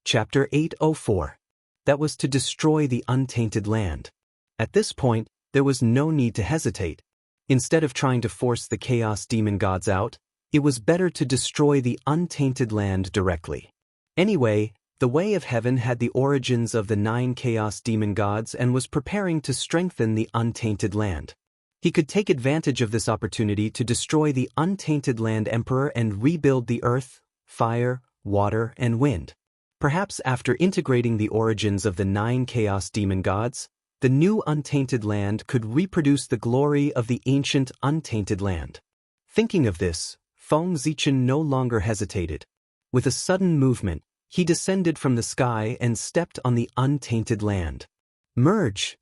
Chapter 804. That was to destroy the untainted land. At this point, there was no need to hesitate. Instead of trying to force the chaos demon gods out, it was better to destroy the untainted land directly. Anyway, the Way of Heaven had the origins of the 9 chaos demon gods and was preparing to strengthen the untainted land. He could take advantage of this opportunity to destroy the untainted land emperor and rebuild the earth, fire, water, and wind. Perhaps after integrating the origins of the 9 chaos demon gods, the new untainted land could reproduce the glory of the ancient untainted land. Thinking of this, Feng Zichen no longer hesitated. With a sudden movement, he descended from the sky and stepped on the untainted land. Merge!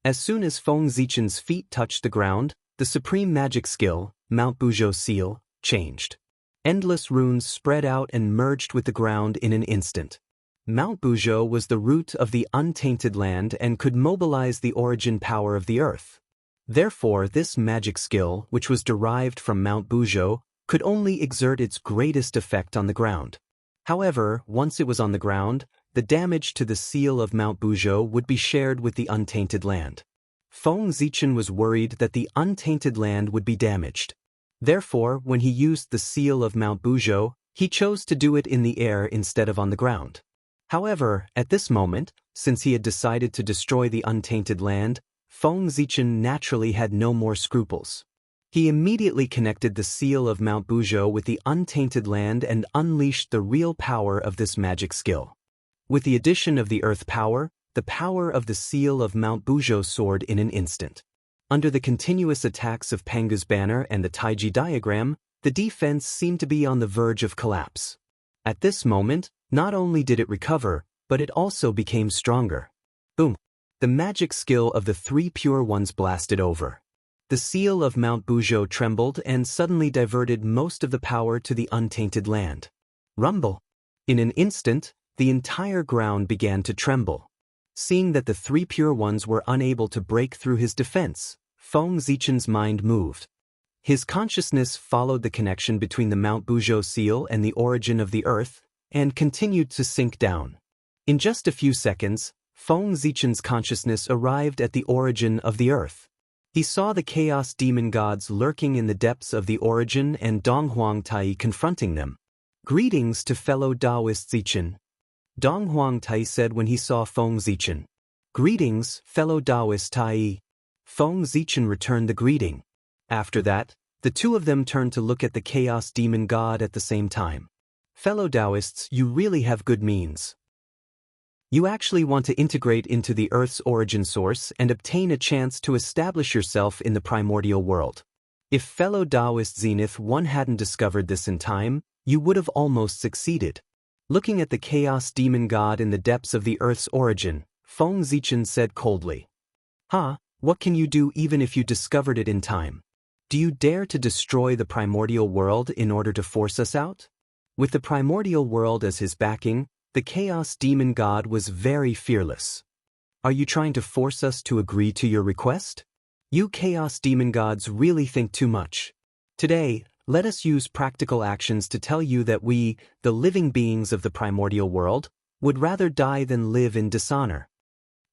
As soon as Feng Zichen's feet touched the ground, the supreme magic skill, Mount Buzhou seal, changed. Endless runes spread out and merged with the ground in an instant. Mount Buzhou was the root of the untainted land and could mobilize the origin power of the earth. Therefore, this magic skill, which was derived from Mount Buzhou, could only exert its greatest effect on the ground. However, once it was on the ground, the damage to the seal of Mount Buzhou would be shared with the untainted land. Feng Zichen was worried that the untainted land would be damaged. Therefore, when he used the seal of Mount Buzhou, he chose to do it in the air instead of on the ground. However, at this moment, since he had decided to destroy the untainted land, Feng Zichen naturally had no more scruples. He immediately connected the seal of Mount Buzhou with the untainted land and unleashed the real power of this magic skill. With the addition of the earth power, the power of the seal of Mount Buzhou soared in an instant. Under the continuous attacks of Panga's banner and the Taiji diagram, the defense seemed to be on the verge of collapse. At this moment, not only did it recover, but it also became stronger. Boom! The magic skill of the 3 pure ones blasted over. The seal of Mount Buzhou trembled and suddenly diverted most of the power to the untainted land. Rumble! In an instant, the entire ground began to tremble. Seeing that the 3 pure ones were unable to break through his defense, Feng Zichen's mind moved. His consciousness followed the connection between the Mount Buzhou seal and the origin of the earth, and continued to sink down. In just a few seconds, Feng Zichen's consciousness arrived at the origin of the earth. He saw the chaos demon gods lurking in the depths of the origin and Donghuang Tai confronting them. Greetings to fellow Taoist Zichen. Donghuang Tai said when he saw Feng Zichen. Greetings, fellow Taoist Tai. Feng Zichen returned the greeting. After that, the two of them turned to look at the chaos demon god at the same time. Fellow Taoists, you really have good means. You actually want to integrate into the Earth's origin source and obtain a chance to establish yourself in the primordial world. If fellow Taoist Zenith 1 hadn't discovered this in time, you would have almost succeeded. Looking at the chaos demon god in the depths of the Earth's origin, Feng Zichen said coldly. What can you do even if you discovered it in time? Do you dare to destroy the primordial world in order to force us out? With the primordial world as his backing, the chaos demon god was very fearless. Are you trying to force us to agree to your request? You chaos demon gods really think too much. Today, let us use practical actions to tell you that we, the living beings of the primordial world, would rather die than live in dishonor.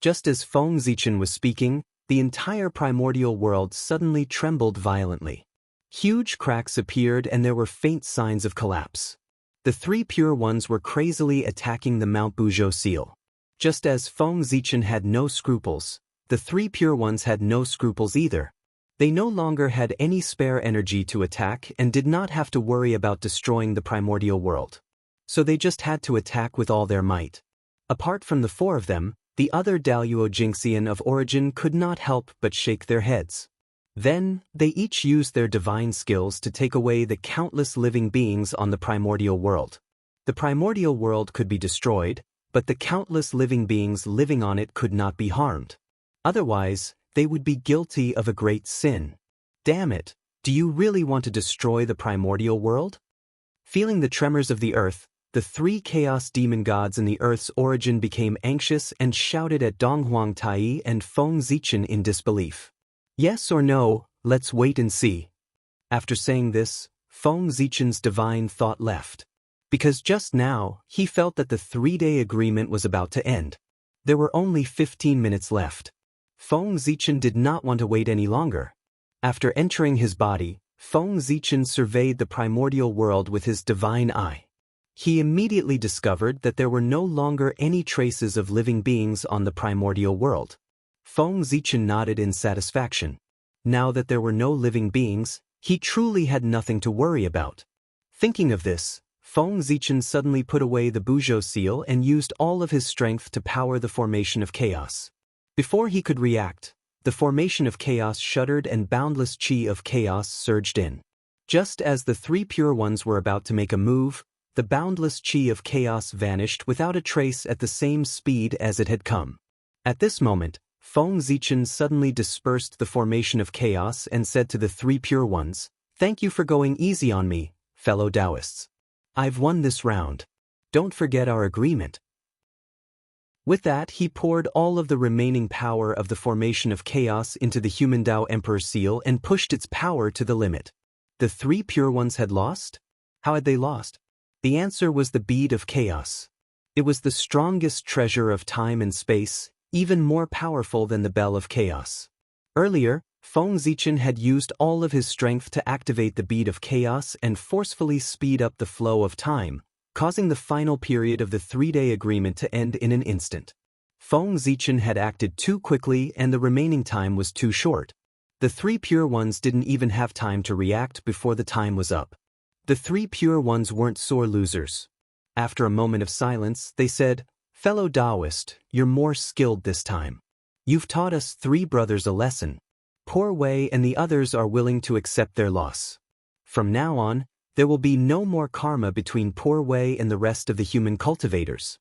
Just as Feng Zichen was speaking, the entire primordial world suddenly trembled violently. Huge cracks appeared and there were faint signs of collapse. The 3 pure ones were crazily attacking the Mount Buzhou seal. Just as Feng Zichen had no scruples, the 3 pure ones had no scruples either. They no longer had any spare energy to attack and did not have to worry about destroying the primordial world. So they just had to attack with all their might. Apart from the 4 of them, the other Daluo Jinxian of origin could not help but shake their heads. Then, they each used their divine skills to take away the countless living beings on the primordial world. The primordial world could be destroyed, but the countless living beings living on it could not be harmed. Otherwise, they would be guilty of a great sin. Damn it, do you really want to destroy the primordial world? Feeling the tremors of the earth, the 3 chaos demon gods in the earth's origin became anxious and shouted at Donghuang Tai and Feng Zichen in disbelief. Yes or no, let's wait and see. After saying this, Feng Zichen's divine thought left. because just now, he felt that the 3-day agreement was about to end. There were only 15 minutes left. Feng Zichen did not want to wait any longer. After entering his body, Feng Zichen surveyed the primordial world with his divine eye. He immediately discovered that there were no longer any traces of living beings on the primordial world. Feng Zichen nodded in satisfaction. Now that there were no living beings, he truly had nothing to worry about. Thinking of this, Feng Zichen suddenly put away the Buzhou seal and used all of his strength to power the formation of chaos. Before he could react, the formation of chaos shuddered and boundless qi of chaos surged in. Just as the 3 pure ones were about to make a move, the boundless qi of chaos vanished without a trace at the same speed as it had come. At this moment, Feng Zichen suddenly dispersed the formation of chaos and said to the 3 pure ones, "Thank you for going easy on me, fellow Taoists. I've won this round. Don't forget our agreement." With that, he poured all of the remaining power of the formation of chaos into the human Tao Emperor seal and pushed its power to the limit. The 3 pure ones had lost? How had they lost? The answer was the bead of chaos. It was the strongest treasure of time and space, even more powerful than the bell of chaos. Earlier, Feng Zichen had used all of his strength to activate the bead of chaos and forcefully speed up the flow of time, causing the final period of the 3-day agreement to end in an instant. Feng Zichen had acted too quickly and the remaining time was too short. The 3 pure ones didn't even have time to react before the time was up. The 3 pure ones weren't sore losers. After a moment of silence, they said, "Fellow Taoist, you're more skilled this time. You've taught us 3 brothers a lesson. Poor Wei and the others are willing to accept their loss. From now on, there will be no more karma between Poor Wei and the rest of the human cultivators."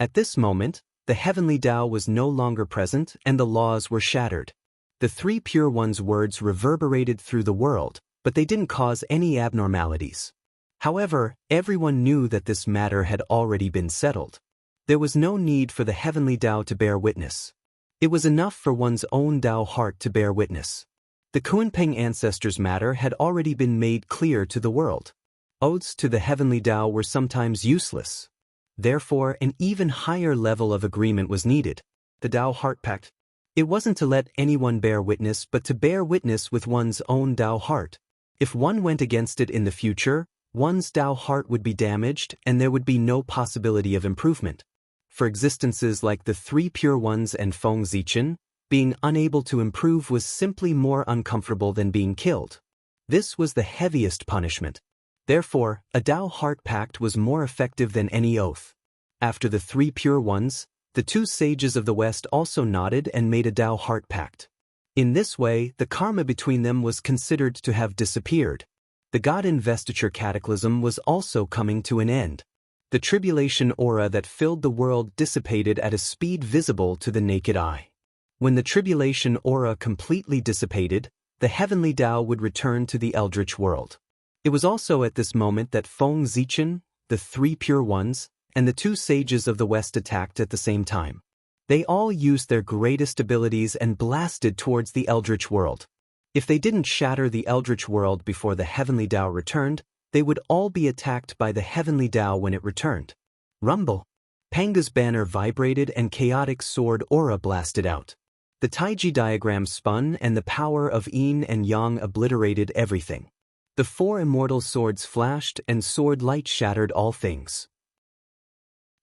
At this moment, the heavenly Tao was no longer present and the laws were shattered. The 3 pure ones' words reverberated through the world, but they didn't cause any abnormalities. However, everyone knew that this matter had already been settled. There was no need for the heavenly Tao to bear witness. It was enough for one's own Tao heart to bear witness. The Kunpeng ancestors' matter had already been made clear to the world. Oaths to the heavenly Tao were sometimes useless. Therefore, an even higher level of agreement was needed. The Tao Heart Pact. It wasn't to let anyone bear witness but to bear witness with one's own Tao heart. If one went against it in the future, one's Tao heart would be damaged and there would be no possibility of improvement. For existences like the 3 pure ones and Feng Zichen, being unable to improve was simply more uncomfortable than being killed. This was the heaviest punishment. Therefore, a Tao heart pact was more effective than any oath. After the 3 pure ones, the 2 sages of the West also nodded and made a Tao heart pact. In this way, the karma between them was considered to have disappeared. The God investiture cataclysm was also coming to an end. The tribulation aura that filled the world dissipated at a speed visible to the naked eye. When the tribulation aura completely dissipated, the heavenly Tao would return to the eldritch world. It was also at this moment that Feng Zichen, the 3 pure ones, and the 2 sages of the West attacked at the same time. They all used their greatest abilities and blasted towards the eldritch world. If they didn't shatter the eldritch world before the heavenly Tao returned, they would all be attacked by the heavenly Tao when it returned. Rumble! Panga's banner vibrated and chaotic sword aura blasted out. The Taiji diagram spun and the power of yin and yang obliterated everything. The 4 immortal swords flashed and sword light shattered all things.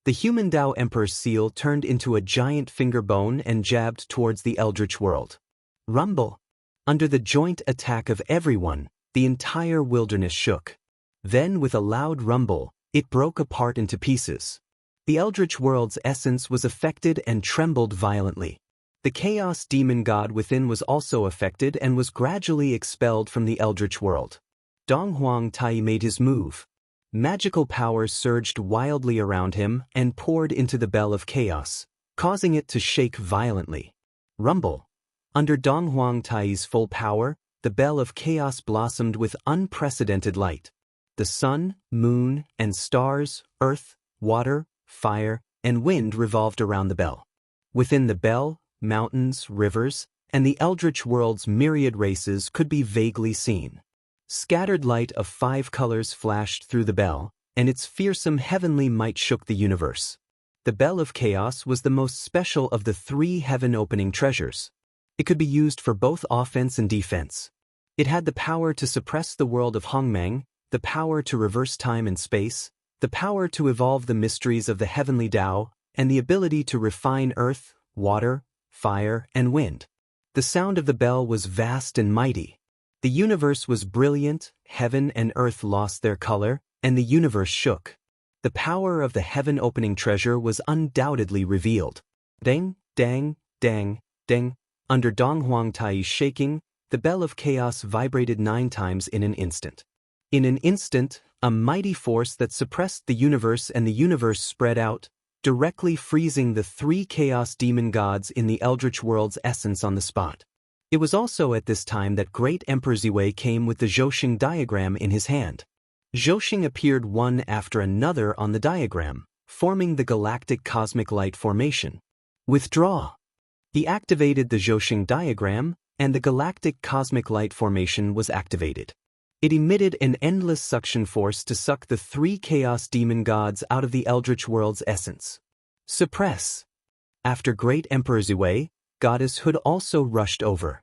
The human Tao Emperor's seal turned into a giant finger bone and jabbed towards the eldritch world. Rumble! Under the joint attack of everyone, the entire wilderness shook. Then with a loud rumble, it broke apart into pieces. The eldritch world's essence was affected and trembled violently. The chaos demon god within was also affected and was gradually expelled from the eldritch world. Donghuang Tai made his move. Magical power surged wildly around him and poured into the bell of chaos, causing it to shake violently. Rumble! Under Donghuang Tai's full power, the bell of chaos blossomed with unprecedented light. The sun, moon, and stars, earth, water, fire, and wind revolved around the bell. Within the bell, mountains, rivers, and the eldritch world's myriad races could be vaguely seen. Scattered light of 5 colors flashed through the bell, and its fearsome heavenly might shook the universe. The Bell of Chaos was the most special of the 3 heaven-opening treasures. It could be used for both offense and defense. It had the power to suppress the world of Hongmeng, the power to reverse time and space, the power to evolve the mysteries of the heavenly Tao, and the ability to refine earth, water, fire, and wind. The sound of the bell was vast and mighty. The universe was brilliant, heaven and earth lost their color, and the universe shook. The power of the heaven-opening treasure was undoubtedly revealed. Dang, dang, dang, dang. Under Dong Huangtai's shaking, the bell of chaos vibrated 9 times in an instant. In an instant, a mighty force that suppressed the universe and the universe spread out, directly freezing the 3 chaos demon gods in the eldritch world's essence on the spot. It was also at this time that great Emperor Ziwei came with the Zhouxing diagram in his hand. Zhouxing appeared one after another on the diagram, forming the galactic cosmic light formation. Withdraw. He activated the Zhouxing diagram, and the galactic cosmic light formation was activated. It emitted an endless suction force to suck the 3 chaos demon gods out of the eldritch world's essence. Suppress. After great Emperor Ziwei, Goddess Hood also rushed over.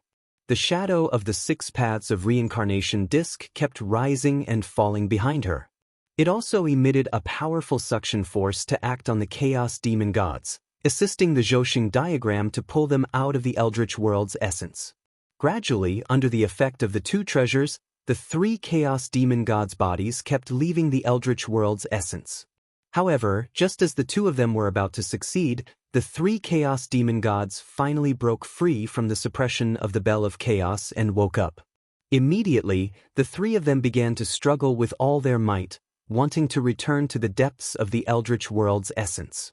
The shadow of the 6 paths of reincarnation disk kept rising and falling behind her. It also emitted a powerful suction force to act on the chaos demon gods, assisting the Zhouxing diagram to pull them out of the eldritch world's essence. Gradually, under the effect of the 2 treasures, the 3 chaos demon gods' bodies kept leaving the eldritch world's essence. However, just as the 2 of them were about to succeed, the 3 chaos demon gods finally broke free from the suppression of the Bell of Chaos and woke up. Immediately, the 3 of them began to struggle with all their might, wanting to return to the depths of the eldritch world's essence.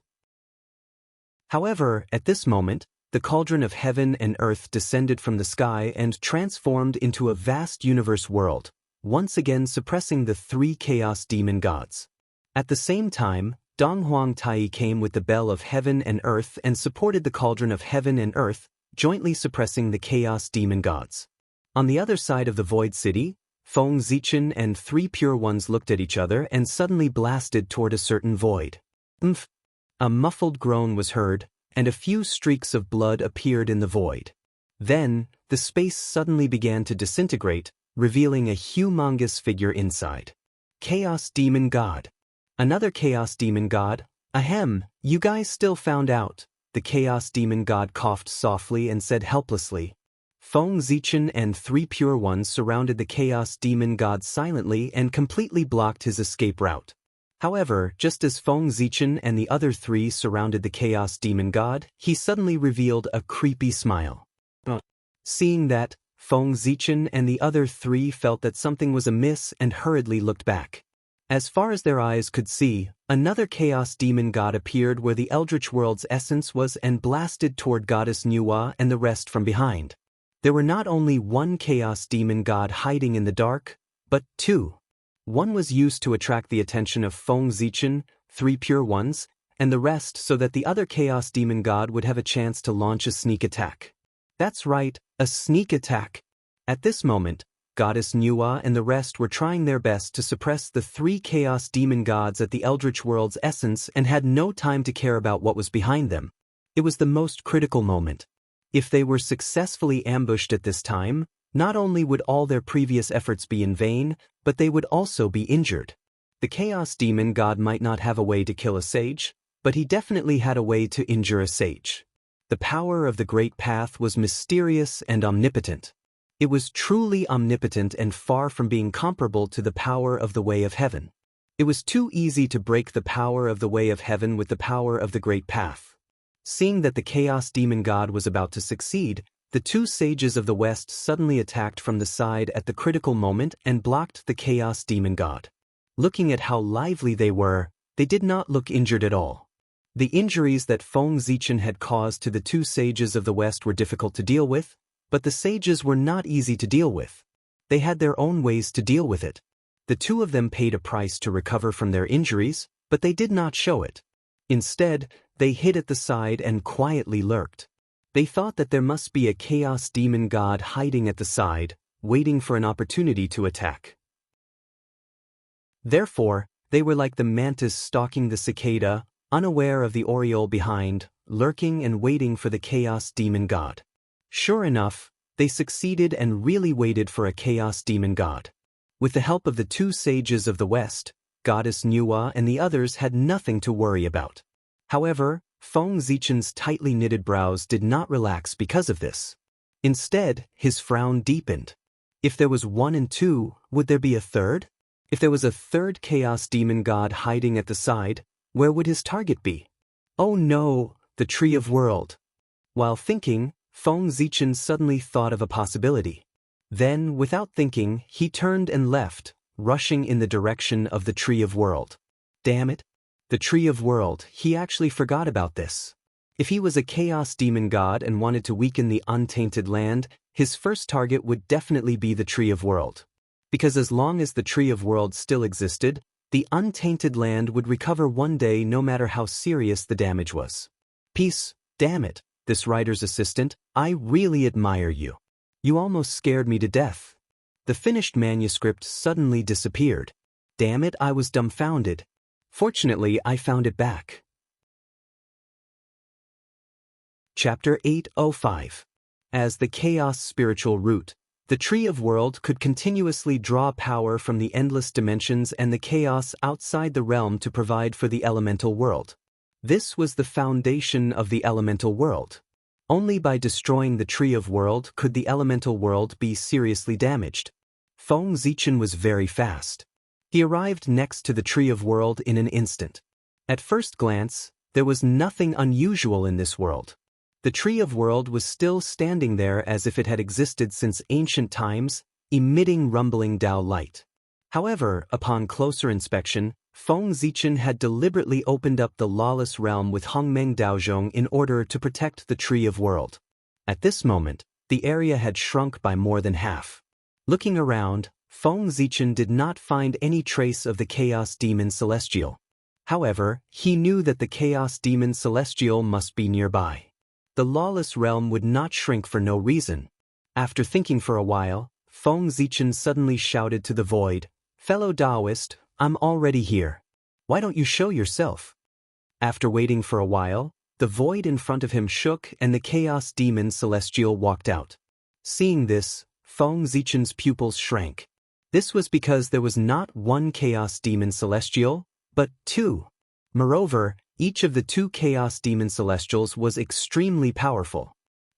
However, at this moment, the cauldron of heaven and earth descended from the sky and transformed into a vast universe world, once again suppressing the 3 chaos demon gods. At the same time, Dong Huangtai came with the bell of heaven and earth and supported the cauldron of heaven and earth, jointly suppressing the chaos demon gods. On the other side of the void city, Feng Zichen and 3 pure ones looked at each other and suddenly blasted toward a certain void. Umph! A muffled groan was heard, and a few streaks of blood appeared in the void. Then, the space suddenly began to disintegrate, revealing a humongous figure inside. Chaos Demon God. Another Chaos Demon God. Ahem, you guys still found out. The Chaos Demon God coughed softly and said helplessly. Feng Zichen and 3 pure ones surrounded the Chaos Demon God silently and completely blocked his escape route. However, just as Feng Zichen and the other 3 surrounded the Chaos Demon God, he suddenly revealed a creepy smile. Seeing that, Feng Zichen and the other 3 felt that something was amiss and hurriedly looked back. As far as their eyes could see, another Chaos Demon God appeared where the Eldritch World's essence was and blasted toward Goddess Nuwa and the rest from behind. There were not only 1 Chaos Demon God hiding in the dark, but 2. One was used to attract the attention of Feng Zichen, 3 pure ones, and the rest so that the other Chaos Demon God would have a chance to launch a sneak attack. That's right, a sneak attack. At this moment, Goddess Nuwa and the rest were trying their best to suppress the 3 Chaos Demon Gods at the Eldritch World's essence and had no time to care about what was behind them. It was the most critical moment. If they were successfully ambushed at this time, not only would all their previous efforts be in vain, but they would also be injured. The Chaos Demon God might not have a way to kill a sage, but he definitely had a way to injure a sage. The power of the Great Path was mysterious and omnipotent. It was truly omnipotent and far from being comparable to the power of the Way of Heaven. It was too easy to break the power of the Way of Heaven with the power of the Great Path. Seeing that the Chaos Demon God was about to succeed, the 2 sages of the West suddenly attacked from the side at the critical moment and blocked the Chaos Demon God. Looking at how lively they were, they did not look injured at all. The injuries that Feng Zichen had caused to the 2 sages of the West were difficult to deal with, but the sages were not easy to deal with. They had their own ways to deal with it. The 2 of them paid a price to recover from their injuries, but they did not show it. Instead, they hid at the side and quietly lurked. They thought that there must be a Chaos Demon God hiding at the side, waiting for an opportunity to attack. Therefore, They were like the mantis stalking the cicada, unaware of the oriole behind, lurking and waiting for the chaos demon god. Sure enough, they succeeded and really waited for a chaos demon god. With the help of the two sages of the West, Goddess Nuwa and the others had nothing to worry about. However, Feng Zichen's tightly knitted brows did not relax because of this. Instead, his frown deepened. If there was one and two, would there be a third? If there was a third chaos demon god hiding at the side, where would his target be? Oh no, the Tree of World. While thinking, Feng Zichen suddenly thought of a possibility. Then, without thinking, he turned and left, rushing in the direction of the Tree of World. Damn it. The Tree of World, he actually forgot about this. If he was a chaos demon god and wanted to weaken the untainted land, his first target would definitely be the Tree of World. Because as long as the Tree of World still existed, the untainted land would recover one day no matter how serious the damage was. Peace, damn it, this writer's assistant, I really admire you. You almost scared me to death. The finished manuscript suddenly disappeared. Damn it, I was dumbfounded. Fortunately, I found it back. Chapter 805. As the Chaos Spiritual Root, the Tree of World could continuously draw power from the endless dimensions and the chaos outside the realm to provide for the elemental world. This was the foundation of the elemental world. Only by destroying the Tree of World could the elemental world be seriously damaged. Feng Zichen was very fast. He arrived next to the Tree of World in an instant. At first glance, there was nothing unusual in this world. The Tree of World was still standing there as if it had existed since ancient times, emitting rumbling Tao light. However, upon closer inspection, Feng Zichen had deliberately opened up the lawless realm with Hongmeng Daozhong in order to protect the Tree of World. At this moment, the area had shrunk by more than half. Looking around, Feng Zichen did not find any trace of the Chaos Demon Celestial. However, he knew that the Chaos Demon Celestial must be nearby. The lawless realm would not shrink for no reason. After thinking for a while, Feng Zichen suddenly shouted to the void, "Fellow Taoist, I'm already here. Why don't you show yourself?" After waiting for a while, the void in front of him shook and the Chaos Demon Celestial walked out. Seeing this, Feng Zichen's pupils shrank. This was because there was not one Chaos Demon Celestial, but two. Moreover, each of the two Chaos Demon Celestials was extremely powerful.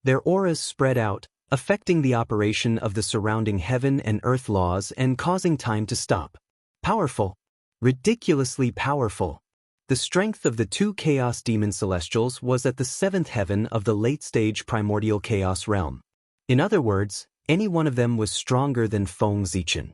Their auras spread out, affecting the operation of the surrounding heaven and earth laws and causing time to stop. Powerful. Ridiculously powerful. The strength of the two Chaos Demon Celestials was at the seventh heaven of the late-stage primordial chaos realm. In other words, any one of them was stronger than Feng Zichen.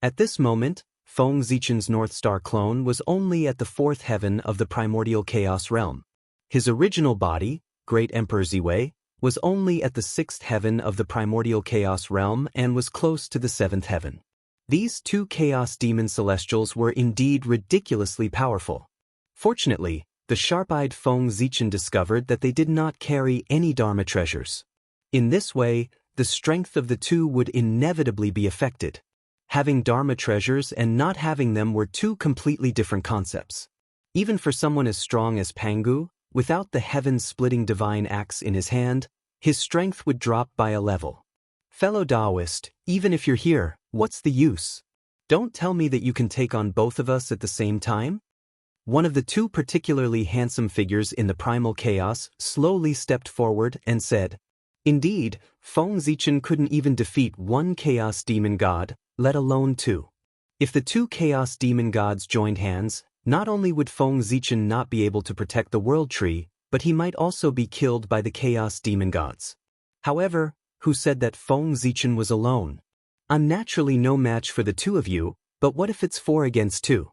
At this moment, Feng Zichen's North Star clone was only at the fourth heaven of the primordial chaos realm. His original body, Great Emperor Ziwei, was only at the sixth heaven of the primordial chaos realm and was close to the seventh heaven. These two Chaos Demon Celestials were indeed ridiculously powerful. Fortunately, the sharp-eyed Feng Zichen discovered that they did not carry any Dharma treasures. In this way, the strength of the two would inevitably be affected. Having Dharma treasures and not having them were two completely different concepts. Even for someone as strong as Pangu, without the heaven-splitting divine axe in his hand, his strength would drop by a level. Fellow Taoist, even if you're here, what's the use? Don't tell me that you can take on both of us at the same time? One of the two particularly handsome figures in the primal chaos slowly stepped forward and said, "Indeed, Feng Zichen couldn't even defeat one chaos demon god, let alone two. If the two chaos demon gods joined hands, not only would Feng Zichen not be able to protect the world tree, but he might also be killed by the chaos demon gods. However, who said that Feng Zichen was alone? I'm naturally no match for the two of you, but what if it's 4 against 2?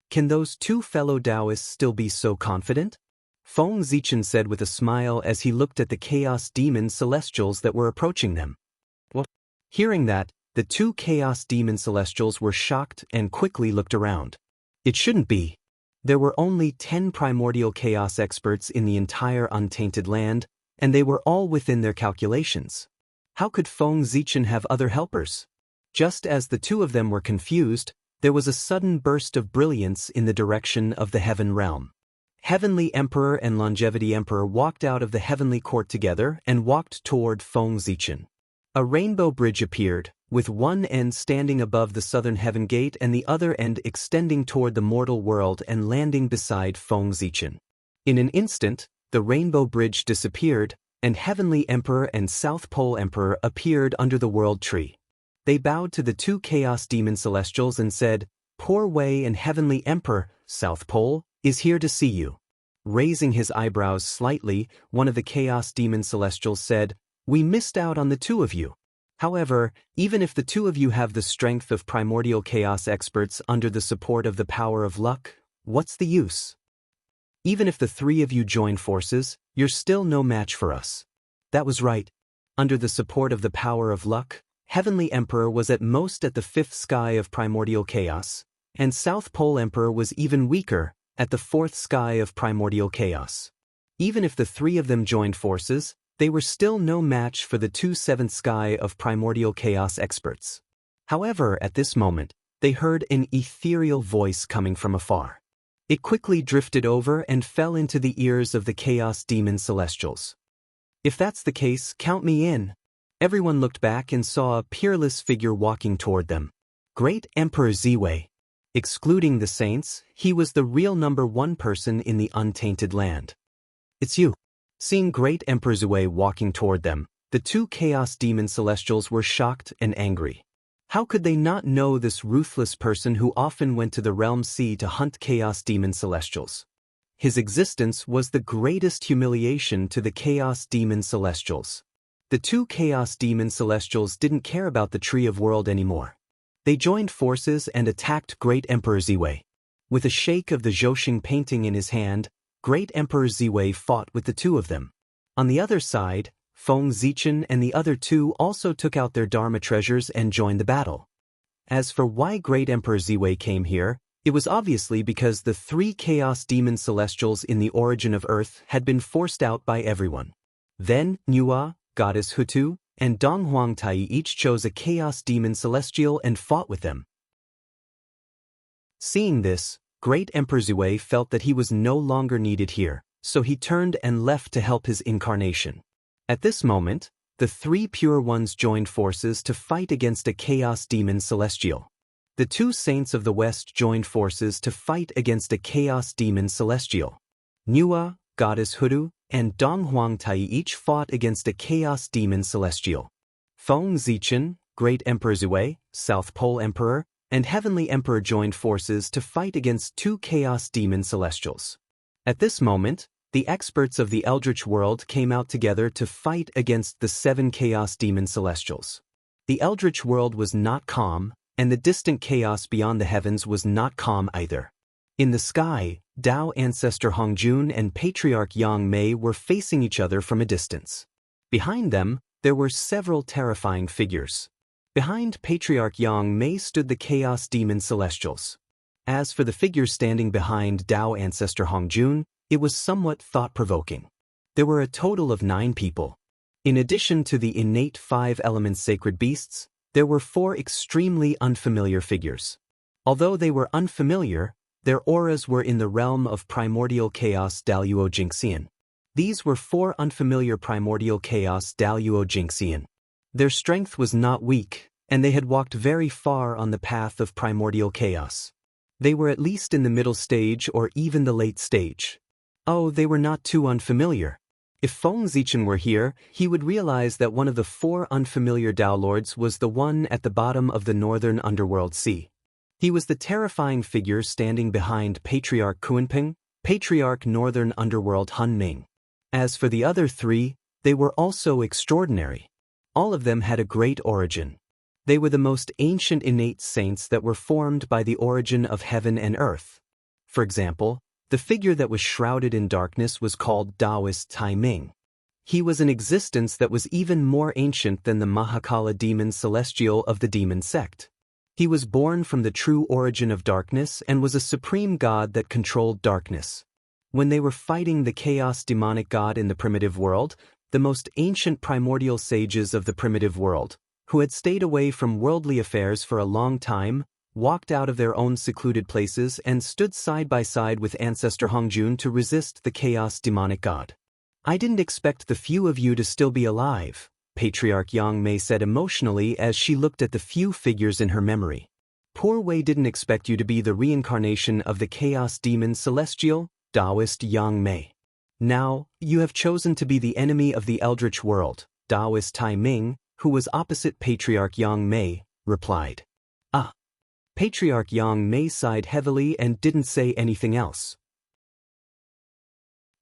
Can those two fellow Taoists still be so confident?" Feng Zichen said with a smile as he looked at the chaos demon celestials that were approaching them. What? Hearing that, the two chaos demon celestials were shocked and quickly looked around. It shouldn't be. There were only 10 primordial chaos experts in the entire untainted land, and they were all within their calculations. How could Feng Zichen have other helpers? Just as the two of them were confused, There was a sudden burst of brilliance in the direction of the Heaven Realm. Heavenly Emperor and Longevity Emperor walked out of the heavenly court together and walked toward Feng Zichen. A rainbow bridge appeared, with one end standing above the southern heaven gate and the other end extending toward the mortal world and landing beside Feng Zichen. In an instant, the rainbow bridge disappeared, and Heavenly Emperor and South Pole Emperor appeared under the world tree. They bowed to the two Chaos Demon Celestials and said, "Poor Wei and Heavenly Emperor, South Pole, is here to see you." Raising his eyebrows slightly, one of the Chaos Demon Celestials said, "We missed out on the two of you. However, even if the two of you have the strength of primordial chaos experts under the support of the power of luck, what's the use? Even if the three of you join forces, you're still no match for us." That was right. Under the support of the power of luck, Heavenly Emperor was at most at the fifth sky of primordial chaos, and South Pole Emperor was even weaker, at the fourth sky of primordial chaos. Even if the three of them joined forces, they were still no match for the two seventh sky of primordial chaos experts. However, at this moment, they heard an ethereal voice coming from afar. It quickly drifted over and fell into the ears of the Chaos Demon Celestials. "If that's the case, count me in." Everyone looked back and saw a peerless figure walking toward them. Great Emperor Ziwei. Excluding the saints, he was the real number one person in the untainted land. "It's you." Seeing Great Emperor Ziwei walking toward them, the two Chaos Demon Celestials were shocked and angry. How could they not know this ruthless person who often went to the Realm Sea to hunt Chaos Demon Celestials? His existence was the greatest humiliation to the Chaos Demon Celestials. The two Chaos Demon Celestials didn't care about the Tree of World anymore. They joined forces and attacked Great Emperor Ziwei. With a shake of the Zhouxing painting in his hand, Great Emperor Ziwei fought with the two of them. On the other side, Feng Zichen and the other two also took out their Dharma treasures and joined the battle. As for why Great Emperor Ziwei came here, it was obviously because the three Chaos Demon Celestials in the origin of Earth had been forced out by everyone. Then, Nua, Goddess Hutu, and Dong Huangtai each chose a Chaos Demon Celestial and fought with them. Seeing this, Great Emperor Ziwei felt that he was no longer needed here, so he turned and left to help his incarnation. At this moment, the three Pure Ones joined forces to fight against a Chaos Demon Celestial. The two Saints of the West joined forces to fight against a Chaos Demon Celestial. Nua, Goddess Hutu, and Dong Huangtai each fought against a Chaos Demon Celestial. Feng Zichen, Great Emperor Ziwei, South Pole Emperor, and Heavenly Emperor joined forces to fight against two Chaos Demon Celestials. At this moment, the experts of the Eldritch world came out together to fight against the seven Chaos Demon Celestials. The Eldritch world was not calm, and the distant chaos beyond the heavens was not calm either. In the sky, Tao Ancestor Hongjun and Patriarch Yang Mei were facing each other from a distance. Behind them, there were several terrifying figures. Behind Patriarch Yang Mei stood the Chaos Demon Celestials. As for the figures standing behind Tao Ancestor Hongjun, it was somewhat thought-provoking. There were a total of 9 people. In addition to the innate 5 elements sacred beasts, there were 4 extremely unfamiliar figures. Although they were unfamiliar, their auras were in the realm of primordial chaos Daluo Jinxian. These were 4 unfamiliar primordial chaos Daluo Jinxian. Their strength was not weak, and they had walked very far on the path of primordial chaos. They were at least in the middle stage or even the late stage. Oh, they were not too unfamiliar. If Feng Zichen were here, he would realize that one of the 4 unfamiliar Dao Lords was the one at the bottom of the northern underworld sea. He was the terrifying figure standing behind Patriarch Kuanping, Patriarch Northern Underworld Hun Ming. As for the other 3, they were also extraordinary. All of them had a great origin. They were the most ancient innate saints that were formed by the origin of heaven and earth. For example, the figure that was shrouded in darkness was called Taoist Tai Ming. He was an existence that was even more ancient than the Mahakala demon celestial of the demon sect. He was born from the true origin of darkness and was a supreme god that controlled darkness. When they were fighting the chaos demonic god in the primitive world, the most ancient primordial sages of the primitive world, who had stayed away from worldly affairs for a long time, walked out of their own secluded places and stood side by side with Ancestor Hongjun to resist the chaos demonic god. "I didn't expect the few of you to still be alive," Patriarch Yang Mei said emotionally as she looked at the few figures in her memory. "Poor Wei didn't expect you to be the reincarnation of the chaos demon Celestial," Taoist Yang Mei. "Now, you have chosen to be the enemy of the eldritch world," Taoist Tai Ming, who was opposite Patriarch Yang Mei, replied. "Ah." Patriarch Yang Mei sighed heavily and didn't say anything else.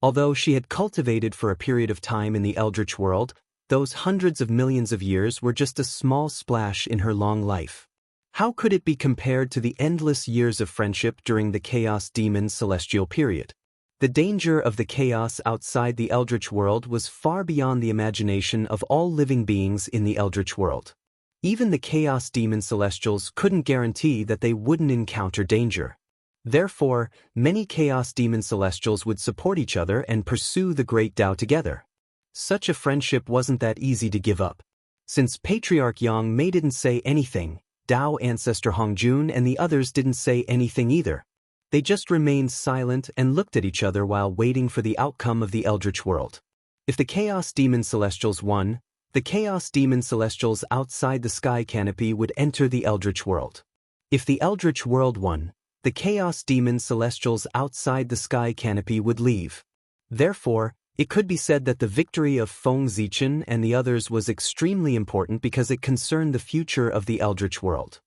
Although she had cultivated for a period of time in the eldritch world, those hundreds of millions of years were just a small splash in her long life. How could it be compared to the endless years of friendship during the Chaos Demon Celestial period? The danger of the chaos outside the eldritch world was far beyond the imagination of all living beings in the eldritch world. Even the Chaos Demon Celestials couldn't guarantee that they wouldn't encounter danger. Therefore, many Chaos Demon Celestials would support each other and pursue the Great Tao together. Such a friendship wasn't that easy to give up. Since Patriarch Yang Mei didn't say anything, Tao Ancestor Hongjun and the others didn't say anything either. They just remained silent and looked at each other while waiting for the outcome of the eldritch world. If the Chaos Demon Celestials won, the Chaos Demon Celestials outside the sky canopy would enter the eldritch world. If the eldritch world won, the Chaos Demon Celestials outside the sky canopy would leave. Therefore, it could be said that the victory of Feng Zichen and the others was extremely important because it concerned the future of the eldritch world.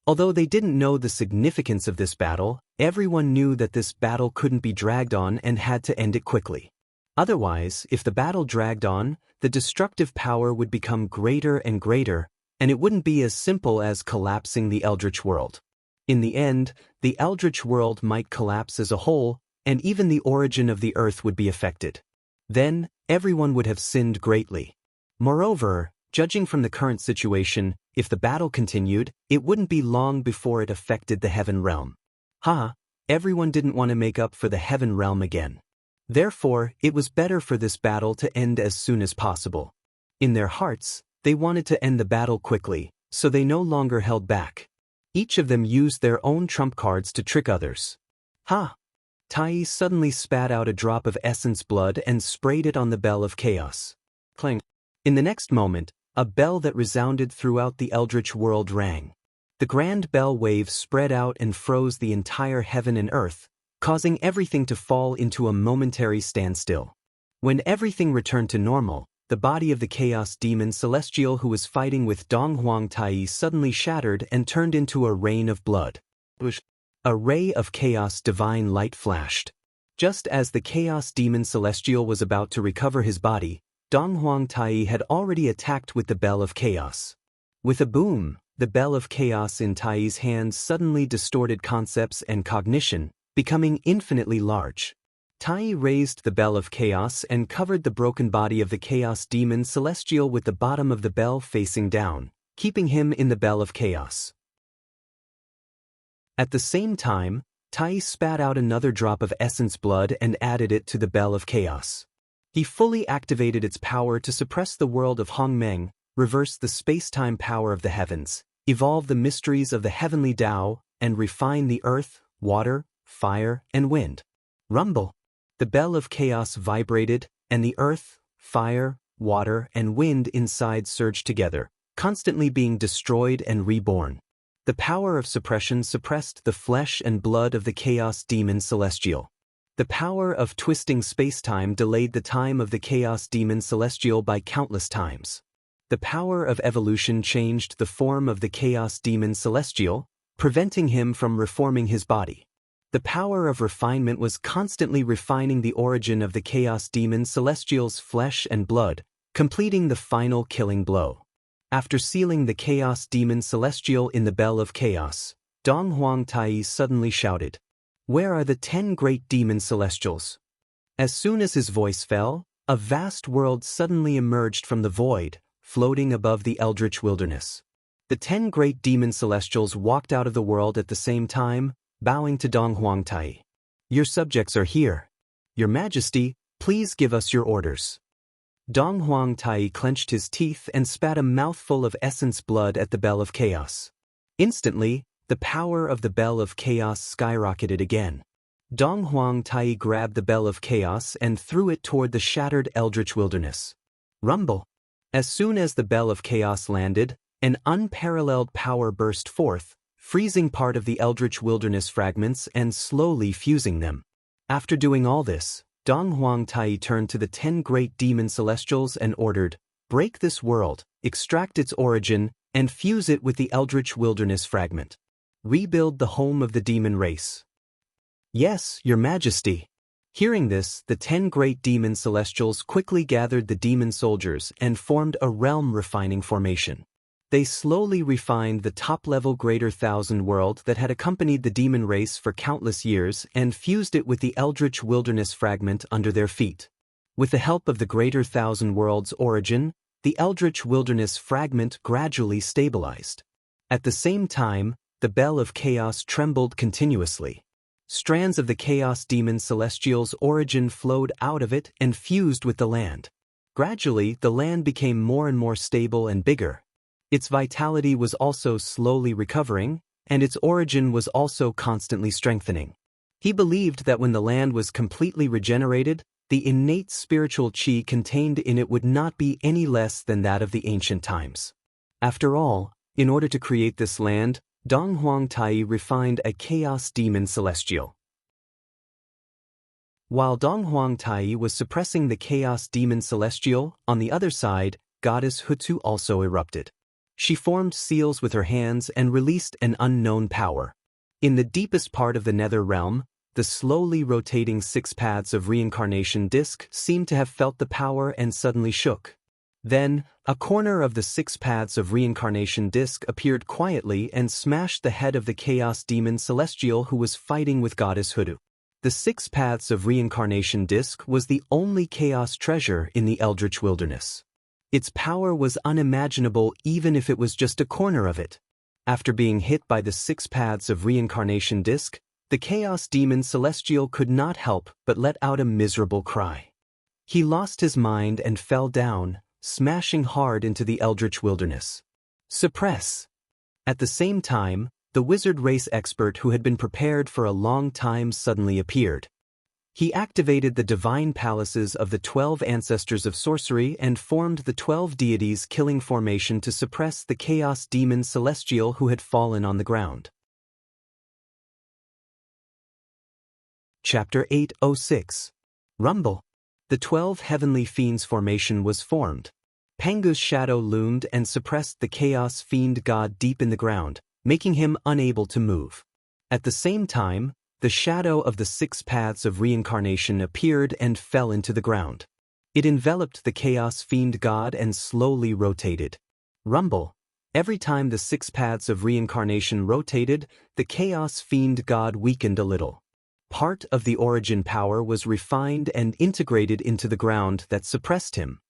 Although they didn't know the significance of this battle, everyone knew that this battle couldn't be dragged on and had to end it quickly. Otherwise, if the battle dragged on, the destructive power would become greater and greater, and it wouldn't be as simple as collapsing the eldritch world. In the end, the eldritch world might collapse as a whole, and even the origin of the earth would be affected. Then, everyone would have sinned greatly. Moreover, judging from the current situation, if the battle continued, it wouldn't be long before it affected the heaven realm. Everyone didn't want to make up for the heaven realm again. Therefore, it was better for this battle to end as soon as possible. In their hearts, they wanted to end the battle quickly, so they no longer held back. Each of them used their own trump cards to trick others. Tai suddenly spat out a drop of essence blood and sprayed it on the bell of chaos. Clang. In the next moment, a bell that resounded throughout the eldritch world rang. The grand bell wave spread out and froze the entire heaven and earth, causing everything to fall into a momentary standstill. When everything returned to normal, the body of the Chaos Demon Celestial who was fighting with Donghuang Tai suddenly shattered and turned into a rain of blood. A ray of chaos divine light flashed. Just as the Chaos Demon Celestial was about to recover his body, Donghuang Tai had already attacked with the Bell of Chaos. With a boom, the Bell of Chaos in Tai's hands suddenly distorted concepts and cognition, becoming infinitely large. Tai raised the Bell of Chaos and covered the broken body of the Chaos Demon Celestial with the bottom of the bell facing down, keeping him in the Bell of Chaos. At the same time, Tai spat out another drop of essence blood and added it to the Bell of Chaos. He fully activated its power to suppress the world of Hongmeng, reverse the space-time power of the heavens, evolve the mysteries of the heavenly Tao, and refine the earth, water, fire, and wind. Rumble! The Bell of Chaos vibrated, and the earth, fire, water, and wind inside surged together, constantly being destroyed and reborn. The power of suppression suppressed the flesh and blood of the Chaos Demon Celestial. The power of twisting space-time delayed the time of the Chaos Demon Celestial by countless times. The power of evolution changed the form of the Chaos Demon Celestial, preventing him from reforming his body. The power of refinement was constantly refining the origin of the Chaos Demon Celestial's flesh and blood, completing the final killing blow. After sealing the Chaos Demon Celestial in the Bell of Chaos, Donghuang Tai suddenly shouted, "Where are the 10 great demon celestials?" As soon as his voice fell, a vast world suddenly emerged from the void, floating above the eldritch wilderness. The 10 great demon celestials walked out of the world at the same time, bowing to Donghuang Tai. "Your subjects are here. Your Majesty, please give us your orders." Donghuang Tai clenched his teeth and spat a mouthful of essence blood at the Bell of Chaos. Instantly, the power of the Bell of Chaos skyrocketed again. Dong Huang Tai grabbed the Bell of Chaos and threw it toward the shattered eldritch wilderness. Rumble! As soon as the Bell of Chaos landed, an unparalleled power burst forth, freezing part of the eldritch wilderness fragments and slowly fusing them. After doing all this, Dong Huang Tai turned to the 10 great demon celestials and ordered, "Break this world, extract its origin, and fuse it with the eldritch wilderness fragment. Rebuild the home of the demon race." "Yes, Your Majesty." Hearing this, the 10 great demon celestials quickly gathered the demon soldiers and formed a realm-refining formation. They slowly refined the top-level Greater Thousand World that had accompanied the demon race for countless years and fused it with the eldritch wilderness fragment under their feet. With the help of the Greater Thousand World's origin, the eldritch wilderness fragment gradually stabilized. At the same time, the Bell of Chaos trembled continuously. Strands of the Chaos Demon Celestial's origin flowed out of it and fused with the land. Gradually, the land became more and more stable and bigger. Its vitality was also slowly recovering, and its origin was also constantly strengthening. He believed that when the land was completely regenerated, the innate spiritual qi contained in it would not be any less than that of the ancient times. After all, in order to create this land, Dong Huang Tai refined a Chaos Demon Celestial. While Dong Huang Tai was suppressing the Chaos Demon Celestial, on the other side, Goddess Hutu also erupted. She formed seals with her hands and released an unknown power. In the deepest part of the nether realm, the slowly rotating 6 paths of reincarnation disk seemed to have felt the power and suddenly shook. Then, a corner of the 6 paths of reincarnation disk appeared quietly and smashed the head of the Chaos Demon Celestial who was fighting with Goddess Hutu. The 6 paths of reincarnation disk was the only chaos treasure in the Eldritch Wilderness. Its power was unimaginable even if it was just a corner of it. After being hit by the 6 paths of reincarnation disk, the Chaos Demon Celestial could not help but let out a miserable cry. He lost his mind and fell down, smashing hard into the Eldritch Wilderness. Suppress! At the same time, the wizard race expert who had been prepared for a long time suddenly appeared. He activated the divine palaces of the 12 ancestors of sorcery and formed the 12 deities killing formation to suppress the Chaos Demon Celestial who had fallen on the ground. Chapter 806. Rumble. The 12 heavenly fiends formation was formed. Pengu's shadow loomed and suppressed the chaos fiend god deep in the ground, making him unable to move. At the same time, the shadow of the 6 paths of reincarnation appeared and fell into the ground. It enveloped the chaos fiend god and slowly rotated. Rumble. Every time the 6 paths of reincarnation rotated, the chaos fiend god weakened a little. Part of the origin power was refined and integrated into the ground that suppressed him.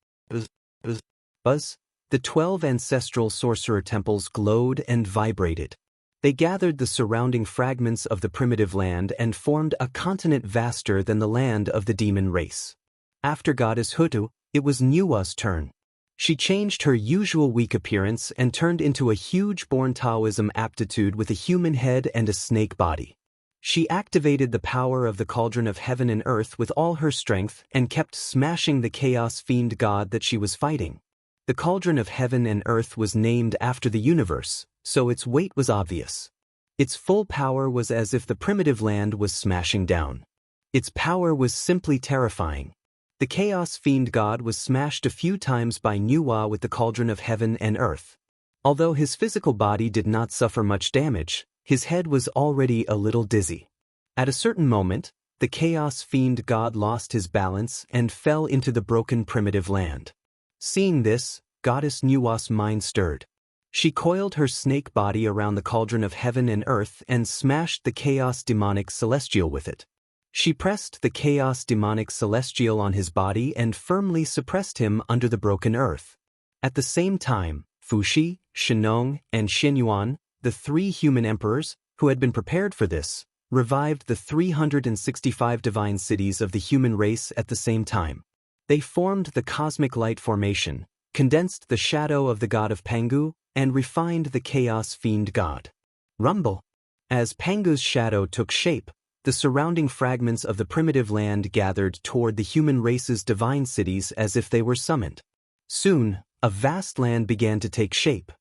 Buzz. The 12 ancestral sorcerer temples glowed and vibrated. They gathered the surrounding fragments of the primitive land and formed a continent vaster than the land of the demon race. After Goddess Hutu, it was Nua's turn. She changed her usual weak appearance and turned into a huge born Taoism aptitude with a human head and a snake body. She activated the power of the Cauldron of Heaven and Earth with all her strength and kept smashing the chaos fiend god that she was fighting. The Cauldron of Heaven and Earth was named after the universe, so its weight was obvious. Its full power was as if the primitive land was smashing down. Its power was simply terrifying. The chaos fiend god was smashed a few times by Nua with the Cauldron of Heaven and Earth. Although his physical body did not suffer much damage, his head was already a little dizzy. At a certain moment, the chaos fiend god lost his balance and fell into the broken primitive land. Seeing this, Goddess Nua's mind stirred. She coiled her snake body around the Cauldron of Heaven and Earth and smashed the chaos demonic celestial with it. She pressed the chaos demonic celestial on his body and firmly suppressed him under the broken earth. At the same time, Fuxi, Shenong, and Xinyuan, the 3 human emperors, who had been prepared for this, revived the 365 divine cities of the human race at the same time. They formed the cosmic light formation, condensed the shadow of the god of Pengu, and refined the chaos fiend god. Rumble. As Pangu's shadow took shape, the surrounding fragments of the primitive land gathered toward the human race's divine cities as if they were summoned. Soon, a vast land began to take shape.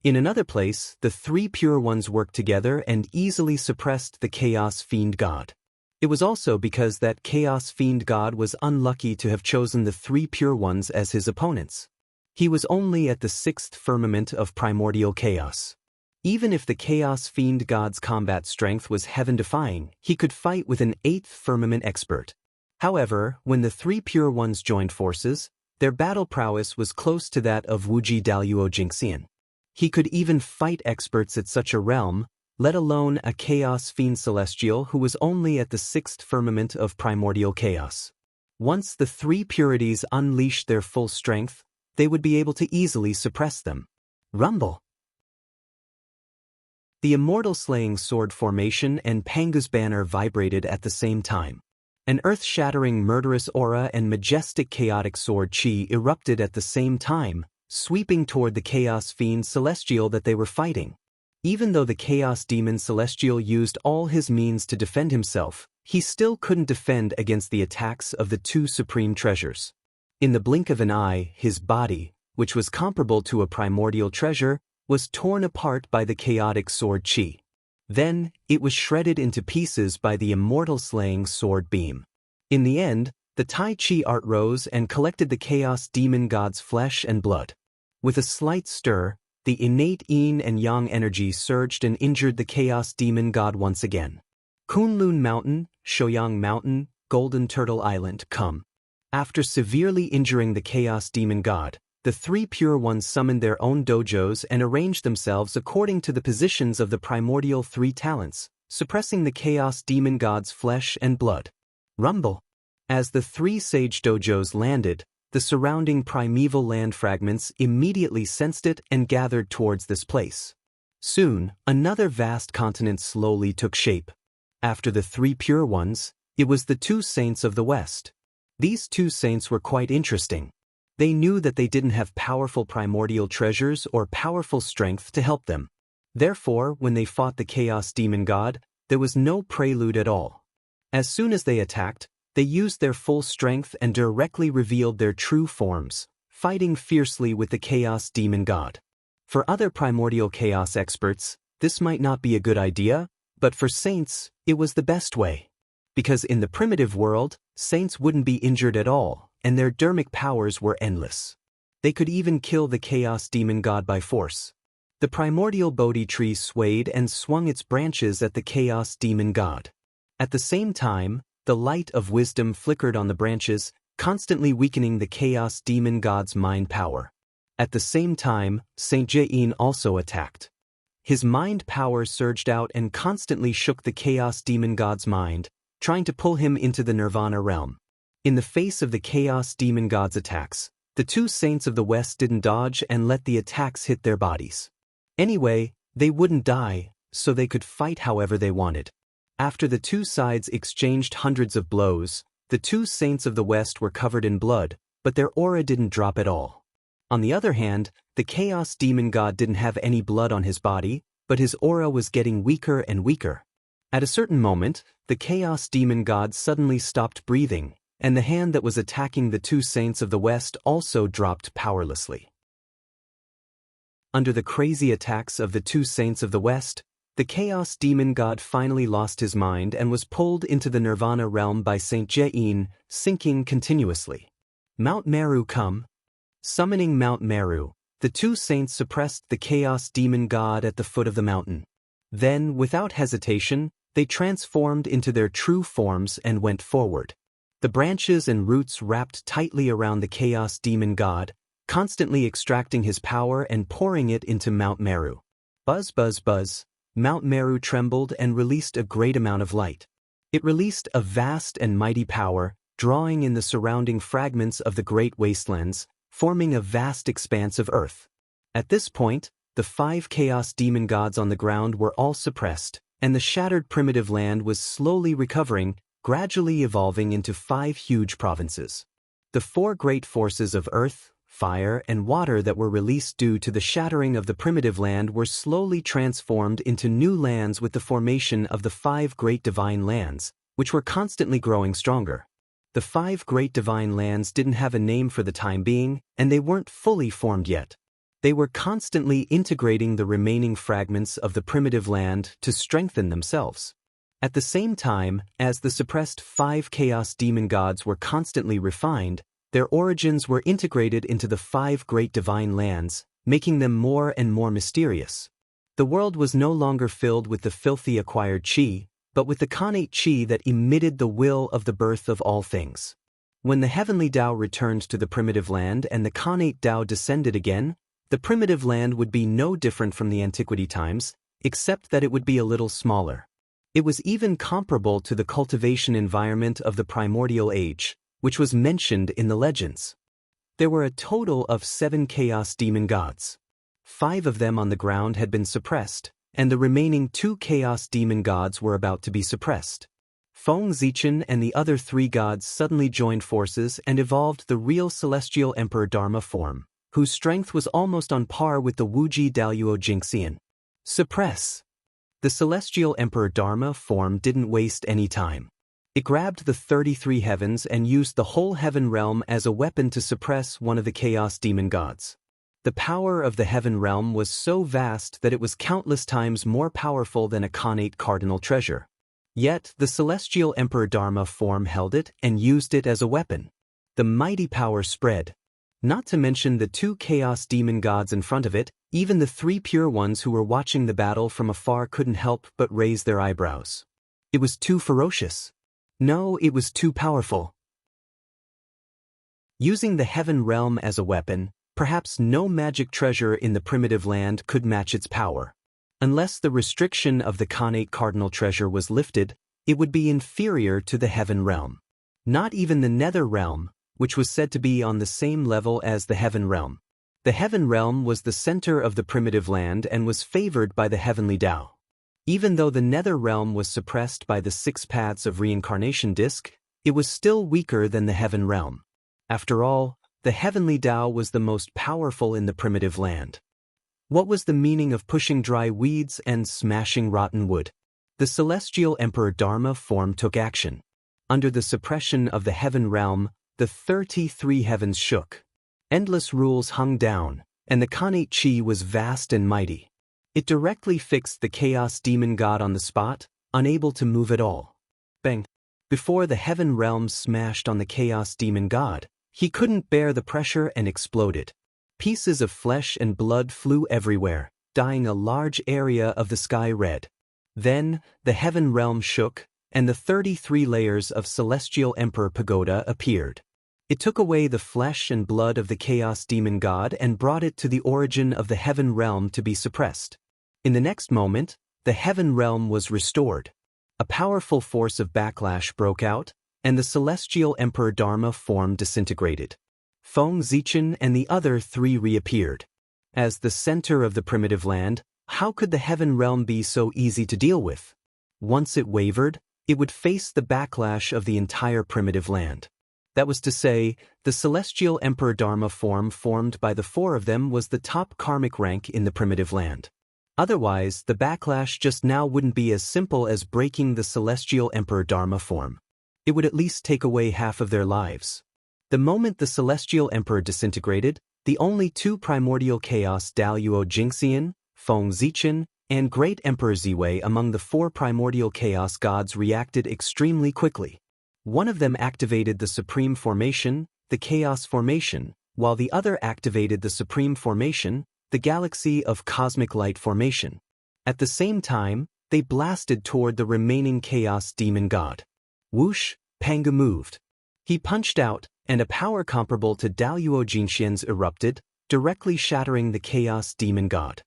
In another place, the three pure ones worked together and easily suppressed the Chaos Fiend God. It was also because that Chaos Fiend God was unlucky to have chosen the three pure ones as his opponents. He was only at the sixth firmament of primordial chaos. Even if the Chaos Fiend God's combat strength was heaven-defying, he could fight with an eighth firmament expert. However, when the three pure ones joined forces, their battle prowess was close to that of Wuji Daluo Jinxian. He could even fight experts at such a realm, let alone a Chaos Fiend Celestial who was only at the sixth firmament of primordial chaos. Once the three purities unleashed their full strength, they would be able to easily suppress them. Rumble. The immortal-slaying sword formation and Pangu's banner vibrated at the same time. An earth-shattering murderous aura and majestic chaotic sword chi erupted at the same time, sweeping toward the Chaos Fiend Celestial that they were fighting. Even though the Chaos Demon Celestial used all his means to defend himself, he still couldn't defend against the attacks of the two supreme treasures. In the blink of an eye, his body, which was comparable to a primordial treasure, was torn apart by the chaotic sword chi. Then, it was shredded into pieces by the immortal-slaying sword beam. In the end, the Tai Chi art rose and collected the Chaos Demon God's flesh and blood. With a slight stir, the innate yin and yang energy surged and injured the Chaos Demon God once again. Kunlun Mountain, Shoyang Mountain, Golden Turtle Island, come. After severely injuring the Chaos Demon God, the three pure ones summoned their own dojos and arranged themselves according to the positions of the primordial three talents, suppressing the Chaos Demon God's flesh and blood. Rumble. As the three sage dojos landed, the surrounding primeval land fragments immediately sensed it and gathered towards this place. Soon, another vast continent slowly took shape. After the three pure ones, it was the two saints of the West. These two saints were quite interesting. They knew that they didn't have powerful primordial treasures or powerful strength to help them. Therefore, when they fought the Chaos Demon God, there was no prelude at all. As soon as they attacked, they used their full strength and directly revealed their true forms, fighting fiercely with the Chaos Demon God. For other primordial chaos experts, this might not be a good idea, but for saints, it was the best way. Because in the primitive world, saints wouldn't be injured at all, and their dermic powers were endless. They could even kill the Chaos Demon God by force. The primordial Bodhi tree swayed and swung its branches at the Chaos Demon God. At the same time, the light of wisdom flickered on the branches, constantly weakening the Chaos Demon God's mind power. At the same time, Saint Jain also attacked. His mind power surged out and constantly shook the Chaos Demon God's mind, trying to pull him into the Nirvana realm. In the face of the Chaos Demon God's attacks, the two saints of the West didn't dodge and let the attacks hit their bodies. Anyway, they wouldn't die, so they could fight however they wanted. After the two sides exchanged hundreds of blows, the two saints of the West were covered in blood, but their aura didn't drop at all. On the other hand, the Chaos Demon God didn't have any blood on his body, but his aura was getting weaker and weaker. At a certain moment, the Chaos Demon God suddenly stopped breathing, and the hand that was attacking the two saints of the West also dropped powerlessly. Under the crazy attacks of the two saints of the West, the Chaos Demon God finally lost his mind and was pulled into the Nirvana realm by Saint Jain, sinking continuously. Mount Meru come. Summoning Mount Meru, the two saints suppressed the Chaos Demon God at the foot of the mountain. Then, without hesitation, they transformed into their true forms and went forward. The branches and roots wrapped tightly around the Chaos Demon God, constantly extracting his power and pouring it into Mount Meru. Buzz, buzz, buzz. Mount Meru trembled and released a great amount of light. It released a vast and mighty power, drawing in the surrounding fragments of the great wastelands, forming a vast expanse of earth. At this point, the 5 Chaos Demon Gods on the ground were all suppressed, and the shattered primitive land was slowly recovering, gradually evolving into 5 huge provinces. The 4 great forces of earth, fire, and water that were released due to the shattering of the primitive land were slowly transformed into new lands with the formation of the 5 great divine lands, which were constantly growing stronger. The 5 great divine lands didn't have a name for the time being, and they weren't fully formed yet. They were constantly integrating the remaining fragments of the primitive land to strengthen themselves. At the same time, as the suppressed 5 chaos demon gods were constantly refined, their origins were integrated into the 5 great divine lands, making them more and more mysterious. The world was no longer filled with the filthy acquired chi, but with the connate chi that emitted the will of the birth of all things. When the heavenly Tao returned to the primitive land and the connate Tao descended again, the primitive land would be no different from the antiquity times, except that it would be a little smaller. It was even comparable to the cultivation environment of the primordial age, which was mentioned in the legends. There were a total of 7 chaos demon gods. 5 of them on the ground had been suppressed, and the remaining 2 chaos demon gods were about to be suppressed. Feng Zichen and the other 3 gods suddenly joined forces and evolved the real celestial emperor Dharma form, whose strength was almost on par with the Wuji Daluo Jingxian. Suppress. The celestial emperor Dharma form didn't waste any time. It grabbed the 33 heavens and used the whole heaven realm as a weapon to suppress one of the chaos demon gods. The power of the heaven realm was so vast that it was countless times more powerful than a connate cardinal treasure. Yet, the celestial emperor Dharma form held it and used it as a weapon. The mighty power spread. Not to mention the 2 chaos demon gods in front of it, even the 3 pure ones who were watching the battle from afar couldn't help but raise their eyebrows. It was too ferocious. No, it was too powerful. Using the heaven realm as a weapon, perhaps no magic treasure in the primitive land could match its power. Unless the restriction of the connate cardinal treasure was lifted, it would be inferior to the heaven realm. Not even the nether realm, which was said to be on the same level as the heaven realm. The heaven realm was the center of the primitive land and was favored by the heavenly Tao. Even though the nether realm was suppressed by the 6 paths of reincarnation disc, it was still weaker than the heaven realm. After all, the heavenly Tao was the most powerful in the primitive land. What was the meaning of pushing dry weeds and smashing rotten wood? The celestial emperor Dharma form took action. Under the suppression of the heaven realm, the 33 heavens shook. Endless rules hung down, and the connate chi was vast and mighty. It directly fixed the chaos demon god on the spot, unable to move at all. Bang! Before the heaven realm smashed on the chaos demon god, he couldn't bear the pressure and exploded. Pieces of flesh and blood flew everywhere, dyeing a large area of the sky red. Then, the heaven realm shook, and the 33 layers of celestial emperor pagoda appeared. It took away the flesh and blood of the chaos demon god and brought it to the origin of the heaven realm to be suppressed. In the next moment, the heaven realm was restored. A powerful force of backlash broke out, and the celestial emperor Dharma form disintegrated. Feng Zichen and the other 3 reappeared. As the center of the primitive land, how could the heaven realm be so easy to deal with? Once it wavered, it would face the backlash of the entire primitive land. That was to say, the celestial emperor Dharma form formed by the 4 of them was the top karmic rank in the primitive land. Otherwise, the backlash just now wouldn't be as simple as breaking the celestial emperor Dharma form. It would at least take away half of their lives. The moment the celestial emperor disintegrated, the only 2 primordial chaos Daluo Jingxian, Feng Zichen, and Great Emperor Ziwei among the 4 primordial chaos gods reacted extremely quickly. One of them activated the supreme formation, the chaos formation, while the other activated the supreme formation, the galaxy of cosmic light formation. At the same time, they blasted toward the remaining chaos demon god. Whoosh, Pangu moved. He punched out, and a power comparable to Daluo Jingxian's erupted, directly shattering the chaos demon god.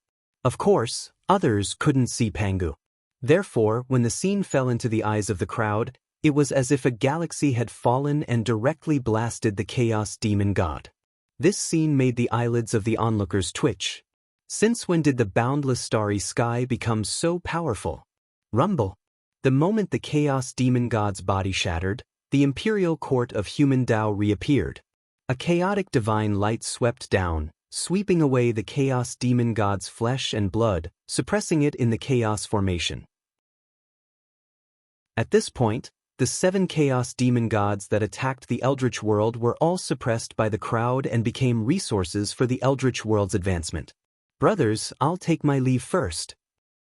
Of course, others couldn't see Pangu. Therefore, when the scene fell into the eyes of the crowd, it was as if a galaxy had fallen and directly blasted the chaos demon god. This scene made the eyelids of the onlookers twitch. Since when did the boundless starry sky become so powerful? Rumble. The moment the chaos demon god's body shattered, the imperial court of human Tao reappeared. A chaotic divine light swept down, sweeping away the chaos demon god's flesh and blood, suppressing it in the chaos formation. At this point, the 7 chaos demon gods that attacked the Eldritch world were all suppressed by the crowd and became resources for the Eldritch world's advancement. Brothers, I'll take my leave first.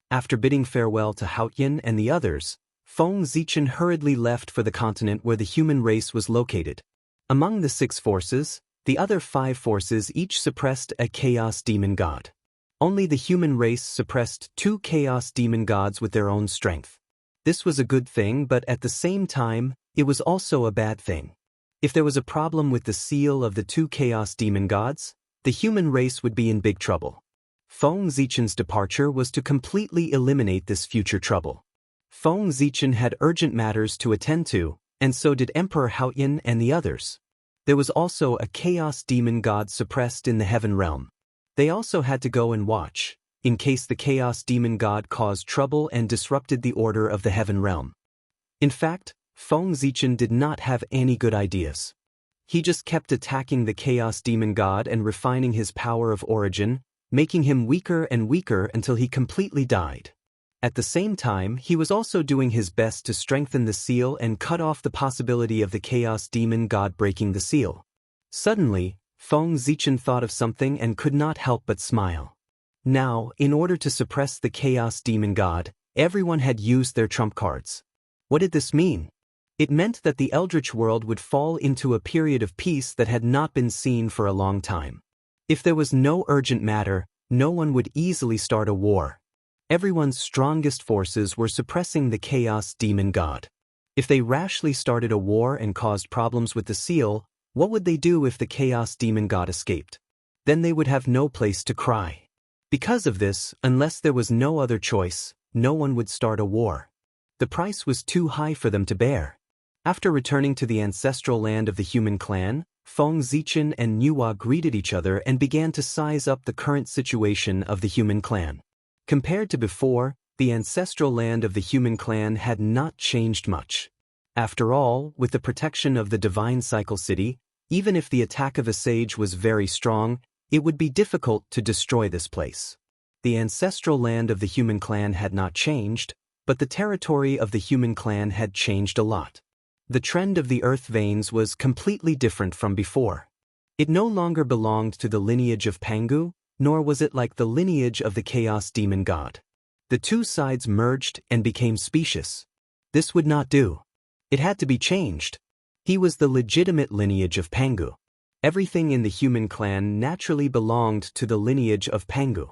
After bidding farewell to Haotian and the others, Feng Zichen hurriedly left for the continent where the human race was located. Among the 6 forces, the other 5 forces each suppressed a chaos demon god. Only the human race suppressed 2 chaos demon gods with their own strength. This was a good thing, but at the same time, it was also a bad thing. If there was a problem with the seal of the 2 chaos demon gods, the human race would be in big trouble. Feng Zichen's departure was to completely eliminate this future trouble. Feng Zichen had urgent matters to attend to, and so did Emperor Haotian and the others. There was also a chaos demon god suppressed in the heaven realm. They also had to go and watch, in case the chaos demon god caused trouble and disrupted the order of the heaven realm. In fact, Feng Zichen did not have any good ideas. He just kept attacking the chaos demon god and refining his power of origin, making him weaker and weaker until he completely died. At the same time, he was also doing his best to strengthen the seal and cut off the possibility of the chaos demon god breaking the seal. Suddenly, Feng Zichen thought of something and could not help but smile. Now, in order to suppress the chaos demon god, everyone had used their trump cards. What did this mean? It meant that the Eldritch world would fall into a period of peace that had not been seen for a long time. If there was no urgent matter, no one would easily start a war. Everyone's strongest forces were suppressing the chaos demon god. If they rashly started a war and caused problems with the seal, what would they do if the chaos demon god escaped? Then they would have no place to cry. Because of this, unless there was no other choice, no one would start a war. The price was too high for them to bear. After returning to the ancestral land of the human clan, Feng Zichen and Nuwa greeted each other and began to size up the current situation of the human clan. Compared to before, the ancestral land of the human clan had not changed much. After all, with the protection of the divine cycle city, even if the attack of a sage was very strong, it would be difficult to destroy this place. The ancestral land of the human clan had not changed, but the territory of the human clan had changed a lot. The trend of the earth veins was completely different from before. It no longer belonged to the lineage of Pangu, nor was it like the lineage of the chaos demon god. The 2 sides merged and became specious. This would not do. It had to be changed. He was the legitimate lineage of Pangu. Everything in the human clan naturally belonged to the lineage of Pangu.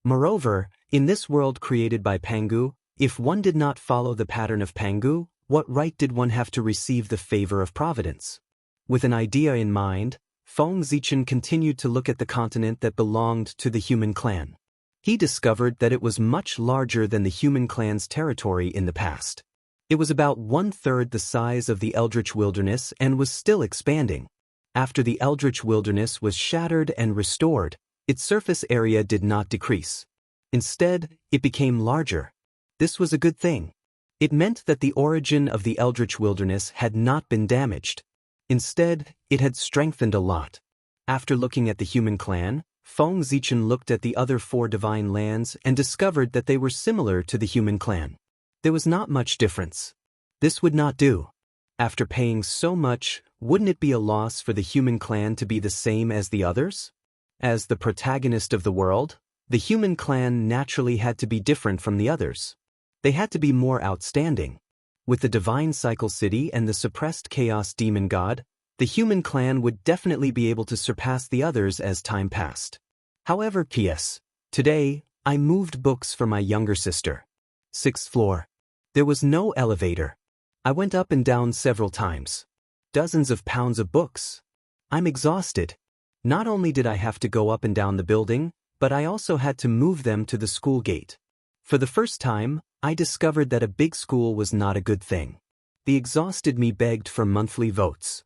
Moreover, in this world created by Pangu, if one did not follow the pattern of Pangu, what right did one have to receive the favor of Providence? With an idea in mind, Feng Zichen continued to look at the continent that belonged to the human clan. He discovered that it was much larger than the human clan's territory in the past. It was about 1/3 the size of the Eldritch wilderness and was still expanding. After the Eldritch wilderness was shattered and restored, its surface area did not decrease. Instead, it became larger. This was a good thing. It meant that the origin of the Eldritch wilderness had not been damaged. Instead, it had strengthened a lot. After looking at the human clan, Feng Zichen looked at the other 4 divine lands and discovered that they were similar to the human clan. There was not much difference. This would not do. After paying so much, wouldn't it be a loss for the human clan to be the same as the others? As the protagonist of the world, the human clan naturally had to be different from the others. They had to be more outstanding. With the divine cycle city and the suppressed chaos demon god, the human clan would definitely be able to surpass the others as time passed. However, P.S. Today, I moved books for my younger sister. 6th floor. There was no elevator. I went up and down several times. Dozens of pounds of books. I'm exhausted. Not only did I have to go up and down the building, but I also had to move them to the school gate. For the first time, I discovered that a big school was not a good thing. The exhausted me begged for monthly votes.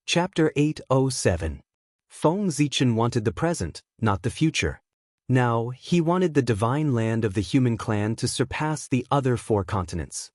Chapter 807. Feng Zichen wanted the present, not the future. Now, he wanted the divine land of the human clan to surpass the other 4 continents.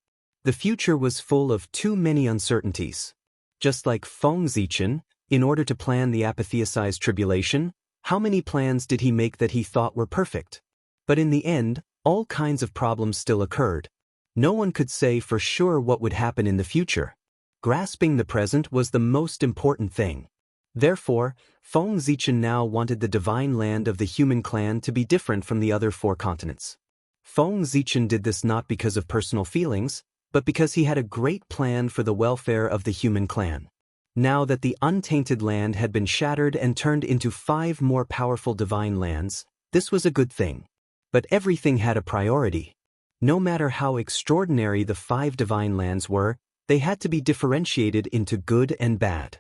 The future was full of too many uncertainties. Just like Feng Zichen, in order to plan the apotheosized tribulation, how many plans did he make that he thought were perfect? But in the end, all kinds of problems still occurred. No one could say for sure what would happen in the future. Grasping the present was the most important thing. Therefore, Feng Zichen now wanted the divine land of the human clan to be different from the other 4 continents. Feng Zichen did this not because of personal feelings, but because he had a great plan for the welfare of the human clan. Now that the untainted land had been shattered and turned into 5 more powerful divine lands, this was a good thing. But everything had a priority. No matter how extraordinary the 5 divine lands were, they had to be differentiated into good and bad.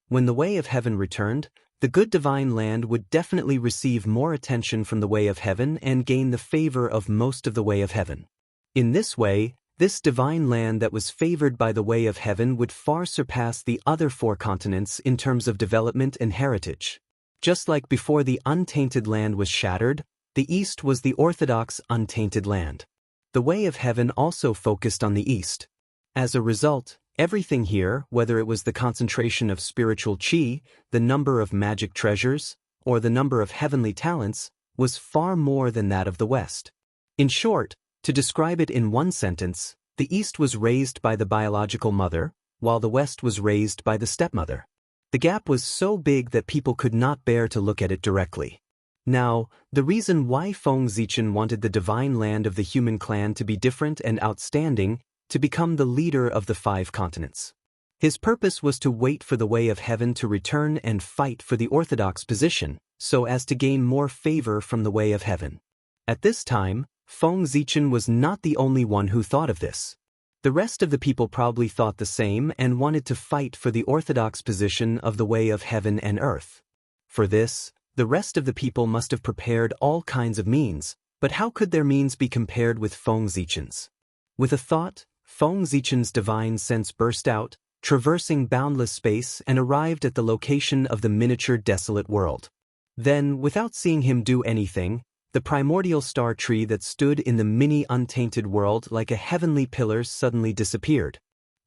When the Way of Heaven returned, the good divine land would definitely receive more attention from the Way of Heaven and gain the favor of most of the Way of Heaven. In this way, this divine land that was favored by the Way of Heaven would far surpass the other 4 continents in terms of development and heritage. Just like before the untainted land was shattered, the East was the orthodox untainted land. The Way of Heaven also focused on the East. As a result, everything here, whether it was the concentration of spiritual qi, the number of magic treasures, or the number of heavenly talents, was far more than that of the West. In short, to describe it in one sentence, the East was raised by the biological mother, while the West was raised by the stepmother. The gap was so big that people could not bear to look at it directly. Now, the reason why Feng Zichen wanted the divine land of the human clan to be different and outstanding, to become the leader of the 5 continents. His purpose was to wait for the Way of Heaven to return and fight for the orthodox position, so as to gain more favor from the Way of Heaven. At this time, Feng Zichen was not the only one who thought of this. The rest of the people probably thought the same and wanted to fight for the orthodox position of the Way of Heaven and Earth. For this, the rest of the people must have prepared all kinds of means, but how could their means be compared with Feng Zichen's? With a thought, Feng Zichen's divine sense burst out, traversing boundless space and arrived at the location of the miniature desolate world. Then, without seeing him do anything, the primordial star tree that stood in the mini untainted world like a heavenly pillar suddenly disappeared.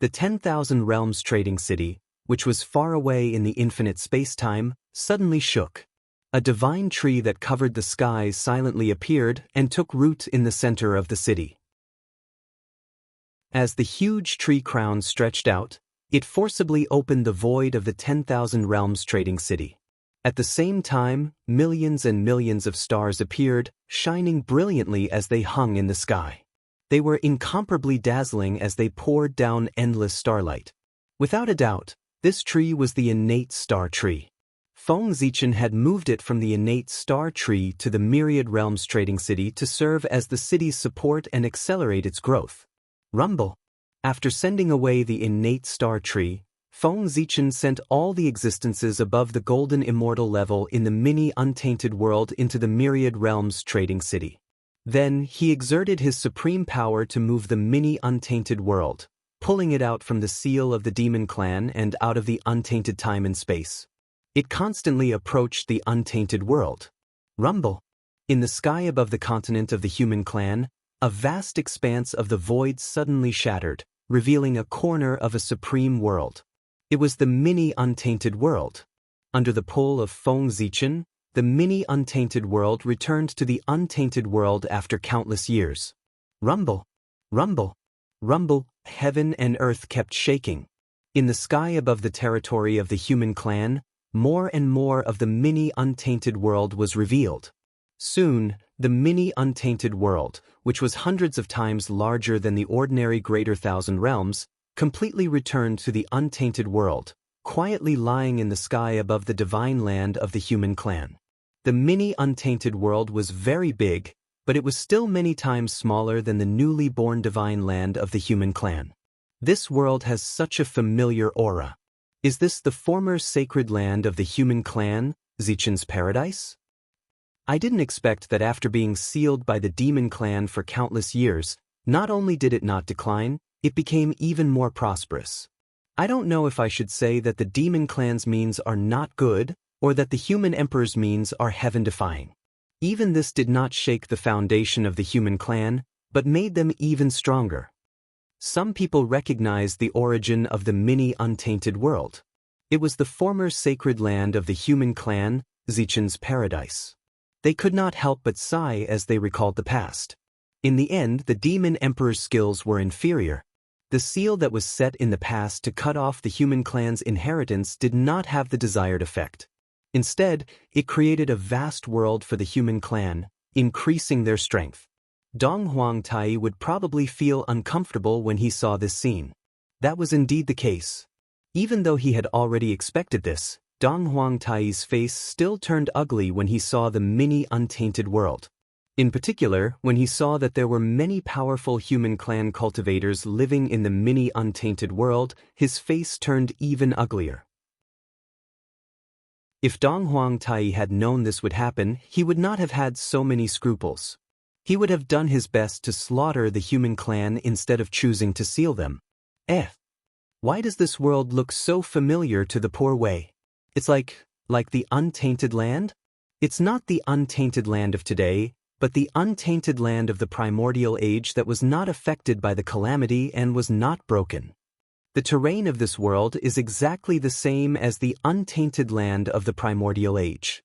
The 10,000 realms trading city, which was far away in the infinite space-time, suddenly shook. A divine tree that covered the skies silently appeared and took root in the center of the city. As the huge tree crown stretched out, it forcibly opened the void of the 10,000 realms trading city. At the same time, millions and millions of stars appeared, shining brilliantly as they hung in the sky. They were incomparably dazzling as they poured down endless starlight. Without a doubt, this tree was the innate star tree. Feng Zichen had moved it from the innate star tree to the myriad realms trading city to serve as the city's support and accelerate its growth. Rumble. After sending away the innate star tree, Feng Zichen sent all the existences above the golden immortal level in the mini untainted world into the myriad realms trading city. Then he exerted his supreme power to move the mini untainted world, pulling it out from the seal of the demon clan and out of the untainted time and space. It constantly approached the untainted world. Rumble. In the sky above the continent of the human clan, a vast expanse of the void suddenly shattered, revealing a corner of a supreme world. It was the mini untainted world. Under the pull of Feng Zichen, the mini untainted world returned to the untainted world after countless years. Rumble. Rumble. Rumble. Heaven and earth kept shaking. In the sky above the territory of the human clan, more and more of the mini untainted world was revealed. Soon, the mini untainted world, which was hundreds of times larger than the ordinary greater thousand realms, completely returned to the untainted world, quietly lying in the sky above the divine land of the human clan. The mini untainted world was very big, but it was still many times smaller than the newly born divine land of the human clan. This world has such a familiar aura. Is this the former sacred land of the human clan, Zichen's paradise? I didn't expect that after being sealed by the demon clan for countless years, not only did it not decline, it became even more prosperous. I don't know if I should say that the demon clan's means are not good, or that the human emperor's means are heaven-defying. Even this did not shake the foundation of the human clan, but made them even stronger. Some people recognized the origin of the mini untainted world. It was the former sacred land of the human clan, Zichen's paradise. They could not help but sigh as they recalled the past. In the end, the demon emperor's skills were inferior. The seal that was set in the past to cut off the human clan's inheritance did not have the desired effect. Instead, it created a vast world for the human clan, increasing their strength. Dong Huangtai would probably feel uncomfortable when he saw this scene. That was indeed the case. Even though he had already expected this, Dong Huangtai's face still turned ugly when he saw the mini untainted world. In particular, when he saw that there were many powerful human clan cultivators living in the mini untainted world, his face turned even uglier. If Dong Huangtai had known this would happen, he would not have had so many scruples. He would have done his best to slaughter the human clan instead of choosing to seal them. Why does this world look so familiar to the poor Wei? It's like the untainted land? It's not the untainted land of today, but the untainted land of the primordial age that was not affected by the calamity and was not broken. The terrain of this world is exactly the same as the untainted land of the primordial age.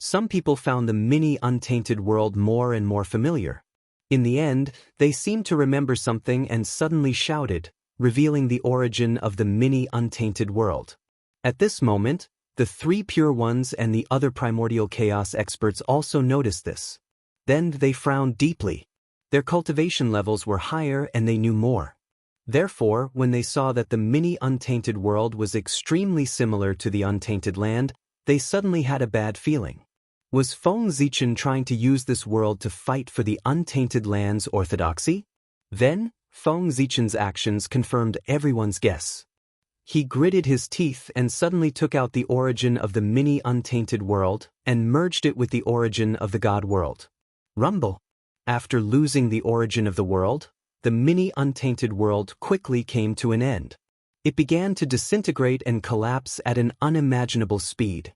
Some people found the mini untainted world more and more familiar. In the end, they seemed to remember something and suddenly shouted, revealing the origin of the mini untainted world. At this moment, the three Pure Ones and the other primordial chaos experts also noticed this. Then they frowned deeply. Their cultivation levels were higher and they knew more. Therefore, when they saw that the mini untainted world was extremely similar to the untainted land, they suddenly had a bad feeling. Was Feng Zichen trying to use this world to fight for the untainted land's orthodoxy? Then, Feng Zichen's actions confirmed everyone's guess. He gritted his teeth and suddenly took out the origin of the mini untainted world and merged it with the origin of the God world. Rumble. After losing the origin of the world, the mini untainted world quickly came to an end. It began to disintegrate and collapse at an unimaginable speed.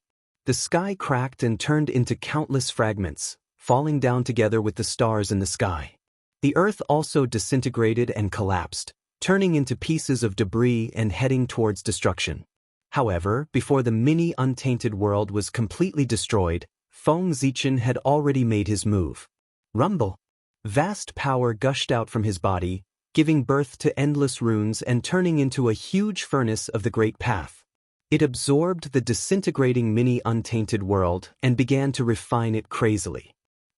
The sky cracked and turned into countless fragments, falling down together with the stars in the sky. The earth also disintegrated and collapsed, turning into pieces of debris and heading towards destruction. However, before the mini untainted world was completely destroyed, Feng Zichen had already made his move. Rumble. Vast power gushed out from his body, giving birth to endless runes and turning into a huge furnace of the Great Path. It absorbed the disintegrating mini untainted world and began to refine it crazily.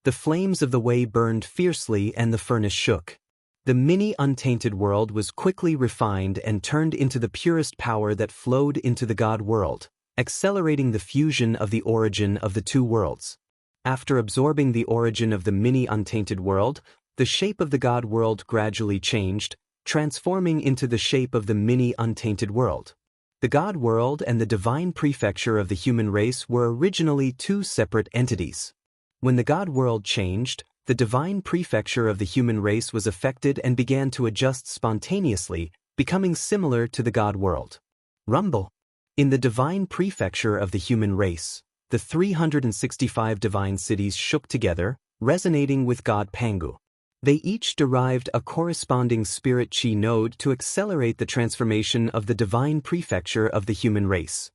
The flames of the Wei burned fiercely and the furnace shook. The mini untainted world was quickly refined and turned into the purest power that flowed into the God world, accelerating the fusion of the origin of the two worlds. After absorbing the origin of the mini untainted world, the shape of the God world gradually changed, transforming into the shape of the mini untainted world. The God world and the divine prefecture of the human race were originally two separate entities. When the God world changed, the divine prefecture of the human race was affected and began to adjust spontaneously, becoming similar to the God world. Rumble. In the divine prefecture of the human race, the 365 divine cities shook together, resonating with God Pangu. They each derived a corresponding spirit chi node to accelerate the transformation of the divine prefecture of the human race.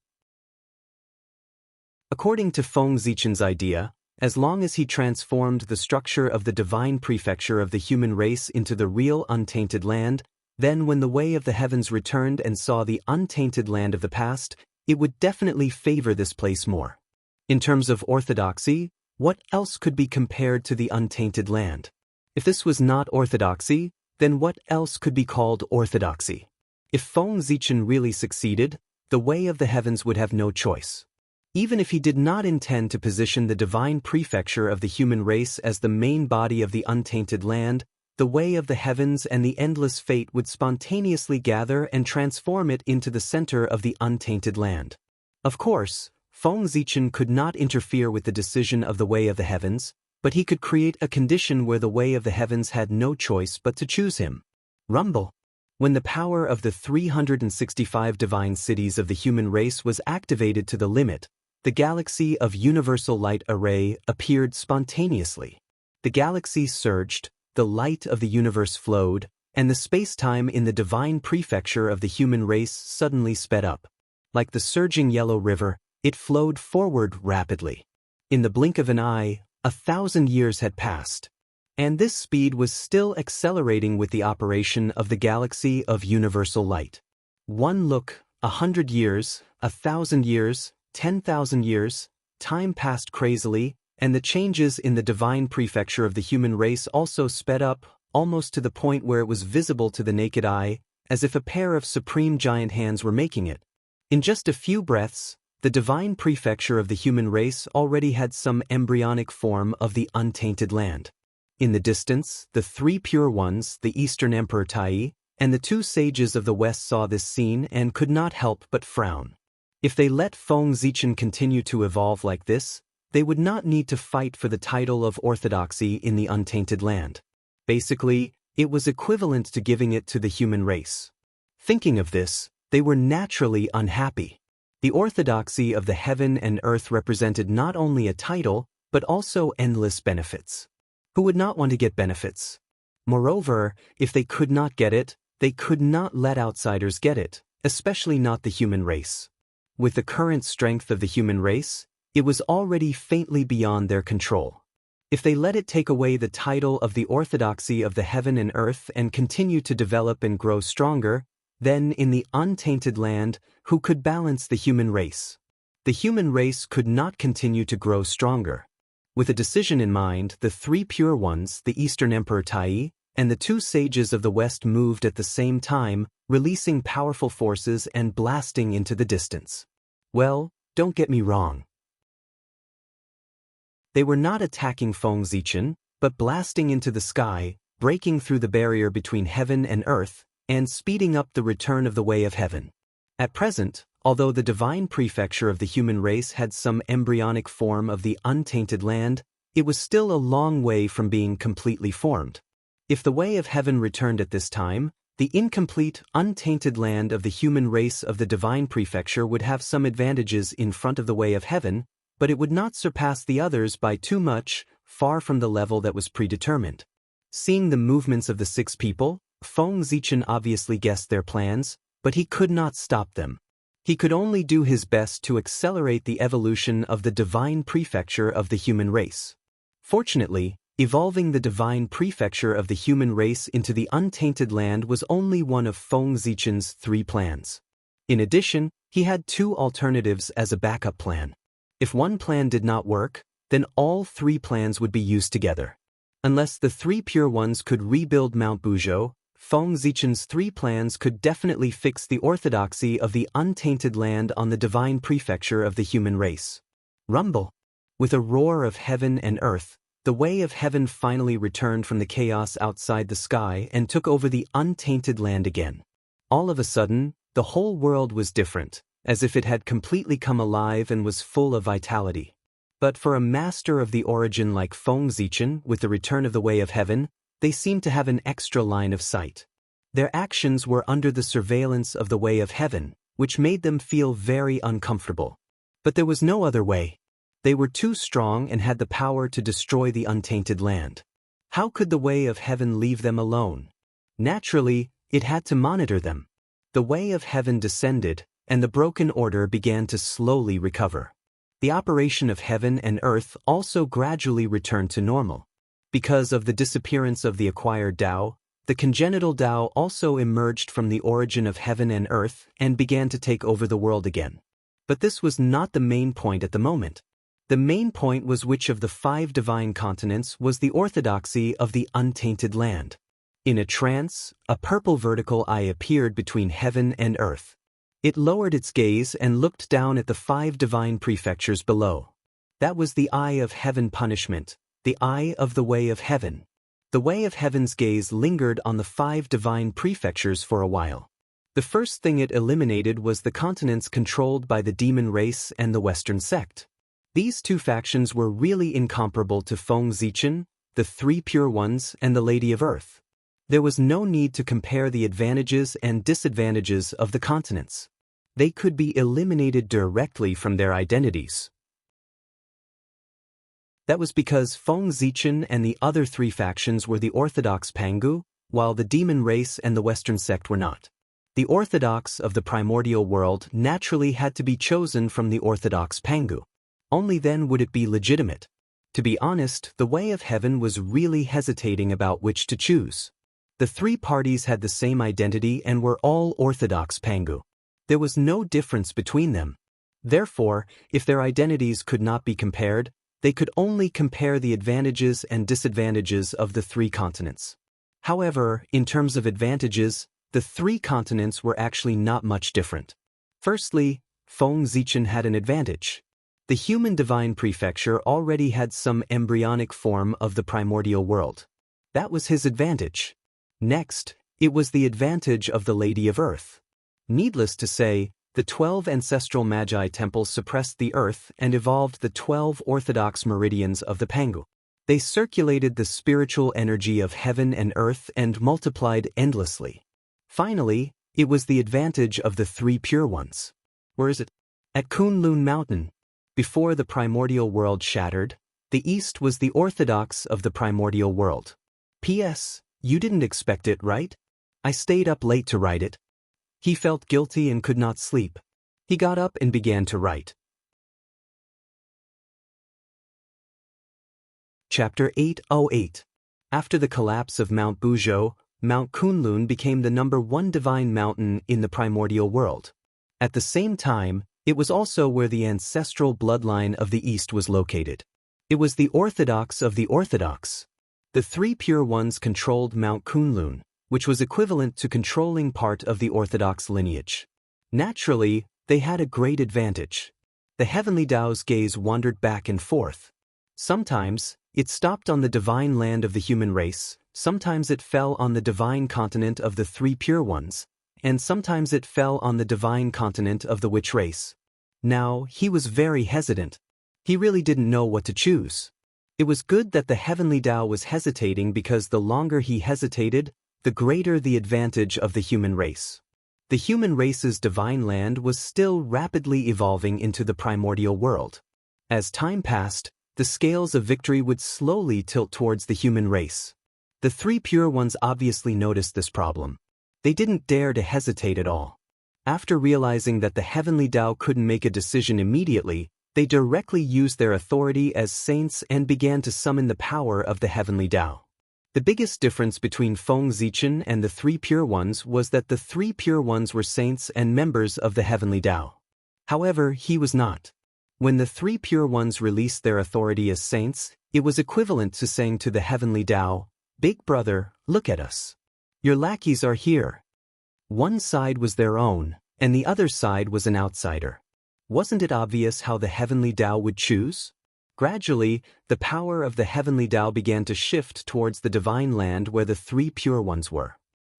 According to Feng Zichen's idea, as long as he transformed the structure of the divine prefecture of the human race into the real untainted land, then when the way of the heavens returned and saw the untainted land of the past, it would definitely favor this place more. In terms of orthodoxy, what else could be compared to the untainted land? If this was not orthodoxy, then what else could be called orthodoxy? If Feng Zichen really succeeded, the way of the heavens would have no choice. Even if he did not intend to position the divine prefecture of the human race as the main body of the untainted land, the way of the heavens and the endless fate would spontaneously gather and transform it into the center of the untainted land. Of course, Feng Zichen could not interfere with the decision of the way of the heavens, but he could create a condition where the way of the heavens had no choice but to choose him. Rumble. When the power of the 365 divine cities of the human race was activated to the limit, the galaxy of Universal Light Array appeared spontaneously. The galaxy surged, the light of the universe flowed, and the space-time in the divine prefecture of the human race suddenly sped up. Like the surging yellow river, it flowed forward rapidly. In the blink of an eye, 1,000 years had passed. And this speed was still accelerating with the operation of the galaxy of universal light. One look, 100 years, 1,000 years, 10,000 years, time passed crazily, and the changes in the divine prefecture of the human race also sped up, almost to the point where it was visible to the naked eye, as if a pair of supreme giant hands were making it. In just a few breaths, the divine prefecture of the human race already had some embryonic form of the untainted land. In the distance, the three pure ones, the Eastern Emperor Tai, and the two sages of the West saw this scene and could not help but frown. If they let Feng Zichen continue to evolve like this, they would not need to fight for the title of orthodoxy in the untainted land. Basically, it was equivalent to giving it to the human race. Thinking of this, they were naturally unhappy. The orthodoxy of the heaven and earth represented not only a title, but also endless benefits. Who would not want to get benefits? Moreover, if they could not get it, they could not let outsiders get it, especially not the human race. With the current strength of the human race, it was already faintly beyond their control. If they let it take away the title of the orthodoxy of the heaven and earth and continue to develop and grow stronger, then in the untainted land, who could balance the human race? The human race could not continue to grow stronger. With a decision in mind, the three pure ones, the Eastern Emperor Tai, and the two sages of the West moved at the same time, releasing powerful forces and blasting into the distance. Well, don't get me wrong. They were not attacking Feng Zichen, but blasting into the sky, breaking through the barrier between heaven and earth, and speeding up the return of the way of heaven. At present, although the divine prefecture of the human race had some embryonic form of the untainted land, it was still a long way from being completely formed. If the way of heaven returned at this time, the incomplete, untainted land of the human race of the divine prefecture would have some advantages in front of the way of heaven, but it would not surpass the others by too much, far from the level that was predetermined. Seeing the movements of the six people, Feng Zichen obviously guessed their plans, but he could not stop them. He could only do his best to accelerate the evolution of the divine prefecture of the human race. Fortunately, evolving the divine prefecture of the human race into the untainted land was only one of Feng Zichen's 3 plans. In addition, he had 2 alternatives as a backup plan. If one plan did not work, then all 3 plans would be used together. Unless the 3 pure ones could rebuild Mount Buzhou, Feng Zichen's 3 plans could definitely fix the orthodoxy of the untainted land on the divine prefecture of the human race. Rumble! With a roar of heaven and earth, the way of heaven finally returned from the chaos outside the sky and took over the untainted land again. All of a sudden, the whole world was different, as if it had completely come alive and was full of vitality. But for a master of the origin like Feng Zichen, with the return of the way of heaven, they seemed to have an extra line of sight. Their actions were under the surveillance of the way of heaven, which made them feel very uncomfortable. But there was no other way. They were too strong and had the power to destroy the untainted land. How could the way of heaven leave them alone? Naturally, it had to monitor them. The way of heaven descended, and the broken order began to slowly recover. The operation of heaven and earth also gradually returned to normal. Because of the disappearance of the acquired Tao, the congenital Tao also emerged from the origin of heaven and earth and began to take over the world again. But this was not the main point at the moment. The main point was which of the 5 divine continents was the orthodoxy of the untainted land. In a trance, a purple vertical eye appeared between heaven and earth. It lowered its gaze and looked down at the 5 divine prefectures below. That was the eye of heaven punishment, the eye of the way of heaven. The way of heaven's gaze lingered on the 5 divine prefectures for a while. The first thing it eliminated was the continents controlled by the demon race and the Western sect. These 2 factions were really incomparable to Feng Zichen, the 3 pure ones, and the Lady of Earth. There was no need to compare the advantages and disadvantages of the continents. They could be eliminated directly from their identities. That was because Feng Zichen and the other 3 factions were the orthodox Pangu, while the demon race and the Western sect were not. The orthodox of the primordial world naturally had to be chosen from the orthodox Pangu. Only then would it be legitimate. To be honest, the way of heaven was really hesitating about which to choose. The three parties had the same identity and were all orthodox Pangu. There was no difference between them. Therefore, if their identities could not be compared, they could only compare the advantages and disadvantages of the three continents. However, in terms of advantages, the three continents were actually not much different. Firstly, Feng Zichen had an advantage. The human divine prefecture already had some embryonic form of the primordial world. That was his advantage. Next, it was the advantage of the Lady of Earth. Needless to say, the 12 ancestral Magi temples suppressed the earth and evolved the 12 orthodox meridians of the Pangu. They circulated the spiritual energy of heaven and earth and multiplied endlessly. Finally, it was the advantage of the three pure ones. Where is it? At Kunlun Mountain. Before the primordial world shattered, the east was the orthodox of the primordial world. P.S. You didn't expect it, right? I stayed up late to write it. He felt guilty and could not sleep. He got up and began to write. Chapter 808. After the collapse of Mount Buzhou, Mount Kunlun became the #1 divine mountain in the primordial world. At the same time, it was also where the ancestral bloodline of the East was located. It was the orthodox of the orthodox. The three pure ones controlled Mount Kunlun, which was equivalent to controlling part of the orthodox lineage. Naturally, they had a great advantage. The heavenly Tao's gaze wandered back and forth. Sometimes, it stopped on the divine land of the human race, sometimes it fell on the divine continent of the three pure ones, and sometimes it fell on the divine continent of the witch race. Now, he was very hesitant. He really didn't know what to choose. It was good that the heavenly Tao was hesitating because the longer he hesitated, the greater the advantage of the human race. The human race's divine land was still rapidly evolving into the primordial world. As time passed, the scales of victory would slowly tilt towards the human race. The three pure ones obviously noticed this problem. They didn't dare to hesitate at all. After realizing that the heavenly Tao couldn't make a decision immediately, they directly used their authority as saints and began to summon the power of the heavenly Tao. The biggest difference between Feng Zichen and the three pure ones was that the three pure ones were saints and members of the heavenly Tao. However, he was not. When the three pure ones released their authority as saints, it was equivalent to saying to the heavenly Tao, "Big brother, look at us. Your lackeys are here." One side was their own, and the other side was an outsider. Wasn't it obvious how the heavenly Tao would choose? Gradually, the power of the heavenly Tao began to shift towards the divine land where the three pure ones were.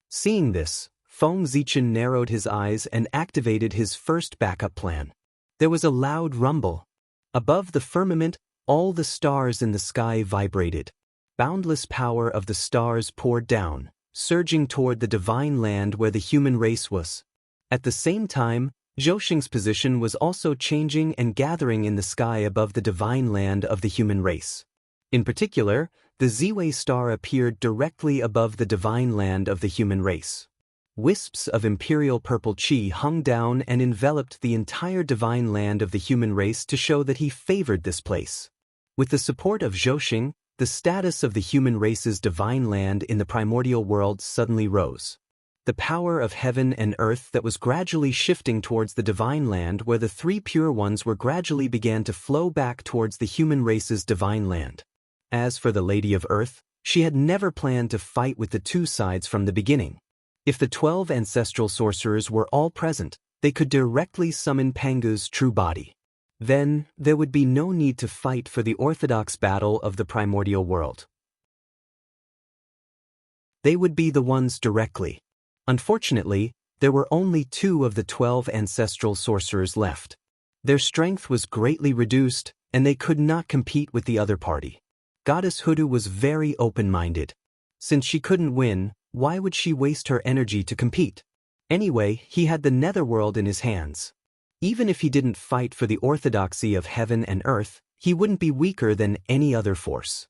Seeing this, Feng Zichen narrowed his eyes and activated his first backup plan. There was a loud rumble. Above the firmament, all the stars in the sky vibrated. Boundless power of the stars poured down, surging toward the divine land where the human race was. At the same time, Zhouxing's position was also changing and gathering in the sky above the divine land of the human race. In particular, the Ziwei star appeared directly above the divine land of the human race. Wisps of imperial purple qi hung down and enveloped the entire divine land of the human race to show that he favored this place. With the support of Zhouxing, the status of the human race's divine land in the primordial world suddenly rose. The power of heaven and earth that was gradually shifting towards the divine land where the three pure ones were gradually began to flow back towards the human race's divine land. As for the Lady of Earth, she had never planned to fight with the two sides from the beginning. If the 12 ancestral sorcerers were all present, they could directly summon Pangu's true body. Then, there would be no need to fight for the orthodox battle of the primordial world. They would be the ones directly. Unfortunately, there were only 2 of the 12 ancestral sorcerers left. Their strength was greatly reduced, and they could not compete with the other party. Goddess Hudu was very open-minded. Since she couldn't win, why would she waste her energy to compete? Anyway, he had the netherworld in his hands. Even if he didn't fight for the orthodoxy of heaven and earth, he wouldn't be weaker than any other force.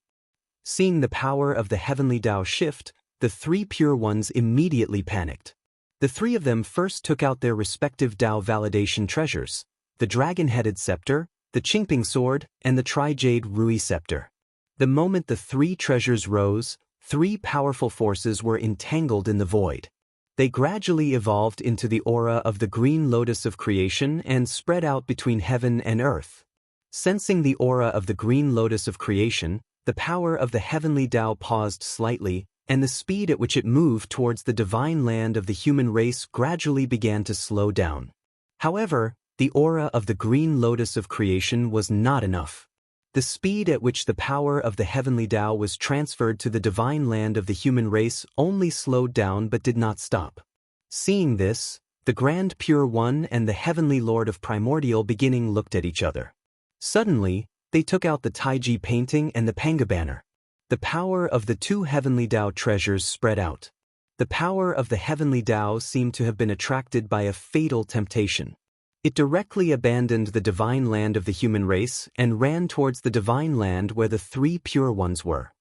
Seeing the power of the heavenly Tao shift, the three pure ones immediately panicked. The three of them first took out their respective Dao validation treasures, the dragon-headed scepter, the Qingping sword, and the tri-jade Rui scepter. The moment the three treasures rose, three powerful forces were entangled in the void. They gradually evolved into the aura of the green lotus of creation and spread out between heaven and earth. Sensing the aura of the green lotus of creation, the power of the heavenly Tao paused slightly, and the speed at which it moved towards the divine land of the human race gradually began to slow down. However, the aura of the green lotus of creation was not enough. The speed at which the power of the heavenly Tao was transferred to the divine land of the human race only slowed down but did not stop. Seeing this, the Grand Pure One and the Heavenly Lord of Primordial Beginning looked at each other. Suddenly, they took out the Taiji painting and the Panga banner. The power of the two heavenly Tao treasures spread out. The power of the heavenly Tao seemed to have been attracted by a fatal temptation. It directly abandoned the divine land of the human race and ran towards the divine land where the three pure ones were.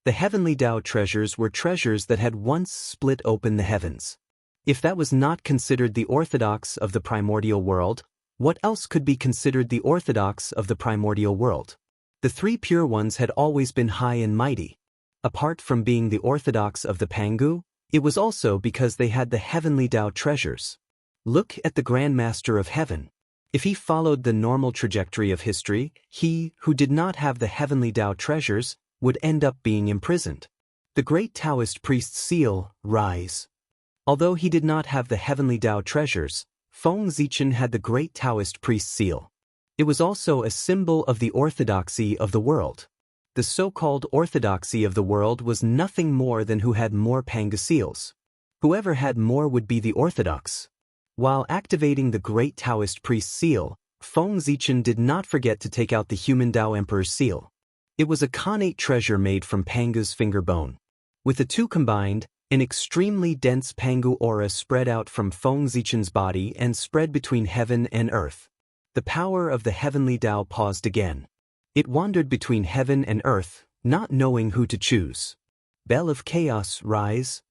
The heavenly Tao treasures were treasures that had once split open the heavens. If that was not considered the orthodox of the primordial world, what else could be considered the orthodox of the primordial world? The three pure ones had always been high and mighty. Apart from being the orthodox of the Pangu, it was also because they had the heavenly Tao treasures. Look at the Grand Master of Heaven. If he followed the normal trajectory of history, he, who did not have the heavenly Tao treasures, would end up being imprisoned. The great Taoist priest's seal, rise. Although he did not have the heavenly Tao treasures, Feng Zichen had the great Taoist priest's seal. It was also a symbol of the orthodoxy of the world. The so-called orthodoxy of the world was nothing more than who had more Panga seals. Whoever had more would be the orthodox. While activating the great Taoist priest's seal, Feng Zichen did not forget to take out the human Tao Emperor's seal. It was a connate treasure made from Panga's finger bone. With the two combined, an extremely dense Pangu aura spread out from Feng Zichen's body and spread between heaven and earth. The power of the heavenly Tao paused again. It wandered between heaven and earth, not knowing who to choose. Bell of Chaos, rise.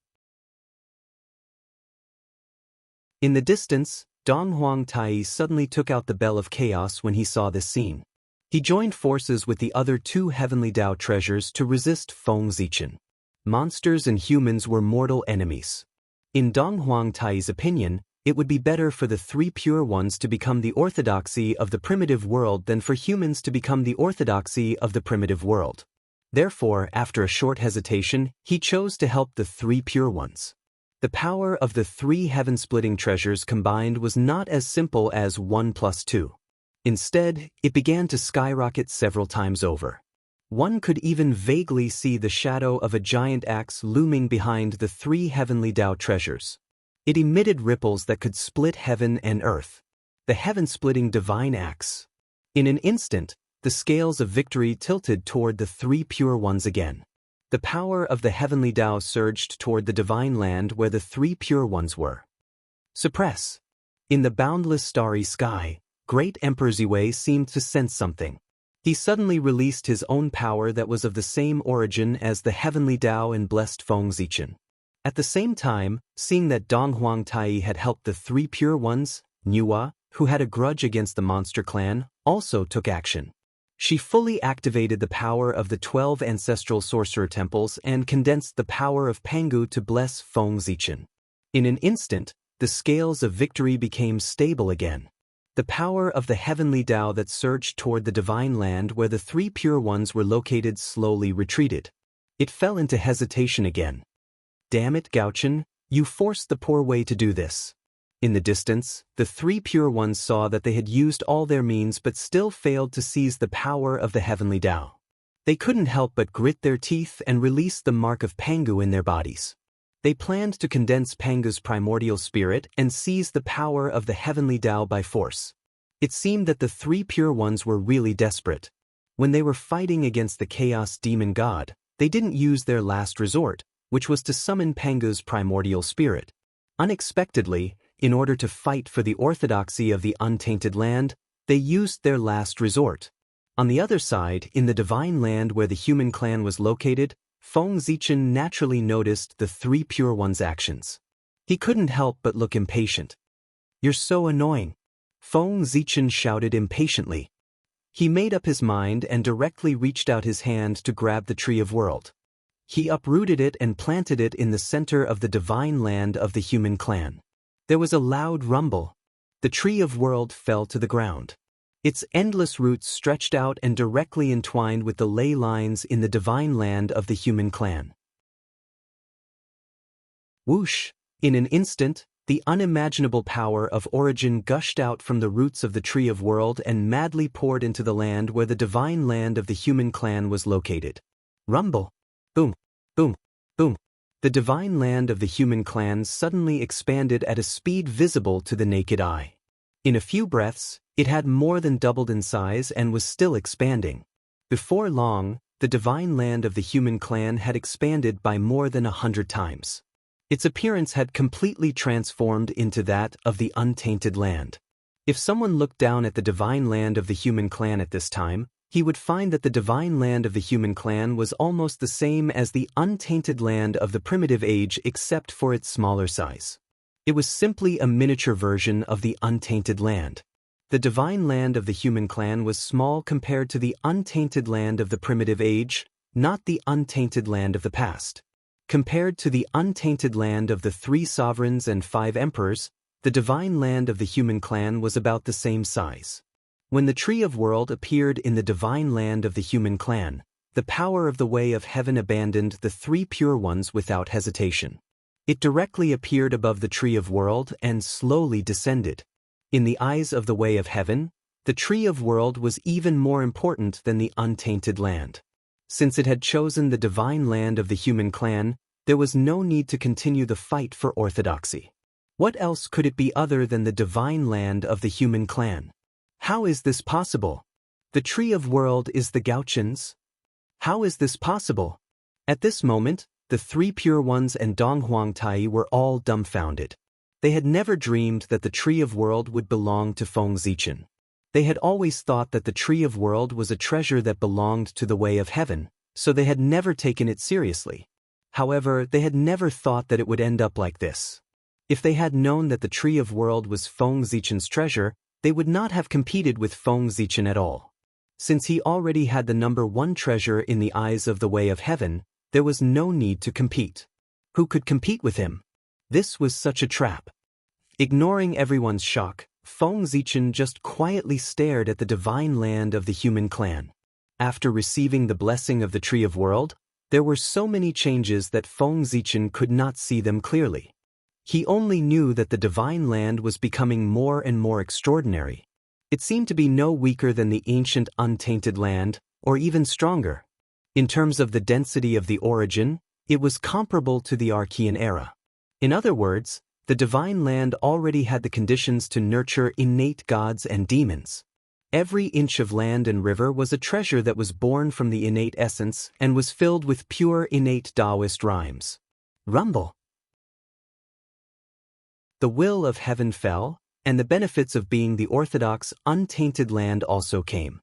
In the distance, Dong Huangtai suddenly took out the Bell of Chaos when he saw this scene. He joined forces with the other two heavenly Tao treasures to resist Feng Zichen. Monsters and humans were mortal enemies. In Dong Huangtai's opinion, it would be better for the three pure ones to become the orthodoxy of the primitive world than for humans to become the orthodoxy of the primitive world. Therefore, after a short hesitation, he chose to help the three pure ones. The power of the three heaven-splitting treasures combined was not as simple as 1 plus 2. Instead, it began to skyrocket several times over. One could even vaguely see the shadow of a giant axe looming behind the three heavenly Tao treasures. It emitted ripples that could split heaven and earth. The heaven-splitting divine axe. In an instant, the scales of victory tilted toward the three pure ones again. The power of the heavenly Tao surged toward the divine land where the three pure ones were. Suppress. In the boundless starry sky, Great Emperor Ziwei seemed to sense something. He suddenly released his own power that was of the same origin as the heavenly Tao and blessed Feng Zichen. At the same time, seeing that Dong Huangtai had helped the three pure ones, Nuwa, who had a grudge against the monster clan, also took action. She fully activated the power of the 12 ancestral sorcerer temples and condensed the power of Pangu to bless Feng Zichen. In an instant, the scales of victory became stable again. The power of the heavenly Tao that surged toward the divine land where the three pure ones were located slowly retreated. It fell into hesitation again. Damn it, Gaochen, you forced the poor way to do this. In the distance, the three pure ones saw that they had used all their means but still failed to seize the power of the heavenly Tao. They couldn't help but grit their teeth and release the mark of Pangu in their bodies. They planned to condense Pangu's primordial spirit and seize the power of the heavenly Tao by force. It seemed that the three pure ones were really desperate. When they were fighting against the chaos demon god, they didn't use their last resort, which was to summon Pangu's primordial spirit. Unexpectedly, in order to fight for the orthodoxy of the untainted land, they used their last resort. On the other side, in the divine land where the human clan was located, Feng Zichen naturally noticed the three Pure Ones' actions. He couldn't help but look impatient. "You're so annoying," Feng Zichen shouted impatiently. He made up his mind and directly reached out his hand to grab the Tree of World. He uprooted it and planted it in the center of the divine land of the human clan. There was a loud rumble. The Tree of World fell to the ground. Its endless roots stretched out and directly entwined with the ley lines in the divine land of the human clan. Whoosh! In an instant, the unimaginable power of origin gushed out from the roots of the Tree of World and madly poured into the land where the divine land of the human clan was located. Rumble! Boom! Boom! Boom! The divine land of the human clan suddenly expanded at a speed visible to the naked eye. In a few breaths, it had more than doubled in size and was still expanding. Before long, the divine land of the human clan had expanded by more than 100 times. Its appearance had completely transformed into that of the untainted land. If someone looked down at the divine land of the human clan at this time, he would find that the divine land of the human clan was almost the same as the untainted land of the primitive age except for its smaller size. It was simply a miniature version of the untainted land. The divine land of the human clan was small compared to the untainted land of the primitive age, not the untainted land of the past. Compared to the untainted land of the 3 sovereigns and 5 emperors, the divine land of the human clan was about the same size. When the Tree of World appeared in the divine land of the human clan, the power of the Way of Heaven abandoned the 3 Pure Ones without hesitation. It directly appeared above the Tree of World and slowly descended. In the eyes of the Way of Heaven, the Tree of World was even more important than the untainted land. Since it had chosen the divine land of the human clan, there was no need to continue the fight for orthodoxy. What else could it be other than the divine land of the human clan? How is this possible? The Tree of World is the Gaochun's? How is this possible? At this moment, the 3 Pure Ones and Dong Huangtai were all dumbfounded. They had never dreamed that the Tree of World would belong to Feng Zichen. They had always thought that the Tree of World was a treasure that belonged to the Way of Heaven, so they had never taken it seriously. However, they had never thought that it would end up like this. If they had known that the Tree of World was Feng Zichen's treasure, they would not have competed with Feng Zichen at all. Since he already had the number 1 treasure in the eyes of the Way of Heaven, there was no need to compete. Who could compete with him? This was such a trap. Ignoring everyone's shock, Feng Zichen just quietly stared at the divine land of the human clan. After receiving the blessing of the Tree of World, there were so many changes that Feng Zichen could not see them clearly. He only knew that the divine land was becoming more and more extraordinary. It seemed to be no weaker than the ancient untainted land, or even stronger. In terms of the density of the origin, it was comparable to the Archean era. In other words, the divine land already had the conditions to nurture innate gods and demons. Every inch of land and river was a treasure that was born from the innate essence and was filled with pure innate Taoist rhymes. Rumble. The will of heaven fell, and the benefits of being the orthodox, untainted land also came.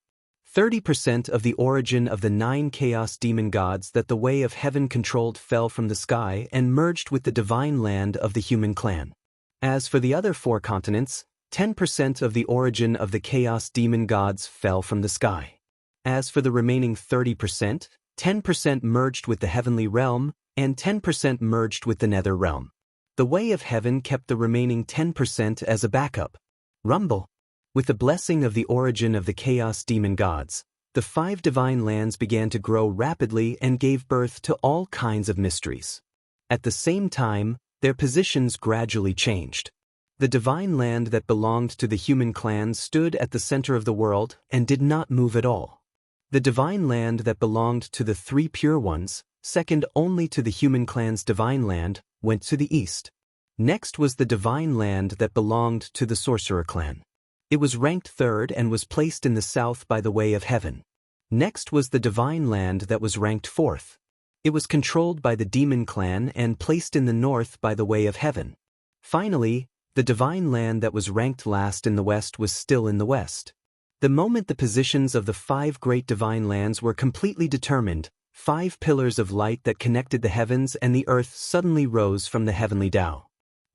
30% of the origin of the 9 chaos demon gods that the Way of Heaven controlled fell from the sky and merged with the divine land of the human clan. As for the other 4 continents, 10% of the origin of the chaos demon gods fell from the sky. As for the remaining 30%, 10% merged with the heavenly realm, and 10% merged with the nether realm. The Way of Heaven kept the remaining 10% as a backup. Rumble. With the blessing of the origin of the chaos demon gods, the 5 divine lands began to grow rapidly and gave birth to all kinds of mysteries. At the same time, their positions gradually changed. The divine land that belonged to the human clan stood at the center of the world and did not move at all. The divine land that belonged to the 3 Pure Ones, second only to the human clan's divine land, went to the east. Next was the divine land that belonged to the sorcerer clan. It was ranked 3rd and was placed in the south by the Way of Heaven. Next was the divine land that was ranked 4th. It was controlled by the demon clan and placed in the north by the Way of Heaven. Finally, the divine land that was ranked last in the west was still in the west. The moment the positions of the 5 great divine lands were completely determined, 5 pillars of light that connected the heavens and the earth suddenly rose from the heavenly Tao.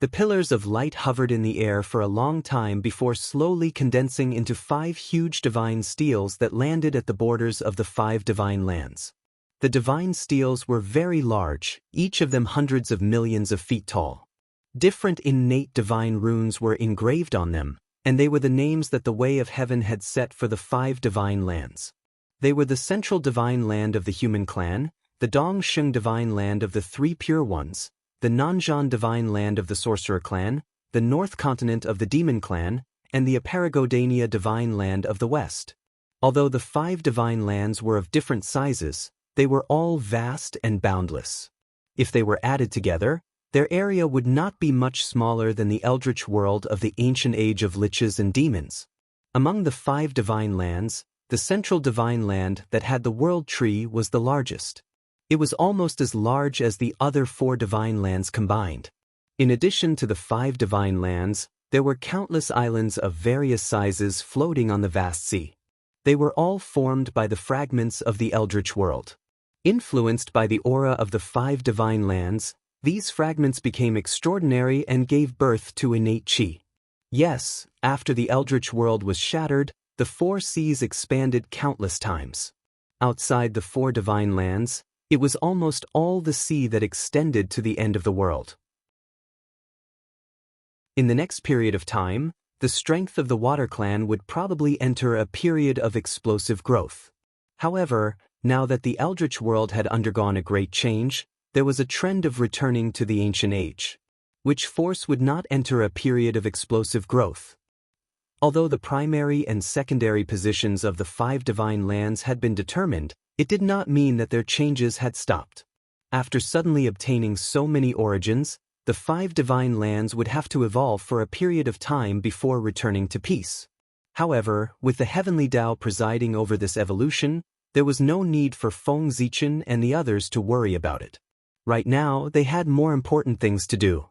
The pillars of light hovered in the air for a long time before slowly condensing into 5 huge divine steels that landed at the borders of the 5 divine lands. The divine steels were very large, each of them hundreds of millions of feet tall. Different innate divine runes were engraved on them, and they were the names that the Way of Heaven had set for the 5 divine lands. They were the central divine land of the human clan, the Dongsheng divine land of the 3 pure ones, the Nanzhan divine land of the sorcerer clan, the north continent of the demon clan, and the Aparagodania divine land of the west. Although the 5 divine lands were of different sizes, they were all vast and boundless. If they were added together, their area would not be much smaller than the eldritch world of the ancient age of liches and demons. Among the 5 divine lands, the central divine land that had the world tree was the largest. It was almost as large as the other 4 divine lands combined. In addition to the 5 divine lands, there were countless islands of various sizes floating on the vast sea. They were all formed by the fragments of the eldritch world. Influenced by the aura of the 5 divine lands, these fragments became extraordinary and gave birth to innate chi. Yes, after the eldritch world was shattered, the 4 seas expanded countless times. Outside the 4 divine lands, it was almost all the sea that extended to the end of the world. In the next period of time, the strength of the Water Clan would probably enter a period of explosive growth. However, now that the eldritch world had undergone a great change, there was a trend of returning to the ancient age. Which force would not enter a period of explosive growth? Although the primary and secondary positions of the 5 divine lands had been determined, it did not mean that their changes had stopped. After suddenly obtaining so many origins, the 5 divine lands would have to evolve for a period of time before returning to peace. However, with the heavenly Tao presiding over this evolution, there was no need for Feng Zichen and the others to worry about it. Right now, they had more important things to do.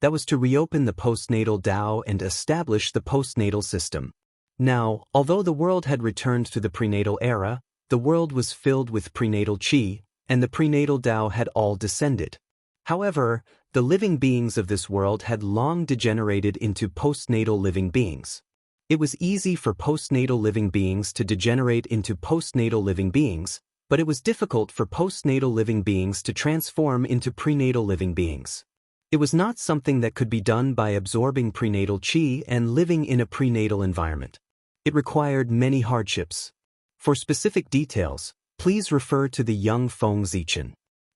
That was to reopen the postnatal Tao and establish the postnatal system. Now, although the world had returned to the prenatal era, the world was filled with prenatal Qi, and the prenatal Tao had all descended. However, the living beings of this world had long degenerated into postnatal living beings. It was easy for postnatal living beings to degenerate into postnatal living beings, but it was difficult for postnatal living beings to transform into prenatal living beings. It was not something that could be done by absorbing prenatal Qi and living in a prenatal environment. It required many hardships. For specific details, please refer to the young Feng Zichen.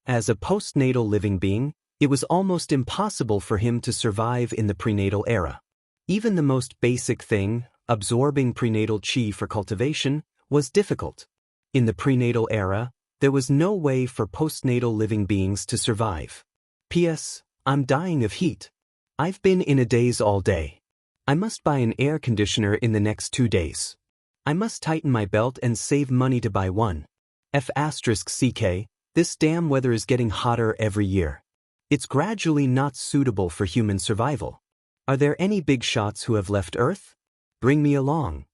As a postnatal living being, it was almost impossible for him to survive in the prenatal era. Even the most basic thing, absorbing prenatal Qi for cultivation, was difficult. In the prenatal era, there was no way for postnatal living beings to survive. P.S. I'm dying of heat. I've been in a daze all day. I must buy an air conditioner in the next 2 days. I must tighten my belt and save money to buy one. F***CK, this damn weather is getting hotter every year. It's gradually not suitable for human survival. Are there any big shots who have left Earth? Bring me along.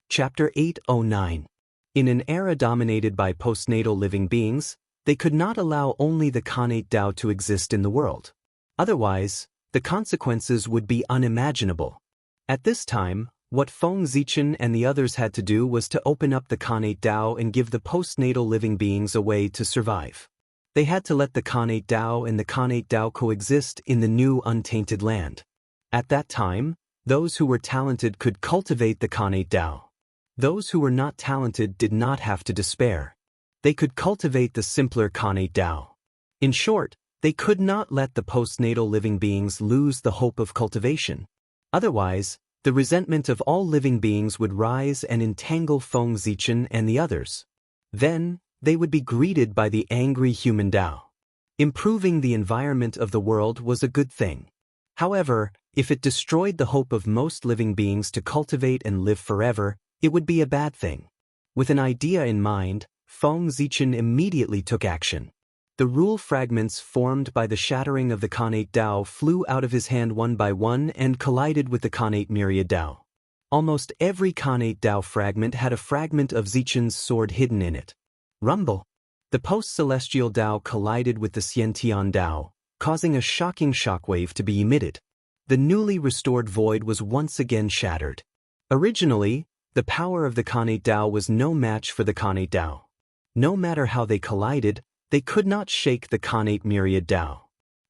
Chapter 809. In an era dominated by postnatal living beings, they could not allow only the Khanate Tao to exist in the world. Otherwise, the consequences would be unimaginable. At this time, what Feng Zichen and the others had to do was to open up the Khanate Tao and give the postnatal living beings a way to survive. They had to let the Khanate Tao and the Khanate Tao coexist in the new untainted land. At that time, those who were talented could cultivate the Khanate Tao. Those who were not talented did not have to despair. They could cultivate the simpler Khanate Tao. In short, they could not let the postnatal living beings lose the hope of cultivation. Otherwise, the resentment of all living beings would rise and entangle Feng Zichen and the others. Then, they would be greeted by the angry human Tao. Improving the environment of the world was a good thing. However, if it destroyed the hope of most living beings to cultivate and live forever, it would be a bad thing. With an idea in mind, Feng Zichen immediately took action. The rule fragments formed by the shattering of the Khanate Tao flew out of his hand one by one and collided with the Khanate Myriad Tao. Almost every Khanate Dao fragment had a fragment of Zichen's sword hidden in it. Rumble. The post-celestial Dao collided with the Xiantian Dao, causing a shocking shockwave to be emitted. The newly restored void was once again shattered. Originally, the power of the Khanate Dao was no match for the Khanate Dao. No matter how they collided, they could not shake the Khanate Myriad Dao.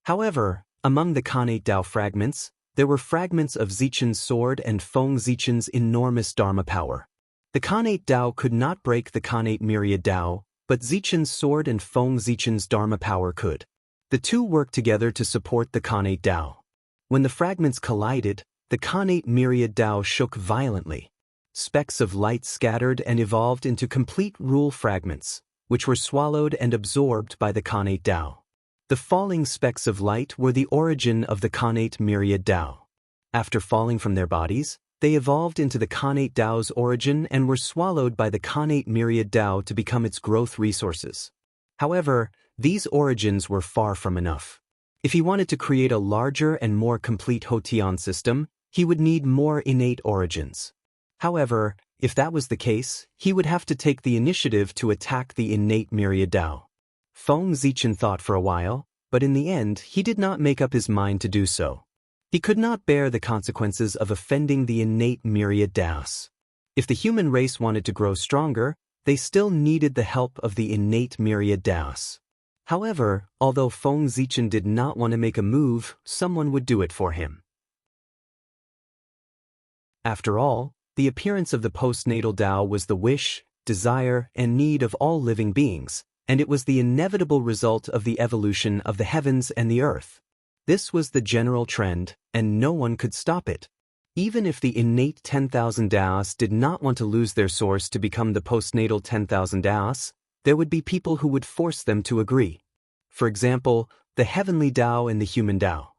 However, among the Khanate Dao fragments, there were fragments of Zichen's sword and Feng Zichen's enormous Dharma power. The Khanate Dao could not break the Khanate Myriad Dao, but Zichen's sword and Feng Zichen's Dharma power could. The two worked together to support the Khanate Dao. When the fragments collided, the Khanate Myriad Dao shook violently. Specks of light scattered and evolved into complete rule fragments, which were swallowed and absorbed by the Khanate Dao. The falling specks of light were the origin of the Khanate Myriad Dao. After falling from their bodies, they evolved into the Khanate Dao's origin and were swallowed by the Khanate Myriad Dao to become its growth resources. However, these origins were far from enough. If he wanted to create a larger and more complete Hotian system, he would need more innate origins. However, if that was the case, he would have to take the initiative to attack the innate Myriad Dao. Feng Zichen thought for a while, but in the end he did not make up his mind to do so. He could not bear the consequences of offending the innate Myriad Daos. If the human race wanted to grow stronger, they still needed the help of the innate Myriad Daos. However, although Feng Zichen did not want to make a move, someone would do it for him. After all, the appearance of the postnatal Dao was the wish, desire, and need of all living beings, and it was the inevitable result of the evolution of the heavens and the earth. This was the general trend, and no one could stop it. Even if the innate 10,000 Daos did not want to lose their source to become the postnatal 10,000 Daos, there would be people who would force them to agree. For example, the heavenly Dao and the human Dao.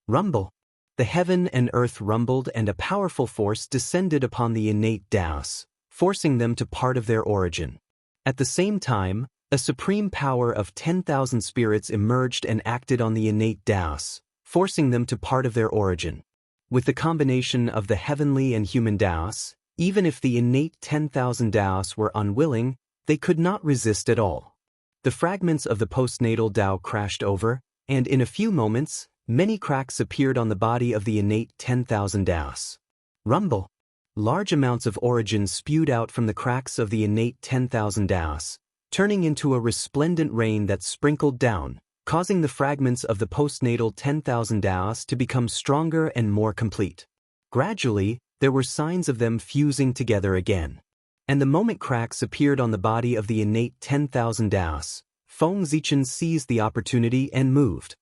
Rumble. The heaven and earth rumbled and a powerful force descended upon the innate Daos, forcing them to part of their origin. At the same time, a supreme power of 10,000 spirits emerged and acted on the innate Daos, forcing them to part of their origin. With the combination of the heavenly and human Daos, even if the innate 10,000 Daos were unwilling, they could not resist at all. The fragments of the postnatal Dao crashed over, and in a few moments, many cracks appeared on the body of the innate 10,000 Daos. Rumble. Large amounts of origin spewed out from the cracks of the innate 10,000 Daos, turning into a resplendent rain that sprinkled down, causing the fragments of the postnatal 10,000 Daos to become stronger and more complete. Gradually, there were signs of them fusing together again. And the moment cracks appeared on the body of the innate 10,000 Daos, Feng Zichen seized the opportunity and moved.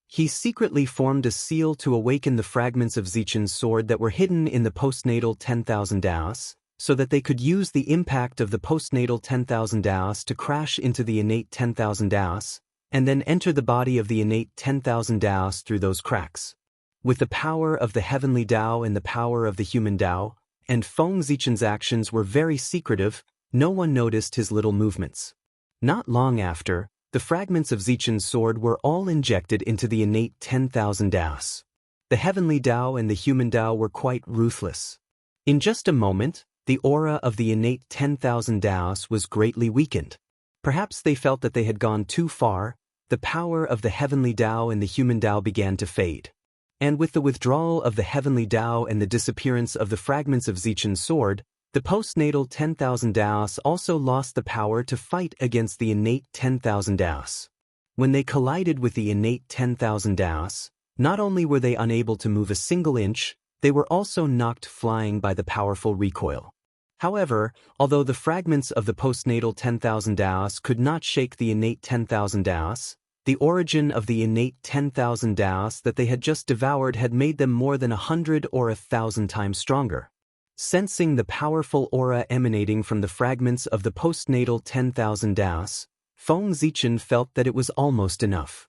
He secretly formed a seal to awaken the fragments of Zichen's sword that were hidden in the postnatal 10,000 Daos, so that they could use the impact of the postnatal 10,000 Daos to crash into the innate 10,000 Daos, and then enter the body of the innate 10,000 Daos through those cracks. With the power of the heavenly Dao and the power of the human Dao, and Feng Zichen's actions were very secretive, no one noticed his little movements. Not long after, the fragments of Zichen's sword were all injected into the innate 10,000 Daos. The heavenly Dao and the human Dao were quite ruthless. In just a moment, the aura of the innate 10,000 Daos was greatly weakened. Perhaps they felt that they had gone too far. The power of the heavenly Dao and the human Dao began to fade. And with the withdrawal of the heavenly Dao and the disappearance of the fragments of Zichen's sword, the postnatal 10,000 Daos also lost the power to fight against the innate 10,000 Daos. When they collided with the innate 10,000 Daos, not only were they unable to move a single inch, they were also knocked flying by the powerful recoil. However, although the fragments of the postnatal 10,000 Daos could not shake the innate 10,000 Daos, the origin of the innate 10,000 Daos that they had just devoured had made them more than 100 or 1,000 times stronger. Sensing the powerful aura emanating from the fragments of the postnatal 10,000 Daos, Feng Zichen felt that it was almost enough.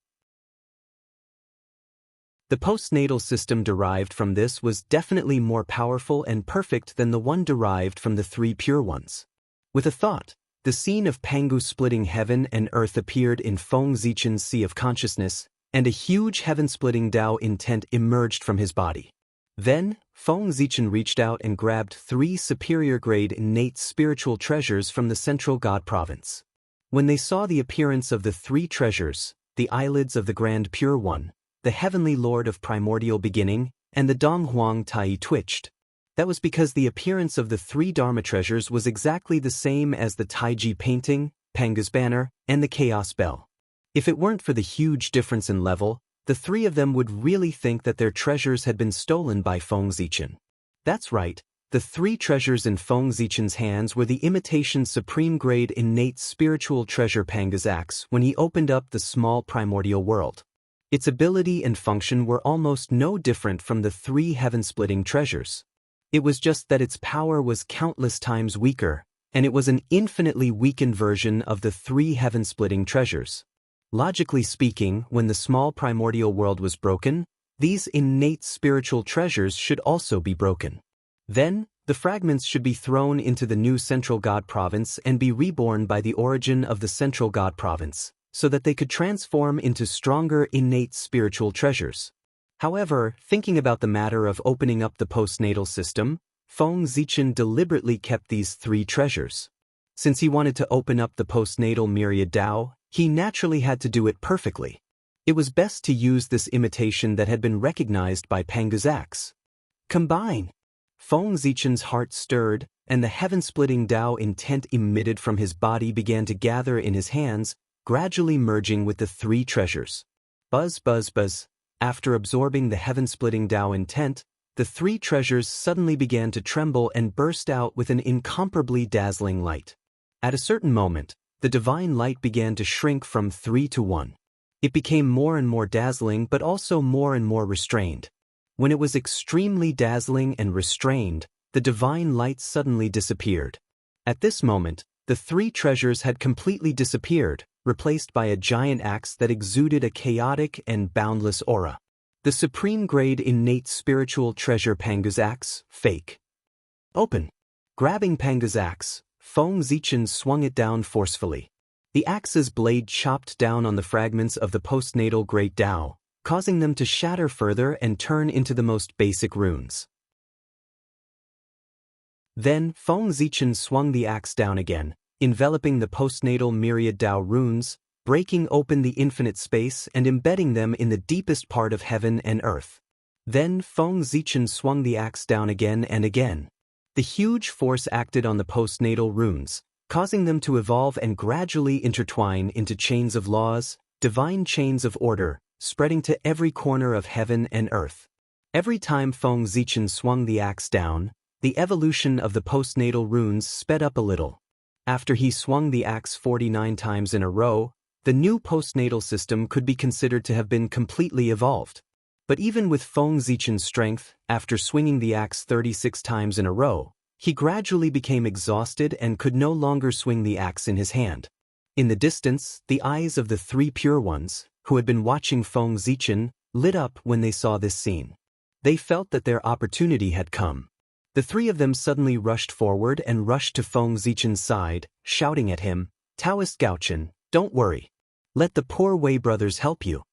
The postnatal system derived from this was definitely more powerful and perfect than the one derived from the three pure ones. With a thought, the scene of Pangu splitting heaven and earth appeared in Feng Zichen's sea of consciousness, and a huge heaven-splitting Dao intent emerged from his body. Then, Feng Zichen reached out and grabbed 3 superior-grade innate spiritual treasures from the central god province. When they saw the appearance of the 3 treasures, the eyelids of the Grand Pure One, the Heavenly Lord of Primordial Beginning, and the Donghuang Tai twitched. That was because the appearance of the 3 Dharma treasures was exactly the same as the Taiji painting, Panga's banner, and the Chaos Bell. If it weren't for the huge difference in level, the 3 of them would really think that their treasures had been stolen by Feng Zichen. That's right, the 3 treasures in Feng Zichen's hands were the imitation supreme-grade innate spiritual treasure Panga's axe when he opened up the small primordial world. Its ability and function were almost no different from the 3 heaven-splitting treasures. It was just that its power was countless times weaker, and it was an infinitely weakened version of the 3 heaven-splitting treasures. Logically speaking, when the small primordial world was broken, these innate spiritual treasures should also be broken. Then, the fragments should be thrown into the new central god province and be reborn by the origin of the central god province, so that they could transform into stronger innate spiritual treasures. However, thinking about the matter of opening up the postnatal system, Feng Zichen deliberately kept these 3 treasures. Since he wanted to open up the postnatal myriad Dao, he naturally had to do it perfectly. It was best to use this imitation that had been recognized by Panga's axe. Combine! Feng Zichen's heart stirred, and the heaven-splitting Dao intent emitted from his body began to gather in his hands, gradually merging with the 3 treasures. Buzz, buzz, buzz. After absorbing the heaven-splitting Dao intent, the 3 treasures suddenly began to tremble and burst out with an incomparably dazzling light. At a certain moment, the divine light began to shrink from 3 to 1. It became more and more dazzling but also more and more restrained. When it was extremely dazzling and restrained, the divine light suddenly disappeared. At this moment, the 3 treasures had completely disappeared, replaced by a giant axe that exuded a chaotic and boundless aura. The supreme-grade innate spiritual treasure Panga's axe, fake. Open. Grabbing Panga's axe, Feng Zichen swung it down forcefully. The axe's blade chopped down on the fragments of the postnatal Great Dao, causing them to shatter further and turn into the most basic runes. Then, Feng Zichen swung the axe down again, enveloping the postnatal myriad Dao runes, breaking open the infinite space and embedding them in the deepest part of heaven and earth. Then Feng Zichen swung the axe down again and again. The huge force acted on the postnatal runes, causing them to evolve and gradually intertwine into chains of laws, divine chains of order, spreading to every corner of heaven and earth. Every time Feng Zichen swung the axe down, the evolution of the postnatal runes sped up a little. After he swung the axe 49 times in a row, the new postnatal system could be considered to have been completely evolved. But even with Feng Zichen's strength, after swinging the axe 36 times in a row, he gradually became exhausted and could no longer swing the axe in his hand. In the distance, the eyes of the 3 pure ones, who had been watching Feng Zichen, lit up when they saw this scene. They felt that their opportunity had come. The 3 of them suddenly rushed forward and rushed to Feng Zichen's side, shouting at him, "Taoist Gaochen, don't worry. Let the poor Wei brothers help you."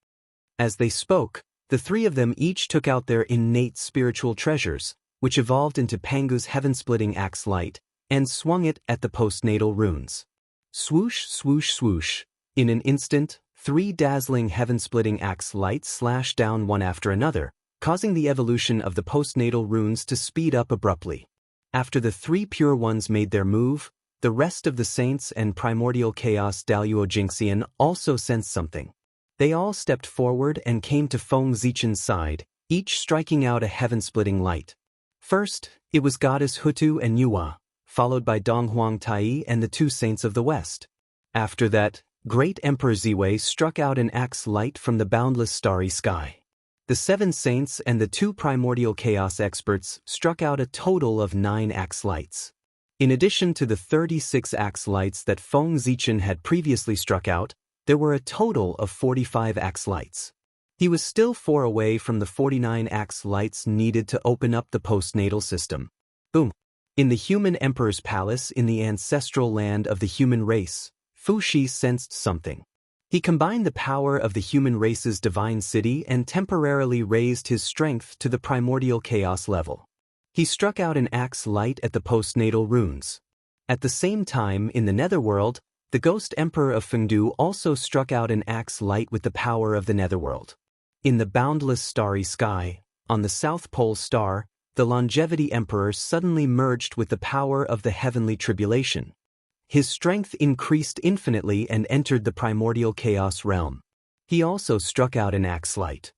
As they spoke, the 3 of them each took out their innate spiritual treasures, which evolved into Pangu's heaven-splitting axe light, and swung it at the postnatal runes. Swoosh, swoosh, swoosh. In an instant, 3 dazzling heaven-splitting axe lights slashed down one after another, causing the evolution of the postnatal runes to speed up abruptly. After the 3 pure ones made their move, the rest of the saints and primordial chaos Daluo Jingxian also sensed something. They all stepped forward and came to Feng Zichen's side, each striking out a heaven-splitting light. First, it was Goddess Hutu and Yuhua, followed by Donghuang Tai and the 2 saints of the west. After that, Great Emperor Ziwei struck out an axe light from the boundless starry sky. The 7 saints and the 2 primordial chaos experts struck out a total of 9 axe lights. In addition to the 36 axe lights that Feng Zichen had previously struck out, there were a total of 45 axe lights. He was still 4 away from the 49 axe lights needed to open up the postnatal system. Boom! In the human emperor's palace in the ancestral land of the human race, Fu Shi sensed something. He combined the power of the human race's divine city and temporarily raised his strength to the primordial chaos level. He struck out an axe light at the postnatal runes. At the same time, in the netherworld, the Ghost Emperor of Fengdu also struck out an axe light with the power of the netherworld. In the boundless starry sky, on the South Pole star, the Longevity Emperor suddenly merged with the power of the heavenly tribulation. His strength increased infinitely and entered the primordial chaos realm. He also struck out an axe light.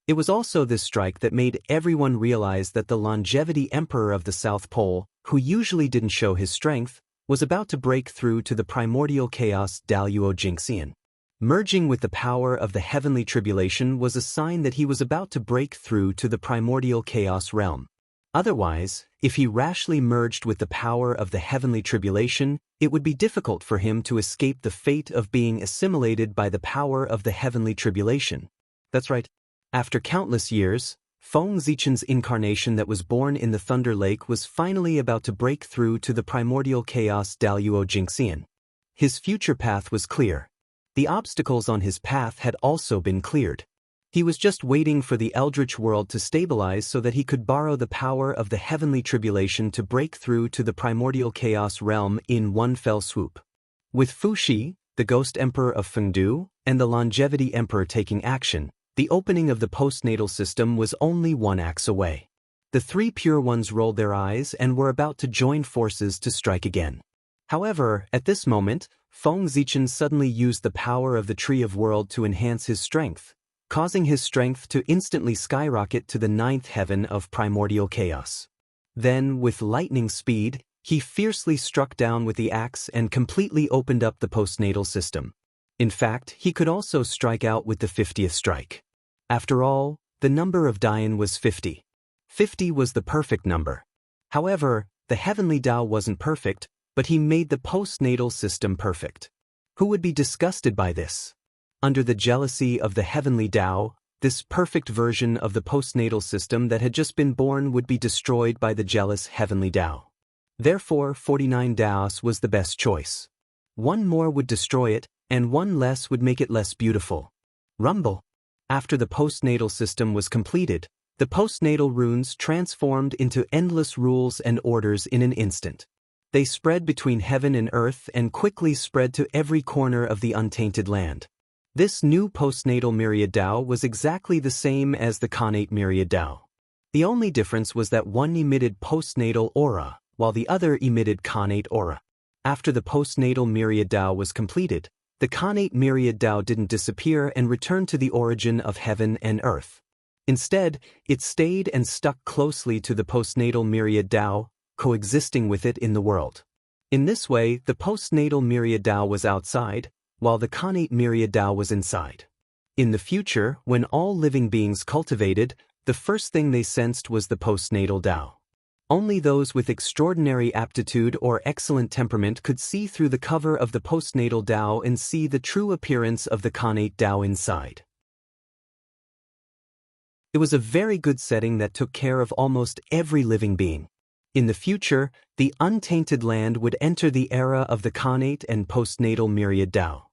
It was also this strike that made everyone realize that the Longevity Emperor of the South Pole, who usually didn't show his strength, was about to break through to the primordial chaos Daluo Jinxian. Merging with the power of the heavenly tribulation was a sign that he was about to break through to the primordial chaos realm. Otherwise, if he rashly merged with the power of the heavenly tribulation, it would be difficult for him to escape the fate of being assimilated by the power of the heavenly tribulation. That's right. After countless years, Feng Zichen's incarnation that was born in the Thunder Lake was finally about to break through to the primordial chaos Daluo Jinxian. His future path was clear. The obstacles on his path had also been cleared. He was just waiting for the Eldritch world to stabilize so that he could borrow the power of the heavenly tribulation to break through to the primordial chaos realm in one fell swoop. With Fuxi, the Ghost Emperor of Fengdu, and the Longevity Emperor taking action, the opening of the postnatal system was only one axe away. The three Pure Ones rolled their eyes and were about to join forces to strike again. However, at this moment, Feng Zichen suddenly used the power of the Tree of World to enhance his strength, causing his strength to instantly skyrocket to the 9th heaven of primordial chaos. Then, with lightning speed, he fiercely struck down with the axe and completely opened up the postnatal system. In fact, he could also strike out with the 50th strike. After all, the number of Dian was 50. 50 was the perfect number. However, the heavenly Tao wasn't perfect, but he made the postnatal system perfect. Who would be disgusted by this? Under the jealousy of the heavenly Tao, this perfect version of the postnatal system that had just been born would be destroyed by the jealous heavenly Tao. Therefore, 49 Daos was the best choice. One more would destroy it, and one less would make it less beautiful. Rumble. After the postnatal system was completed, the postnatal runes transformed into endless rules and orders in an instant. They spread between heaven and earth and quickly spread to every corner of the untainted land. This new postnatal myriad Tao was exactly the same as the connate myriad Tao. The only difference was that one emitted postnatal aura, while the other emitted connate aura. After the postnatal myriad Tao was completed, the connate myriad Tao didn't disappear and return to the origin of heaven and earth. Instead, it stayed and stuck closely to the postnatal myriad Tao, coexisting with it in the world. In this way, the postnatal myriad Tao was outside, while the connate myriad Tao was inside. In the future, when all living beings cultivated, the first thing they sensed was the postnatal Tao. Only those with extraordinary aptitude or excellent temperament could see through the cover of the postnatal Tao and see the true appearance of the connate Tao inside. It was a very good setting that took care of almost every living being. In the future, the untainted land would enter the era of the connate and postnatal myriad Tao.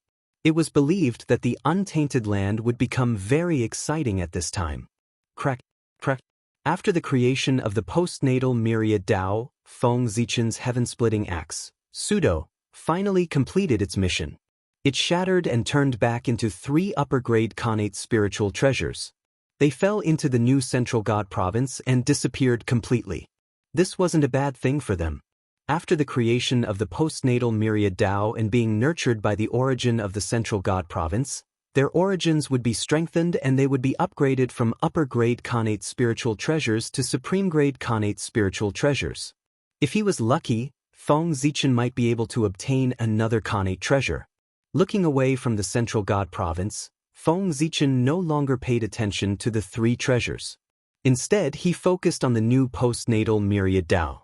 It was believed that the untainted land would become very exciting at this time. Crack, crack. After the creation of the postnatal myriad Tao, Feng Zichen's heaven-splitting axe, Pseudo, finally completed its mission. It shattered and turned back into 3 upper-grade connate spiritual treasures. They fell into the new central god province and disappeared completely. This wasn't a bad thing for them. After the creation of the postnatal myriad Tao and being nurtured by the origin of the central god province, their origins would be strengthened and they would be upgraded from upper-grade connate spiritual treasures to supreme-grade connate spiritual treasures. If he was lucky, Feng Zichen might be able to obtain another connate treasure. Looking away from the central god province, Feng Zichen no longer paid attention to the 3 treasures. Instead, he focused on the new postnatal myriad Tao.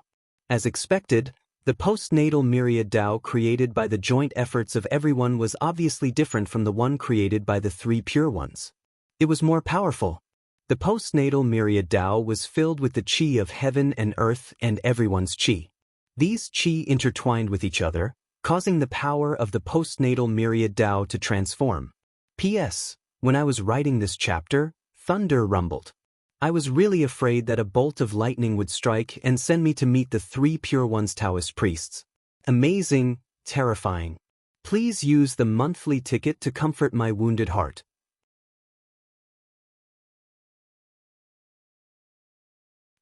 As expected, the postnatal myriad Tao created by the joint efforts of everyone was obviously different from the one created by the 3 pure ones. It was more powerful. The postnatal myriad Tao was filled with the qi of heaven and earth and everyone's qi. These qi intertwined with each other, causing the power of the postnatal myriad Tao to transform. P.S. When I was writing this chapter, thunder rumbled. I was really afraid that a bolt of lightning would strike and send me to meet the 3 Pure Ones Taoist priests. Amazing, terrifying. Please use the monthly ticket to comfort my wounded heart.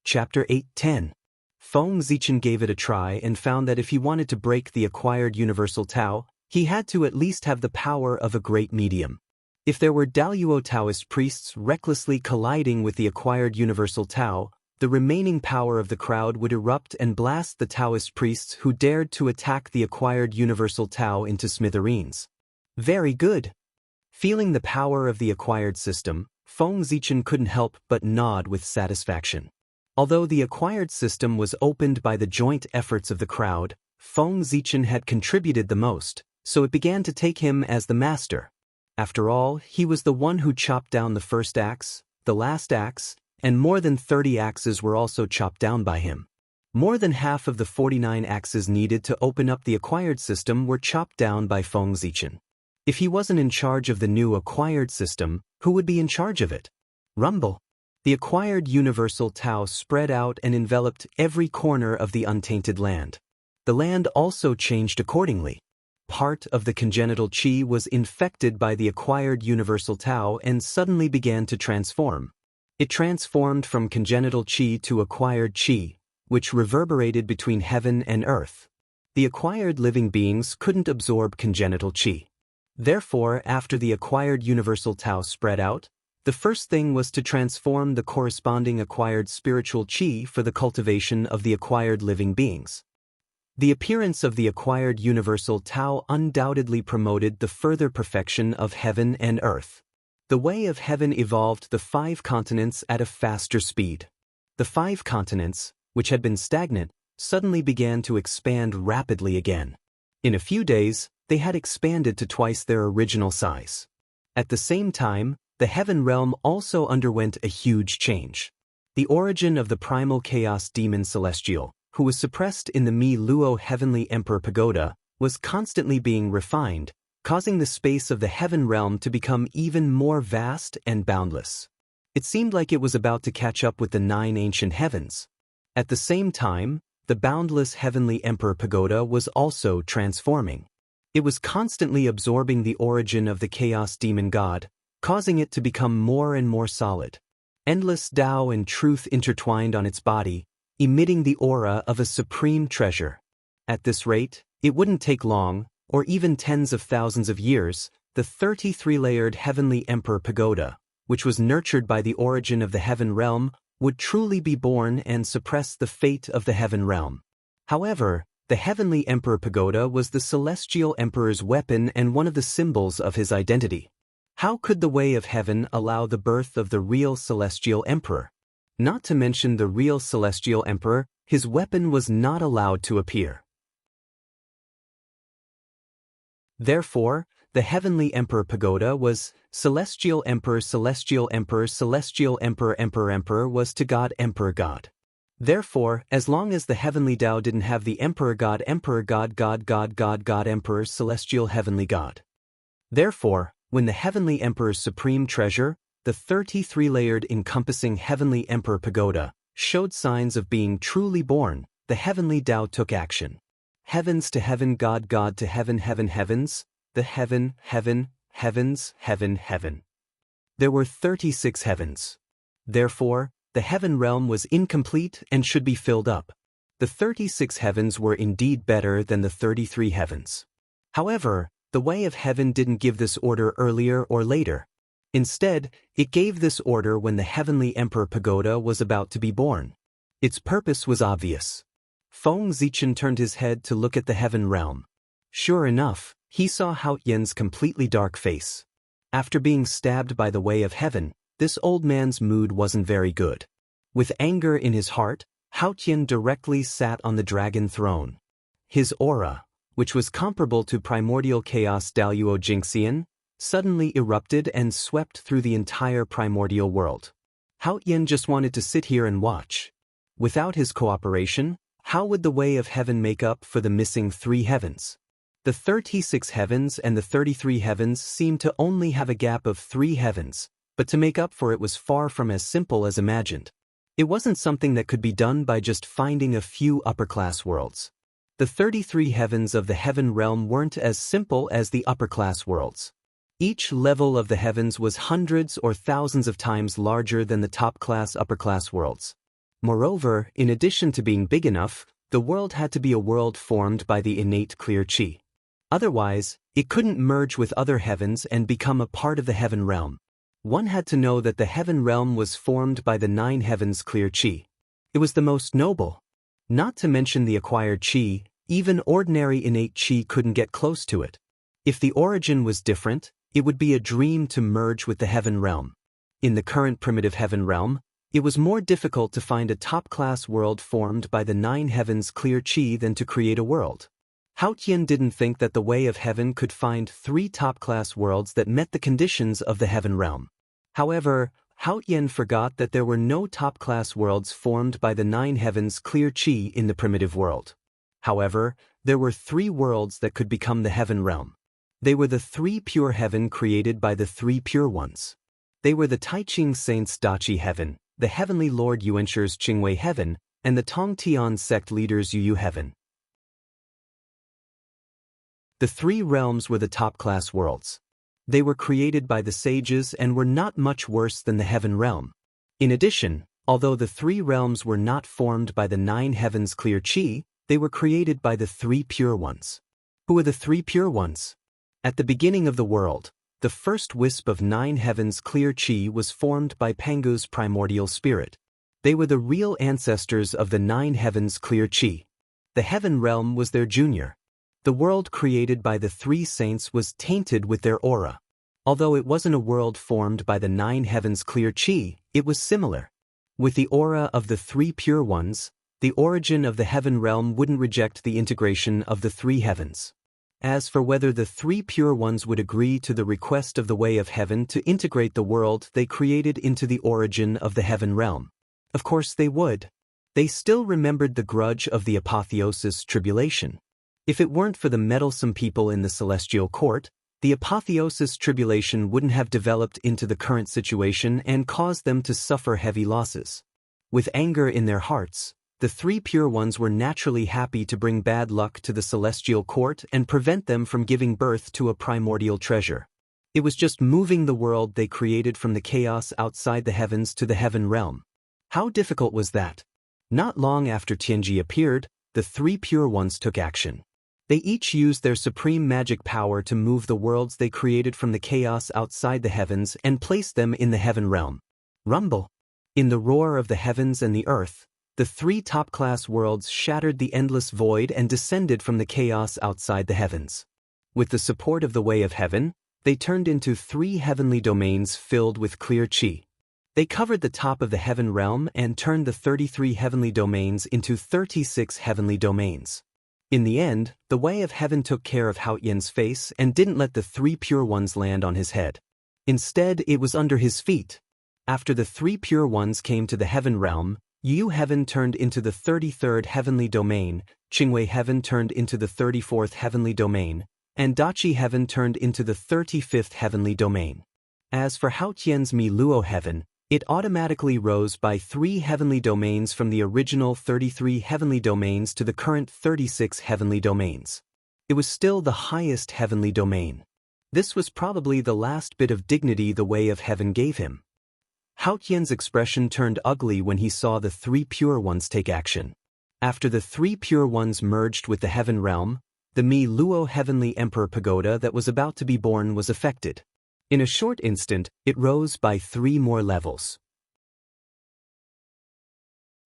Chapter 8:10. Feng Zichen gave it a try and found that if he wanted to break the acquired universal Tao, he had to at least have the power of a great medium. If there were Daluo Taoist priests recklessly colliding with the acquired universal Tao, the remaining power of the crowd would erupt and blast the Taoist priests who dared to attack the acquired universal Tao into smithereens. Very good. Feeling the power of the acquired system, Feng Zichen couldn't help but nod with satisfaction. Although the acquired system was opened by the joint efforts of the crowd, Feng Zichen had contributed the most, so it began to take him as the master. After all, he was the one who chopped down the first axe, the last axe, and more than 30 axes were also chopped down by him. More than half of the 49 axes needed to open up the acquired system were chopped down by Feng Zichen. If he wasn't in charge of the new acquired system, who would be in charge of it? Rumble. The acquired universal Tao spread out and enveloped every corner of the untainted land. The land also changed accordingly. Part of the congenital qi was infected by the acquired universal Tao and suddenly began to transform. It transformed from congenital qi to acquired qi, which reverberated between heaven and earth. The acquired living beings couldn't absorb congenital qi. Therefore, after the acquired universal Tao spread out, the first thing was to transform the corresponding acquired spiritual qi for the cultivation of the acquired living beings. The appearance of the acquired universal Tao undoubtedly promoted the further perfection of heaven and earth. The way of heaven evolved the 5 continents at a faster speed. The 5 continents, which had been stagnant, suddenly began to expand rapidly again. In a few days, they had expanded to twice their original size. At the same time, the heaven realm also underwent a huge change. The origin of the primal chaos demon Celestial, who was suppressed in the Mi Luo Heavenly Emperor Pagoda, was constantly being refined, causing the space of the heaven realm to become even more vast and boundless. It seemed like it was about to catch up with the 9 ancient heavens. At the same time, the boundless Heavenly Emperor Pagoda was also transforming. It was constantly absorbing the origin of the chaos demon god, causing it to become more and more solid. Endless Tao and truth intertwined on its body, emitting the aura of a supreme treasure. At this rate, it wouldn't take long, or even tens of thousands of years, the 33-layered Heavenly Emperor Pagoda, which was nurtured by the origin of the heaven realm, would truly be born and suppress the fate of the heaven realm. However, the Heavenly Emperor Pagoda was the Celestial Emperor's weapon and one of the symbols of his identity. How could the way of heaven allow the birth of the real Celestial Emperor? Not to mention the real Celestial Emperor, his weapon was not allowed to appear. Therefore, the Heavenly Emperor Pagoda was Celestial Emperor, Celestial Emperor, Celestial Emperor, Emperor, Emperor was to God, Emperor God. Therefore, as long as the Heavenly Tao didn't have the Emperor God, Emperor God, God, God, God, God, Emperor, Celestial Heavenly God. Therefore, when the Heavenly Emperor's supreme treasure, the 33-layered encompassing Heavenly Emperor Pagoda, showed signs of being truly born, the Heavenly Tao took action. Heavens to heaven, God, God to heaven, heaven, heavens, the heaven, heaven, heavens, heaven, heaven. There were 36 heavens. Therefore, the heaven realm was incomplete and should be filled up. The 36 heavens were indeed better than the 33 heavens. However, the way of heaven didn't give this order earlier or later. Instead, it gave this order when the Heavenly Emperor Pagoda was about to be born. Its purpose was obvious. Feng Zichen turned his head to look at the heaven realm. Sure enough, he saw Hao Yan's completely dark face. After being stabbed by the way of heaven, this old man's mood wasn't very good. With anger in his heart, Hao Yan directly sat on the dragon throne. His aura, which was comparable to primordial chaos Daluo Jingxian, suddenly erupted and swept through the entire primordial world. Hao Yan just wanted to sit here and watch. Without his cooperation, how would the way of heaven make up for the missing 3 heavens? The 36 heavens and the 33 heavens seemed to only have a gap of 3 heavens, but to make up for it was far from as simple as imagined. It wasn't something that could be done by just finding a few upper-class worlds. The 33 heavens of the heaven realm weren't as simple as the upper-class worlds. Each level of the heavens was hundreds or thousands of times larger than the top-class upper-class worlds. Moreover, in addition to being big enough, the world had to be a world formed by the innate clear chi. Otherwise, it couldn't merge with other heavens and become a part of the heaven realm. One had to know that the heaven realm was formed by the 9 heavens clear chi. It was the most noble. Not to mention the acquired chi, even ordinary innate chi couldn't get close to it. If the origin was different, it would be a dream to merge with the heaven realm. In the current primitive heaven realm, it was more difficult to find a top-class world formed by the 9 heavens clear chi than to create a world. Hao Qian didn't think that the way of heaven could find 3 top-class worlds that met the conditions of the heaven realm. However, Hao Qian forgot that there were no top-class worlds formed by the 9 heavens clear chi in the primitive world. However, there were 3 worlds that could become the heaven realm. They were the 3 pure heaven created by the 3 pure ones. They were the Taiching Saints' Dachi heaven, the heavenly Lord Yuanshir's Qingwei heaven, and the Tongtian sect leaders' Yuyu heaven. The 3 realms were the top-class worlds. They were created by the sages and were not much worse than the heaven realm. In addition, although the 3 realms were not formed by the 9 heavens clear chi, they were created by the 3 pure ones. Who were the 3 pure ones? At the beginning of the world, the first wisp of 9 heavens clear chi was formed by Pangu's primordial spirit. They were the real ancestors of the 9 heavens clear chi. The heaven realm was their junior. The world created by the 3 saints was tainted with their aura. Although it wasn't a world formed by the 9 heavens clear chi, it was similar. With the aura of the 3 pure ones, the origin of the heaven realm wouldn't reject the integration of the 3 heavens. As for whether the 3 pure ones would agree to the request of the way of heaven to integrate the world they created into the origin of the heaven realm, of course they would. They still remembered the grudge of the apotheosis tribulation. If it weren't for the meddlesome people in the celestial court, the apotheosis tribulation wouldn't have developed into the current situation and caused them to suffer heavy losses. With anger in their hearts, the 3 pure ones were naturally happy to bring bad luck to the celestial court and prevent them from giving birth to a primordial treasure. It was just moving the world they created from the chaos outside the heavens to the heaven realm. How difficult was that? Not long after Tianji appeared, the 3 pure ones took action. They each used their supreme magic power to move the worlds they created from the chaos outside the heavens and place them in the heaven realm. Rumble! In the roar of the heavens and the earth, the 3 top-class worlds shattered the endless void and descended from the chaos outside the heavens. With the support of the way of heaven, they turned into 3 heavenly domains filled with clear chi. They covered the top of the heaven realm and turned the 33 heavenly domains into 36 heavenly domains. In the end, the way of heaven took care of Hao Qian's face and didn't let the 3 pure ones land on his head. Instead, it was under his feet. After the 3 pure ones came to the heaven realm, Yu heaven turned into the 33rd heavenly domain, Qingwei heaven turned into the 34th heavenly domain, and Dachi heaven turned into the 35th heavenly domain. As for Hao Qian's Mi Luo heaven, it automatically rose by 3 heavenly domains from the original 33 heavenly domains to the current 36 heavenly domains. It was still the highest heavenly domain. This was probably the last bit of dignity the way of heaven gave him. Hao Qian's expression turned ugly when he saw the 3 pure ones take action. After the 3 pure ones merged with the heaven realm, the Mi Luo heavenly emperor pagoda that was about to be born was affected. In a short instant, it rose by 3 more levels.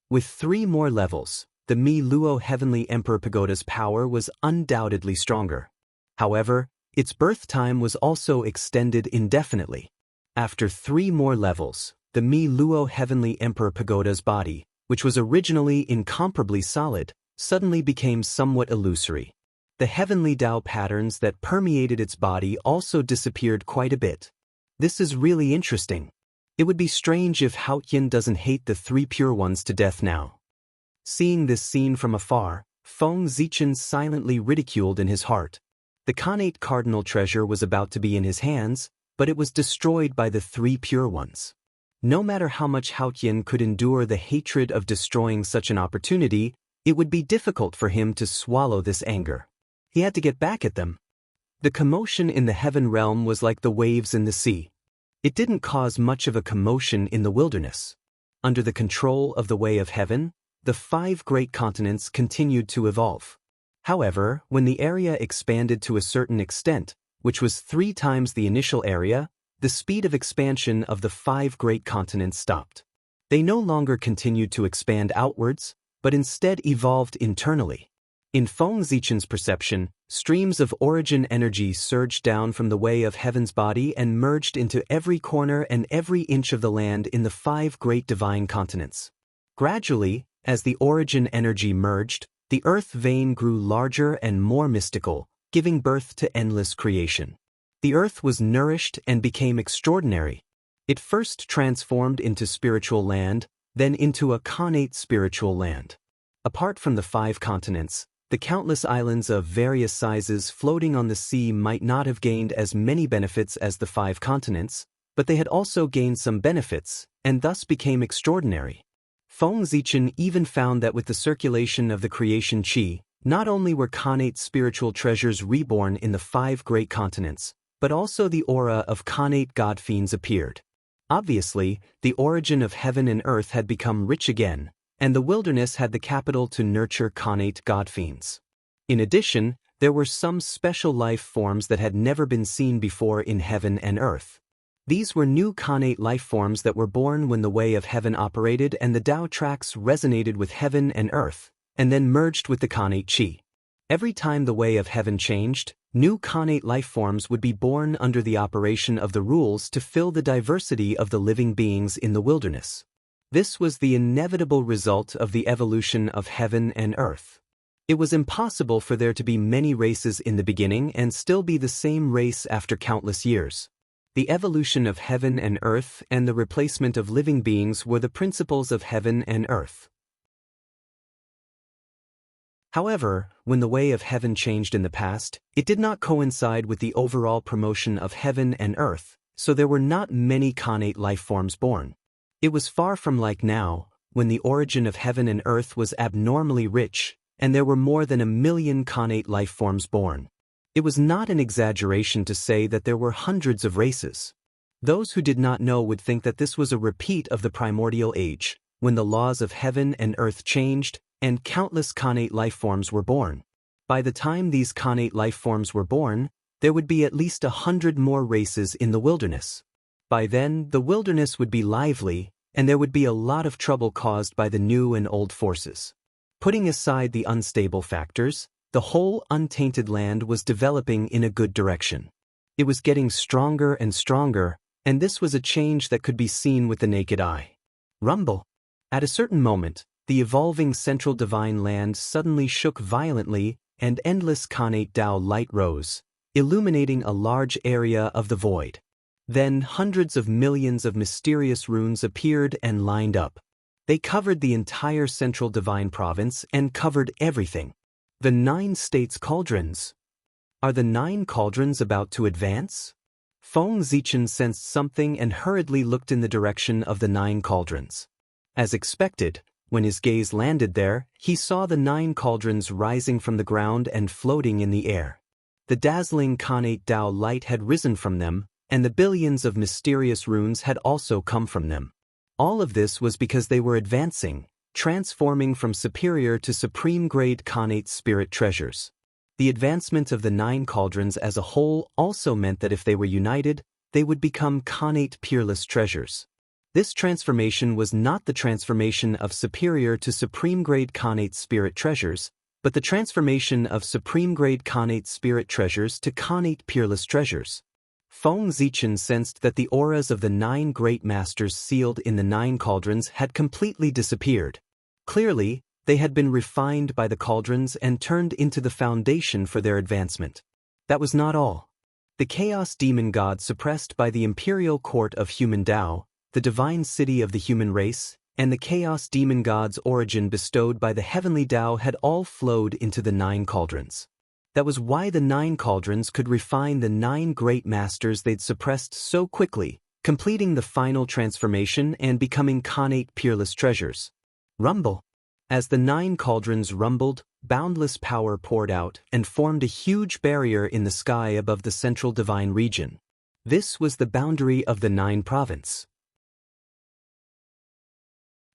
With 3 more levels, the Mi Luo heavenly emperor pagoda's power was undoubtedly stronger. However, its birth time was also extended indefinitely. After 3 more levels, the Mi Luo heavenly emperor pagoda's body, which was originally incomparably solid, suddenly became somewhat illusory. The heavenly Tao patterns that permeated its body also disappeared quite a bit. This is really interesting. It would be strange if Hao Qian doesn't hate the 3 pure ones to death now. Seeing this scene from afar, Feng Zichen silently ridiculed in his heart. The Khanate cardinal treasure was about to be in his hands, but it was destroyed by the three pure ones. No matter how much Haotian could endure the hatred of destroying such an opportunity, it would be difficult for him to swallow this anger. He had to get back at them. The commotion in the heaven realm was like the waves in the sea. It didn't cause much of a commotion in the wilderness. Under the control of the Way of Heaven, the 5 great continents continued to evolve. However, when the area expanded to a certain extent, which was 3 times the initial area, the speed of expansion of the 5 great continents stopped. They no longer continued to expand outwards, but instead evolved internally. In Feng Zichen's perception, streams of origin energy surged down from the Way of Heaven's body and merged into every corner and every inch of the land in the 5 great divine continents. Gradually, as the origin energy merged, the earth vein grew larger and more mystical, giving birth to endless creation. The earth was nourished and became extraordinary. It first transformed into spiritual land, then into a Khanate spiritual land. Apart from the 5 continents, the countless islands of various sizes floating on the sea might not have gained as many benefits as the 5 continents, but they had also gained some benefits, and thus became extraordinary. Feng Zichen even found that with the circulation of the creation qi, not only were Khanate spiritual treasures reborn in the 5 great continents, but also the aura of Khanate god fiends appeared. Obviously, the origin of heaven and earth had become rich again, and the wilderness had the capital to nurture Khanate god fiends. In addition, there were some special life forms that had never been seen before in heaven and earth. These were new Khanate life forms that were born when the Way of Heaven operated and the Tao tracks resonated with heaven and earth, and then merged with the Khanate qi. Every time the Way of Heaven changed, new Khanate life forms would be born under the operation of the rules to fill the diversity of the living beings in the wilderness. This was the inevitable result of the evolution of heaven and earth. It was impossible for there to be many races in the beginning and still be the same race after countless years. The evolution of heaven and earth and the replacement of living beings were the principles of heaven and earth. However, when the Way of Heaven changed in the past, it did not coincide with the overall promotion of heaven and earth, so there were not many Khanate life forms born. It was far from like now, when the origin of heaven and earth was abnormally rich, and there were more than 1 million Khanate life forms born. It was not an exaggeration to say that there were hundreds of races. Those who did not know would think that this was a repeat of the primordial age, when the laws of heaven and earth changed, and countless Khanate life forms were born. By the time these Khanate life forms were born, there would be at least 100 more races in the wilderness. By then, the wilderness would be lively, and there would be a lot of trouble caused by the new and old forces. Putting aside the unstable factors, the whole untainted land was developing in a good direction. It was getting stronger and stronger, and this was a change that could be seen with the naked eye. Rumble. At a certain moment, the evolving central divine land suddenly shook violently, and endless Khanate Tao light rose, illuminating a large area of the void. Then hundreds of millions of mysterious runes appeared and lined up. They covered the entire central divine province and covered everything. The 9 states cauldrons. Are the 9 cauldrons about to advance? Feng Zichen sensed something and hurriedly looked in the direction of the 9 cauldrons. As expected, when his gaze landed there, he saw the 9 cauldrons rising from the ground and floating in the air. The dazzling Khanate Tao light had risen from them, and the billions of mysterious runes had also come from them. All of this was because they were advancing, transforming from superior to supreme-grade Khanate spirit treasures. The advancement of the 9 cauldrons as a whole also meant that if they were united, they would become Khanate peerless treasures. This transformation was not the transformation of superior to supreme-grade Khanate spirit treasures, but the transformation of supreme-grade Khanate spirit treasures to Khanate peerless treasures. Feng Zichen sensed that the auras of the 9 great masters sealed in the 9 cauldrons had completely disappeared. Clearly, they had been refined by the cauldrons and turned into the foundation for their advancement. That was not all. The chaos demon god suppressed by the imperial court of human Tao, the divine city of the human race, and the chaos demon god's origin bestowed by the heavenly Tao had all flowed into the 9 cauldrons. That was why the 9 cauldrons could refine the 9 great masters they'd suppressed so quickly, completing the final transformation and becoming Khanate peerless treasures. Rumble. As the 9 cauldrons rumbled, boundless power poured out and formed a huge barrier in the sky above the central divine region. This was the boundary of the 9 province.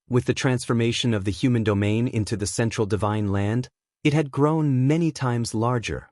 With the transformation of the human domain into the central divine land, it had grown many times larger.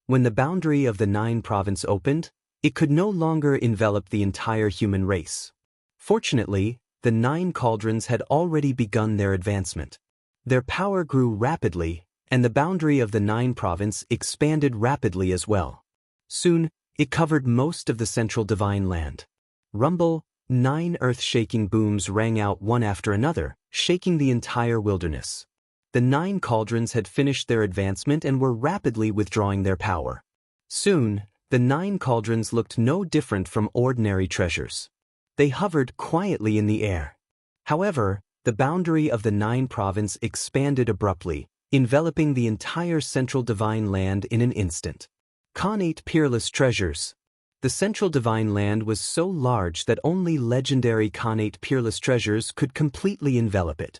When the boundary of the 9 province opened, it could no longer envelop the entire human race. Fortunately, the 9 cauldrons had already begun their advancement. Their power grew rapidly, and the boundary of the 9 province expanded rapidly as well. Soon, it covered most of the central divine land. Rumble, 9 earth-shaking booms rang out one after another, shaking the entire wilderness. The 9 cauldrons had finished their advancement and were rapidly withdrawing their power. Soon, the 9 cauldrons looked no different from ordinary treasures. They hovered quietly in the air. However, the boundary of the 9 province expanded abruptly, enveloping the entire central divine land in an instant. Khanate peerless treasures. The central divine land was so large that only legendary Khanate peerless treasures could completely envelop it.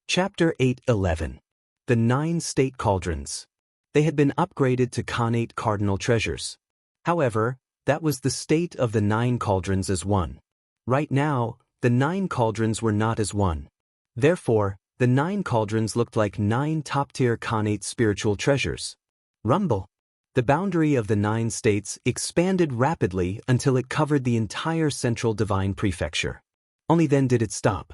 Chapter 8:11. The 9 State Cauldrons. They had been upgraded to Khanate cardinal treasures. However, that was the state of the 9 cauldrons as one. Right now, the 9 cauldrons were not as one. Therefore, the 9 cauldrons looked like 9 top-tier Khanate spiritual treasures. Rumble. The boundary of the 9 states expanded rapidly until it covered the entire central divine prefecture. Only then did it stop.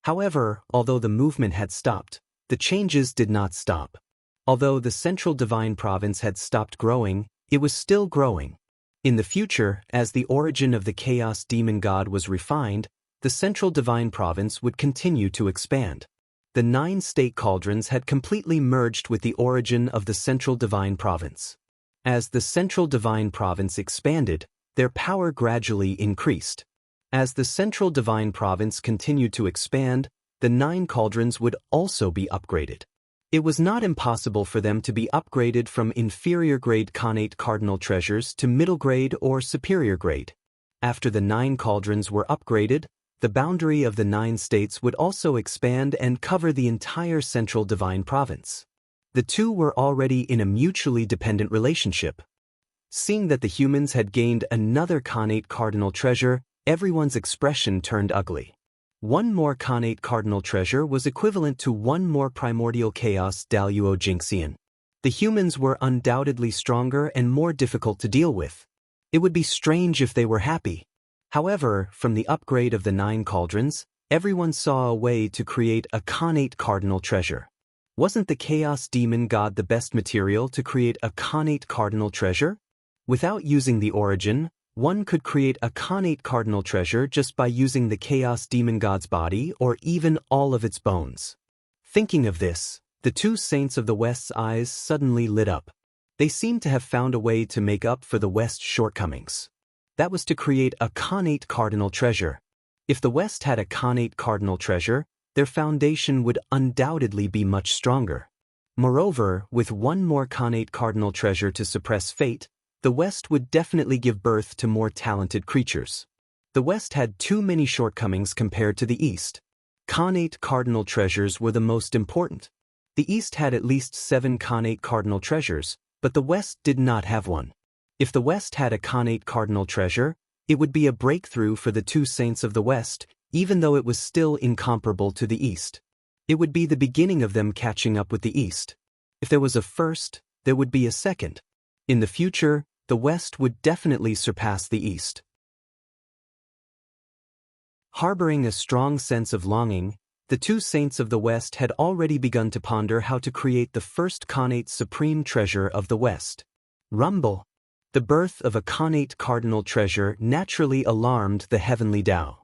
However, although the movement had stopped, the changes did not stop. Although the central divine province had stopped growing, it was still growing. In the future, as the origin of the chaos demon god was refined, the central divine province would continue to expand. The 9 state cauldrons had completely merged with the origin of the central divine province. As the central divine province expanded, their power gradually increased. As the central divine province continued to expand, the 9 cauldrons would also be upgraded. It was not impossible for them to be upgraded from inferior-grade Khanate cardinal treasures to middle-grade or superior-grade. After the 9 cauldrons were upgraded, the boundary of the 9 states would also expand and cover the entire central divine province. The two were already in a mutually dependent relationship. Seeing that the humans had gained another Khanate cardinal treasure, everyone's expression turned ugly. One more Khanate cardinal treasure was equivalent to one more primordial chaos Daluo Jinxian. The humans were undoubtedly stronger and more difficult to deal with. It would be strange if they were happy. However, from the upgrade of the 9 cauldrons, everyone saw a way to create a Khanate cardinal treasure. Wasn't the chaos demon god the best material to create a Khanate cardinal treasure? Without using the origin, one could create a Khanate cardinal treasure just by using the chaos demon god's body or even all of its bones. Thinking of this, the 2 saints of the West's eyes suddenly lit up. They seemed to have found a way to make up for the West's shortcomings. That was to create a Khanate cardinal treasure. If the West had a Khanate cardinal treasure, their foundation would undoubtedly be much stronger. Moreover, with one more Khanate cardinal treasure to suppress fate, the West would definitely give birth to more talented creatures. The West had too many shortcomings compared to the East. Khanate cardinal treasures were the most important. The East had at least 7 Khanate cardinal treasures, but the West did not have one. If the West had a Khanate cardinal treasure, it would be a breakthrough for the 2 saints of the West, even though it was still incomparable to the East. It would be the beginning of them catching up with the East. If there was a first, there would be a second. In the future, the West would definitely surpass the East. Harboring a strong sense of longing, the 2 saints of the West had already begun to ponder how to create the first Khanate supreme treasure of the West. Rumble. The birth of a Khanate cardinal treasure naturally alarmed the heavenly Tao.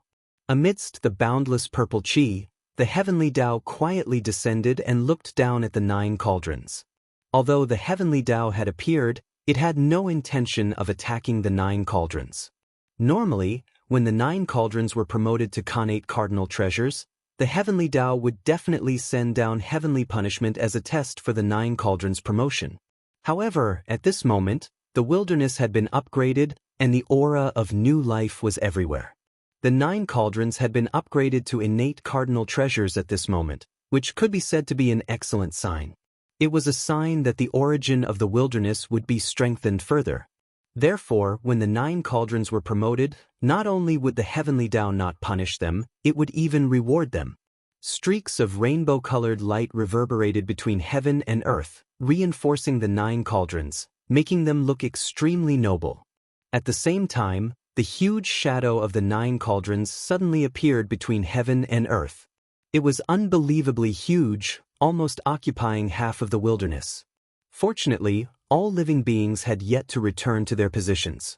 Amidst the boundless purple chi, the heavenly Tao quietly descended and looked down at the 9 cauldrons. Although the heavenly Tao had appeared, it had no intention of attacking the 9 cauldrons. Normally, when the 9 cauldrons were promoted to Khanate cardinal treasures, The heavenly Tao would definitely send down heavenly punishment as a test for the Nine Cauldrons promotion. However, at this moment, the wilderness had been upgraded, and the aura of new life was everywhere. The Nine Cauldrons had been upgraded to innate cardinal treasures at this moment, which could be said to be an excellent sign. It was a sign that the origin of the wilderness would be strengthened further. Therefore, when the Nine Cauldrons were promoted, not only would the heavenly Tao not punish them, it would even reward them. Streaks of rainbow-colored light reverberated between heaven and earth, reinforcing the Nine Cauldrons, making them look extremely noble. At the same time, the huge shadow of the Nine Cauldrons suddenly appeared between heaven and earth. It was unbelievably huge, almost occupying half of the wilderness. Fortunately, all living beings had yet to return to their positions.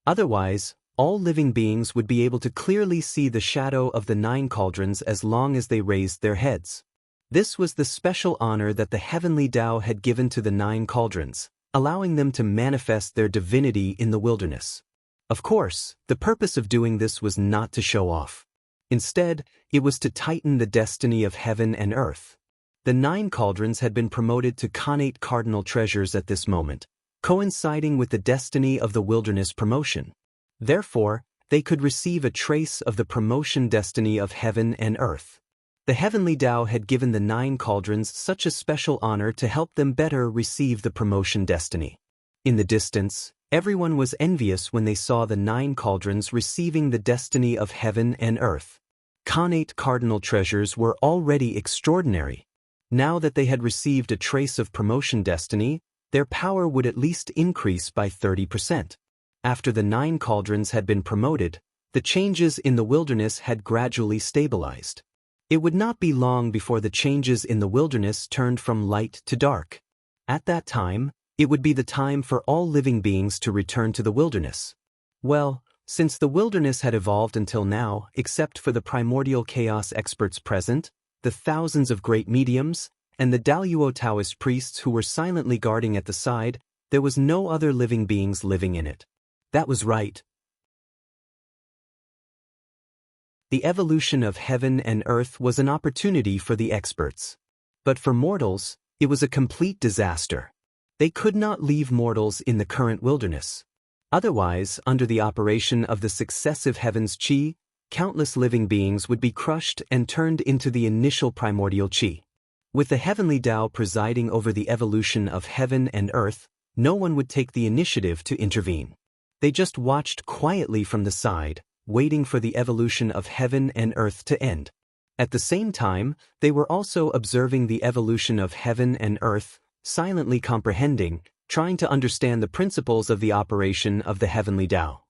Otherwise, all living beings would be able to clearly see the shadow of the Nine Cauldrons as long as they raised their heads. This was the special honor that the heavenly Tao had given to the Nine Cauldrons, allowing them to manifest their divinity in the wilderness. Of course, the purpose of doing this was not to show off. Instead, it was to tighten the destiny of heaven and earth. The Nine Cauldrons had been promoted to connate cardinal treasures at this moment, coinciding with the destiny of the wilderness promotion. Therefore, they could receive a trace of the promotion destiny of heaven and earth. The heavenly Tao had given the Nine Cauldrons such a special honor to help them better receive the promotion destiny. In the distance, everyone was envious when they saw the Nine Cauldrons receiving the destiny of heaven and earth. Connate cardinal treasures were already extraordinary. Now that they had received a trace of promotion destiny, their power would at least increase by 30%. After the Nine Cauldrons had been promoted, the changes in the wilderness had gradually stabilized. It would not be long before the changes in the wilderness turned from light to dark. At that time, it would be the time for all living beings to return to the wilderness. Well, since the wilderness had evolved until now, except for the primordial chaos experts present, the thousands of great mediums, and the Daluo Taoist priests who were silently guarding at the side, there was no other living beings living in it. That was right. The evolution of heaven and earth was an opportunity for the experts. But for mortals, it was a complete disaster. They could not leave mortals in the current wilderness. Otherwise, under the operation of the successive heavens chi, countless living beings would be crushed and turned into the initial primordial chi. With the heavenly Tao presiding over the evolution of heaven and earth, no one would take the initiative to intervene. They just watched quietly from the side, waiting for the evolution of heaven and earth to end. At the same time, they were also observing the evolution of heaven and earth, silently comprehending, trying to understand the principles of the operation of the heavenly Tao.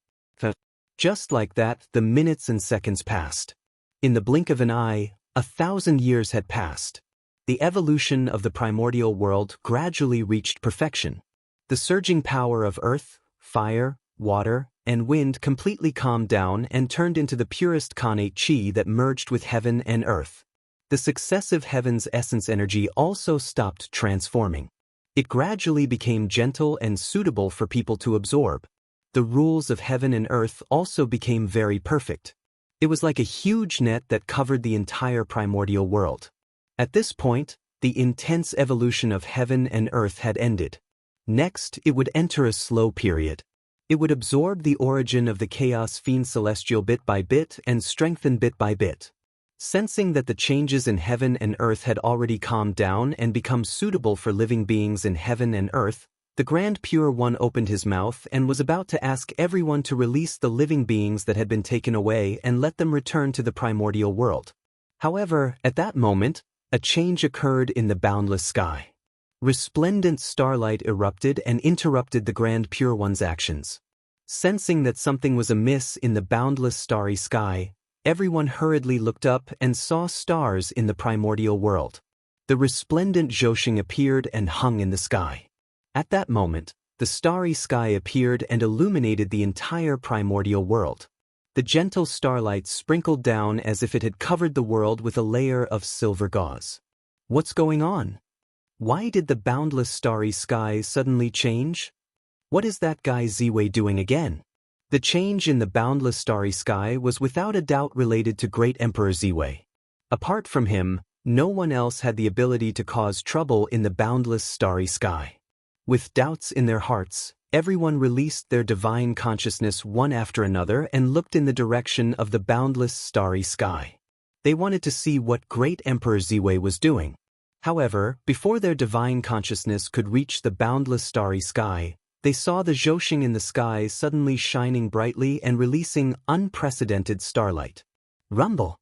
Just like that, the minutes and seconds passed. In the blink of an eye, 1,000 years had passed. The evolution of the primordial world gradually reached perfection. The surging power of earth, fire, water, and wind completely calmed down and turned into the purest connate chi that merged with heaven and earth. The successive heavens' essence energy also stopped transforming. It gradually became gentle and suitable for people to absorb. The rules of heaven and earth also became very perfect. It was like a huge net that covered the entire primordial world. At this point, the intense evolution of heaven and earth had ended. Next, it would enter a slow period. It would absorb the origin of the chaos fiend celestial bit by bit and strengthen bit by bit. Sensing that the changes in heaven and earth had already calmed down and become suitable for living beings in heaven and earth, the Grand Pure One opened his mouth and was about to ask everyone to release the living beings that had been taken away and let them return to the primordial world. However, at that moment, a change occurred in the boundless sky. Resplendent starlight erupted and interrupted the Grand Pure One's actions. Sensing that something was amiss in the boundless starry sky, everyone hurriedly looked up and saw stars in the primordial world. The resplendent Zhosheng appeared and hung in the sky. At that moment, the starry sky appeared and illuminated the entire primordial world. The gentle starlight sprinkled down as if it had covered the world with a layer of silver gauze. What's going on? Why did the boundless starry sky suddenly change? What is that guy Ziwei doing again? The change in the boundless starry sky was without a doubt related to Great Emperor Ziwei. Apart from him, no one else had the ability to cause trouble in the boundless starry sky. With doubts in their hearts, everyone released their divine consciousness one after another and looked in the direction of the boundless starry sky. They wanted to see what great Emperor Ziwei was doing. However, before their divine consciousness could reach the boundless starry sky, they saw the Zhouxing in the sky suddenly shining brightly and releasing unprecedented starlight. Rumble!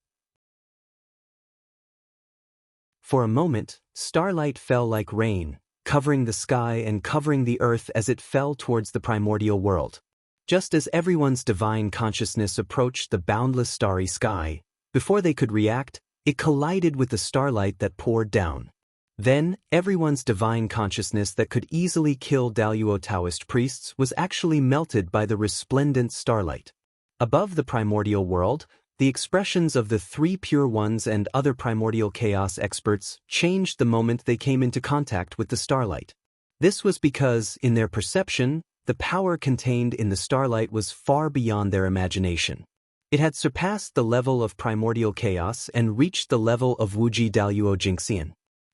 For a moment, starlight fell like rain, covering the sky and covering the earth as it fell towards the primordial world. Just as everyone's divine consciousness approached the boundless starry sky, before they could react, it collided with the starlight that poured down. Then, everyone's divine consciousness that could easily kill Daluo Taoist priests was actually melted by the resplendent starlight. Above the primordial world, the expressions of the three pure ones and other primordial chaos experts changed the moment they came into contact with the starlight. This was because, in their perception, the power contained in the starlight was far beyond their imagination. It had surpassed the level of primordial chaos and reached the level of Wuji Daluo Jingxian.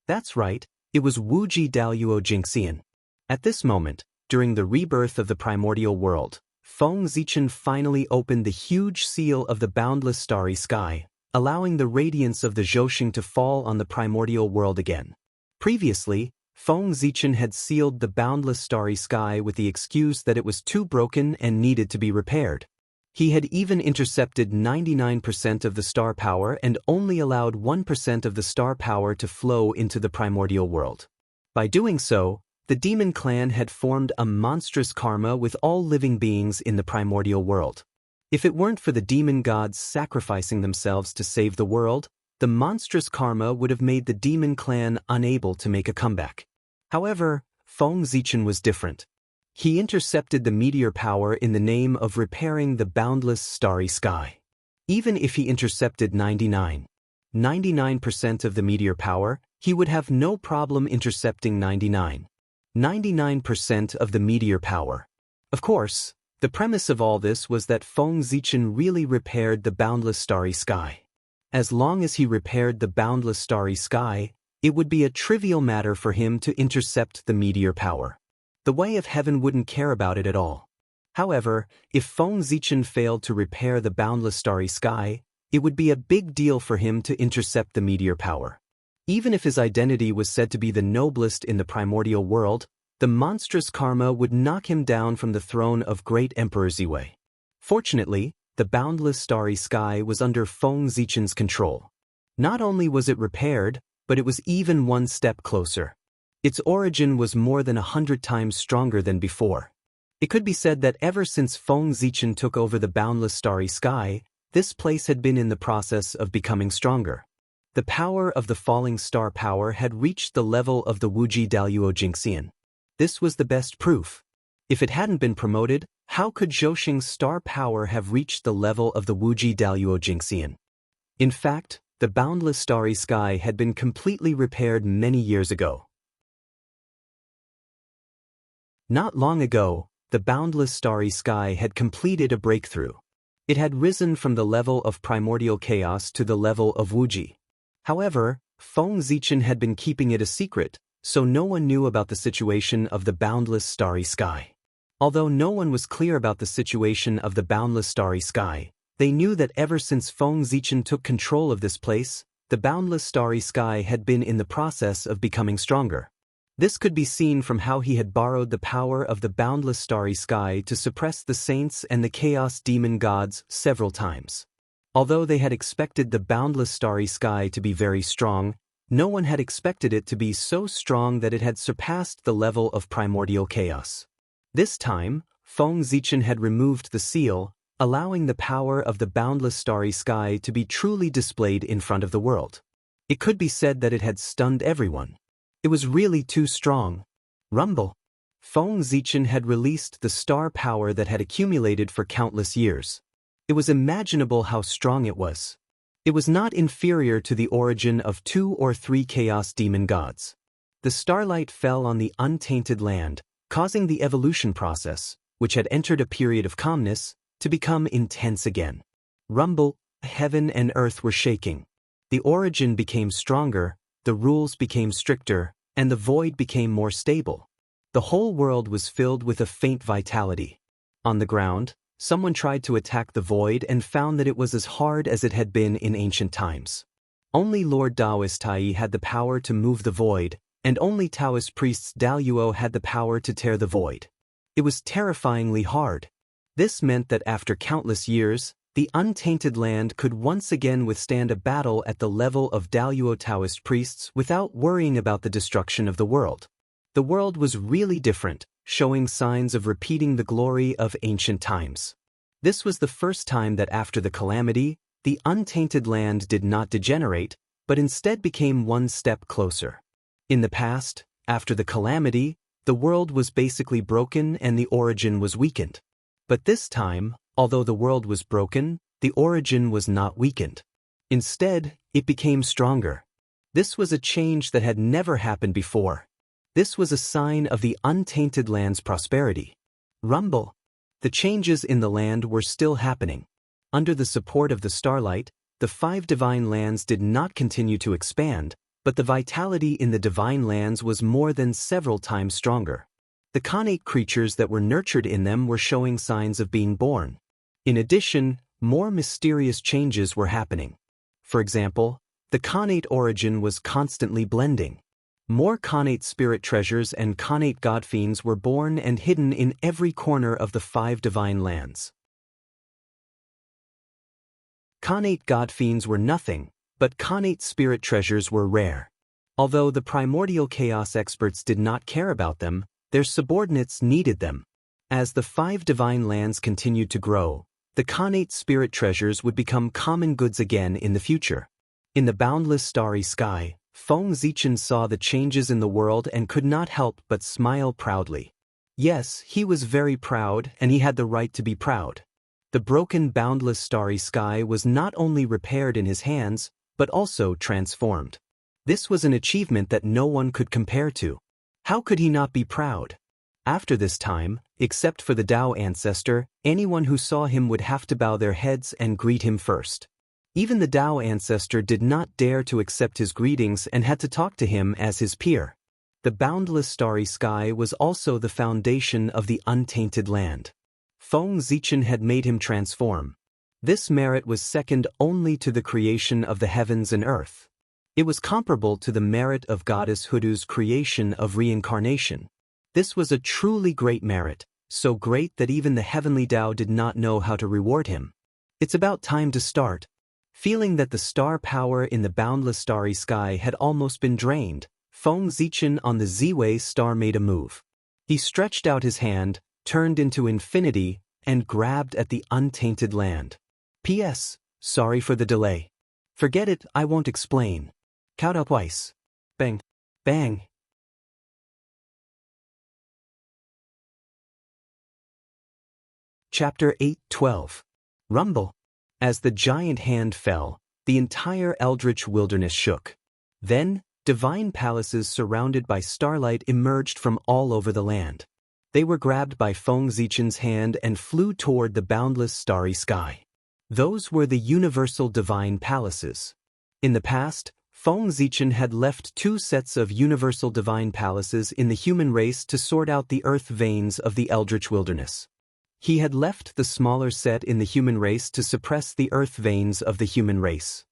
That's right, it was Wuji Daluo Jingxian. At this moment, during the rebirth of the primordial world, Feng Zichen finally opened the huge seal of the boundless starry sky, allowing the radiance of the Zhouxing to fall on the primordial world again. Previously, Feng Zichen had sealed the boundless starry sky with the excuse that it was too broken and needed to be repaired. He had even intercepted 99% of the star power and only allowed 1% of the star power to flow into the primordial world. By doing so, the demon clan had formed a monstrous karma with all living beings in the primordial world. If it weren't for the demon gods sacrificing themselves to save the world, the monstrous karma would have made the demon clan unable to make a comeback. However, Feng Zichen was different. He intercepted the meteor power in the name of repairing the boundless starry sky. Even if he intercepted 99% of the meteor power, he would have no problem intercepting 99% of the meteor power. Of course, the premise of all this was that Feng Zichen really repaired the boundless starry sky. As long as he repaired the boundless starry sky, it would be a trivial matter for him to intercept the meteor power. The way of heaven wouldn't care about it at all. However, if Feng Zichen failed to repair the boundless starry sky, it would be a big deal for him to intercept the meteor power. Even if his identity was said to be the noblest in the primordial world, the monstrous karma would knock him down from the throne of great Emperor Ziwei. Fortunately, the boundless starry sky was under Feng Zichen's control. Not only was it repaired, but it was even one step closer. Its origin was more than 100 times stronger than before. It could be said that ever since Feng Zichen took over the boundless starry sky, this place had been in the process of becoming stronger. The power of the falling star power had reached the level of the Wuji Daluo Jingxian. This was the best proof. If it hadn't been promoted, how could Zhouxing's star power have reached the level of the Wuji Daluo Jingxian? In fact, the boundless starry sky had been completely repaired many years ago. Not long ago, the boundless starry sky had completed a breakthrough. It had risen from the level of primordial chaos to the level of Wuji. However, Feng Zichen had been keeping it a secret, so no one knew about the situation of the boundless starry sky. Although no one was clear about the situation of the boundless starry sky, they knew that ever since Feng Zichen took control of this place, the boundless starry sky had been in the process of becoming stronger. This could be seen from how he had borrowed the power of the boundless starry sky to suppress the saints and the chaos demon gods several times. Although they had expected the boundless starry sky to be very strong, no one had expected it to be so strong that it had surpassed the level of primordial chaos. This time, Feng Zichen had removed the seal, allowing the power of the boundless starry sky to be truly displayed in front of the world. It could be said that it had stunned everyone. It was really too strong. Rumble. Feng Zichen had released the star power that had accumulated for countless years. It was imaginable how strong it was. It was not inferior to the origin of 2 or 3 chaos demon gods. The starlight fell on the untainted land, causing the evolution process, which had entered a period of calmness, to become intense again. Rumble, heaven and earth were shaking. The origin became stronger, the rules became stricter, and the void became more stable. The whole world was filled with a faint vitality. On the ground, someone tried to attack the void and found that it was as hard as it had been in ancient times. Only Lord Taoist Tai had the power to move the void, and only Taoist priests Daluo had the power to tear the void. It was terrifyingly hard. This meant that after countless years, the untainted land could once again withstand a battle at the level of Daluo Taoist priests without worrying about the destruction of the world. The world was really different, showing signs of repeating the glory of ancient times. This was the first time that after the calamity, the untainted land did not degenerate, but instead became one step closer. In the past, after the calamity, the world was basically broken and the origin was weakened. But this time, although the world was broken, the origin was not weakened. Instead, it became stronger. This was a change that had never happened before. This was a sign of the untainted land's prosperity. Rumble. The changes in the land were still happening. Under the support of the starlight, the 5 divine lands did not continue to expand, but the vitality in the divine lands was more than several times stronger. The connate creatures that were nurtured in them were showing signs of being born. In addition, more mysterious changes were happening. For example, the connate origin was constantly blending. More connate spirit treasures and connate god fiends were born and hidden in every corner of the 5 divine lands. Connate god fiends were nothing, but connate spirit treasures were rare. Although the primordial chaos experts did not care about them, their subordinates needed them. As the 5 divine lands continued to grow, the connate spirit treasures would become common goods again in the future. In the boundless starry sky, Feng Zichen saw the changes in the world and could not help but smile proudly. Yes, he was very proud, and he had the right to be proud. The broken boundless starry sky was not only repaired in his hands, but also transformed. This was an achievement that no one could compare to. How could he not be proud? After this time, except for the Tao ancestor, anyone who saw him would have to bow their heads and greet him first. Even the Tao ancestor did not dare to accept his greetings and had to talk to him as his peer. The boundless starry sky was also the foundation of the untainted land. Feng Zichen had made him transform. This merit was second only to the creation of the heavens and earth. It was comparable to the merit of Goddess Hudu's creation of reincarnation. This was a truly great merit, so great that even the heavenly Tao did not know how to reward him. It's about time to start. Feeling that the star power in the boundless starry sky had almost been drained, Feng Zichen on the Z-Way star made a move. He stretched out his hand, turned into infinity, and grabbed at the untainted land. P.S. Sorry for the delay. Forget it, I won't explain. Count up twice. Bang. Bang. Chapter 8:12. Rumble. As the giant hand fell, the entire eldritch wilderness shook. Then, divine palaces surrounded by starlight emerged from all over the land. They were grabbed by Feng Zichen's hand and flew toward the boundless starry sky. Those were the universal divine palaces. In the past, Feng Zichen had left 2 sets of universal divine palaces in the human race to sort out the earth veins of the eldritch wilderness. He had left the smaller set in the human race to suppress the earth veins of the human race.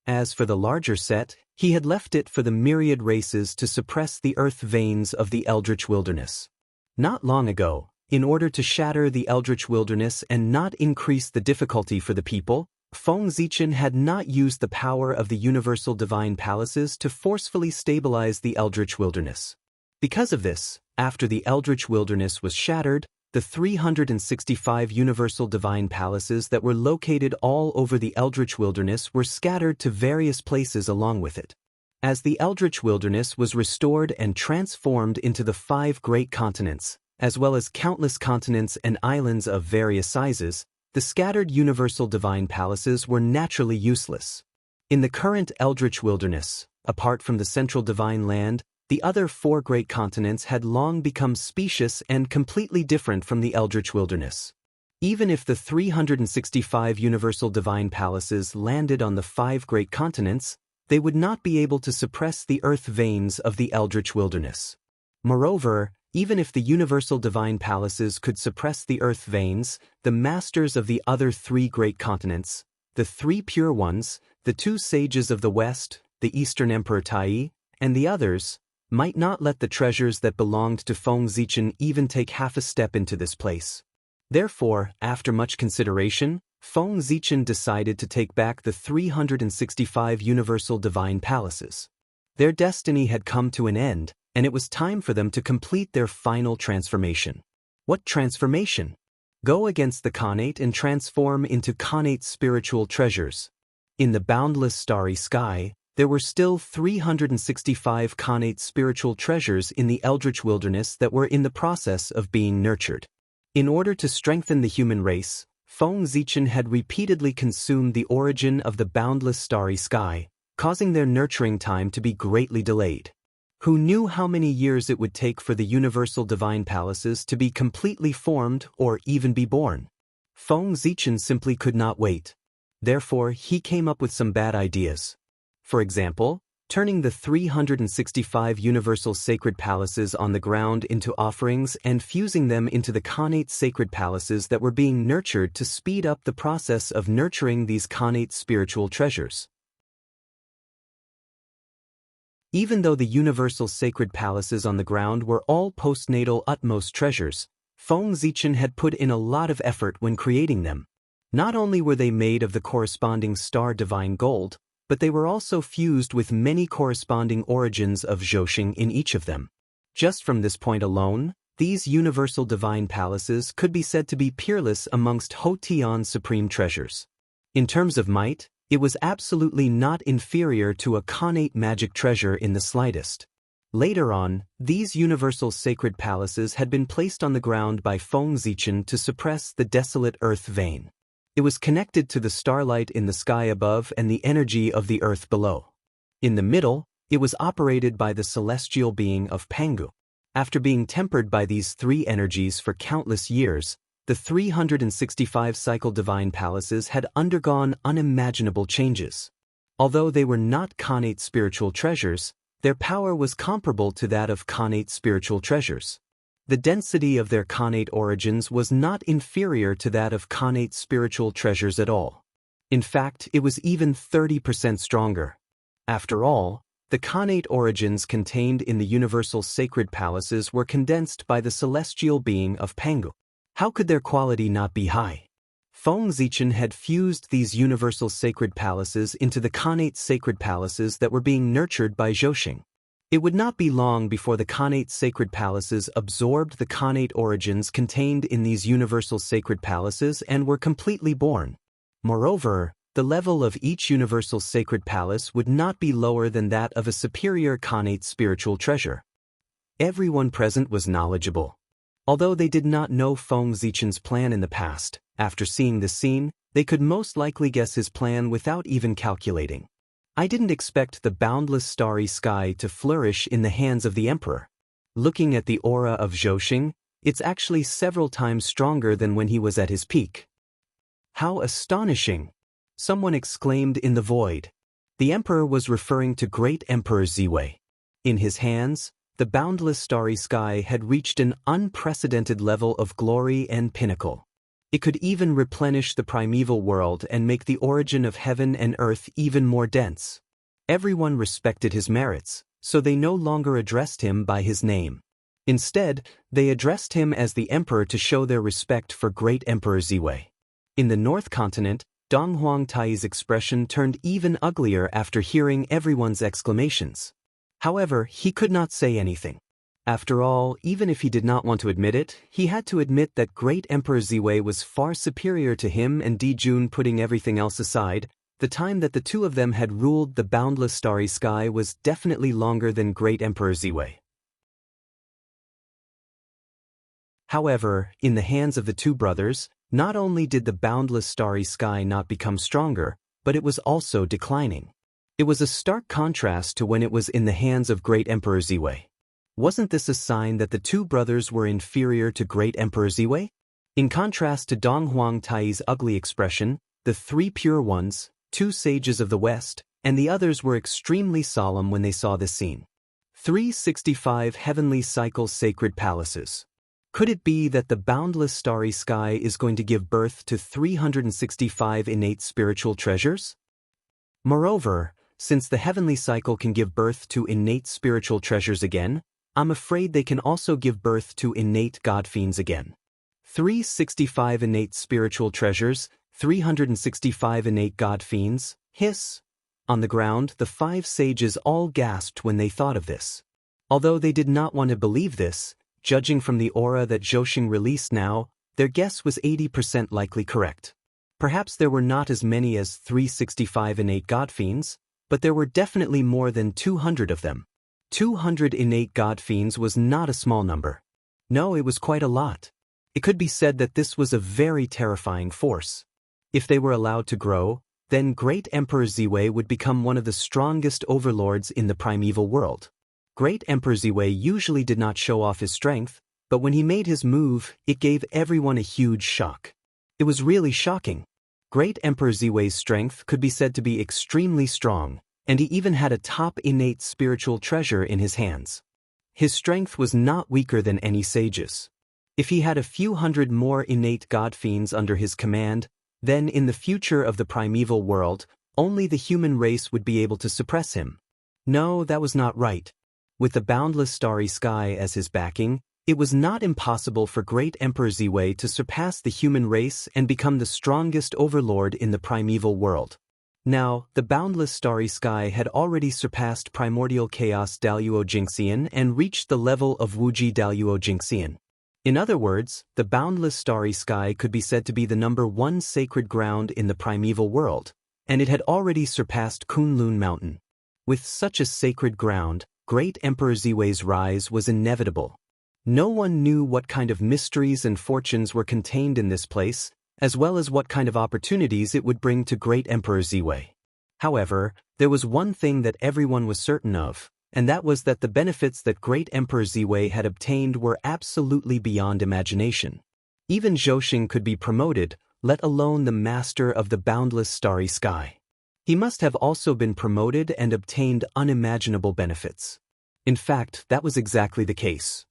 As for the larger set, he had left it for the myriad races to suppress the earth veins of the eldritch wilderness. Not long ago, in order to shatter the eldritch wilderness and not increase the difficulty for the people, Feng Zichen had not used the power of the universal divine palaces to forcefully stabilize the eldritch wilderness. Because of this, after the eldritch wilderness was shattered, the 365 universal divine palaces that were located all over the eldritch wilderness were scattered to various places along with it. As the eldritch wilderness was restored and transformed into the 5 great continents, as well as countless continents and islands of various sizes, the scattered universal divine palaces were naturally useless. In the current eldritch wilderness, apart from the central divine land, the other 4 great continents had long become specious and completely different from the eldritch wilderness. Even if the 365 universal divine palaces landed on the 5 great continents, they would not be able to suppress the earth veins of the eldritch wilderness. Moreover, even if the universal divine palaces could suppress the earth veins, the masters of the other three great continents, the three pure ones, the two sages of the west, the Eastern Emperor Tai, and the others, might not let the treasures that belonged to Feng Zichen even take half a step into this place. Therefore, after much consideration, Feng Zichen decided to take back the 365 universal divine palaces. Their destiny had come to an end, and it was time for them to complete their final transformation. What transformation? Go against the Khanate and transform into Khanate spiritual treasures. In the boundless starry sky, there were still 365 Khanate spiritual treasures in the eldritch wilderness that were in the process of being nurtured. In order to strengthen the human race, Feng Zichen had repeatedly consumed the origin of the boundless starry sky, causing their nurturing time to be greatly delayed. Who knew how many years it would take for the universal divine palaces to be completely formed or even be born? Feng Zichen simply could not wait. Therefore, he came up with some bad ideas. For example, turning the 365 universal sacred palaces on the ground into offerings and fusing them into the Khanate sacred palaces that were being nurtured to speed up the process of nurturing these Khanate spiritual treasures. Even though the universal sacred palaces on the ground were all postnatal utmost treasures, Feng Zichen had put in a lot of effort when creating them. Not only were they made of the corresponding star divine gold, but they were also fused with many corresponding origins of Zhousing in each of them. Just from this point alone, these universal divine palaces could be said to be peerless amongst Hotian's supreme treasures. In terms of might, it was absolutely not inferior to a Khanate magic treasure in the slightest. Later on, these universal sacred palaces had been placed on the ground by Feng Zichen to suppress the desolate earth vein. It was connected to the starlight in the sky above and the energy of the earth below. In the middle, it was operated by the celestial being of Pangu. After being tempered by these three energies for countless years, the 365 cycle divine palaces had undergone unimaginable changes. Although they were not Khanate spiritual treasures, their power was comparable to that of Khanate spiritual treasures. The density of their Khanate origins was not inferior to that of Khanate spiritual treasures at all. In fact, it was even 30% stronger. After all, the Khanate origins contained in the universal sacred palaces were condensed by the celestial being of Pangu. How could their quality not be high? Feng Zichen had fused these universal sacred palaces into the Khanate sacred palaces that were being nurtured by Zhousing. It would not be long before the Khanate sacred palaces absorbed the Khanate origins contained in these universal sacred palaces and were completely born. Moreover, the level of each universal sacred palace would not be lower than that of a superior Khanate spiritual treasure. Everyone present was knowledgeable. Although they did not know Feng Zichen's plan in the past, after seeing this scene, they could most likely guess his plan without even calculating. I didn't expect the boundless starry sky to flourish in the hands of the emperor. Looking at the aura of Zhousing, it's actually several times stronger than when he was at his peak. How astonishing! Someone exclaimed in the void. The emperor was referring to Great Emperor Ziwei. In his hands, the boundless starry sky had reached an unprecedented level of glory and pinnacle. It could even replenish the primeval world and make the origin of heaven and earth even more dense. Everyone respected his merits, so they no longer addressed him by his name. Instead, they addressed him as the emperor to show their respect for Great Emperor Ziwei. In the North Continent, Donghuang Tai's expression turned even uglier after hearing everyone's exclamations. However, he could not say anything. After all, even if he did not want to admit it, he had to admit that Great Emperor Ziwei was far superior to him, and Dijun, putting everything else aside, the time that the two of them had ruled the boundless starry sky was definitely longer than Great Emperor Ziwei. However, in the hands of the two brothers, not only did the boundless starry sky not become stronger, but it was also declining. It was a stark contrast to when it was in the hands of Great Emperor Ziwei. Wasn't this a sign that the two brothers were inferior to Great Emperor Ziwei? In contrast to Donghuang Tai's ugly expression, the three pure ones, two sages of the West, and the others were extremely solemn when they saw this scene. 365 Heavenly Cycle Sacred Palaces. Could it be that the boundless starry sky is going to give birth to 365 innate spiritual treasures? Moreover, since the heavenly cycle can give birth to innate spiritual treasures again, I'm afraid they can also give birth to innate god fiends again. 365 innate spiritual treasures, 365 innate god fiends, hiss. On the ground, the 5 sages all gasped when they thought of this. Although they did not want to believe this, judging from the aura that Zhouxing released now, their guess was 80% likely correct. Perhaps there were not as many as 365 innate god fiends, but there were definitely more than 200 of them. 200 innate god fiends was not a small number. No, it was quite a lot. It could be said that this was a very terrifying force. If they were allowed to grow, then Great Emperor Ziwei would become one of the strongest overlords in the primeval world. Great Emperor Ziwei usually did not show off his strength, but when he made his move, it gave everyone a huge shock. It was really shocking. Great Emperor Ziwei's strength could be said to be extremely strong, and he even had a top innate spiritual treasure in his hands. His strength was not weaker than any sage's. If he had a few hundred more innate god fiends under his command, then in the future of the primeval world, only the human race would be able to suppress him. No, that was not right. With the boundless starry sky as his backing, it was not impossible for Great Emperor Ziwei to surpass the human race and become the strongest overlord in the primeval world. Now, the boundless starry sky had already surpassed primordial chaos Daluo Jingxian and reached the level of Wuji Daluo Jingxian. In other words, the boundless starry sky could be said to be the number 1 sacred ground in the primeval world, and it had already surpassed Kunlun Mountain. With such a sacred ground, Great Emperor Ziwei's rise was inevitable. No one knew what kind of mysteries and fortunes were contained in this place, as well as what kind of opportunities it would bring to Great Emperor Ziwei. However, there was one thing that everyone was certain of, and that was that the benefits that Great Emperor Ziwei had obtained were absolutely beyond imagination. Even Zhouxing could be promoted, let alone the master of the boundless starry sky. He must have also been promoted and obtained unimaginable benefits. In fact, that was exactly the case.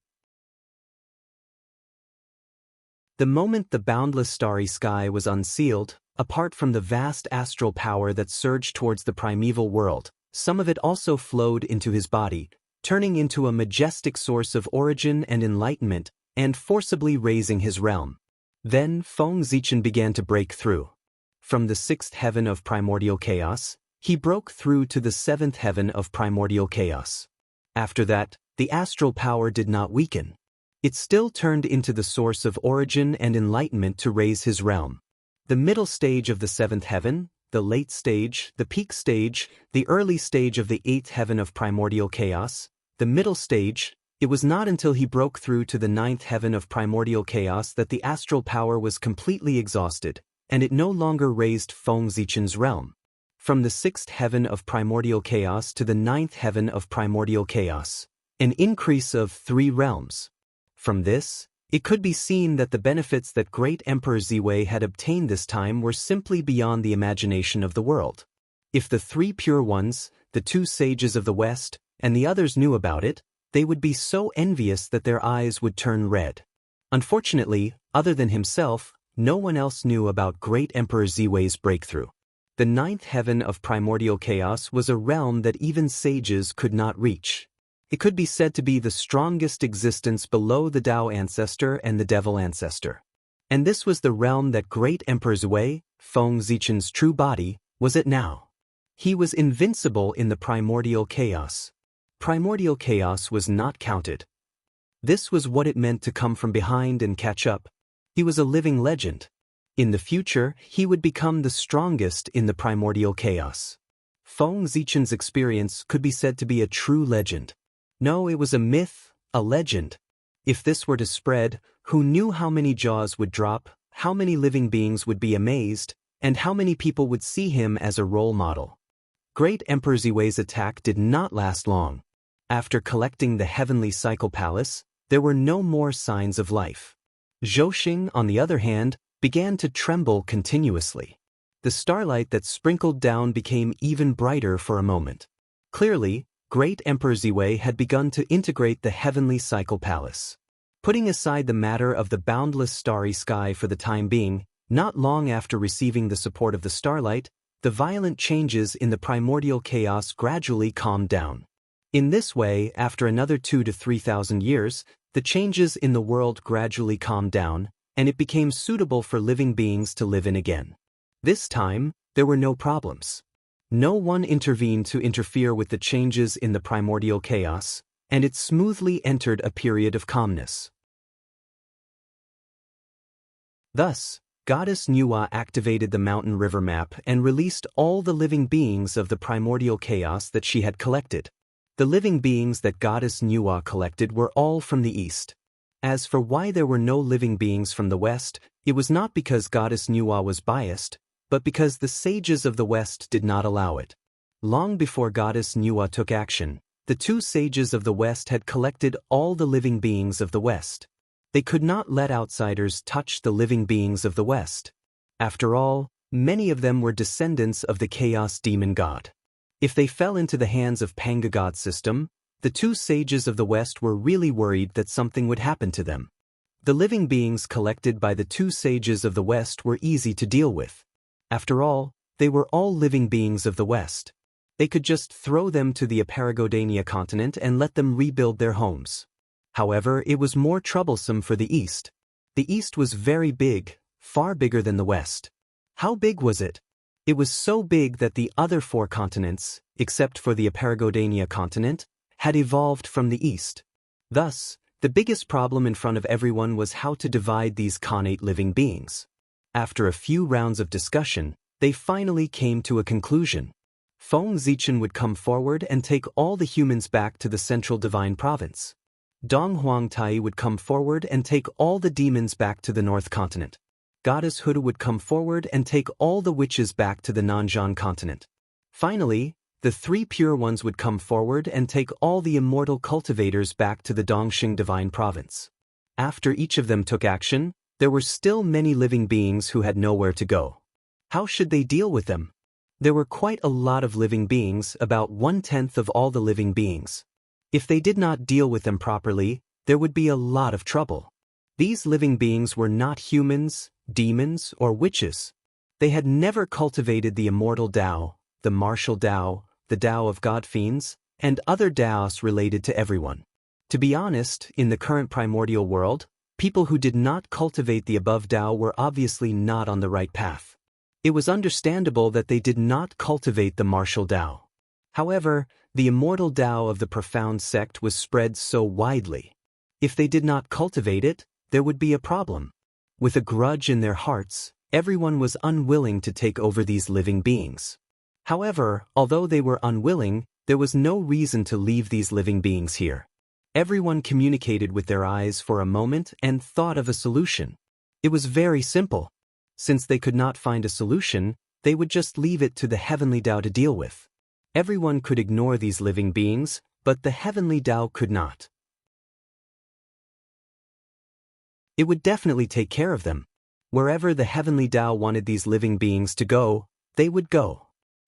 The moment the boundless starry sky was unsealed, apart from the vast astral power that surged towards the primeval world, some of it also flowed into his body, turning into a majestic source of origin and enlightenment, and forcibly raising his realm. Then Feng Zichen began to break through. From the 6th heaven of primordial chaos, he broke through to the 7th heaven of primordial chaos. After that, the astral power did not weaken. It still turned into the source of origin and enlightenment to raise his realm. The middle stage of the 7th heaven, the late stage, the peak stage, the early stage of the 8th heaven of primordial chaos, the middle stage, it was not until he broke through to the 9th heaven of primordial chaos that the astral power was completely exhausted, and it no longer raised Feng Zichen's realm. From the 6th heaven of primordial chaos to the 9th heaven of primordial chaos, an increase of 3 realms. From this, it could be seen that the benefits that Great Emperor Ziwei had obtained this time were simply beyond the imagination of the world. If the 3 pure ones, the 2 sages of the West, and the others knew about it, they would be so envious that their eyes would turn red. Unfortunately, other than himself, no one else knew about Great Emperor Ziwei's breakthrough. The 9th heaven of primordial chaos was a realm that even sages could not reach. It could be said to be the strongest existence below the Tao ancestor and the Devil ancestor. And this was the realm that Great Emperor Ziwei, Feng Zichen's true body, was at now. He was invincible in the primordial chaos. Primordial chaos was not counted. This was what it meant to come from behind and catch up. He was a living legend. In the future, he would become the strongest in the primordial chaos. Feng Zichen's experience could be said to be a true legend. No, it was a myth, a legend. If this were to spread, who knew how many jaws would drop, how many living beings would be amazed, and how many people would see him as a role model. Great Emperor Ziwei's attack did not last long. After collecting the Heavenly Cycle Palace, there were no more signs of life. Zhouxing, on the other hand, began to tremble continuously. The starlight that sprinkled down became even brighter for a moment. Clearly, Great Emperor Ziwei had begun to integrate the heavenly cycle palace. Putting aside the matter of the boundless starry sky for the time being, not long after receiving the support of the starlight, the violent changes in the primordial chaos gradually calmed down. In this way, after another 2,000 to 3,000 years, the changes in the world gradually calmed down, and it became suitable for living beings to live in again. This time, there were no problems. No one intervened to interfere with the changes in the primordial chaos, and it smoothly entered a period of calmness. Thus, Goddess Nuwa activated the mountain river map and released all the living beings of the primordial chaos that she had collected. The living beings that Goddess Nuwa collected were all from the east. As for why there were no living beings from the west, it was not because Goddess Nuwa was biased, but because the sages of the west did not allow it. Long before Goddess Nuwa took action, the two sages of the west had collected all the living beings of the west. They could not let outsiders touch the living beings of the west. After all, many of them were descendants of the chaos demon god. If they fell into the hands of Panga God's system, the two sages of the west were really worried that something would happen to them. The living beings collected by the two sages of the west were easy to deal with. After all, they were all living beings of the West. They could just throw them to the Aparagodania continent and let them rebuild their homes. However, it was more troublesome for the East. The East was very big, far bigger than the West. How big was it? It was so big that the other 4 continents, except for the Aparagodania continent, had evolved from the East. Thus, the biggest problem in front of everyone was how to divide these connate living beings. After a few rounds of discussion, they finally came to a conclusion. Feng Zichen would come forward and take all the humans back to the central divine province. Dong Huangtai would come forward and take all the demons back to the north continent. Goddess Huda would come forward and take all the witches back to the Nanzhan continent. Finally, the 3 pure ones would come forward and take all the immortal cultivators back to the Dongxing divine province. After each of them took action, there were still many living beings who had nowhere to go. How should they deal with them? There were quite a lot of living beings, about 1/10 of all the living beings. If they did not deal with them properly, there would be a lot of trouble. These living beings were not humans, demons, or witches. They had never cultivated the immortal Tao, the martial Tao, the Tao of God fiends, and other Taos related to everyone. To be honest, in the current primordial world, people who did not cultivate the above Tao were obviously not on the right path. It was understandable that they did not cultivate the martial Tao. However, the immortal Tao of the profound sect was spread so widely. If they did not cultivate it, there would be a problem. With a grudge in their hearts, everyone was unwilling to take over these living beings. However, although they were unwilling, there was no reason to leave these living beings here. Everyone communicated with their eyes for a moment and thought of a solution. It was very simple. Since they could not find a solution, they would just leave it to the heavenly Tao to deal with. Everyone could ignore these living beings, but the heavenly Tao could not. It would definitely take care of them. Wherever the heavenly Tao wanted these living beings to go, they would go.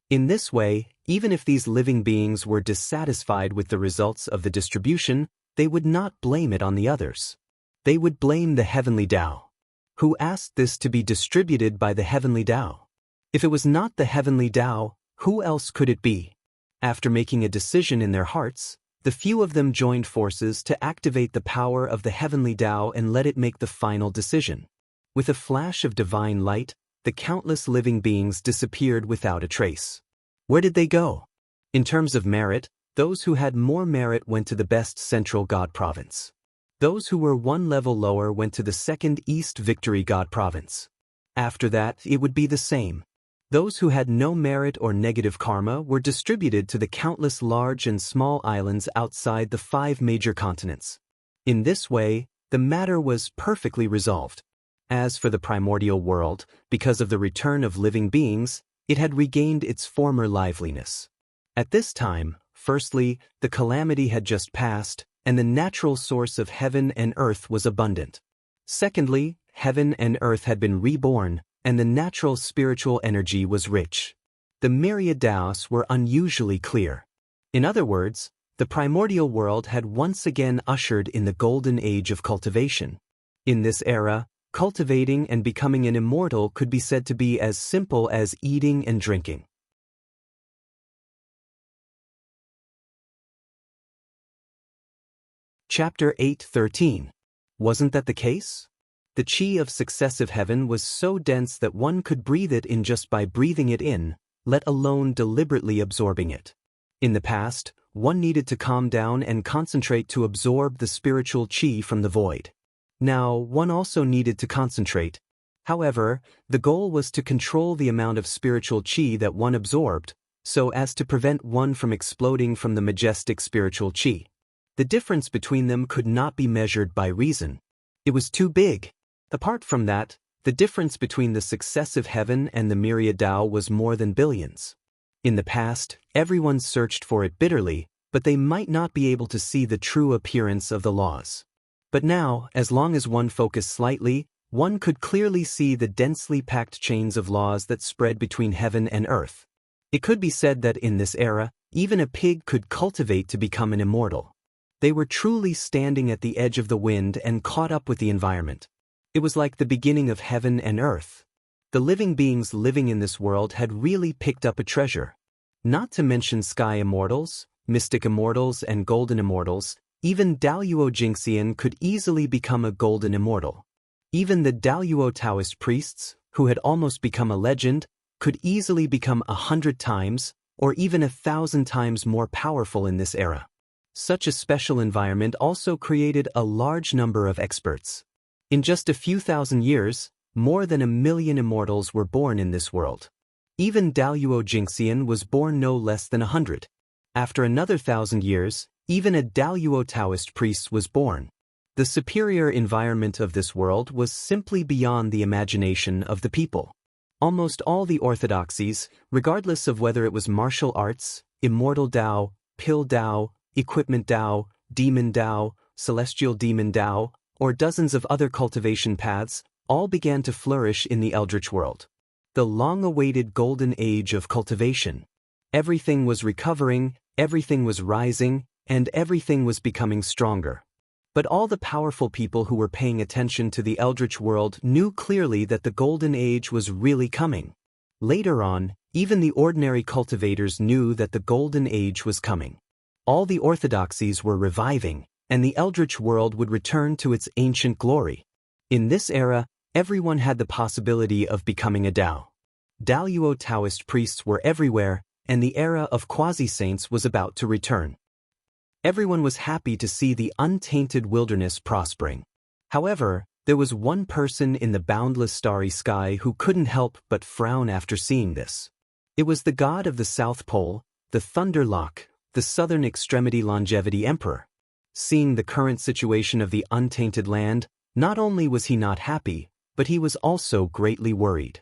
In this way, even if these living beings were dissatisfied with the results of the distribution, they would not blame it on the others. They would blame the heavenly Tao. Who asked this to be distributed by the heavenly Tao? If it was not the heavenly Tao, who else could it be? After making a decision in their hearts, the few of them joined forces to activate the power of the heavenly Tao and let it make the final decision. With a flash of divine light, the countless living beings disappeared without a trace. Where did they go? In terms of merit, those who had more merit went to the best central god province. Those who were 1 level lower went to the second East Victory God province. After that, it would be the same. Those who had no merit or negative karma were distributed to the countless large and small islands outside the 5 major continents. In this way, the matter was perfectly resolved. As for the primordial world, because of the return of living beings, it had regained its former liveliness. At this time, firstly, the calamity had just passed, and the natural source of heaven and earth was abundant. Secondly, heaven and earth had been reborn, and the natural spiritual energy was rich. The myriad Taos were unusually clear. In other words, the primordial world had once again ushered in the golden age of cultivation. In this era, cultivating and becoming an immortal could be said to be as simple as eating and drinking. Chapter 8:13. Wasn't that the case? The chi of successive heaven was so dense that one could breathe it in just by breathing it in, let alone deliberately absorbing it. In the past, one needed to calm down and concentrate to absorb the spiritual chi from the void. Now, one also needed to concentrate. However, the goal was to control the amount of spiritual chi that one absorbed, so as to prevent one from exploding from the majestic spiritual chi. The difference between them could not be measured by reason. It was too big. Apart from that, the difference between the successive heaven and the myriad Tao was more than billions. In the past, everyone searched for it bitterly, but they might not be able to see the true appearance of the laws. But now, as long as one focused slightly, one could clearly see the densely packed chains of laws that spread between heaven and earth. It could be said that in this era, even a pig could cultivate to become an immortal. They were truly standing at the edge of the wind and caught up with the environment. It was like the beginning of heaven and earth. The living beings living in this world had really picked up a treasure. Not to mention sky immortals, mystic immortals and golden immortals, even Daluo Jingxian could easily become a golden immortal. Even the Daluo Taoist priests, who had almost become a legend, could easily become 100 times, or even 1,000 times more powerful in this era. Such a special environment also created a large number of experts. In just a few thousand years, more than 1 million immortals were born in this world. Even Daluo Jingxian was born no less than 100. After another 1,000 years, even a Daluo Taoist priest was born. The superior environment of this world was simply beyond the imagination of the people. Almost all the orthodoxies, regardless of whether it was martial arts, immortal Tao, pill Tao, equipment Tao, demon Tao, celestial demon Tao, or dozens of other cultivation paths, all began to flourish in the Eldritch world. The long-awaited golden age of cultivation. Everything was recovering, everything was rising, and everything was becoming stronger. But all the powerful people who were paying attention to the Eldritch world knew clearly that the golden age was really coming. Later on, even the ordinary cultivators knew that the golden age was coming. All the orthodoxies were reviving, and the Eldritch world would return to its ancient glory. In this era, everyone had the possibility of becoming a Tao. Daluo Taoist priests were everywhere, and the era of quasi-saints was about to return. Everyone was happy to see the untainted wilderness prospering. However, there was one person in the boundless starry sky who couldn't help but frown after seeing this. It was the god of the South Pole, the Thunderlock, the Southern Extremity Longevity Emperor. Seeing the current situation of the untainted land, not only was he not happy, but he was also greatly worried.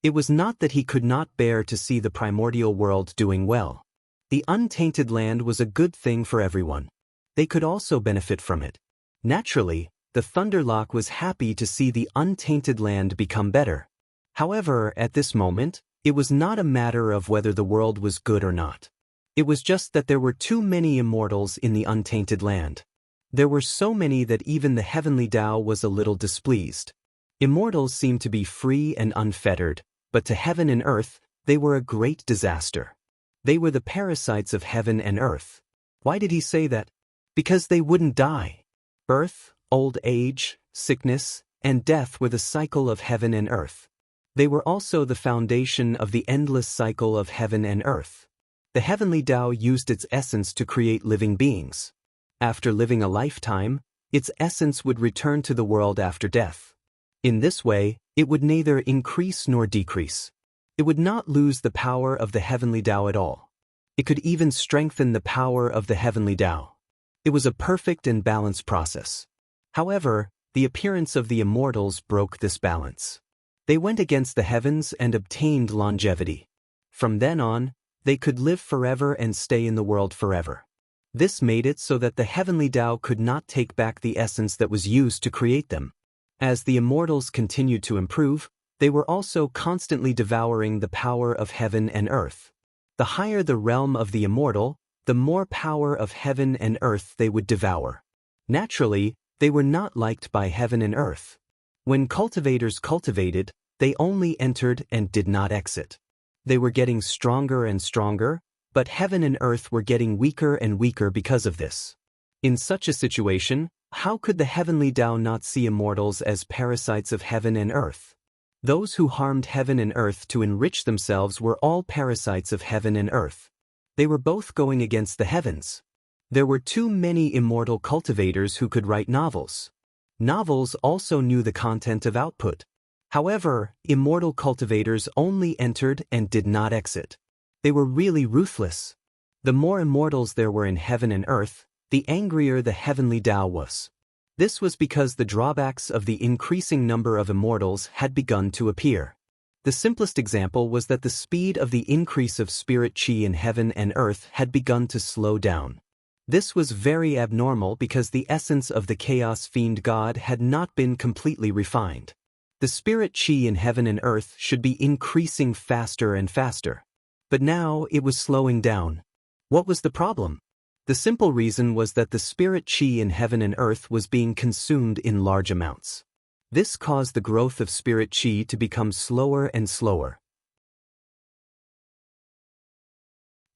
It was not that he could not bear to see the primordial world doing well. The untainted land was a good thing for everyone. They could also benefit from it. Naturally, the Thunderlock was happy to see the untainted land become better. However, at this moment, it was not a matter of whether the world was good or not. It was just that there were too many immortals in the untainted land. There were so many that even the heavenly Tao was a little displeased. Immortals seemed to be free and unfettered, but to heaven and earth, they were a great disaster. They were the parasites of heaven and earth. Why did he say that? Because they wouldn't die. Birth, old age, sickness, and death were the cycle of heaven and earth. They were also the foundation of the endless cycle of heaven and earth. The heavenly Tao used its essence to create living beings. After living a lifetime, its essence would return to the world after death. In this way, it would neither increase nor decrease. It would not lose the power of the heavenly Tao at all. It could even strengthen the power of the heavenly Tao. It was a perfect and balanced process. However, the appearance of the immortals broke this balance. They went against the heavens and obtained longevity. From then on, they could live forever and stay in the world forever. This made it so that the heavenly Tao could not take back the essence that was used to create them. As the immortals continued to improve, they were also constantly devouring the power of heaven and earth. The higher the realm of the immortal, the more power of heaven and earth they would devour. Naturally, they were not liked by heaven and earth. When cultivators cultivated, they only entered and did not exit. They were getting stronger and stronger, but heaven and earth were getting weaker and weaker because of this. In such a situation, how could the heavenly Tao not see immortals as parasites of heaven and earth? Those who harmed heaven and earth to enrich themselves were all parasites of heaven and earth. They were both going against the heavens. There were too many immortal cultivators who could write novels. Novels also knew the content of output. However, immortal cultivators only entered and did not exit. They were really ruthless. The more immortals there were in heaven and earth, the angrier the heavenly Tao was. This was because the drawbacks of the increasing number of immortals had begun to appear. The simplest example was that the speed of the increase of spirit chi in heaven and earth had begun to slow down. This was very abnormal because the essence of the chaos fiend god had not been completely refined. The spirit chi in heaven and earth should be increasing faster and faster. But now it was slowing down. What was the problem? The simple reason was that the spirit chi in heaven and earth was being consumed in large amounts. This caused the growth of spirit chi to become slower and slower.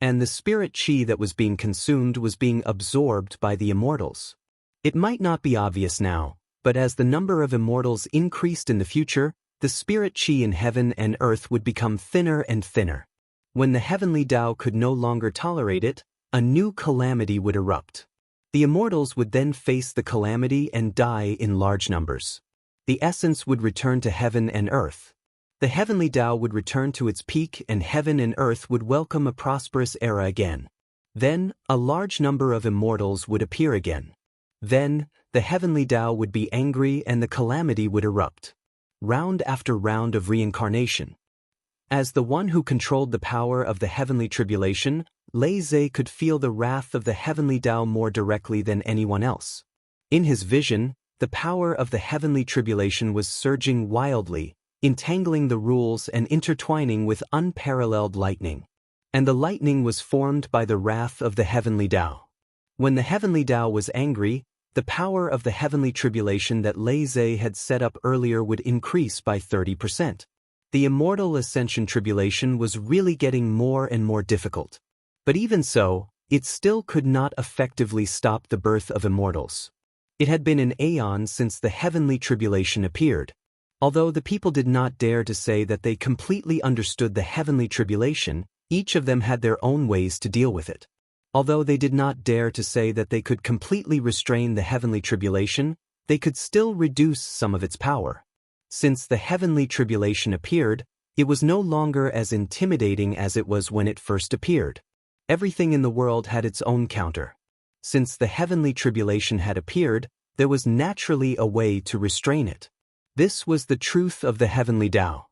And the spirit chi that was being consumed was being absorbed by the immortals. It might not be obvious now, but as the number of immortals increased in the future, the spirit chi in heaven and earth would become thinner and thinner. When the heavenly Tao could no longer tolerate it, a new calamity would erupt. The immortals would then face the calamity and die in large numbers. The essence would return to heaven and earth. The heavenly Tao would return to its peak and heaven and earth would welcome a prosperous era again. Then, a large number of immortals would appear again. Then, the heavenly Tao would be angry and the calamity would erupt. Round after round of reincarnation. As the one who controlled the power of the heavenly tribulation, Lei Zhe could feel the wrath of the heavenly Tao more directly than anyone else. In his vision, the power of the heavenly tribulation was surging wildly, entangling the rules and intertwining with unparalleled lightning. And the lightning was formed by the wrath of the heavenly Tao. When the heavenly Tao was angry, the power of the heavenly tribulation that Lei Zhe had set up earlier would increase by 30%. The immortal ascension tribulation was really getting more and more difficult. But even so, it still could not effectively stop the birth of immortals. It had been an aeon since the heavenly tribulation appeared. Although the people did not dare to say that they completely understood the heavenly tribulation, each of them had their own ways to deal with it. Although they did not dare to say that they could completely restrain the heavenly tribulation, they could still reduce some of its power. Since the heavenly tribulation appeared, it was no longer as intimidating as it was when it first appeared. Everything in the world had its own counter. Since the heavenly tribulation had appeared, there was naturally a way to restrain it. This was the truth of the heavenly Tao.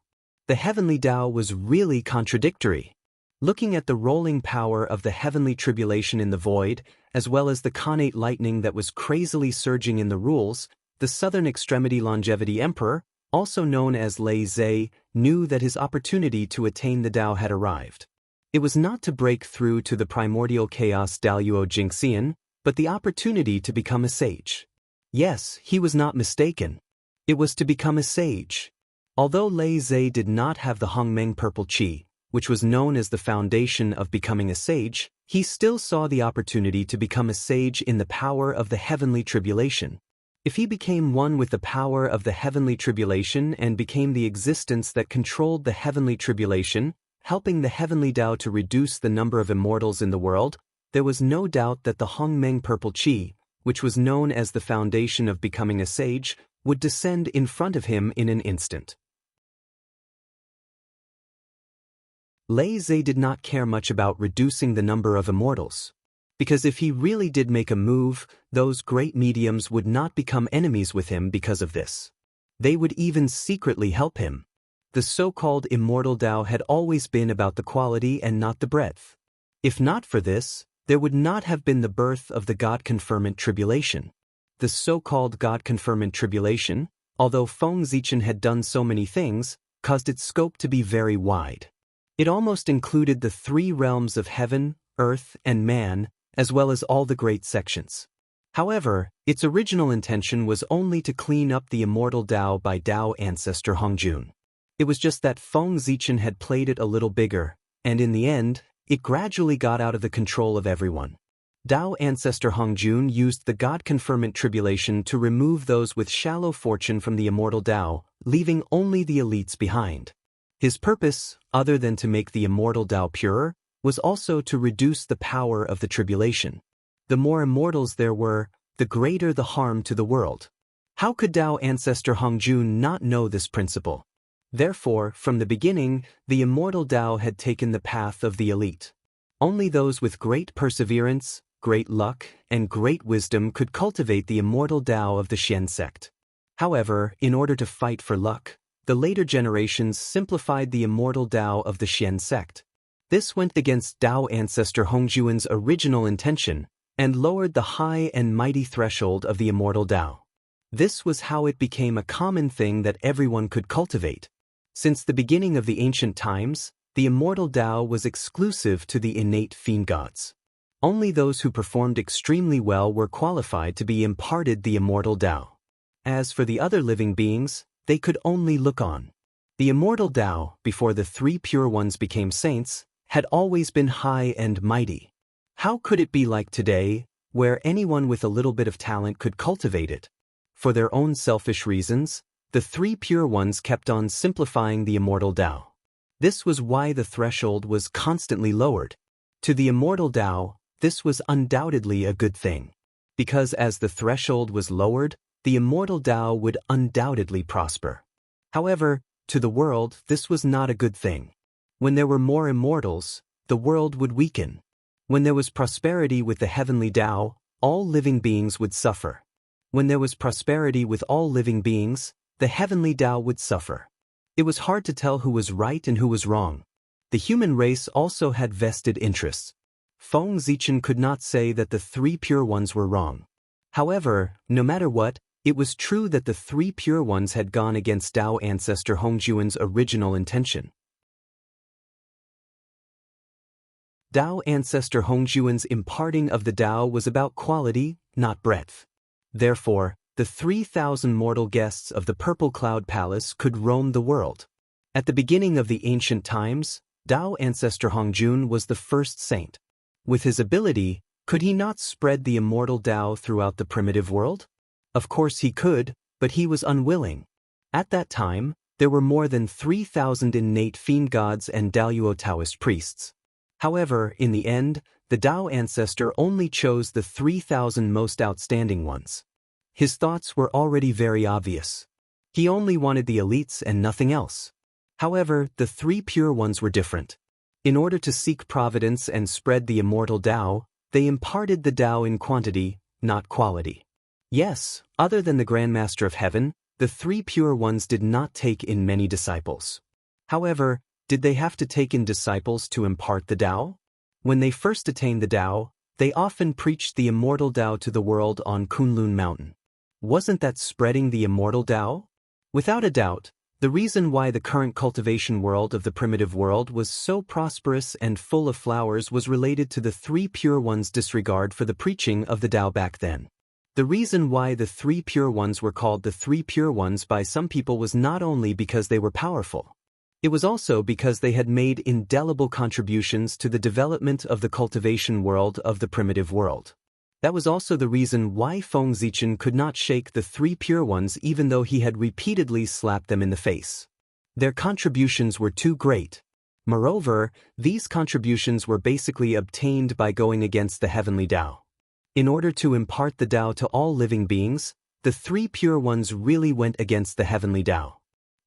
The heavenly Tao was really contradictory. Looking at the rolling power of the heavenly tribulation in the void, as well as the connate lightning that was crazily surging in the rules, the southern extremity longevity emperor, also known as Lei Zhe, knew that his opportunity to attain the Tao had arrived. It was not to break through to the primordial chaos Daluo Jingxian, but the opportunity to become a sage. Yes, he was not mistaken. It was to become a sage. Although Lei Zhe did not have the Hongmeng purple qi, which was known as the foundation of becoming a sage, he still saw the opportunity to become a sage in the power of the heavenly tribulation. If he became one with the power of the heavenly tribulation and became the existence that controlled the heavenly tribulation, helping the heavenly Tao to reduce the number of immortals in the world, there was no doubt that the Hongmeng purple qi, which was known as the foundation of becoming a sage, would descend in front of him in an instant. Lei Zhe did not care much about reducing the number of immortals. Because if he really did make a move, those great mediums would not become enemies with him because of this. They would even secretly help him. The so-called immortal Tao had always been about the quality and not the breadth. If not for this, there would not have been the birth of the God-conferment tribulation. The so-called God-conferment tribulation, although Feng Zichen had done so many things, caused its scope to be very wide. It almost included the three realms of heaven, earth, and man, as well as all the great sections. However, its original intention was only to clean up the immortal Tao by Tao ancestor Hongjun. It was just that Feng Zichen had played it a little bigger, and in the end, it gradually got out of the control of everyone. Tao ancestor Hongjun used the God-conferment tribulation to remove those with shallow fortune from the immortal Tao, leaving only the elites behind. His purpose, other than to make the immortal Tao purer, was also to reduce the power of the tribulation. The more immortals there were, the greater the harm to the world. How could Tao ancestor Hongjun not know this principle? Therefore, from the beginning, the immortal Tao had taken the path of the elite. Only those with great perseverance, great luck, and great wisdom could cultivate the immortal Tao of the Xian sect. However, in order to fight for luck, the later generations simplified the immortal Tao of the Xian sect. This went against Tao ancestor Hongjun's original intention, and lowered the high and mighty threshold of the immortal Tao. This was how it became a common thing that everyone could cultivate. Since the beginning of the ancient times, the immortal Tao was exclusive to the innate fiend gods. Only those who performed extremely well were qualified to be imparted the immortal Tao. As for the other living beings, they could only look on. The immortal Tao, before the three pure ones became saints, had always been high and mighty. How could it be like today, where anyone with a little bit of talent could cultivate it? For their own selfish reasons, the three pure ones kept on simplifying the immortal Tao. This was why the threshold was constantly lowered. To the immortal Tao, this was undoubtedly a good thing. Because as the threshold was lowered, the immortal Tao would undoubtedly prosper. However, to the world, this was not a good thing. When there were more immortals, the world would weaken. When there was prosperity with the heavenly Tao, all living beings would suffer. When there was prosperity with all living beings, the heavenly Tao would suffer. It was hard to tell who was right and who was wrong. The human race also had vested interests. Feng Zichen could not say that the three pure ones were wrong. However, no matter what, it was true that the three pure ones had gone against Tao ancestor Hongjun's original intention. Tao ancestor Hongjun's imparting of the Tao was about quality, not breadth. Therefore, the 3,000 mortal guests of the Purple Cloud Palace could roam the world. At the beginning of the ancient times, Tao ancestor Hongjun was the first saint. With his ability, could he not spread the immortal Tao throughout the primitive world? Of course he could, but he was unwilling. At that time, there were more than 3,000 innate fiend gods and Daoyuo Taoist priests. However, in the end, the Tao ancestor only chose the 3,000 most outstanding ones. His thoughts were already very obvious. He only wanted the elites and nothing else. However, the three pure ones were different. In order to seek providence and spread the immortal Tao, they imparted the Tao in quantity, not quality. Yes, other than the Grand Master of Heaven, the three pure ones did not take in many disciples. However, did they have to take in disciples to impart the Tao? When they first attained the Tao, they often preached the immortal Tao to the world on Kunlun Mountain. Wasn't that spreading the immortal Tao? Without a doubt, the reason why the current cultivation world of the primitive world was so prosperous and full of flowers was related to the three pure ones' disregard for the preaching of the Tao back then. The reason why the three pure ones were called the three pure ones by some people was not only because they were powerful. It was also because they had made indelible contributions to the development of the cultivation world of the primitive world. That was also the reason why Feng Zichen could not shake the three pure ones even though he had repeatedly slapped them in the face. Their contributions were too great. Moreover, these contributions were basically obtained by going against the heavenly Tao. In order to impart the Tao to all living beings, the three pure ones really went against the heavenly Tao.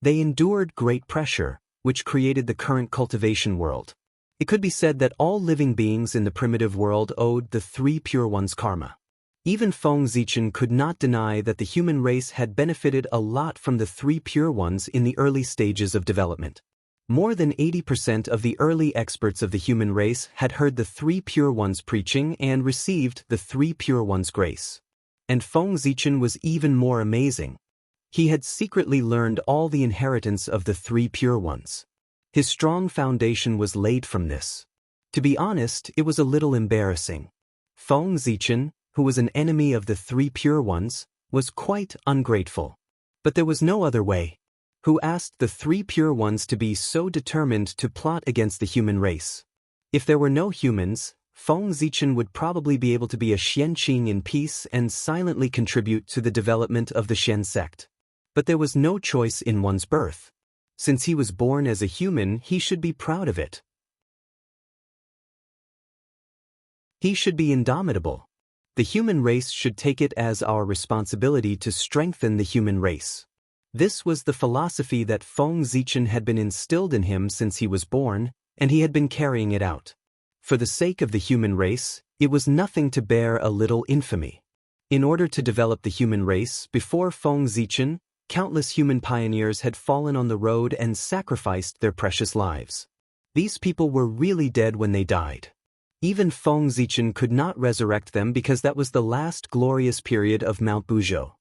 They endured great pressure, which created the current cultivation world. It could be said that all living beings in the primitive world owed the three pure ones karma. Even Feng Zichen could not deny that the human race had benefited a lot from the three pure ones in the early stages of development. More than 80% of the early experts of the human race had heard the three pure ones preaching and received the three pure ones grace. And Feng Zichen was even more amazing. He had secretly learned all the inheritance of the three pure ones. His strong foundation was laid from this. To be honest, it was a little embarrassing. Feng Zichen, who was an enemy of the three pure ones, was quite ungrateful. But there was no other way. Who asked the three pure ones to be so determined to plot against the human race? If there were no humans, Feng Zichen would probably be able to be a Xianqing in peace and silently contribute to the development of the Shen sect. But there was no choice in one's birth. Since he was born as a human, he should be proud of it. He should be indomitable. The human race should take it as our responsibility to strengthen the human race. This was the philosophy that Feng Zichen had been instilled in him since he was born, and he had been carrying it out. For the sake of the human race, it was nothing to bear a little infamy. In order to develop the human race, before Feng Zichen, countless human pioneers had fallen on the road and sacrificed their precious lives. These people were really dead when they died. Even Feng Zichen could not resurrect them because that was the last glorious period of Mount Buzhou.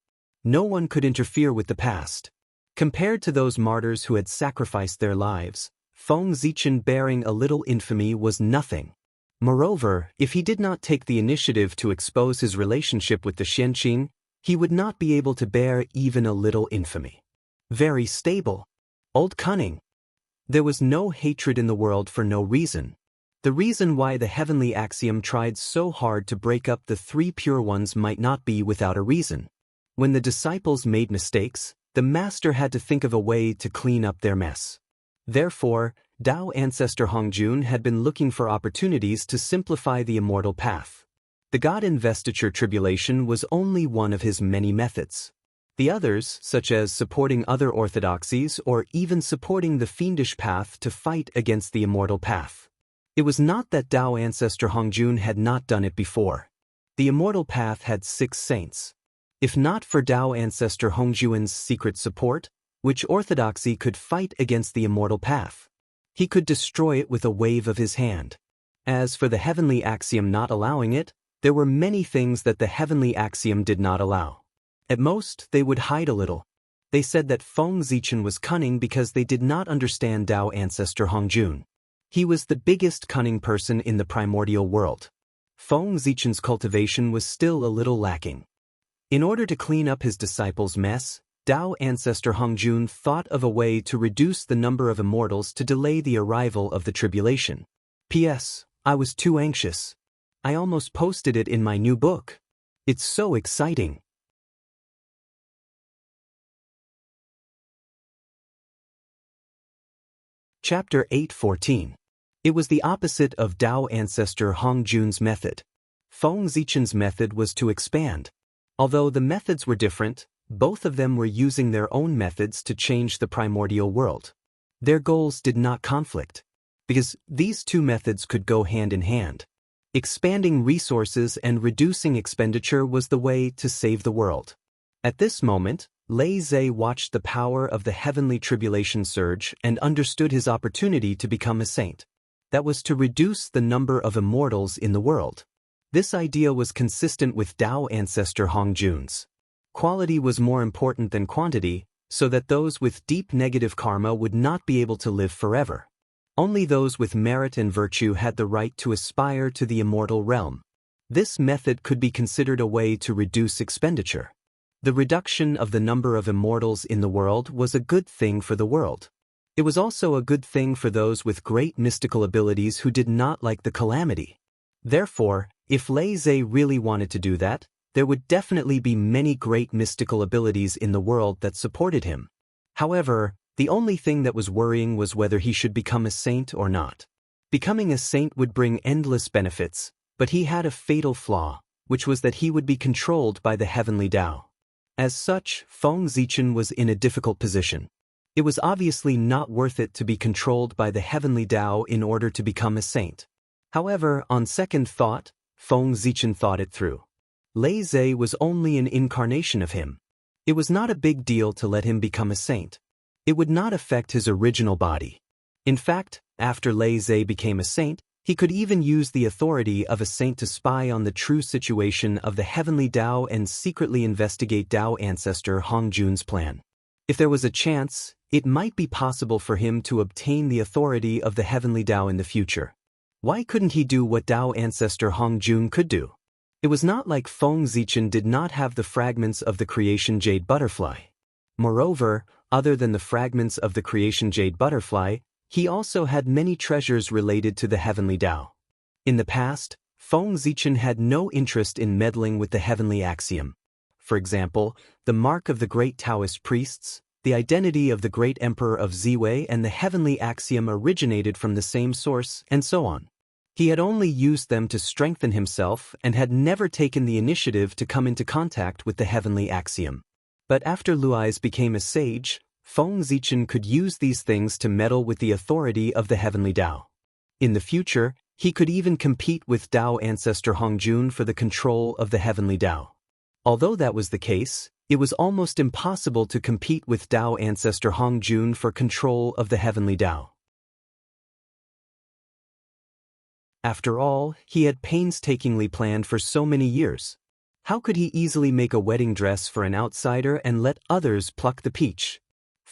No one could interfere with the past. Compared to those martyrs who had sacrificed their lives, Feng Zichen bearing a little infamy was nothing. Moreover, if he did not take the initiative to expose his relationship with the Xianqing, he would not be able to bear even a little infamy. Very stable. Old cunning. There was no hatred in the world for no reason. The reason why the heavenly axiom tried so hard to break up the three pure ones might not be without a reason. When the disciples made mistakes, the master had to think of a way to clean up their mess. Therefore, Tao ancestor Hongjun had been looking for opportunities to simplify the immortal path. The God investiture tribulation was only one of his many methods. The others, such as supporting other orthodoxies or even supporting the fiendish path to fight against the immortal path. It was not that Tao ancestor Hongjun had not done it before. The immortal path had 6 saints. If not for Tao ancestor Hongjun's secret support, which orthodoxy could fight against the immortal path? He could destroy it with a wave of his hand. As for the heavenly axiom not allowing it, there were many things that the heavenly axiom did not allow. At most, they would hide a little. They said that Feng Zichen was cunning because they did not understand Tao ancestor Hongjun. He was the biggest cunning person in the primordial world. Feng Zichen's cultivation was still a little lacking. In order to clean up his disciples' mess, Tao ancestor Hongjun thought of a way to reduce the number of immortals to delay the arrival of the tribulation. P.S. I was too anxious. I almost posted it in my new book. It's so exciting. Chapter 8:14. It was the opposite of Tao ancestor Hongjun's method. Feng Zichen's method was to expand. Although the methods were different, both of them were using their own methods to change the primordial world. Their goals did not conflict, because these two methods could go hand in hand. Expanding resources and reducing expenditure was the way to save the world. At this moment, Lei Zhe watched the power of the heavenly tribulation surge and understood his opportunity to become a saint. That was to reduce the number of immortals in the world. This idea was consistent with Tao ancestor Hongjun's. Quality was more important than quantity, so that those with deep negative karma would not be able to live forever. Only those with merit and virtue had the right to aspire to the immortal realm. This method could be considered a way to reduce expenditure. The reduction of the number of immortals in the world was a good thing for the world. It was also a good thing for those with great mystical abilities who did not like the calamity. Therefore, if Lei Zhe really wanted to do that, there would definitely be many great mystical abilities in the world that supported him. However, the only thing that was worrying was whether he should become a saint or not. Becoming a saint would bring endless benefits, but he had a fatal flaw, which was that he would be controlled by the heavenly Tao. As such, Feng Zichen was in a difficult position. It was obviously not worth it to be controlled by the heavenly Tao in order to become a saint. However, on second thought, Feng Zichen thought it through. Lei Zhe was only an incarnation of him. It was not a big deal to let him become a saint. It would not affect his original body. In fact, after Lei Zhe became a saint, He could even use the authority of a saint to spy on the true situation of the heavenly Tao and secretly investigate Tao ancestor Hongjun's plan. If there was a chance, it might be possible for him to obtain the authority of the heavenly Tao in the future. Why couldn't he do what Tao ancestor Hongjun could do? It was not like Feng Zichen did not have the fragments of the creation jade butterfly. Moreover, other than the fragments of the creation jade butterfly, he also had many treasures related to the heavenly Tao. In the past, Feng Zichen had no interest in meddling with the heavenly axiom. For example, the mark of the great Taoist priests, the identity of the great emperor of Ziwei and the heavenly axiom originated from the same source, and so on. He had only used them to strengthen himself and had never taken the initiative to come into contact with the heavenly axiom. But after Luais became a sage, Feng Zichen could use these things to meddle with the authority of the heavenly Tao. In the future, he could even compete with Tao ancestor Hongjun for the control of the heavenly Tao. Although that was the case, it was almost impossible to compete with Tao ancestor Hongjun for control of the heavenly Tao. After all, he had painstakingly planned for so many years. How could he easily make a wedding dress for an outsider and let others pluck the peach?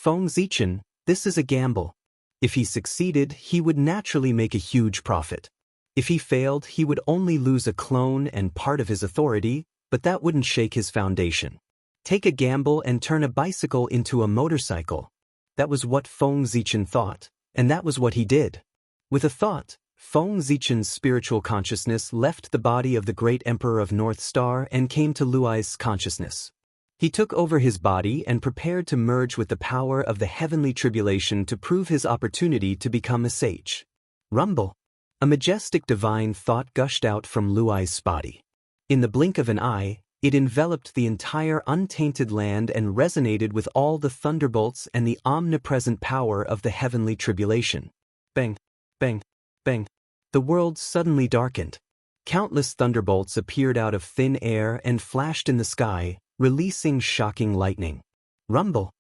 Feng Zichen, this is a gamble. If he succeeded, he would naturally make a huge profit. If he failed, he would only lose a clone and part of his authority, but that wouldn't shake his foundation. Take a gamble and turn a bicycle into a motorcycle. That was what Feng Zichen thought, and that was what he did. With a thought, Feng Zichen's spiritual consciousness left the body of the great emperor of North Star and came to Luai's consciousness. He took over his body and prepared to merge with the power of the heavenly tribulation to prove his opportunity to become a sage. Rumble! A majestic divine thought gushed out from Luai's body. In the blink of an eye, it enveloped the entire untainted land and resonated with all the thunderbolts and the omnipresent power of the heavenly tribulation. Bang! Bang! Bang! The world suddenly darkened. Countless thunderbolts appeared out of thin air and flashed in the sky, releasing shocking lightning. Rumble!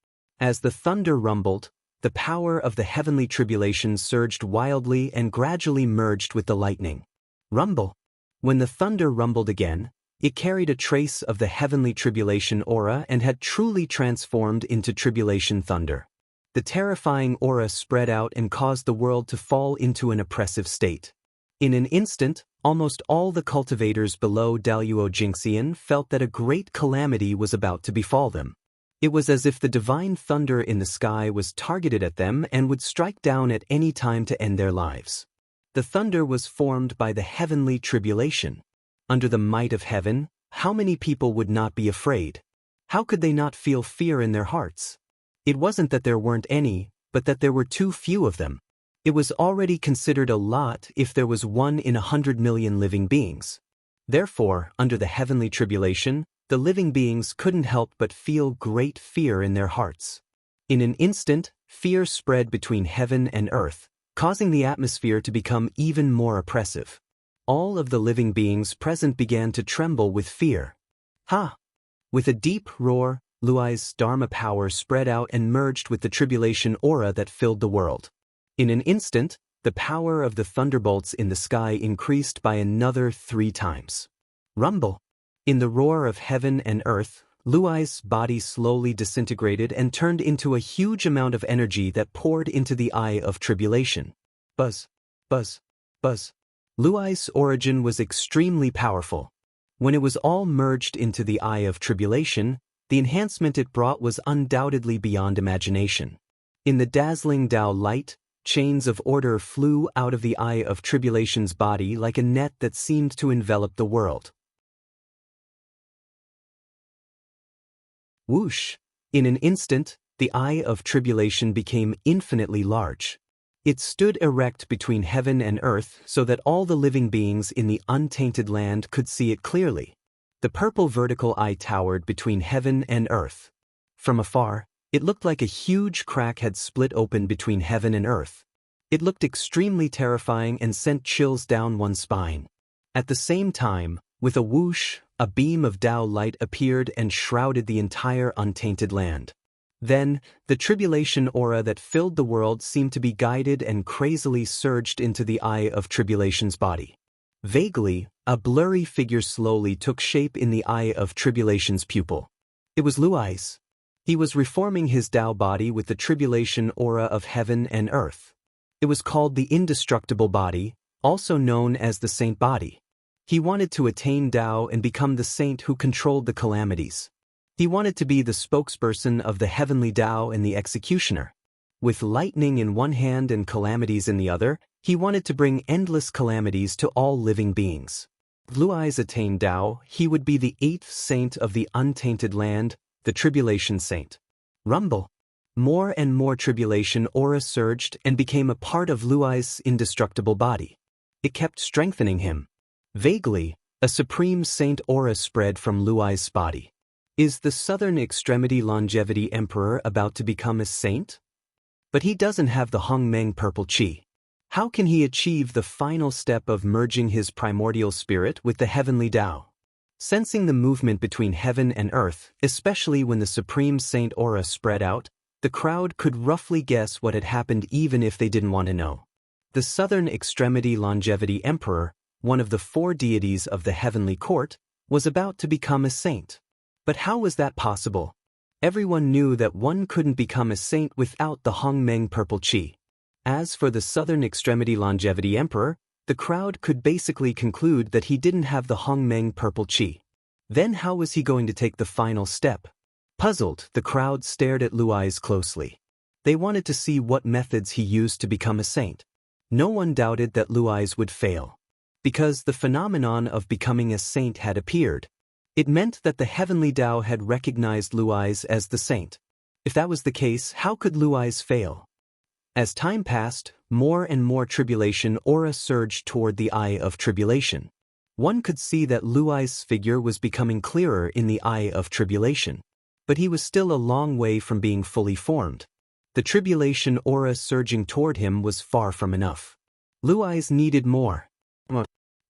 As the thunder rumbled, the power of the heavenly tribulation surged wildly and gradually merged with the lightning. Rumble! When the thunder rumbled again, it carried a trace of the heavenly tribulation aura and had truly transformed into tribulation thunder. The terrifying aura spread out and caused the world to fall into an oppressive state. In an instant, almost all the cultivators below Daluo Jingxian felt that a great calamity was about to befall them. It was as if the divine thunder in the sky was targeted at them and would strike down at any time to end their lives. The thunder was formed by the heavenly tribulation. Under the might of heaven, how many people would not be afraid? How could they not feel fear in their hearts? It wasn't that there weren't any, but that there were too few of them. It was already considered a lot if there was 1 in 100 million living beings. Therefore, under the heavenly tribulation, the living beings couldn't help but feel great fear in their hearts. In an instant, fear spread between heaven and earth, causing the atmosphere to become even more oppressive. All of the living beings present began to tremble with fear. Ha! With a deep roar, Luai's Dharma power spread out and merged with the tribulation aura that filled the world. In an instant, the power of the thunderbolts in the sky increased by another 3 times. Rumble! In the roar of heaven and earth, Luai's body slowly disintegrated and turned into a huge amount of energy that poured into the eye of tribulation. Buzz! Buzz! Buzz! Luai's origin was extremely powerful. When it was all merged into the eye of tribulation, the enhancement it brought was undoubtedly beyond imagination. In the dazzling Tao light, chains of order flew out of the eye of tribulation's body like a net that seemed to envelop the world. Whoosh! In an instant, the eye of tribulation became infinitely large. It stood erect between heaven and earth so that all the living beings in the untainted land could see it clearly. The purple vertical eye towered between heaven and earth. From afar, it looked like a huge crack had split open between heaven and earth. It looked extremely terrifying and sent chills down one's spine. At the same time, with a whoosh, a beam of Tao light appeared and shrouded the entire untainted land. Then, the tribulation aura that filled the world seemed to be guided and crazily surged into the eye of tribulation's body. Vaguely, a blurry figure slowly took shape in the eye of tribulation's pupil. It was Luai's. He was reforming his Tao body with the tribulation aura of heaven and earth. It was called the indestructible body, also known as the saint body. He wanted to attain Tao and become the saint who controlled the calamities. He wanted to be the spokesperson of the heavenly Tao and the executioner. With lightning in one hand and calamities in the other, he wanted to bring endless calamities to all living beings. If Luai's attained Tao, he would be the 8th saint of the untainted land, the tribulation saint. Rumble. More and more tribulation aura surged and became a part of Luai's indestructible body. It kept strengthening him. Vaguely, a supreme saint aura spread from Luai's body. Is the Southern Extremity Longevity Emperor about to become a saint? But he doesn't have the Hongmeng purple chi. How can he achieve the final step of merging his primordial spirit with the heavenly Tao? Sensing the movement between heaven and earth, especially when the supreme saint aura spread out, the crowd could roughly guess what had happened even if they didn't want to know. The Southern Extremity Longevity Emperor, one of the 4 deities of the heavenly court, was about to become a saint. But how was that possible? Everyone knew that one couldn't become a saint without the Hongmeng purple chi. As for the Southern Extremity Longevity Emperor, the crowd could basically conclude that he didn't have the Hongmeng purple chi. Then how was he going to take the final step? Puzzled, the crowd stared at Luai's closely. They wanted to see what methods he used to become a saint. No one doubted that Luai's would fail. Because the phenomenon of becoming a saint had appeared. It meant that the heavenly Tao had recognized Luai's as the saint. If that was the case, how could Luai's fail? As time passed, more and more tribulation aura surged toward the eye of tribulation. One could see that Luai's figure was becoming clearer in the eye of tribulation. But he was still a long way from being fully formed. The tribulation aura surging toward him was far from enough. Luai's needed more.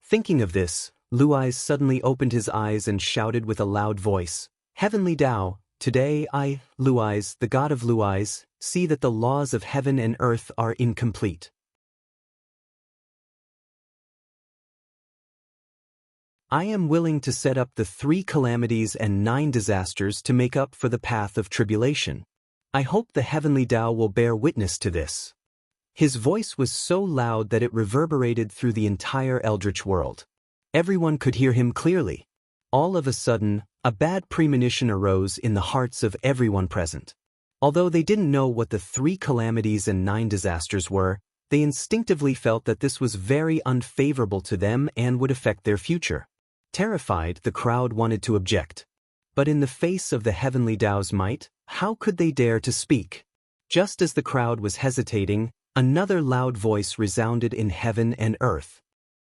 Thinking of this, Luai's suddenly opened his eyes and shouted with a loud voice, "Heavenly Tao, today I, Luai's, the god of Luai's, see that the laws of heaven and earth are incomplete. I am willing to set up the 3 calamities and 9 disasters to make up for the path of tribulation. I hope the heavenly Tao will bear witness to this." His voice was so loud that it reverberated through the entire eldritch world. Everyone could hear him clearly. All of a sudden, a bad premonition arose in the hearts of everyone present. Although they didn't know what the 3 calamities and 9 disasters were, they instinctively felt that this was very unfavorable to them and would affect their future. Terrified, the crowd wanted to object. But in the face of the heavenly Tao's might, how could they dare to speak? Just as the crowd was hesitating, another loud voice resounded in heaven and earth.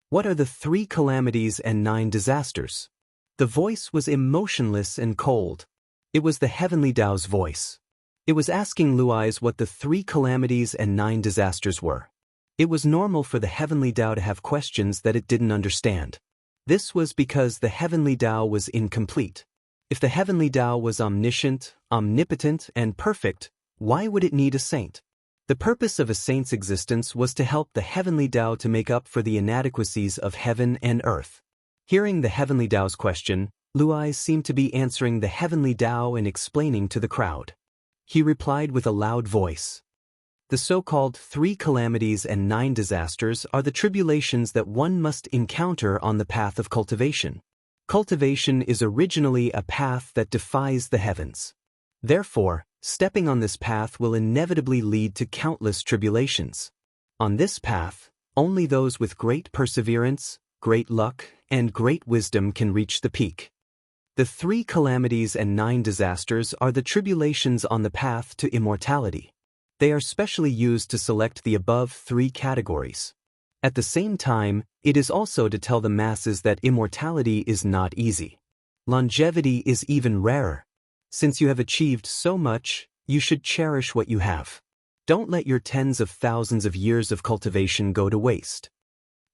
What are the 3 calamities and 9 disasters? The voice was emotionless and cold. It was the heavenly Tao's voice. It was asking Luai's what the 3 calamities and 9 disasters were. It was normal for the heavenly Tao to have questions that it didn't understand. This was because the heavenly Tao was incomplete. If the heavenly Tao was omniscient, omnipotent, and perfect, why would it need a saint? The purpose of a saint's existence was to help the heavenly Tao to make up for the inadequacies of heaven and earth. Hearing the heavenly Tao's question, Luai seemed to be answering the heavenly Tao and explaining to the crowd. He replied with a loud voice. The so-called 3 calamities and 9 disasters are the tribulations that one must encounter on the path of cultivation. Cultivation is originally a path that defies the heavens. Therefore, stepping on this path will inevitably lead to countless tribulations. On this path, only those with great perseverance, great luck, and great wisdom can reach the peak. The 3 calamities and 9 disasters are the tribulations on the path to immortality. They are specially used to select the above 3 categories. At the same time, it is also to tell the masses that immortality is not easy. Longevity is even rarer. Since you have achieved so much, you should cherish what you have. Don't let your tens of thousands of years of cultivation go to waste.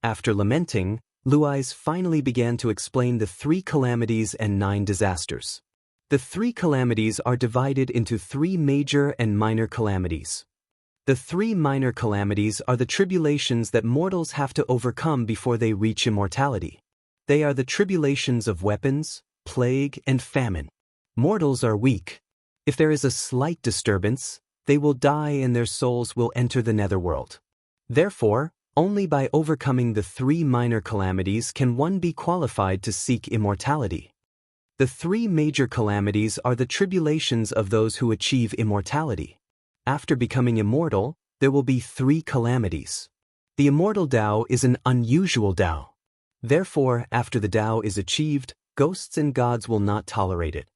After lamenting, Luais finally began to explain the 3 calamities and 9 disasters. The three calamities are divided into three major and minor calamities. The three minor calamities are the tribulations that mortals have to overcome before they reach immortality. They are the tribulations of weapons, plague, and famine. Mortals are weak. If there is a slight disturbance, they will die and their souls will enter the netherworld. Therefore, only by overcoming the three minor calamities can one be qualified to seek immortality. The three major calamities are the tribulations of those who achieve immortality. After becoming immortal, there will be three calamities. The immortal Tao is an unusual Tao. Therefore, after the Tao is achieved, ghosts and gods will not tolerate it.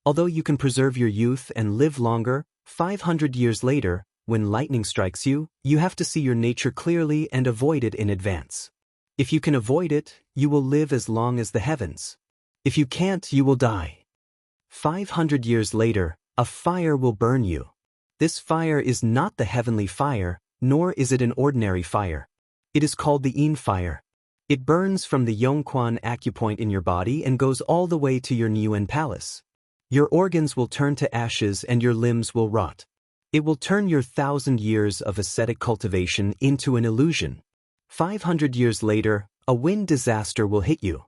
Although you can preserve your youth and live longer, 500 years later, when lightning strikes you, you have to see your nature clearly and avoid it in advance. If you can avoid it, you will live as long as the heavens. If you can't, you will die. 500 years later, a fire will burn you. This fire is not the heavenly fire, nor is it an ordinary fire. It is called the Yin fire. It burns from the Yongquan acupoint in your body and goes all the way to your Niuan palace. Your organs will turn to ashes and your limbs will rot. It will turn your 1,000 years of ascetic cultivation into an illusion. 500 years later, a wind disaster will hit you.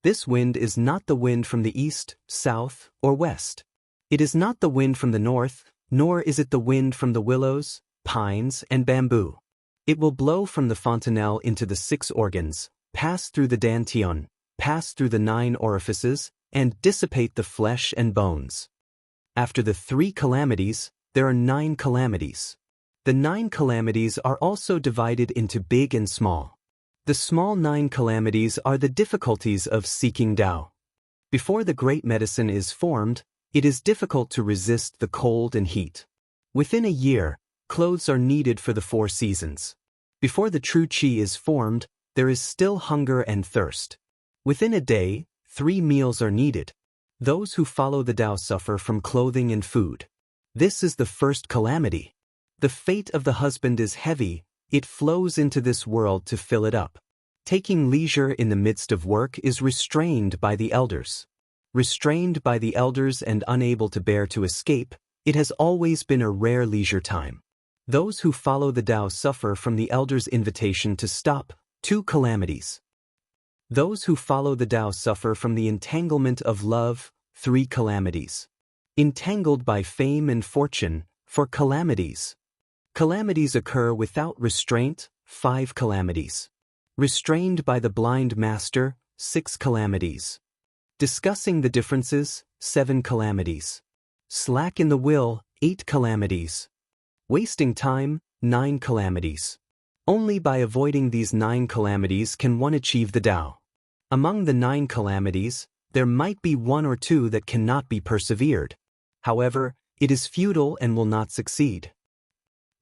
This wind is not the wind from the east, south, or west. It is not the wind from the north, nor is it the wind from the willows, pines, and bamboo. It will blow from the fontanelle into the 6 organs, pass through the dantian, pass through the 9 orifices, and dissipate the flesh and bones. After the 3 calamities, there are 9 calamities. The 9 calamities are also divided into big and small. The small 9 calamities are the difficulties of seeking Tao. Before the great medicine is formed, it is difficult to resist the cold and heat. Within a year, clothes are needed for the 4 seasons. Before the true Qi is formed, there is still hunger and thirst. Within a day, 3 meals are needed. Those who follow the Tao suffer from clothing and food. This is the first calamity. The fate of the husband is heavy. It flows into this world to fill it up. Taking leisure in the midst of work is restrained by the elders. Restrained by the elders and unable to bear to escape, it has always been a rare leisure time. Those who follow the Tao suffer from the elders' invitation to stop. 2 calamities. Those who follow the Tao suffer from the entanglement of love. 3 calamities. Entangled by fame and fortune. 4 calamities. Calamities occur without restraint. 5 calamities. Restrained by the blind master. 6 calamities. Discussing the differences. 7 calamities. Slack in the will. 8 calamities. Wasting time. 9 calamities. Only by avoiding these 9 calamities can one achieve the Tao. Among the 9 calamities, there might be 1 or 2 that cannot be persevered. However, it is futile and will not succeed.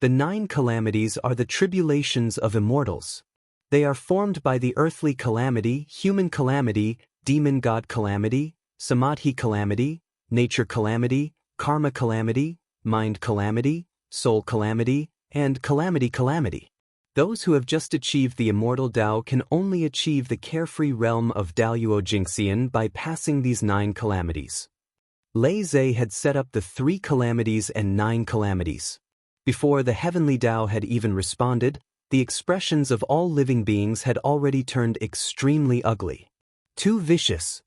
The 9 calamities are the tribulations of immortals. They are formed by the earthly calamity, human calamity, demon-god calamity, samadhi calamity, nature calamity, karma calamity, mind calamity, soul calamity, and calamity. Those who have just achieved the immortal Tao can only achieve the carefree realm of Daoyuo Jingxian by passing these 9 calamities. Lei Zhe had set up the 3 calamities and 9 calamities. Before the heavenly Tao had even responded, the expressions of all living beings had already turned extremely ugly. Too vicious.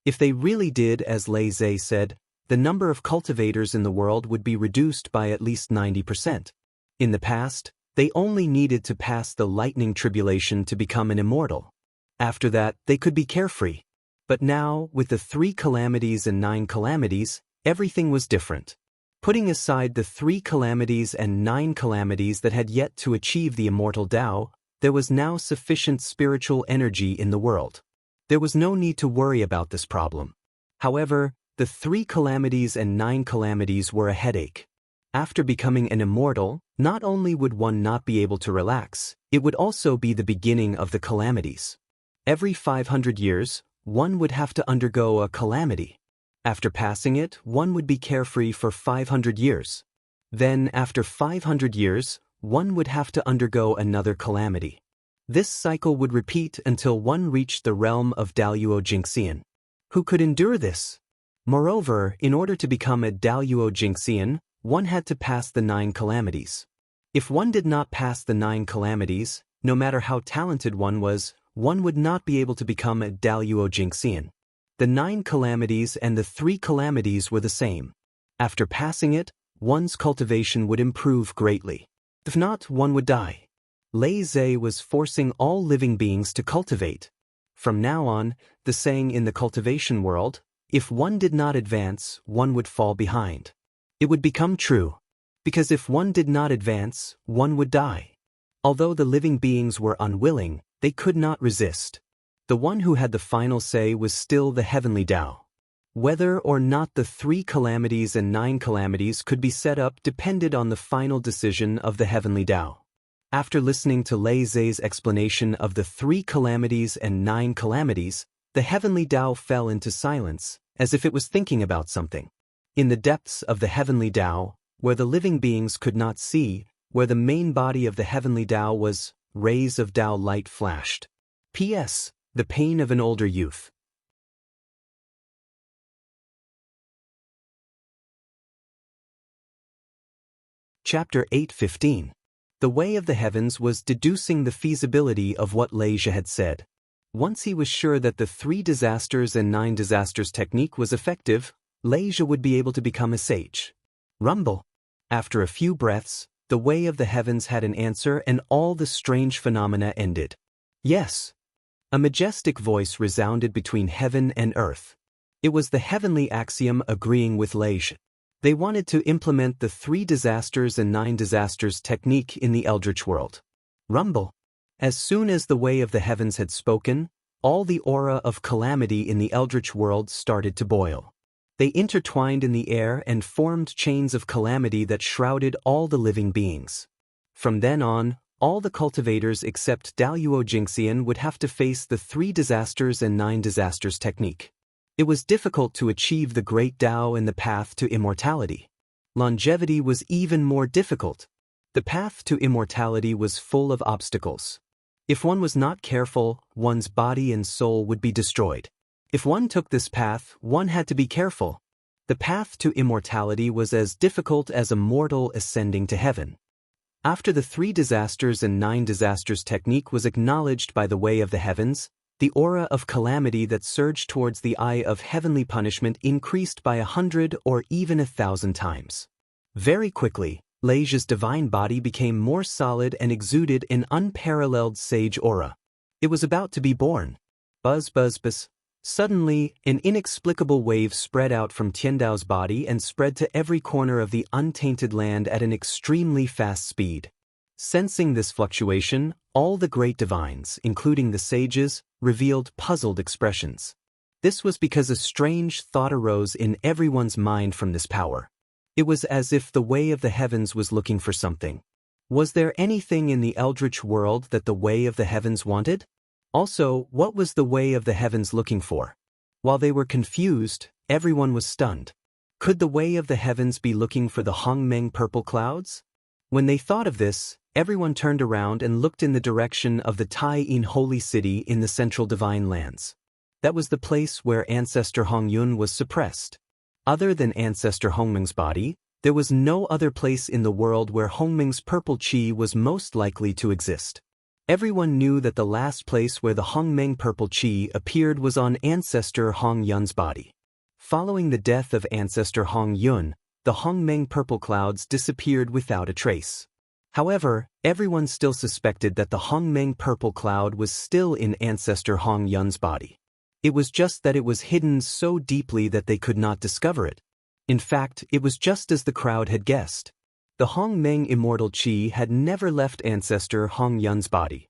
If they really did as Lei Zhe said, the number of cultivators in the world would be reduced by at least 90%. In the past, they only needed to pass the lightning tribulation to become an immortal. After that, they could be carefree. But now, with the 3 calamities and 9 calamities, everything was different. Putting aside the 3 calamities and 9 calamities that had yet to achieve the immortal Tao, there was now sufficient spiritual energy in the world. There was no need to worry about this problem. However, the 3 calamities and 9 calamities were a headache. After becoming an immortal, not only would one not be able to relax, it would also be the beginning of the calamities. Every 500 years, one would have to undergo a calamity. After passing it, one would be carefree for 500 years. Then, after 500 years, one would have to undergo another calamity. This cycle would repeat until one reached the realm of Daluo Jinxian. Who could endure this? Moreover, in order to become a Daluo Jinxian, one had to pass the 9 calamities. If one did not pass the 9 calamities, no matter how talented one was, one would not be able to become a Daluo Jinxian. The 9 calamities and the 3 calamities were the same. After passing it, one's cultivation would improve greatly. If not, one would die. Lei Zhe was forcing all living beings to cultivate. From now on, the saying in the cultivation world, if one did not advance, one would fall behind. It would become true. Because if one did not advance, one would die. Although the living beings were unwilling, they could not resist. The one who had the final say was still the heavenly Tao. Whether or not the 3 calamities and 9 calamities could be set up depended on the final decision of the heavenly Tao. After listening to Lei Zhe's explanation of the 3 calamities and 9 calamities, the heavenly Tao fell into silence, as if it was thinking about something. In the depths of the heavenly Tao, where the living beings could not see, where the main body of the heavenly Tao was, rays of Tao light flashed. P.S. The pain of an older youth. Chapter 8:15. The way of the heavens was deducing the feasibility of what Lei Zhe had said. Once he was sure that the 3 disasters and 9 disasters technique was effective, Lei Zhe would be able to become a sage. Rumble. After a few breaths, the way of the heavens had an answer and all the strange phenomena ended. Yes. A majestic voice resounded between heaven and earth. It was the heavenly axiom agreeing with Lei Zhe. They wanted to implement the 3 disasters and 9 disasters technique in the Eldritch world. Rumble. As soon as the way of the heavens had spoken, all the aura of calamity in the Eldritch world started to boil. They intertwined in the air and formed chains of calamity that shrouded all the living beings. From then on, all the cultivators except Daluo Jinxian would have to face the 3 disasters and 9 disasters technique. It was difficult to achieve the great Tao and the path to immortality. Longevity was even more difficult. The path to immortality was full of obstacles. If one was not careful, one's body and soul would be destroyed. If one took this path, one had to be careful. The path to immortality was as difficult as a mortal ascending to heaven. After the 3 disasters and 9 disasters technique was acknowledged by the way of the heavens, the aura of calamity that surged towards the eye of heavenly punishment increased by 100 or even 1,000 times. Very quickly, Lei Zhe's divine body became more solid and exuded an unparalleled sage aura. It was about to be born. Buzz buzz buzz. Suddenly, an inexplicable wave spread out from Tiandao's body and spread to every corner of the untainted land at an extremely fast speed. Sensing this fluctuation, all the great divines, including the sages, revealed puzzled expressions. This was because a strange thought arose in everyone's mind from this power. It was as if the way of the heavens was looking for something. Was there anything in the Eldritch world that the way of the heavens wanted? Also, what was the way of the heavens looking for? While they were confused, everyone was stunned. Could the way of the heavens be looking for the Hongmeng purple clouds? When they thought of this, everyone turned around and looked in the direction of the Tai-In holy city in the central divine lands. That was the place where ancestor Hongyun was suppressed. Other than ancestor Hongmeng's body, there was no other place in the world where Hongmeng's purple qi was most likely to exist. Everyone knew that the last place where the Hongmeng purple qi appeared was on ancestor Hongyun's body. Following the death of ancestor Hongyun, the Hongmeng purple clouds disappeared without a trace. However, everyone still suspected that the Hongmeng purple cloud was still in ancestor Hongyun's body. It was just that it was hidden so deeply that they could not discover it. In fact, it was just as the crowd had guessed. The Hongmeng immortal qi had never left ancestor Hongyun's body.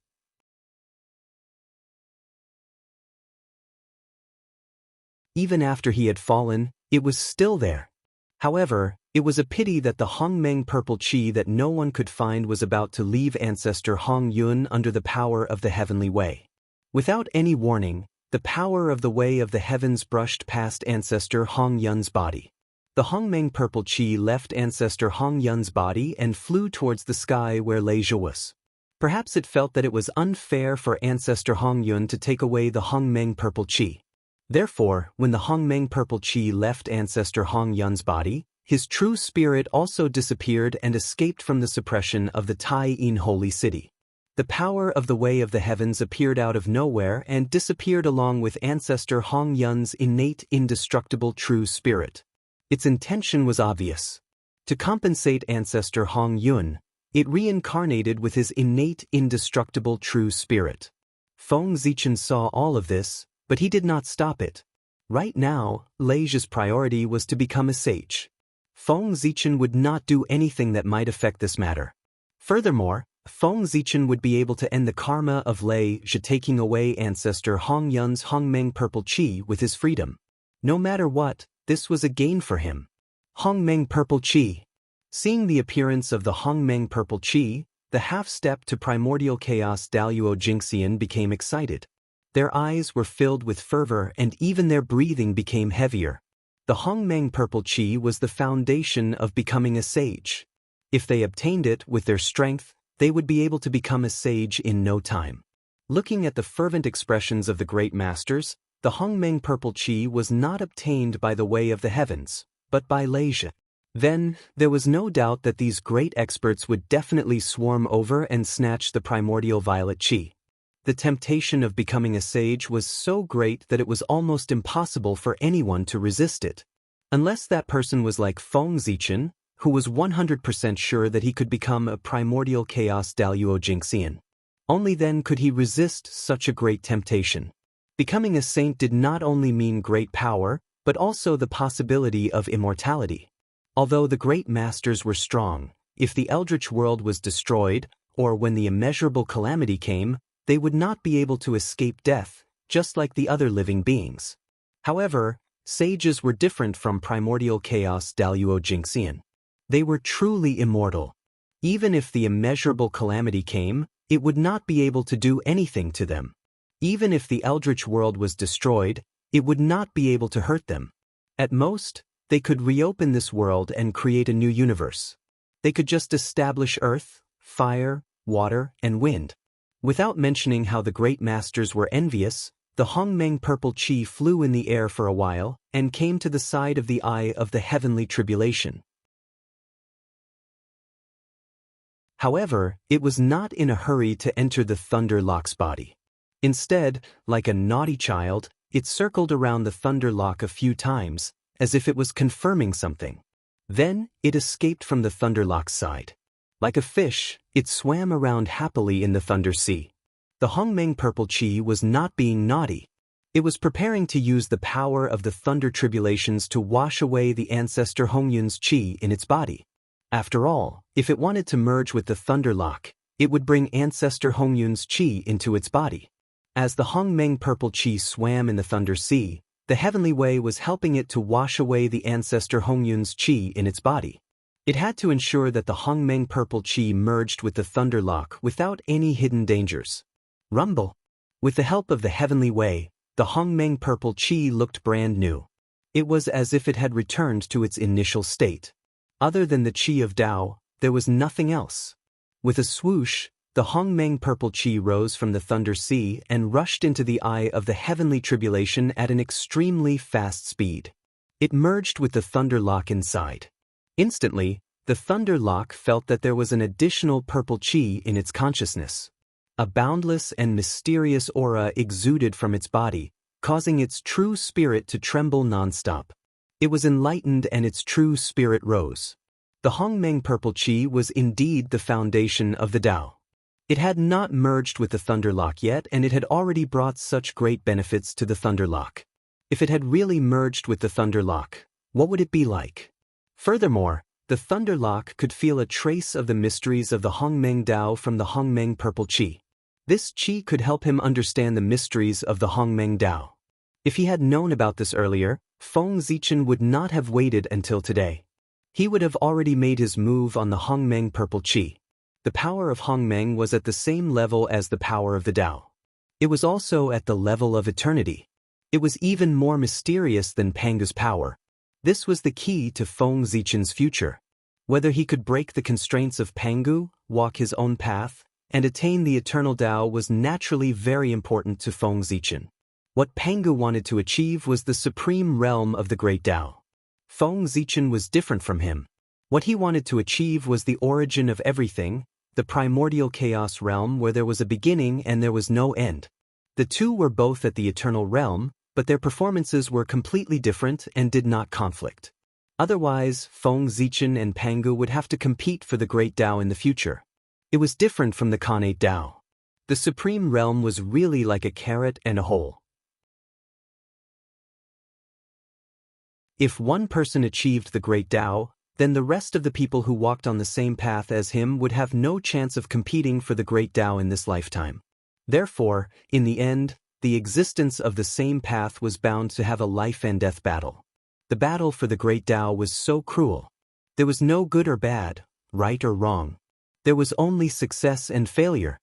Even after he had fallen, it was still there. However, it was a pity that the Hongmeng purple qi that no one could find was about to leave ancestor Hongyun under the power of the heavenly way. Without any warning, the power of the way of the heavens brushed past ancestor Hongyun's body. The Hongmeng purple qi left ancestor Hongyun's body and flew towards the sky where Lei Zhe was. Perhaps it felt that it was unfair for Ancestor Hong Yun to take away the Hong Meng purple qi. Therefore, when the Hong Meng purple qi left Ancestor Hong Yun's body, his true spirit also disappeared and escaped from the suppression of the Tai Yin holy city. The power of the Way of the Heavens appeared out of nowhere and disappeared along with Ancestor Hong Yun's innate indestructible true spirit. Its intention was obvious. To compensate Ancestor Hong Yun, it reincarnated with his innate indestructible true spirit. Feng Zichen saw all of this, but he did not stop it. Right now, Lei's priority was to become a sage. Feng Zichen would not do anything that might affect this matter. Furthermore, Feng Zichen would be able to end the karma of Lei taking away Ancestor Hong Yun's Hong Meng purple qi with his freedom. No matter what, this was a gain for him. Hong Meng purple qi. Seeing the appearance of the Hong Meng purple qi, the half-step to primordial chaos Daluo Jingxian became excited. Their eyes were filled with fervor and even their breathing became heavier. The Hong Meng purple qi was the foundation of becoming a sage. If they obtained it with their strength, they would be able to become a sage in no time. Looking at the fervent expressions of the great masters, the Hong Meng purple qi was not obtained by the Way of the Heavens, but by Lei. Then, there was no doubt that these great experts would definitely swarm over and snatch the primordial violet qi. The temptation of becoming a sage was so great that it was almost impossible for anyone to resist it. Unless that person was like Feng Zichen, who was 100% sure that he could become a primordial chaos Daluo Jingxian. Only then could he resist such a great temptation. Becoming a saint did not only mean great power, but also the possibility of immortality. Although the great masters were strong, if the eldritch world was destroyed, or when the immeasurable calamity came, they would not be able to escape death, just like the other living beings. However, sages were different from primordial chaos Daluo Jingxian. They were truly immortal. Even if the immeasurable calamity came, it would not be able to do anything to them. Even if the eldritch world was destroyed, it would not be able to hurt them. At most, they could reopen this world and create a new universe. They could just establish earth, fire, water, and wind. Without mentioning how the great masters were envious, the Hong Meng purple qi flew in the air for a while and came to the side of the eye of the heavenly tribulation. However, it was not in a hurry to enter the Thunder Lock's body. Instead, like a naughty child, it circled around the Thunder Lock a few times, as if it was confirming something. Then, it escaped from the Thunder Lock's side. Like a fish, it swam around happily in the Thunder Sea. The Hong Meng purple qi was not being naughty. It was preparing to use the power of the Thunder Tribulations to wash away the Ancestor Hong Yun's qi in its body. After all, if it wanted to merge with the Thunder Lock, it would bring Ancestor Hong Yun's qi into its body. As the Hong Meng purple qi swam in the Thunder Sea, the Heavenly Way was helping it to wash away the Ancestor Hong Yun's qi in its body. It had to ensure that the Hong Meng purple qi merged with the Thunder Lock without any hidden dangers. Rumble. With the help of the Heavenly Way, the Hong Meng purple qi looked brand new. It was as if it had returned to its initial state. Other than the qi of Tao, there was nothing else. With a swoosh, the Hong Meng purple qi rose from the Thunder Sea and rushed into the eye of the heavenly tribulation at an extremely fast speed. It merged with the Thunder Lock inside. Instantly, the Thunder Lock felt that there was an additional purple qi in its consciousness. A boundless and mysterious aura exuded from its body, causing its true spirit to tremble nonstop. It was enlightened and its true spirit rose. The Hong Meng purple qi was indeed the foundation of the Tao. It had not merged with the Thunder Lock yet, and it had already brought such great benefits to the Thunder Lock. If it had really merged with the Thunder Lock, what would it be like? Furthermore, the Thunder Lock could feel a trace of the mysteries of the Hong Meng Tao from the Hong Meng purple qi. This qi could help him understand the mysteries of the Hong Meng Tao. If he had known about this earlier, Feng Zichen would not have waited until today. He would have already made his move on the Hong Meng purple qi. The power of Hong Meng was at the same level as the power of the Tao. It was also at the level of eternity. It was even more mysterious than Pangu's power. This was the key to Feng Zichen's future. Whether he could break the constraints of Pangu, walk his own path, and attain the eternal Tao was naturally very important to Feng Zichen. What Pangu wanted to achieve was the supreme realm of the great Tao. Feng Zichen was different from him. What he wanted to achieve was the origin of everything, the primordial chaos realm where there was a beginning and there was no end. The two were both at the eternal realm, but their performances were completely different and did not conflict. Otherwise, Feng Zichen and Pangu would have to compete for the great Tao in the future. It was different from the Khanate Tao. The supreme realm was really like a carrot and a hole. If one person achieved the great Tao, then the rest of the people who walked on the same path as him would have no chance of competing for the great Tao in this lifetime. Therefore, in the end, the existence of the same path was bound to have a life and death battle. The battle for the great Tao was so cruel. There was no good or bad, right or wrong. There was only success and failure.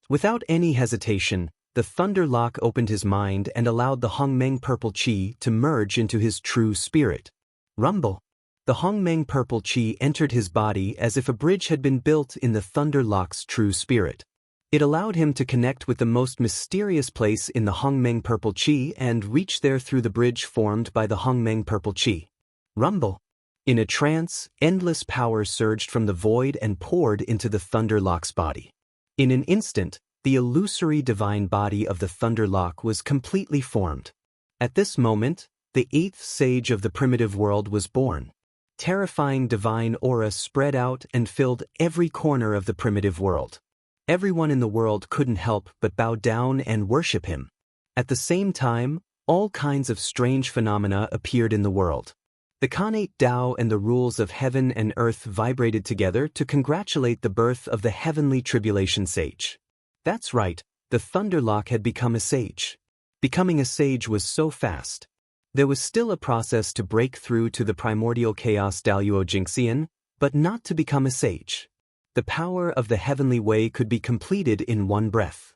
Without any hesitation, the Thunder Lock opened his mind and allowed the Hongmeng Purple Qi to merge into his true spirit. Rumble. The Hongmeng Purple Qi entered his body as if a bridge had been built in the Thunder Lock's true spirit. It allowed him to connect with the most mysterious place in the Hongmeng Purple Qi and reach there through the bridge formed by the Hongmeng Purple Qi. Rumble. In a trance, endless power surged from the void and poured into the Thunder Lock's body. In an instant, the illusory divine body of the Thunder Lock was completely formed. At this moment, the eighth sage of the primitive world was born. Terrifying divine aura spread out and filled every corner of the primitive world. Everyone in the world couldn't help but bow down and worship him. At the same time, all kinds of strange phenomena appeared in the world. The Khanate Tao and the rules of heaven and earth vibrated together to congratulate the birth of the heavenly tribulation sage. That's right, the Thunder Lock had become a sage. Becoming a sage was so fast. There was still a process to break through to the primordial chaos Daluo Jingxian, but not to become a sage. The power of the heavenly way could be completed in one breath.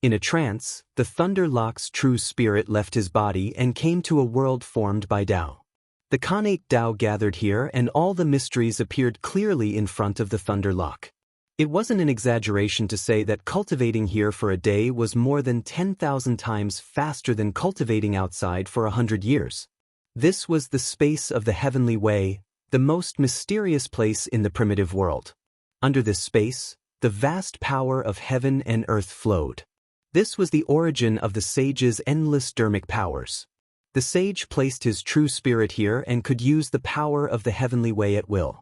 In a trance, the Thunder Lock's true spirit left his body and came to a world formed by Tao. The Khanate Tao gathered here and all the mysteries appeared clearly in front of the Thunder Lock. It wasn't an exaggeration to say that cultivating here for a day was more than 10,000 times faster than cultivating outside for 100 years. This was the space of the heavenly way, the most mysterious place in the primitive world. Under this space, the vast power of heaven and earth flowed. This was the origin of the sage's endless dermic powers. The sage placed his true spirit here and could use the power of the heavenly way at will.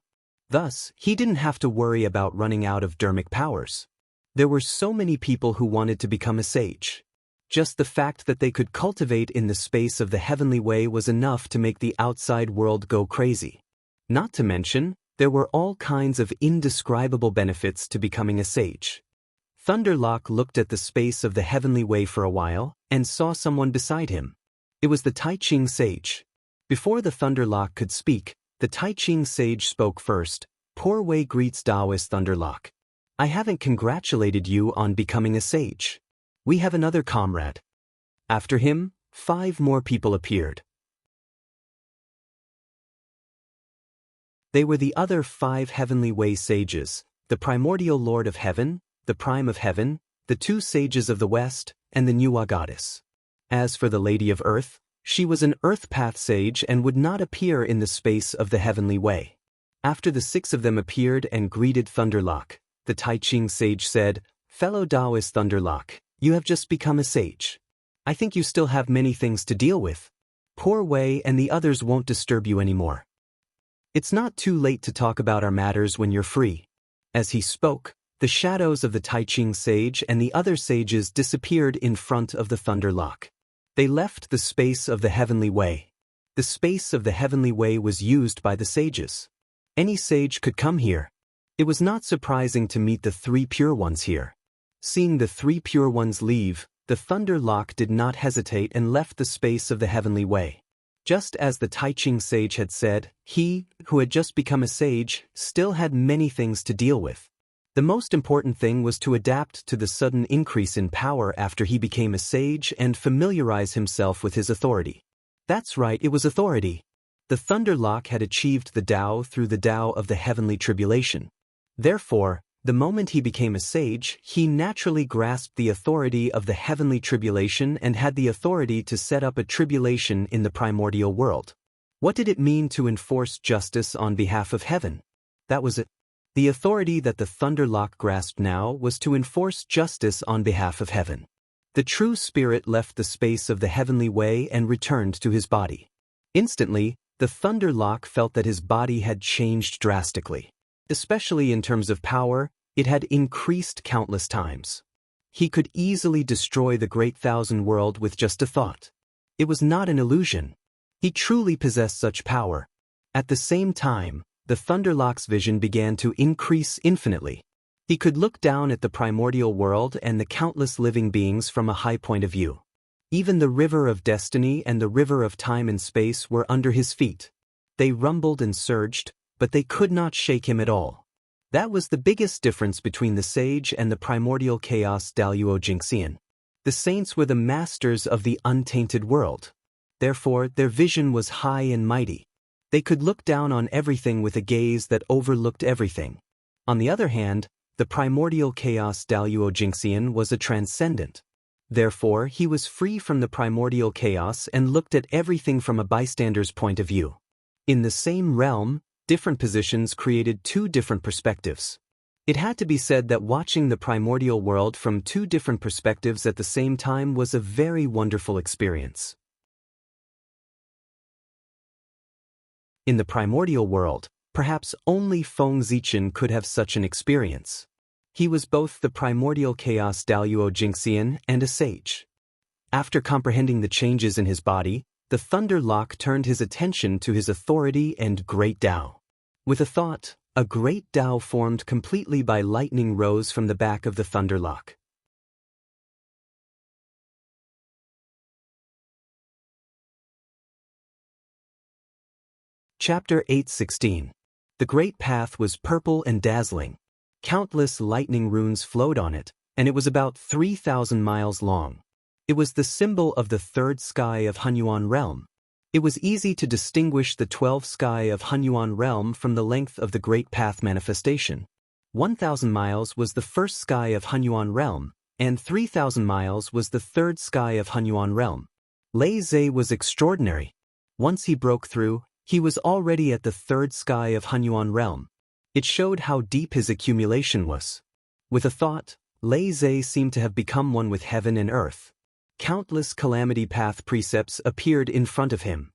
Thus, he didn't have to worry about running out of dermic powers. There were so many people who wanted to become a sage. Just the fact that they could cultivate in the space of the heavenly way was enough to make the outside world go crazy. Not to mention, there were all kinds of indescribable benefits to becoming a sage. Thunderlock looked at the space of the heavenly way for a while and saw someone beside him. It was the Tai Ching sage. Before the Thunderlock could speak, the Tai Ching sage spoke first. "Poor Wei greets Taoist Thunderlock. I haven't congratulated you on becoming a sage. We have another comrade." After him, 5 more people appeared. They were the other 5 heavenly way sages, the primordial lord of heaven, the prime of heaven, the 2 sages of the west, and the Nuwa goddess. As for the Lady of Earth, she was an earth path sage and would not appear in the space of the heavenly way. After the 6 of them appeared and greeted Thunderlock, the Tai Ching sage said, "Fellow Taoist Thunderlock, you have just become a sage. I think you still have many things to deal with. Poor Wei and the others won't disturb you anymore. It's not too late to talk about our matters when you're free." As he spoke, the shadows of the Tai Ching sage and the other sages disappeared in front of the Thunderlock. They left the space of the heavenly way. The space of the heavenly way was used by the sages. Any sage could come here. It was not surprising to meet the 3 pure ones here. Seeing the 3 pure ones leave, the Thunderlock did not hesitate and left the space of the heavenly way. Just as the Tai Ching sage had said, he, who had just become a sage, still had many things to deal with. The most important thing was to adapt to the sudden increase in power after he became a sage and familiarize himself with his authority. That's right, it was authority. The Thunderlock had achieved the Tao through the Tao of the heavenly tribulation. Therefore, The moment he became a sage, he naturally grasped the authority of the heavenly tribulation and had the authority to set up a tribulation in the primordial world. What did it mean to enforce justice on behalf of heaven? That was it. The authority that the Thunderlock grasped now was to enforce justice on behalf of heaven. The true spirit left the space of the heavenly way and returned to his body. Instantly, the Thunderlock felt that his body had changed drastically. Especially in terms of power, it had increased countless times. He could easily destroy the Great Thousand World with just a thought. It was not an illusion. He truly possessed such power. At the same time, the Thunderlock's vision began to increase infinitely. He could look down at the primordial world and the countless living beings from a high point of view. Even the river of destiny and the river of time and space were under his feet. They rumbled and surged, but they could not shake him at all. That was the biggest difference between the sage and the primordial chaos Daluo Jinxian. The saints were the masters of the untainted world. Therefore, their vision was high and mighty. They could look down on everything with a gaze that overlooked everything. On the other hand, the primordial chaos Daluo Jinxian was a transcendent. Therefore, he was free from the primordial chaos and looked at everything from a bystander's point of view. In the same realm, different positions created two different perspectives. It had to be said that watching the primordial world from two different perspectives at the same time was a very wonderful experience. In the primordial world, perhaps only Feng Zichen could have such an experience. He was both the primordial chaos Daluo Jinxian and a sage. After comprehending the changes in his body, the Thunderlock turned his attention to his authority and great Tao. With a thought, a great Tao formed completely by lightning rose from the back of the Thunderlock. Chapter 8:16. The great path was purple and dazzling. Countless lightning runes flowed on it, and it was about 3,000 miles long. It was the symbol of the third sky of Hunyuan realm. It was easy to distinguish the 12th sky of Hunyuan realm from the length of the great path manifestation. 1,000 miles was the first sky of Hunyuan realm, and 3,000 miles was the third sky of Hunyuan realm. Lei Zhe was extraordinary. Once he broke through, he was already at the third sky of Hunyuan realm. It showed how deep his accumulation was. With a thought, Lei Zhe seemed to have become one with heaven and earth. Countless calamity path precepts appeared in front of him.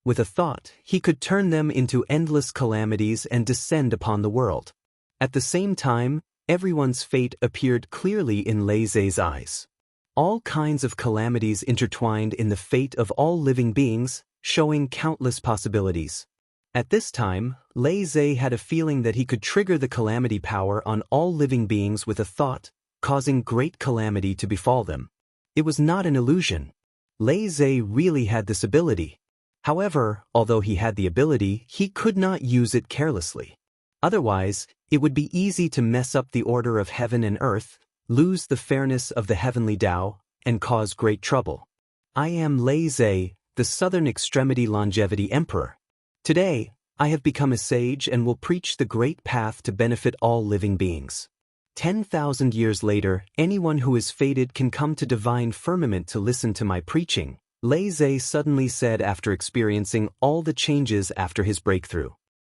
With a thought, he could turn them into endless calamities and descend upon the world. At the same time, everyone's fate appeared clearly in Lei Zhe's eyes. All kinds of calamities intertwined in the fate of all living beings, showing countless possibilities. At this time, Lei Zhe had a feeling that he could trigger the calamity power on all living beings with a thought, causing great calamity to befall them. It was not an illusion. Lei Zhe really had this ability. However, although he had the ability, he could not use it carelessly. Otherwise, it would be easy to mess up the order of heaven and earth, lose the fairness of the heavenly Tao, and cause great trouble. I am Lei Zhe, the Southern Extremity Longevity Emperor. Today, I have become a sage and will preach the great path to benefit all living beings. 10,000 years later, anyone who is fated can come to divine firmament to listen to my preaching, Lei Zhe suddenly said after experiencing all the changes after his breakthrough.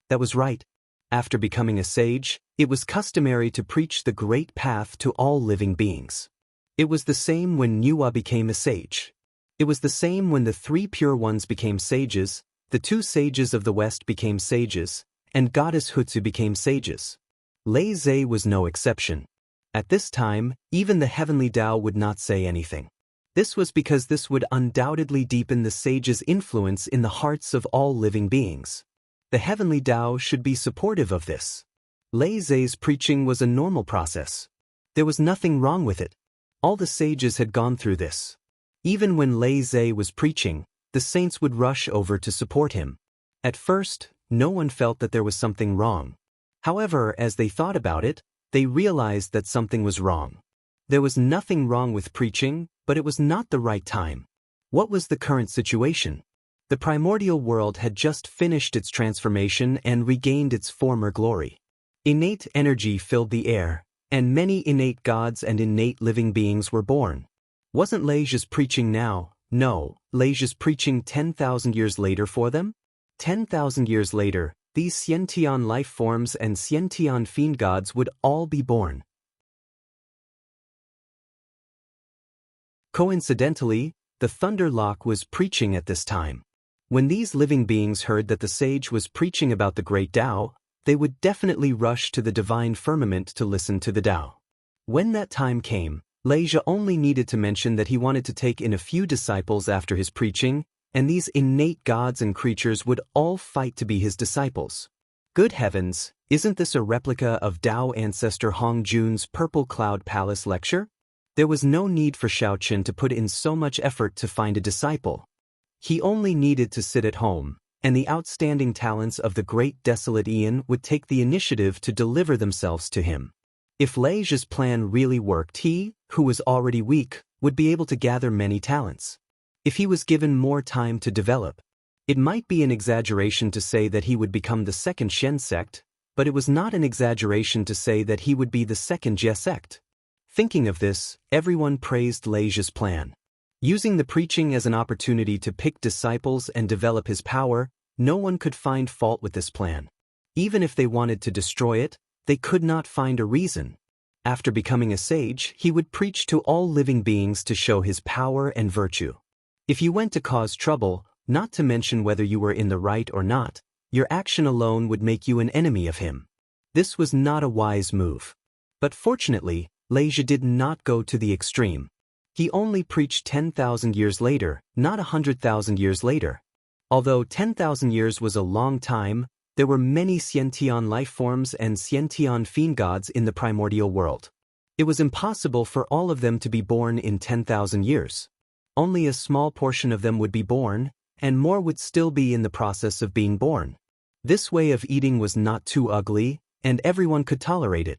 That was right. After becoming a sage, it was customary to preach the great path to all living beings. It was the same when Nuwa became a sage. It was the same when the 3 pure ones became sages, the 2 sages of the West became sages, and Goddess Hutsu became sages. Lei Zhe was no exception. At this time, even the heavenly Tao would not say anything. This was because this would undoubtedly deepen the sage's influence in the hearts of all living beings. The heavenly Tao should be supportive of this. Lei Zhe's preaching was a normal process. There was nothing wrong with it. All the sages had gone through this. Even when Lei Zhe was preaching, the saints would rush over to support him. At first, no one felt that there was something wrong. However, as they thought about it, they realized that something was wrong. There was nothing wrong with preaching, but it was not the right time. What was the current situation? The primordial world had just finished its transformation and regained its former glory. Innate energy filled the air, and many innate gods and innate living beings were born. Wasn't Leja's preaching now? No, Leja's preaching 10,000 years later for them? 10,000 years later, these Scientian life forms and Scientian fiend gods would all be born. Coincidentally, the Thunderlock was preaching at this time. When these living beings heard that the sage was preaching about the great Tao, they would definitely rush to the divine firmament to listen to the Tao. When that time came, Leja only needed to mention that he wanted to take in a few disciples after his preaching, and these innate gods and creatures would all fight to be his disciples. Good heavens, isn't this a replica of Tao ancestor Hong Jun's Purple Cloud Palace lecture? There was no need for Shaoqin to put in so much effort to find a disciple. He only needed to sit at home, and the outstanding talents of the great desolate Ian would take the initiative to deliver themselves to him. If Leja's plan really worked, he, who was already weak, would be able to gather many talents. If he was given more time to develop, it might be an exaggeration to say that he would become the second Shen sect, but it was not an exaggeration to say that he would be the second Jie sect. Thinking of this, everyone praised Leja's plan. Using the preaching as an opportunity to pick disciples and develop his power, no one could find fault with this plan. Even if they wanted to destroy it, they could not find a reason. After becoming a sage, he would preach to all living beings to show his power and virtue. If you went to cause trouble, not to mention whether you were in the right or not, your action alone would make you an enemy of him. This was not a wise move. But fortunately, Leja did not go to the extreme. He only preached 10,000 years later, not 100,000 years later. Although 10,000 years was a long time, there were many Scientian life forms and Scientian fiend gods in the primordial world. It was impossible for all of them to be born in 10,000 years. Only a small portion of them would be born, and more would still be in the process of being born. This way of eating was not too ugly, and everyone could tolerate it.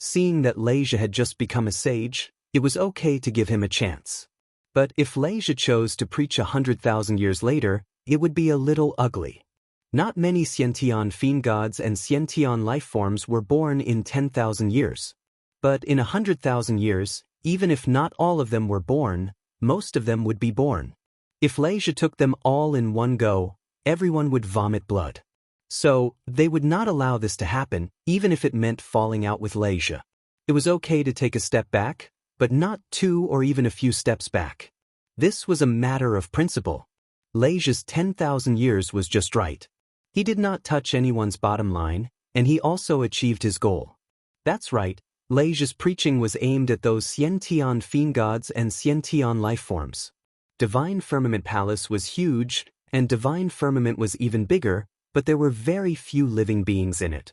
Seeing that Leja had just become a sage, it was okay to give him a chance. But if Leja chose to preach 100,000 years later, it would be a little ugly. Not many Scientian fiend gods and Scientian life forms were born in 10,000 years. But in 100,000 years, even if not all of them were born, most of them would be born. If Leja took them all in one go, everyone would vomit blood. So, they would not allow this to happen, even if it meant falling out with Leja. It was okay to take a step back, but not 2 or even a few steps back. This was a matter of principle. Leja's 10,000 years was just right. He did not touch anyone's bottom line, and he also achieved his goal. That's right, Leja's preaching was aimed at those Scientian fiend gods and Scientian life forms. Divine Firmament Palace was huge, and Divine Firmament was even bigger, but there were very few living beings in it.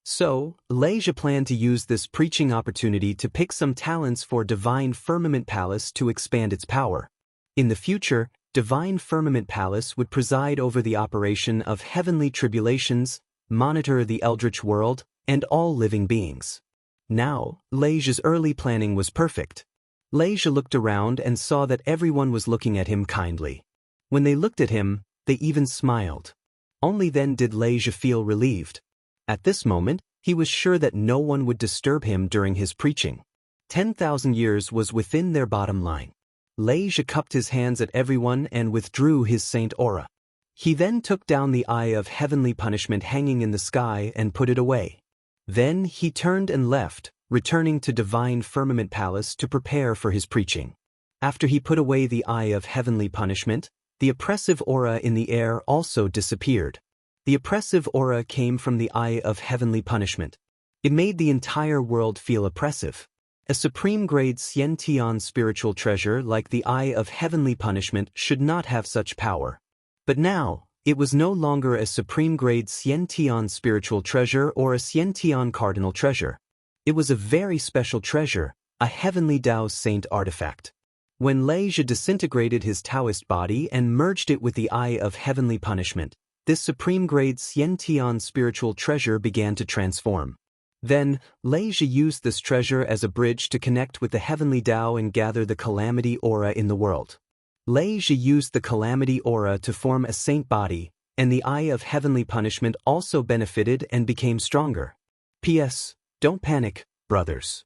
So, Leja planned to use this preaching opportunity to pick some talents for Divine Firmament Palace to expand its power. In the future, Divine Firmament Palace would preside over the operation of heavenly tribulations, monitor the eldritch world, and all living beings. Now, Leja's early planning was perfect. Leja looked around and saw that everyone was looking at him kindly. When they looked at him, they even smiled. Only then did Leja feel relieved. At this moment, he was sure that no one would disturb him during his preaching. 10,000 years was within their bottom line. Leja cupped his hands at everyone and withdrew his saint aura. He then took down the eye of heavenly punishment hanging in the sky and put it away. Then he turned and left, returning to Divine Firmament Palace to prepare for his preaching. After he put away the eye of heavenly punishment, the oppressive aura in the air also disappeared. The oppressive aura came from the eye of heavenly punishment. It made the entire world feel oppressive. A supreme-grade Scientian spiritual treasure like the eye of heavenly punishment should not have such power. But now, it was no longer a supreme-grade Scientian spiritual treasure or a Scientian cardinal treasure. It was a very special treasure, a heavenly Tao saint artifact. When Leja disintegrated his Taoist body and merged it with the eye of heavenly punishment, this supreme-grade Scientian spiritual treasure began to transform. Then, Leja used this treasure as a bridge to connect with the heavenly Tao and gather the calamity aura in the world. Leja used the calamity aura to form a saint body, and the eye of heavenly punishment also benefited and became stronger. P.S. Don't panic, brothers.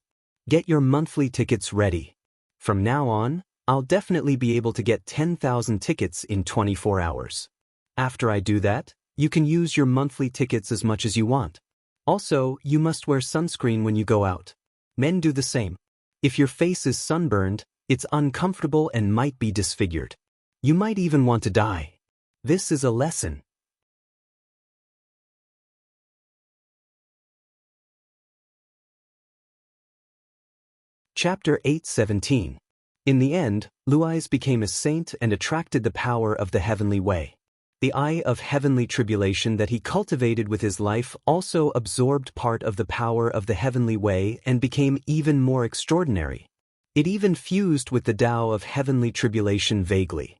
Get your monthly tickets ready. From now on, I'll definitely be able to get 10,000 tickets in 24 hours. After I do that, you can use your monthly tickets as much as you want. Also, you must wear sunscreen when you go out. Men do the same. If your face is sunburned, it's uncomfortable and might be disfigured. You might even want to die. This is a lesson. Chapter 8:17. In the end, Luis became a saint and attracted the power of the heavenly way. The eye of heavenly tribulation that he cultivated with his life also absorbed part of the power of the heavenly way and became even more extraordinary. It even fused with the Tao of heavenly tribulation vaguely.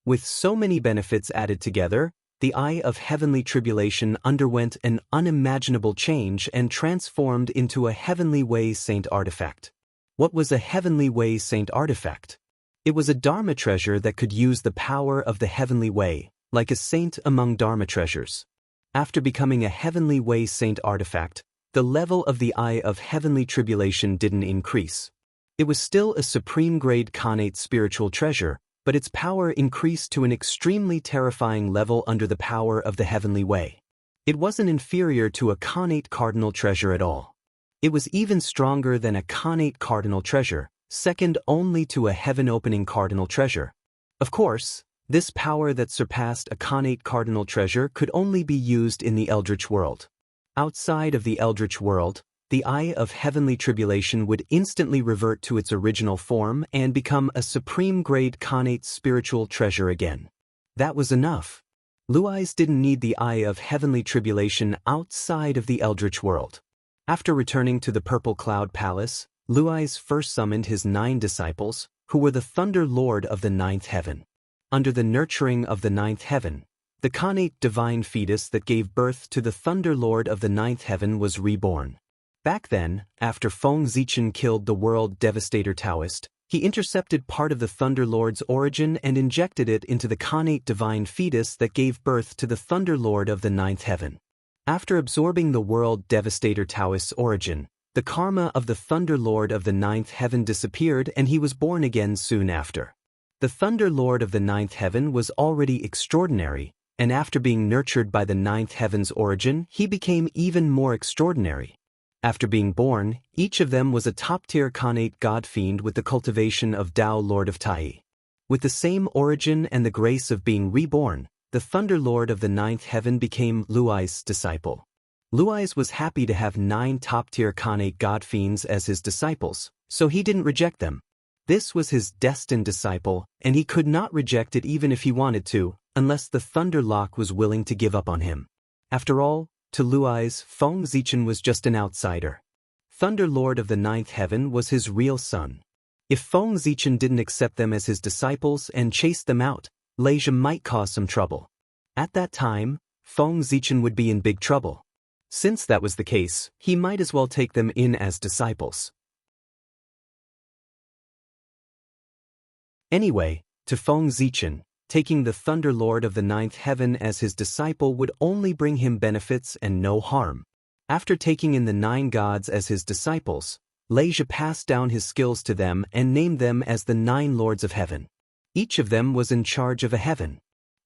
With so many benefits added together, the eye of heavenly tribulation underwent an unimaginable change and transformed into a heavenly way saint artifact. What was a heavenly way saint artifact? It was a Dharma treasure that could use the power of the heavenly way, like a saint among Dharma treasures. After becoming a heavenly way saint artifact, the level of the eye of heavenly tribulation didn't increase. It was still a supreme grade connate spiritual treasure, but its power increased to an extremely terrifying level under the power of the heavenly way. It wasn't inferior to a connate cardinal treasure at all. It was even stronger than a connate cardinal treasure, second only to a heaven-opening cardinal treasure. Of course, this power that surpassed a connate cardinal treasure could only be used in the eldritch world. Outside of the eldritch world, the eye of heavenly tribulation would instantly revert to its original form and become a supreme-grade connate spiritual treasure again. That was enough. Luis didn't need the eye of heavenly tribulation outside of the eldritch world. After returning to the Purple Cloud Palace, Luis first summoned his 9 disciples, who were the Thunder Lord of the 9th heaven. Under the nurturing of the 9th heaven, the connate divine fetus that gave birth to the Thunder Lord of the 9th heaven was reborn. Back then, after Feng Zichen killed the world devastator Taoist, he intercepted part of the Thunder Lord's origin and injected it into the connate divine fetus that gave birth to the Thunder Lord of the 9th heaven. After absorbing the world devastator Taoist's origin, the karma of the Thunder Lord of the 9th heaven disappeared and he was born again soon after. The Thunder Lord of the 9th heaven was already extraordinary, and after being nurtured by the 9th heaven's origin, he became even more extraordinary. After being born, each of them was a top-tier connate god fiend with the cultivation of Tao Lord of Tai. With the same origin and the grace of being reborn, the Thunder Lord of the 9th heaven became Luis' disciple. Luis was happy to have 9 top-tier connate god fiends as his disciples, so he didn't reject them. This was his destined disciple, and he could not reject it even if he wanted to, unless the Thunder Lock was willing to give up on him. After all, to Luis, Feng Zichen was just an outsider. Thunder Lord of the 9th heaven was his real son. If Feng Zichen didn't accept them as his disciples and chased them out, Leisha might cause some trouble. At that time, Feng Zichen would be in big trouble. Since that was the case, he might as well take them in as disciples. Anyway, to Feng Zichen, taking the Thunder Lord of the 9th heaven as his disciple would only bring him benefits and no harm. After taking in the 9 gods as his disciples, Leisha passed down his skills to them and named them as the 9 Lords of Heaven. Each of them was in charge of a heaven.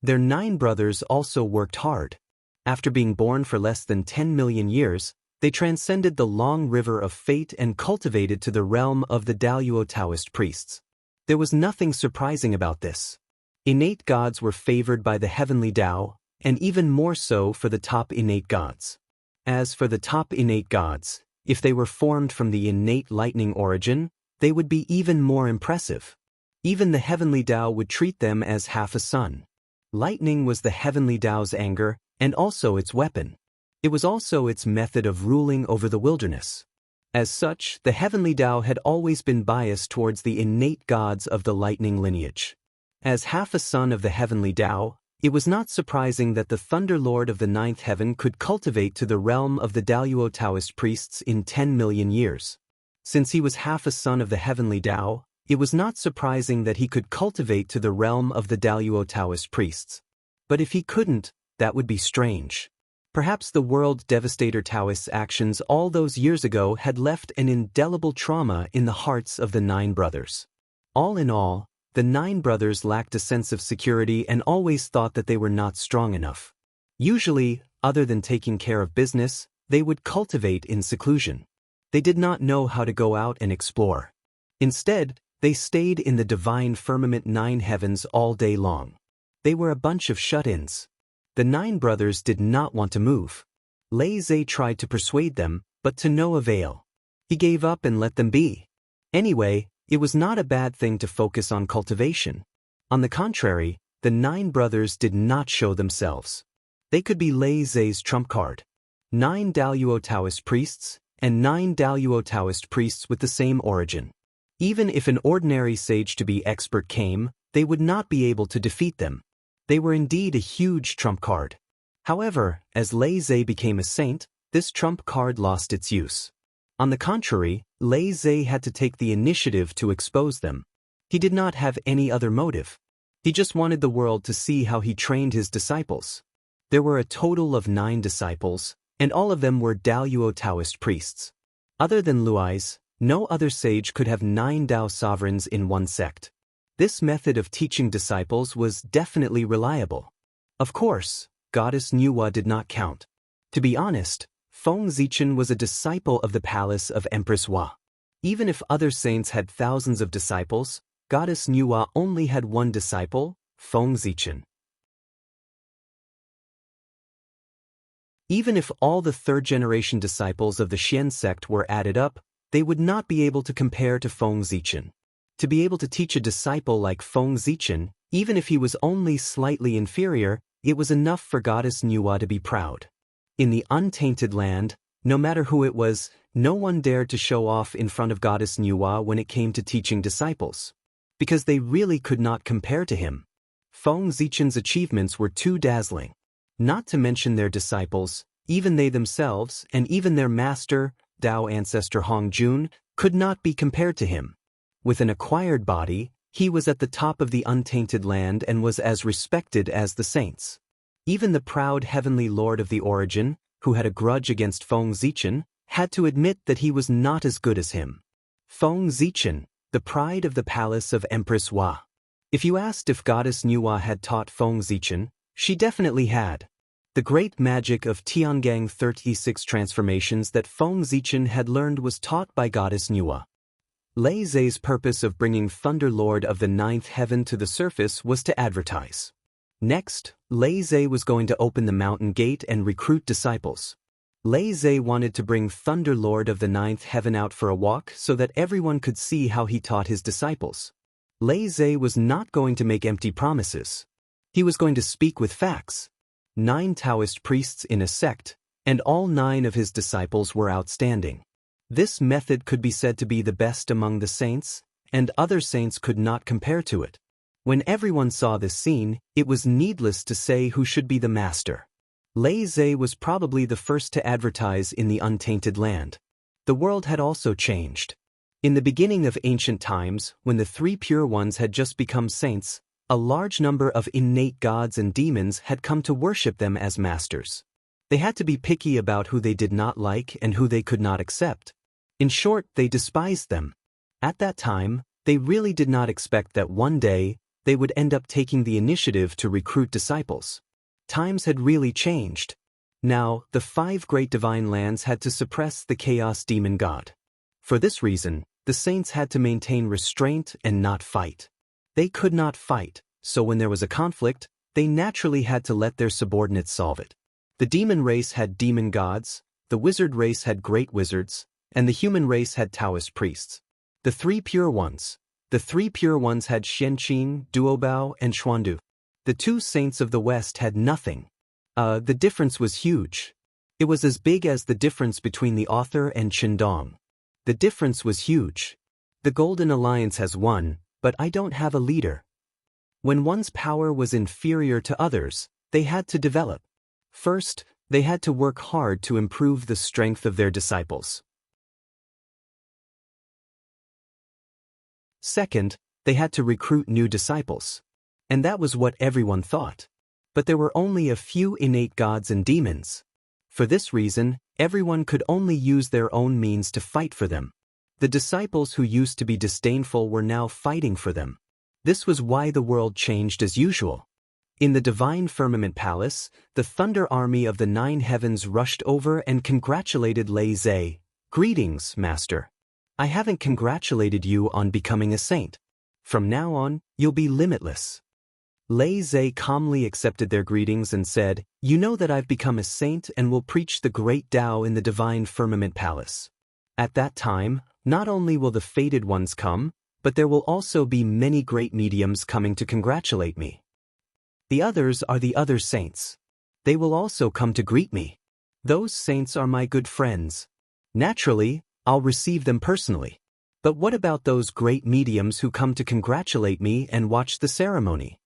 Their 9 brothers also worked hard. After being born for less than 10 million years, they transcended the long river of fate and cultivated to the realm of the Daluo Taoist priests. There was nothing surprising about this. Innate gods were favored by the heavenly Tao, and even more so for the top innate gods. As for the top innate gods, if they were formed from the innate lightning origin, they would be even more impressive. Even the heavenly Tao would treat them as half a sun. Lightning was the heavenly Tao's anger, and also its weapon. It was also its method of ruling over the wilderness. As such, the heavenly Tao had always been biased towards the innate gods of the lightning lineage. As half a son of the heavenly Tao, it was not surprising that the Thunder Lord of the 9th heaven could cultivate to the realm of the Daluo Taoist priests in 10 million years. Since he was half a son of the heavenly Tao, it was not surprising that he could cultivate to the realm of the Daluo Taoist priests. But if he couldn't, That would be strange. Perhaps the world devastator Taoist's actions all those years ago had left an indelible trauma in the hearts of the 9 brothers. All in all, the 9 brothers lacked a sense of security and always thought that they were not strong enough. Usually, other than taking care of business, they would cultivate in seclusion. They did not know how to go out and explore. Instead, they stayed in the divine firmament 9 heavens all day long. They were a bunch of shut-ins. The 9 brothers did not want to move. Lei Zhe tried to persuade them, but to no avail. He gave up and let them be. Anyway, it was not a bad thing to focus on cultivation. On the contrary, the 9 brothers did not show themselves. They could be Lei Zhe's trump card. 9 Daluo Taoist priests, and 9 Daluo Taoist priests with the same origin. Even if an ordinary sage-to-be expert came, they would not be able to defeat them. They were indeed a huge trump card. However, as Lei Zhe became a saint, this trump card lost its use. On the contrary, Lei Zhe had to take the initiative to expose them. He did not have any other motive. He just wanted the world to see how he trained his disciples. There were a total of 9 disciples, and all of them were Daluo Taoist priests. Other than Luai's, no other sage could have 9 Dao sovereigns in one sect. This method of teaching disciples was definitely reliable. Of course, Goddess Nuwa did not count. To be honest, Feng Zichen was a disciple of the palace of Empress Hua. Even if other saints had thousands of disciples, Goddess Nuwa only had one disciple, Feng Zichen. Even if all the 3rd-generation disciples of the Xian sect were added up, they would not be able to compare to Feng Zichen. To be able to teach a disciple like Feng Zichen, even if he was only slightly inferior, it was enough for Goddess Nuwa to be proud. In the untainted land, no matter who it was, no one dared to show off in front of Goddess Nuwa when it came to teaching disciples. Because they really could not compare to him. Feng Zichen's achievements were too dazzling. Not to mention their disciples, even they themselves, and even their master, Dao ancestor Hongjun, could not be compared to him. With an acquired body, he was at the top of the untainted land and was as respected as the saints. Even the proud heavenly lord of the origin, who had a grudge against Feng Zichen, had to admit that he was not as good as him. Feng Zichen, the pride of the palace of Empress Hua. If you asked if Goddess Nuwa had taught Feng Zichen, she definitely had. The great magic of Tiangang 36 transformations that Feng Zichen had learned was taught by Goddess Nuwa. Lei Zhe's purpose of bringing Thunder Lord of the 9th heaven to the surface was to advertise. Next, Lei Zhe was going to open the mountain gate and recruit disciples. Lei Zhe wanted to bring Thunder Lord of the 9th heaven out for a walk so that everyone could see how he taught his disciples. Lei Zhe was not going to make empty promises. He was going to speak with facts. 9 Taoist priests in a sect, and all 9 of his disciples were outstanding. This method could be said to be the best among the saints, and other saints could not compare to it. When everyone saw this scene, it was needless to say who should be the master. Lei Zhe was probably the first to advertise in the untainted land. The world had also changed. In the beginning of ancient times, when the 3 pure ones had just become saints, a large number of innate gods and demons had come to worship them as masters. They had to be picky about who they did not like and who they could not accept. In short, they despised them. At that time, they really did not expect that one day, they would end up taking the initiative to recruit disciples. Times had really changed. Now, the 5 great divine lands had to suppress the chaos demon god. For this reason, the saints had to maintain restraint and not fight. They could not fight, so when there was a conflict, they naturally had to let their subordinates solve it. The demon race had demon gods, the wizard race had great wizards, and the human race had Taoist priests. The 3 pure ones had Xianqing, Duobao, and Xuandu. The 2 saints of the West had nothing. The difference was huge. It was as big as the difference between the author and Qindong. The difference was huge. The Golden Alliance has won, but I don't have a leader. When one's power was inferior to others, they had to develop. First, they had to work hard to improve the strength of their disciples. Second, they had to recruit new disciples. And that was what everyone thought. but there were only a few innate gods and demons. For this reason, everyone could only use their own means to fight for them. The disciples who used to be disdainful were now fighting for them. This was why the world changed as usual. In the divine firmament palace, the thunder army of the 9 heavens rushed over and congratulated Lei Zhe. "Greetings, Master. I haven't congratulated you on becoming a saint. From now on, you'll be limitless." Lei Zhe calmly accepted their greetings and said, "You know that I've become a saint and will preach the great Tao in the divine firmament palace. At that time, not only will the fated ones come, but there will also be many great mediums coming to congratulate me. The others are the other saints. They will also come to greet me. Those saints are my good friends. Naturally, I'll receive them personally. But what about those great mediums who come to congratulate me and watch the ceremony?"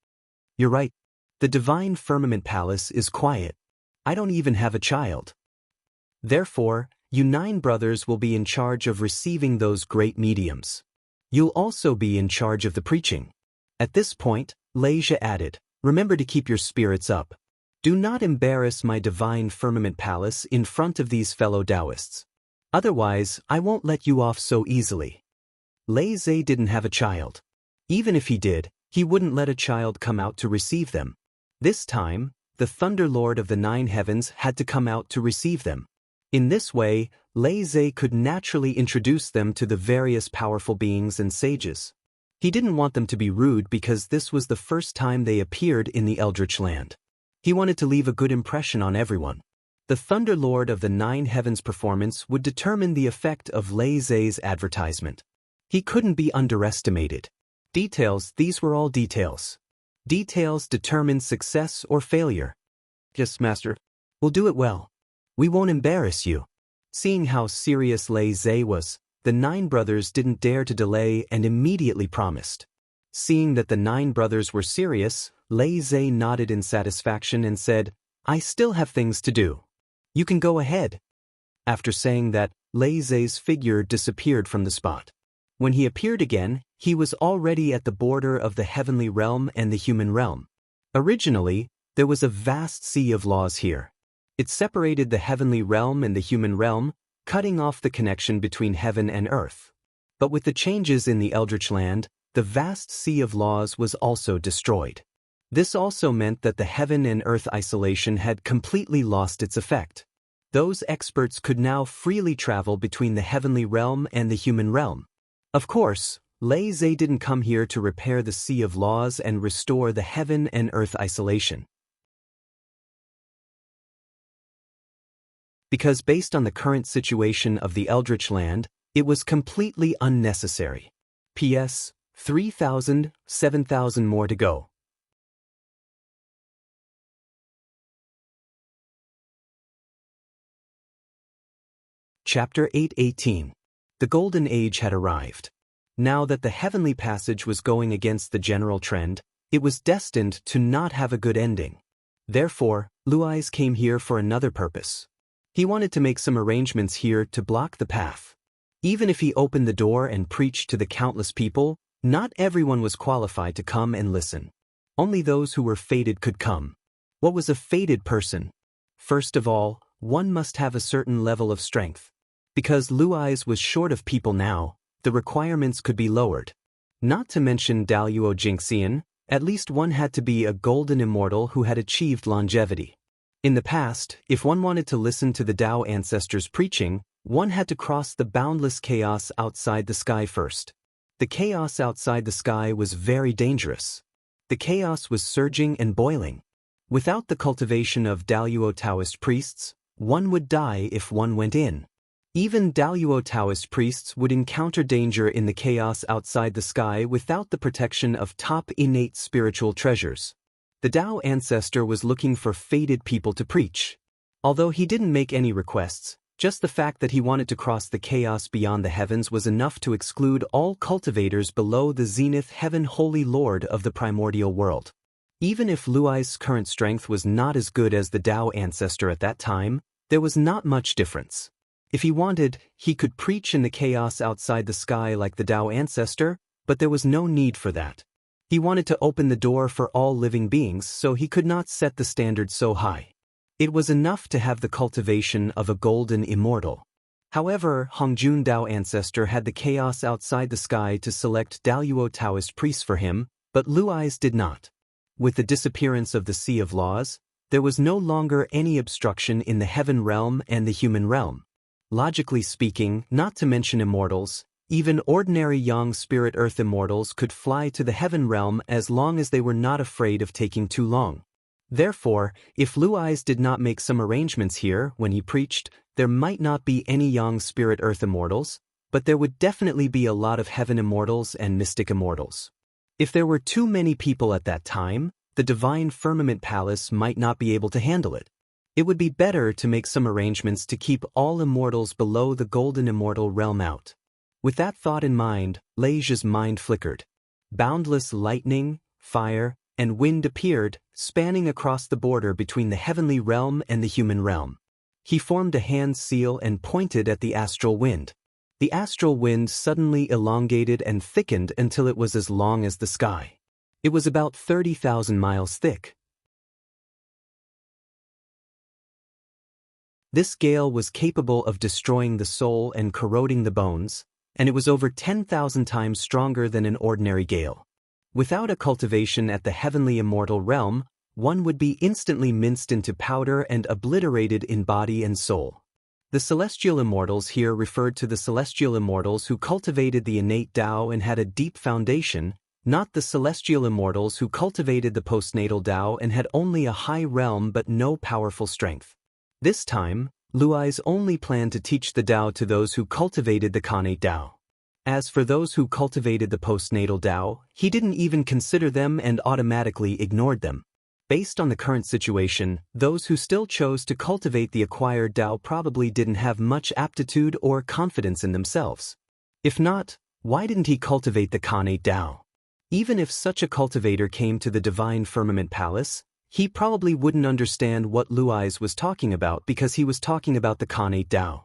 "You're right. The divine firmament palace is quiet. I don't even have a child. Therefore, you 9 brothers will be in charge of receiving those great mediums. You'll also be in charge of the preaching." At this point, Lei Zhe added, "Remember to keep your spirits up. Do not embarrass my divine firmament palace in front of these fellow Taoists. Otherwise, I won't let you off so easily." Lei Zhe didn't have a child. Even if he did, he wouldn't let a child come out to receive them. This time, the Thunder Lord of the 9 heavens had to come out to receive them. In this way, Lei Zhe could naturally introduce them to the various powerful beings and sages. He didn't want them to be rude because this was the first time they appeared in the Eldritch Land. He wanted to leave a good impression on everyone. The Thunder Lord of the 9 heavens performance would determine the effect of Lei Zhe's advertisement. He couldn't be underestimated. Details, these were all details. Details determine success or failure. "Yes, Master. We'll do it well. We won't embarrass you." Seeing how serious Lei Zhe was, the 9 brothers didn't dare to delay and immediately promised. Seeing that the 9 brothers were serious, Lei Zhe nodded in satisfaction and said, "I still have things to do. You can go ahead." After saying that, Lei Zhe's figure disappeared from the spot. When he appeared again, he was already at the border of the heavenly realm and the human realm. Originally, there was a vast sea of laws here. It separated the heavenly realm and the human realm, cutting off the connection between heaven and earth. But with the changes in the Eldritch Land, the vast sea of laws was also destroyed. This also meant that the heaven and earth isolation had completely lost its effect. Those experts could now freely travel between the heavenly realm and the human realm. Of course, Lei Zhe didn't come here to repair the sea of laws and restore the heaven and earth isolation. Because based on the current situation of the Eldritch Land, it was completely unnecessary. P.S. 3,000, 7,000 more to go. Chapter 8:18. The Golden Age had arrived. Now that the heavenly passage was going against the general trend, it was destined to not have a good ending. Therefore, Luais came here for another purpose. He wanted to make some arrangements here to block the path. Even if he opened the door and preached to the countless people, not everyone was qualified to come and listen. Only those who were fated could come. What was a fated person? First of all, one must have a certain level of strength. Because Luais was short of people now, the requirements could be lowered. Not to mention Daluo Jingxian, at least one had to be a golden immortal who had achieved longevity. In the past, if one wanted to listen to the Tao ancestors preaching, one had to cross the boundless chaos outside the sky first. The chaos outside the sky was very dangerous. The chaos was surging and boiling. Without the cultivation of Daluo Taoist priests, one would die if one went in. Even Daluo Taoist priests would encounter danger in the chaos outside the sky without the protection of top innate spiritual treasures. The Tao ancestor was looking for fated people to preach. Although he didn't make any requests, just the fact that he wanted to cross the chaos beyond the heavens was enough to exclude all cultivators below the zenith heaven holy lord of the primordial world. Even if Luai's current strength was not as good as the Tao ancestor at that time, there was not much difference. If he wanted, he could preach in the chaos outside the sky like the Tao ancestor, but there was no need for that. He wanted to open the door for all living beings, so he could not set the standard so high. It was enough to have the cultivation of a golden immortal. However, Hongjun Dao ancestor had the chaos outside the sky to select Daluo Taoist priests for him, but Luai's did not. With the disappearance of the Sea of Laws, there was no longer any obstruction in the heaven realm and the human realm. Logically speaking, not to mention immortals, even ordinary Yang Spirit Earth immortals could fly to the heaven realm as long as they were not afraid of taking too long. Therefore, if Luai's did not make some arrangements here when he preached, there might not be any Yang Spirit Earth immortals, but there would definitely be a lot of heaven immortals and mystic immortals. If there were too many people at that time, the Divine Firmament Palace might not be able to handle it. It would be better to make some arrangements to keep all immortals below the Golden Immortal realm out. With that thought in mind, Leija's mind flickered. Boundless lightning, fire, and wind appeared, spanning across the border between the heavenly realm and the human realm. He formed a hand seal and pointed at the astral wind. The astral wind suddenly elongated and thickened until it was as long as the sky. It was about 30,000 miles thick. This gale was capable of destroying the soul and corroding the bones, and it was over 10,000 times stronger than an ordinary gale. Without a cultivation at the heavenly immortal realm, one would be instantly minced into powder and obliterated in body and soul. The celestial immortals here referred to the celestial immortals who cultivated the innate Tao and had a deep foundation, not the celestial immortals who cultivated the postnatal Tao and had only a high realm but no powerful strength. This time, Luai's only planned to teach the Tao to those who cultivated the Khanate Tao. As for those who cultivated the postnatal Tao, he didn't even consider them and automatically ignored them. Based on the current situation, those who still chose to cultivate the acquired Tao probably didn't have much aptitude or confidence in themselves. If not, why didn't he cultivate the Khanate Tao? Even if such a cultivator came to the Divine Firmament Palace, he probably wouldn't understand what Luai's was talking about because he was talking about the Khanate Tao.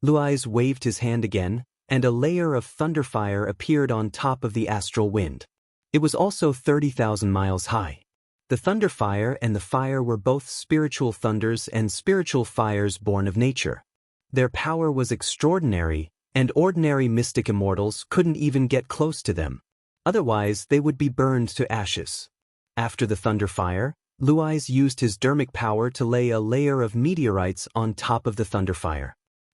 Luai's waved his hand again, and a layer of thunderfire appeared on top of the astral wind. It was also 30,000 miles high. The thunderfire and the fire were both spiritual thunders and spiritual fires born of nature. Their power was extraordinary, and ordinary mystic immortals couldn't even get close to them. Otherwise, they would be burned to ashes. After the thunderfire, Luai's used his dermic power to lay a layer of meteorites on top of the thunderfire.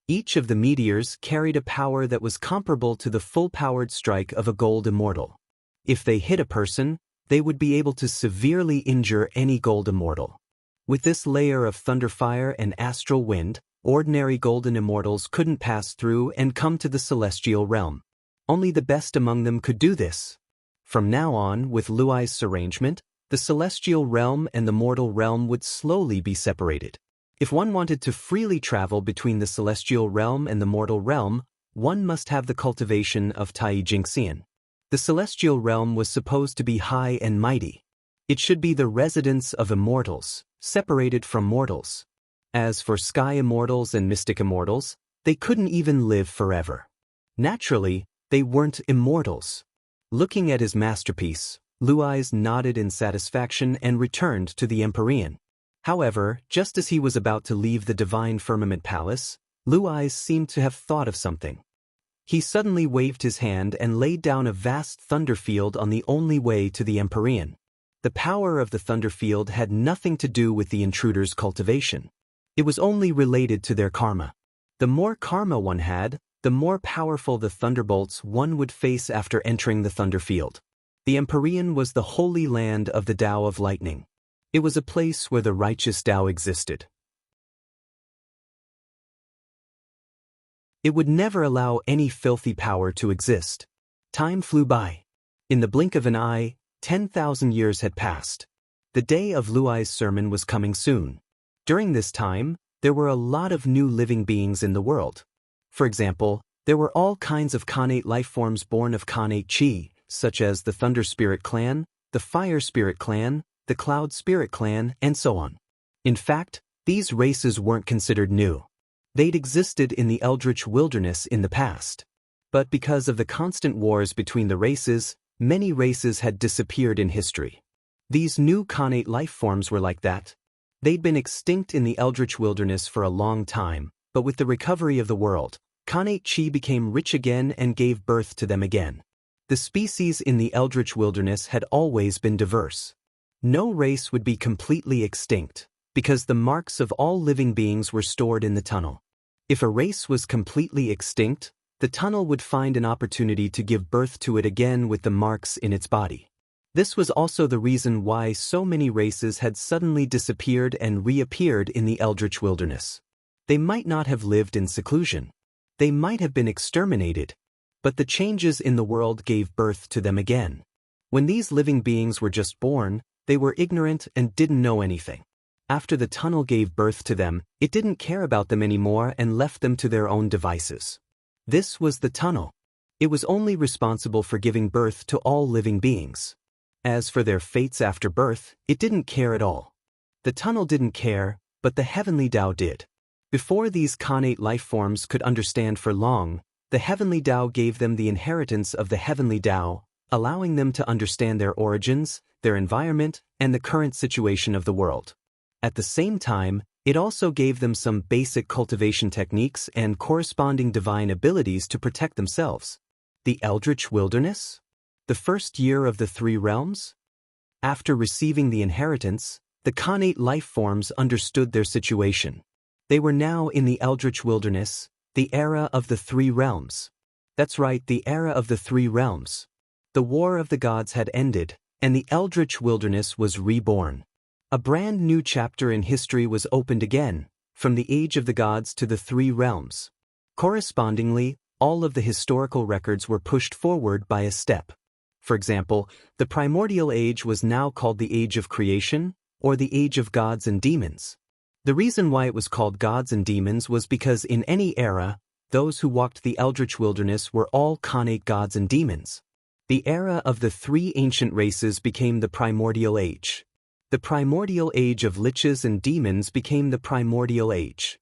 Each of the meteors carried a power that was comparable to the full-powered strike of a gold immortal. If they hit a person, they would be able to severely injure any gold immortal. With this layer of thunderfire and astral wind, ordinary golden immortals couldn't pass through and come to the celestial realm. Only the best among them could do this. From now on, with Luai's arrangement, the celestial realm and the mortal realm would slowly be separated. If one wanted to freely travel between the celestial realm and the mortal realm, one must have the cultivation of Tai Jingxian. The celestial realm was supposed to be high and mighty. It should be the residence of immortals, separated from mortals. As for sky immortals and mystic immortals, they couldn't even live forever. Naturally, they weren't immortals. Looking at his masterpiece, Luai's nodded in satisfaction and returned to the Empyrean. However, just as he was about to leave the Divine Firmament Palace, Luai's seemed to have thought of something. He suddenly waved his hand and laid down a vast thunder field on the only way to the Empyrean. The power of the thunder field had nothing to do with the intruder's cultivation. It was only related to their karma. The more karma one had, the more powerful the thunderbolts one would face after entering the thunder field. The Empyrean was the holy land of the Tao of Lightning. It was a place where the righteous Tao existed. It would never allow any filthy power to exist. Time flew by. In the blink of an eye, 10,000 years had passed. The day of Luai's sermon was coming soon. During this time, there were a lot of new living beings in the world. For example, there were all kinds of Khanate lifeforms born of Khanate Chi, such as the Thunder Spirit Clan, the Fire Spirit Clan, the Cloud Spirit Clan, and so on. In fact, these races weren't considered new. They'd existed in the Eldritch Wilderness in the past. But because of the constant wars between the races, Many races had disappeared in history. These new Khanate life forms were like that. They'd been extinct in the Eldritch Wilderness for a long time, but with the recovery of the world, Khanate Chi became rich again and gave birth to them again. The species in the Eldritch Wilderness had always been diverse. No race would be completely extinct, because the marks of all living beings were stored in the tunnel. If a race was completely extinct, the tunnel would find an opportunity to give birth to it again with the marks in its body. This was also the reason why so many races had suddenly disappeared and reappeared in the Eldritch Wilderness. They might not have lived in seclusion. They might have been exterminated, but the changes in the world gave birth to them again. When these living beings were just born, they were ignorant and didn't know anything. After the tunnel gave birth to them, it didn't care about them anymore and left them to their own devices. This was the tunnel. It was only responsible for giving birth to all living beings. As for their fates after birth, it didn't care at all. The tunnel didn't care, but the heavenly Tao did. Before these Khanate life forms could understand for long, the heavenly Tao gave them the inheritance of the heavenly Tao, allowing them to understand their origins, their environment, and the current situation of the world. At the same time, it also gave them some basic cultivation techniques and corresponding divine abilities to protect themselves. The Eldritch Wilderness? The first year of the three realms? After receiving the inheritance, the Khanate life forms understood their situation. They were now in the Eldritch Wilderness, the era of the three realms. That's right, the era of the three realms. The War of the Gods had ended, and the Eldritch Wilderness was reborn. A brand new chapter in history was opened again, from the Age of the Gods to the three realms. Correspondingly, all of the historical records were pushed forward by a step. For example, the primordial age was now called the Age of Creation, or the Age of Gods and Demons. The reason why it was called Gods and Demons was because in any era, those who walked the Eldritch Wilderness were all Khanate gods and demons. The era of the three ancient races became the primordial age. The primordial age of liches and demons became the primordial age.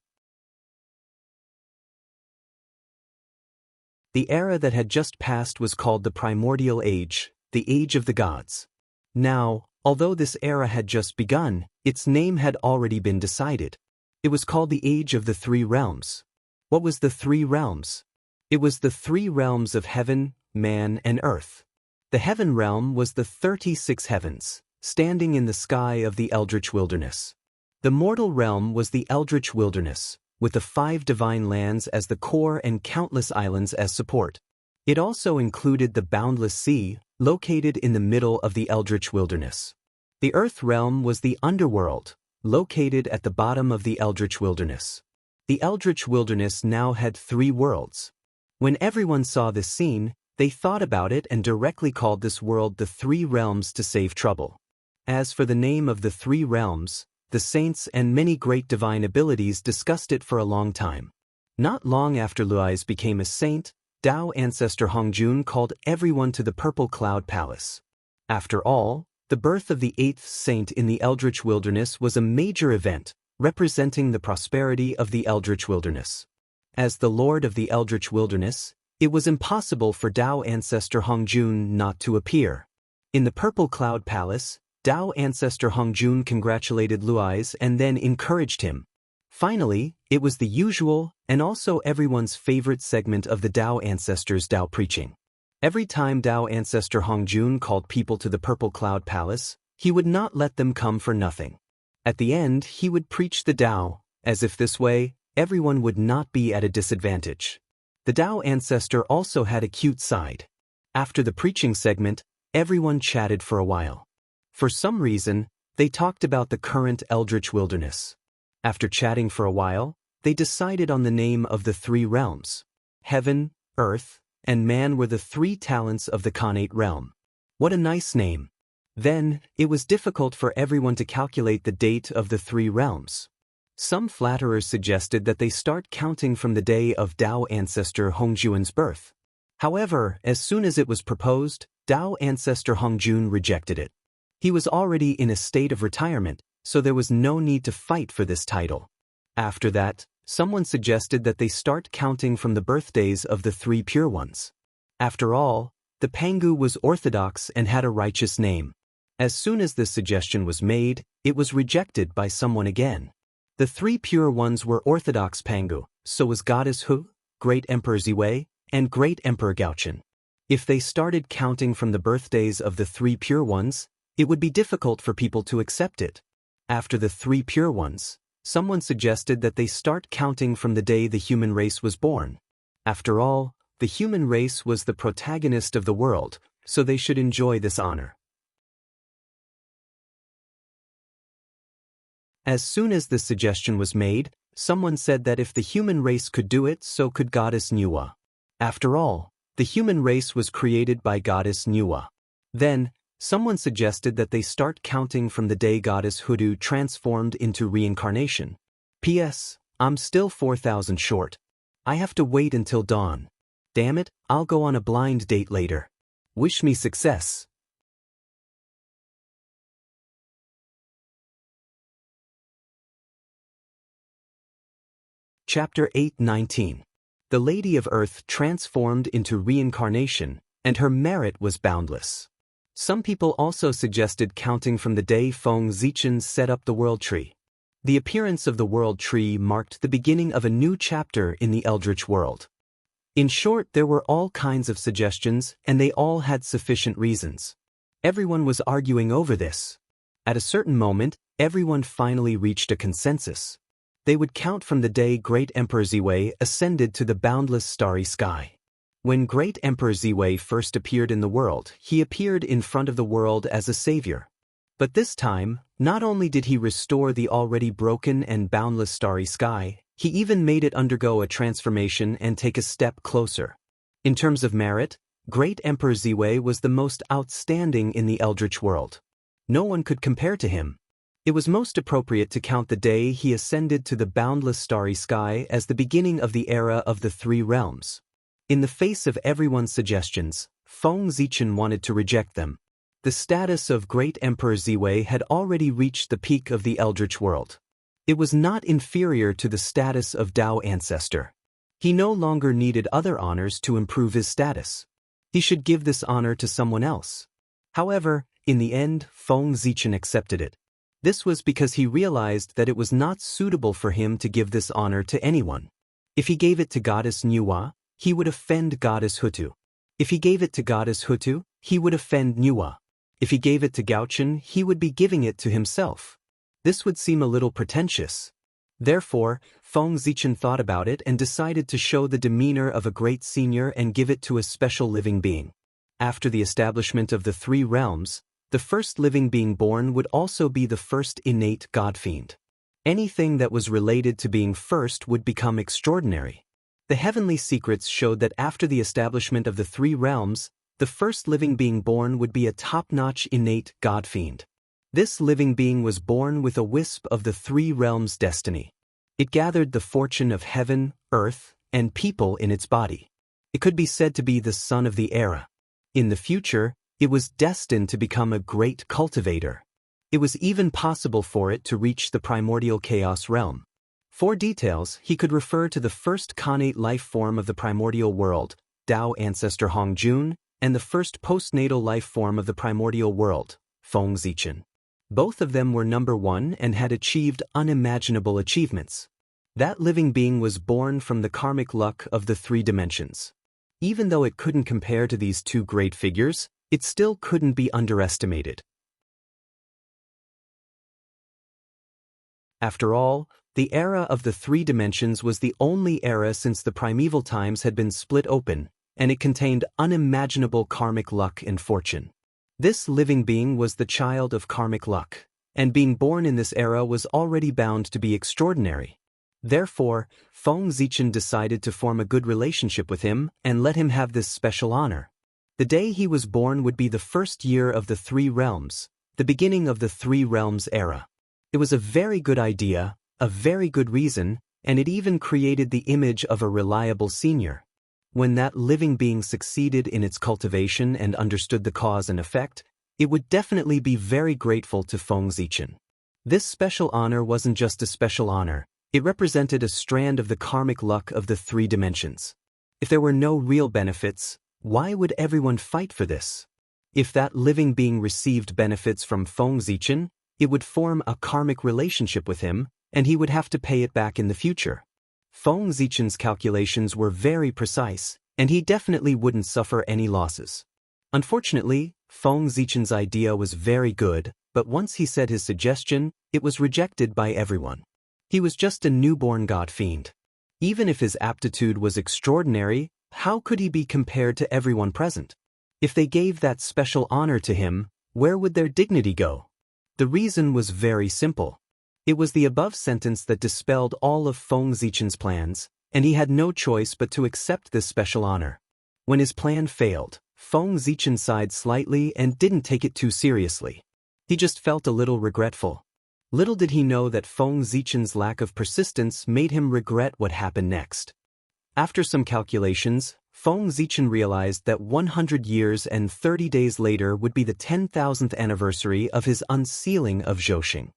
The era that had just passed was called the primordial age, the Age of the Gods. Now, although this era had just begun, its name had already been decided. It was called the Age of the Three Realms. What was the three realms? It was the three realms of heaven, man, and earth. The heaven realm was the 36 heavens, standing in the sky of the Eldritch Wilderness. The mortal realm was the Eldritch Wilderness, with the 5 divine lands as the core and countless islands as support. It also included the boundless sea, located in the middle of the Eldritch Wilderness. The earth realm was the underworld, located at the bottom of the Eldritch Wilderness. The Eldritch Wilderness now had 3 worlds. When everyone saw this scene, they thought about it and directly called this world the Three Realms to save trouble. As for the name of the three realms, the saints and many great divine abilities discussed it for a long time. Not long after Luiz became a saint, Tao ancestor Hongjun called everyone to the Purple Cloud Palace. After all, the birth of the 8th saint in the Eldritch Wilderness was a major event, representing the prosperity of the Eldritch Wilderness. As the Lord of the Eldritch Wilderness, it was impossible for Tao ancestor Hongjun not to appear. In the Purple Cloud Palace, Tao ancestor Hongjun congratulated Luiz and then encouraged him. Finally, it was the usual, and also everyone's favorite segment of the Tao ancestors' Tao preaching. Every time Tao ancestor Hongjun called people to the Purple Cloud Palace, he would not let them come for nothing. At the end, he would preach the Tao, as if this way, everyone would not be at a disadvantage. The Tao ancestor also had a cute side. After the preaching segment, everyone chatted for a while. For some reason, they talked about the current Eldritch Wilderness. After chatting for a while, they decided on the name of the three realms. Heaven, earth, and man were the 3 talents of the Khanate realm. What a nice name. Then, it was difficult for everyone to calculate the date of the 3 realms. Some flatterers suggested that they start counting from the day of Tao ancestor Hongjun's birth. However, as soon as it was proposed, Tao ancestor Hongjun rejected it. He was already in a state of retirement, so there was no need to fight for this title. After that, someone suggested that they start counting from the birthdays of the 3 pure ones. After all, the Pangu was orthodox and had a righteous name. As soon as this suggestion was made, it was rejected by someone again. The three pure ones were Orthodox Pangu, so was Goddess Hu, Great Emperor Ziwei, and Great Emperor Gaochen. If they started counting from the birthdays of the three pure ones, it would be difficult for people to accept it. After the three pure ones, someone suggested that they start counting from the day the human race was born. After all, the human race was the protagonist of the world, so they should enjoy this honor. As soon as this suggestion was made, someone said that if the human race could do it, so could Goddess Nuwa. After all, the human race was created by Goddess Nuwa. Then, someone suggested that they start counting from the day Goddess Hoodoo transformed into reincarnation. P.S. I'm still 4,000 short. I have to wait until dawn. Damn it, I'll go on a blind date later. Wish me success. Chapter 8:19. The Lady of Earth transformed into reincarnation, and her merit was boundless. Some people also suggested counting from the day Feng Zichen set up the World Tree. The appearance of the World Tree marked the beginning of a new chapter in the Eldritch world. In short, there were all kinds of suggestions, and they all had sufficient reasons. Everyone was arguing over this. At a certain moment, everyone finally reached a consensus. They would count from the day Great Emperor Ziwei ascended to the boundless starry sky. When Great Emperor Ziwei first appeared in the world, he appeared in front of the world as a savior. But this time, not only did he restore the already broken and boundless starry sky, he even made it undergo a transformation and take a step closer. In terms of merit, Great Emperor Ziwei was the most outstanding in the Eldritch world. No one could compare to him. It was most appropriate to count the day he ascended to the boundless starry sky as the beginning of the era of the three realms. In the face of everyone's suggestions, Feng Zichen wanted to reject them. The status of Great Emperor Ziwei had already reached the peak of the Eldritch world. It was not inferior to the status of Dao Ancestor. He no longer needed other honors to improve his status. He should give this honor to someone else. However, in the end, Feng Zichen accepted it. This was because he realized that it was not suitable for him to give this honor to anyone. If he gave it to Goddess Nuwa, he would offend Goddess Hutu. If he gave it to Goddess Hutu, he would offend Nuwa. If he gave it to Gaochen, he would be giving it to himself. This would seem a little pretentious. Therefore, Feng Zichen thought about it and decided to show the demeanor of a great senior and give it to a special living being. After the establishment of the three realms, the first living being born would also be the first innate godfiend. Anything that was related to being first would become extraordinary. The heavenly secrets showed that after the establishment of the three realms, the first living being born would be a top-notch innate godfiend. This living being was born with a wisp of the three realms' destiny. It gathered the fortune of heaven, earth, and people in its body. It could be said to be the son of the era. In the future, it was destined to become a great cultivator. It was even possible for it to reach the primordial chaos realm. For details, he could refer to the first connate life form of the primordial world, Dao Ancestor Hongjun, and the first postnatal life form of the primordial world, Feng Zichen. Both of them were number one and had achieved unimaginable achievements. That living being was born from the karmic luck of the three dimensions. Even though it couldn't compare to these two great figures, it still couldn't be underestimated. After all, the era of the three dimensions was the only era since the primeval times had been split open, and it contained unimaginable karmic luck and fortune. This living being was the child of karmic luck, and being born in this era was already bound to be extraordinary. Therefore, Feng Zichen decided to form a good relationship with him and let him have this special honor. The day he was born would be the first year of the three realms, the beginning of the three realms era. It was a very good idea, a very good reason, and it even created the image of a reliable senior. When that living being succeeded in its cultivation and understood the cause and effect, it would definitely be very grateful to Feng Zichen. This special honor wasn't just a special honor, it represented a strand of the karmic luck of the three dimensions. If there were no real benefits, Why would everyone fight for this? If that living being received benefits from Feng Zichen, it would form a karmic relationship with him, and he would have to pay it back in the future. Feng Zichen's calculations were very precise, and he definitely wouldn't suffer any losses. Unfortunately, Feng Zichen's idea was very good, but once he said his suggestion, it was rejected by everyone. He was just a newborn god fiend. Even if his aptitude was extraordinary, how could he be compared to everyone present? If they gave that special honor to him, where would their dignity go? The reason was very simple. It was the above sentence that dispelled all of Feng Zichen's plans, and he had no choice but to accept this special honor. When his plan failed, Feng Zichen sighed slightly and didn't take it too seriously. He just felt a little regretful. Little did he know that Feng Zichen's lack of persistence made him regret what happened next. After some calculations, Feng Zichen realized that 100 years and 30 days later would be the 10,000th anniversary of his unsealing of Zhouxing.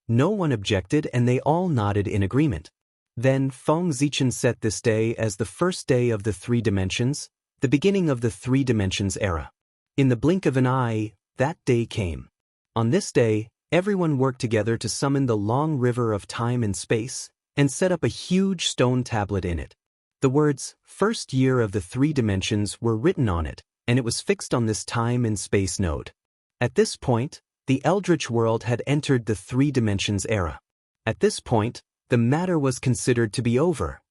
No one objected and they all nodded in agreement. Then Feng Zichen set this day as the first day of the 3 dimensions, the beginning of the 3 dimensions era. In the blink of an eye, that day came. On this day, everyone worked together to summon the long river of time and space, and set up a huge stone tablet in it. The words, first year of the 3 dimensions, were written on it, and it was fixed on this time and space node. At this point, the Eldritch world had entered the 3 dimensions era. At this point, the matter was considered to be over.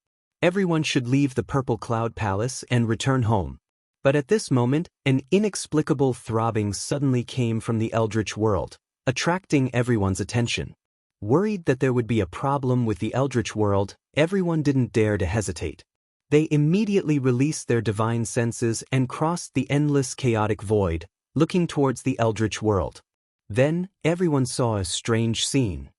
Everyone should leave the Purple Cloud Palace and return home. But at this moment, an inexplicable throbbing suddenly came from the Eldritch world, attracting everyone's attention. Worried that there would be a problem with the Eldritch world, everyone didn't dare to hesitate. They immediately released their divine senses and crossed the endless chaotic void, looking towards the Eldritch world. Then, everyone saw a strange scene.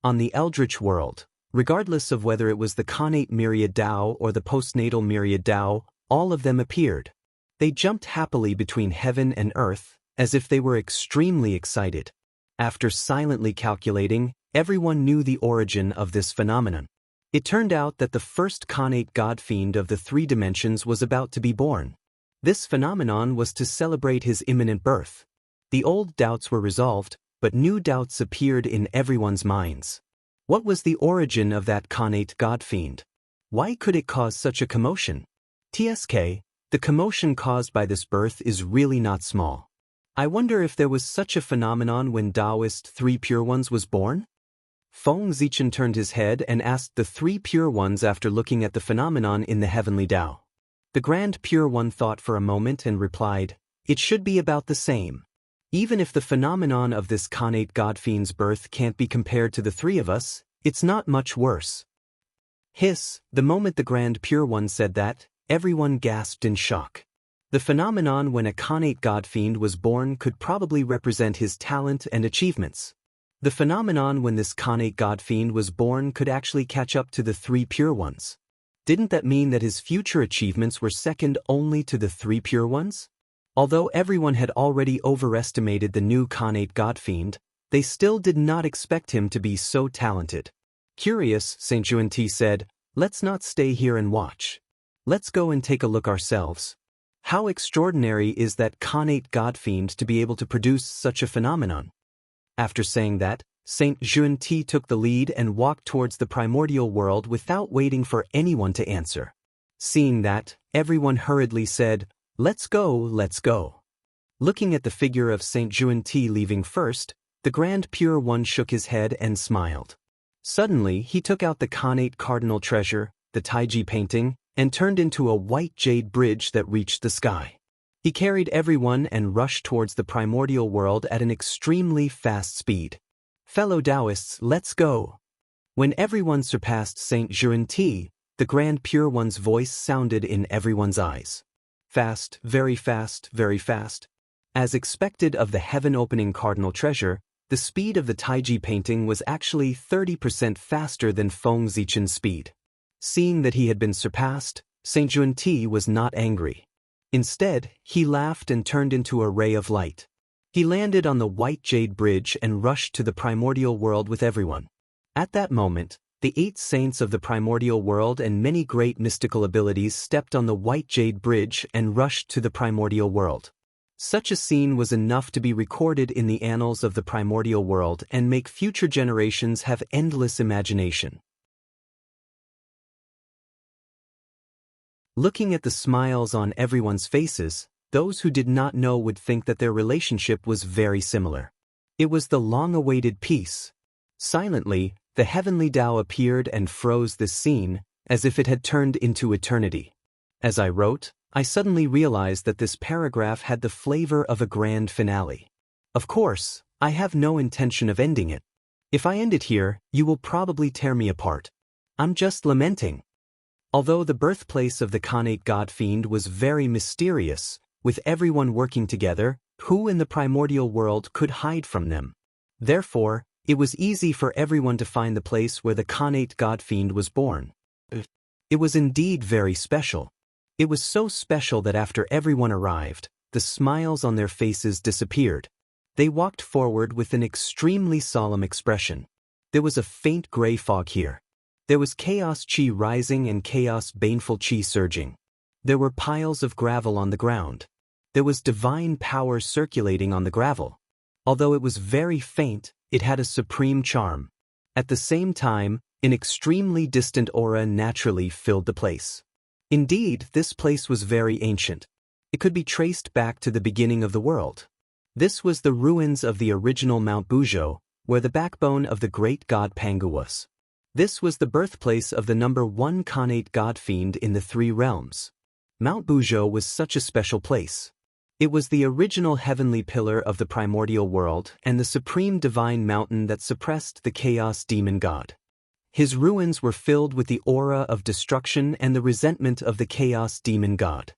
On the Eldritch world, regardless of whether it was the connate myriad Tao or the postnatal myriad Tao, all of them appeared. They jumped happily between heaven and earth, as if they were extremely excited. After silently calculating, everyone knew the origin of this phenomenon. It turned out that the first connate god fiend of the 3 dimensions was about to be born. This phenomenon was to celebrate his imminent birth. The old doubts were resolved, but new doubts appeared in everyone's minds. What was the origin of that connate god fiend? Why could it cause such a commotion? TSK, the commotion caused by this birth is really not small. I wonder if there was such a phenomenon when Taoist 3 Pure Ones was born? Feng Zichen turned his head and asked the 3 Pure Ones after looking at the phenomenon in the heavenly Tao. The Grand Pure One thought for a moment and replied, "It should be about the same. Even if the phenomenon of this connate god fiend's birth can't be compared to the 3 of us, it's not much worse." Hiss, the moment the Grand Pure One said that, everyone gasped in shock. The phenomenon when a connate god fiend was born could probably represent his talent and achievements. The phenomenon when this connate god fiend was born could actually catch up to the 3 Pure Ones. Didn't that mean that his future achievements were second only to the 3 Pure Ones? Although everyone had already overestimated the new connate god fiend, they still did not expect him to be so talented. Curious, St. Juanti said, "Let's not stay here and watch. Let's go and take a look ourselves. How extraordinary is that connate god fiend to be able to produce such a phenomenon?" After saying that, St. Juanti took the lead and walked towards the primordial world without waiting for anyone to answer. Seeing that, everyone hurriedly said, "Let's go, let's go." Looking at the figure of St. Juanti leaving first, the Grand Pure One shook his head and smiled. Suddenly, he took out the connate cardinal treasure, the Taiji painting, and turned into a white jade bridge that reached the sky. He carried everyone and rushed towards the primordial world at an extremely fast speed. "Fellow Taoists, let's go." When everyone surpassed St. Juanti, the Grand Pure One's voice sounded in everyone's eyes. Fast, very fast, very fast. As expected of the heaven-opening cardinal treasure, the speed of the Taiji painting was actually 30% faster than Feng Zichen's speed. Seeing that he had been surpassed, St. Juanti was not angry. Instead, he laughed and turned into a ray of light. He landed on the white jade bridge and rushed to the primordial world with everyone. At that moment, The 8 saints of the primordial world and many great mystical abilities stepped on the white jade bridge and rushed to the primordial world. Such a scene was enough to be recorded in the annals of the primordial world and make future generations have endless imagination. Looking at the smiles on everyone's faces, those who did not know would think that their relationship was very similar. It was the long-awaited peace. Silently, the heavenly Tao appeared and froze this scene, as if it had turned into eternity. As I wrote, I suddenly realized that this paragraph had the flavor of a grand finale. Of course, I have no intention of ending it. If I end it here, you will probably tear me apart. I'm just lamenting. Although the birthplace of the Khanate God-Fiend was very mysterious, with everyone working together, who in the primordial world could hide from them? Therefore, it was easy for everyone to find the place where the Khanate God-Fiend was born. It was indeed very special. It was so special that after everyone arrived, the smiles on their faces disappeared. They walked forward with an extremely solemn expression. There was a faint gray fog here. There was chaos chi rising and chaos baneful chi surging. There were piles of gravel on the ground. There was divine power circulating on the gravel. Although it was very faint, it had a supreme charm. At the same time, an extremely distant aura naturally filled the place. Indeed, this place was very ancient. It could be traced back to the beginning of the world. This was the ruins of the original Mount Bujo, where the backbone of the great god Pangu was. This was the birthplace of the number 1 Khanate God-Fiend in the 3 realms. Mount Bujo was such a special place. It was the original heavenly pillar of the primordial world and the supreme divine mountain that suppressed the chaos demon god. His ruins were filled with the aura of destruction and the resentment of the chaos demon god.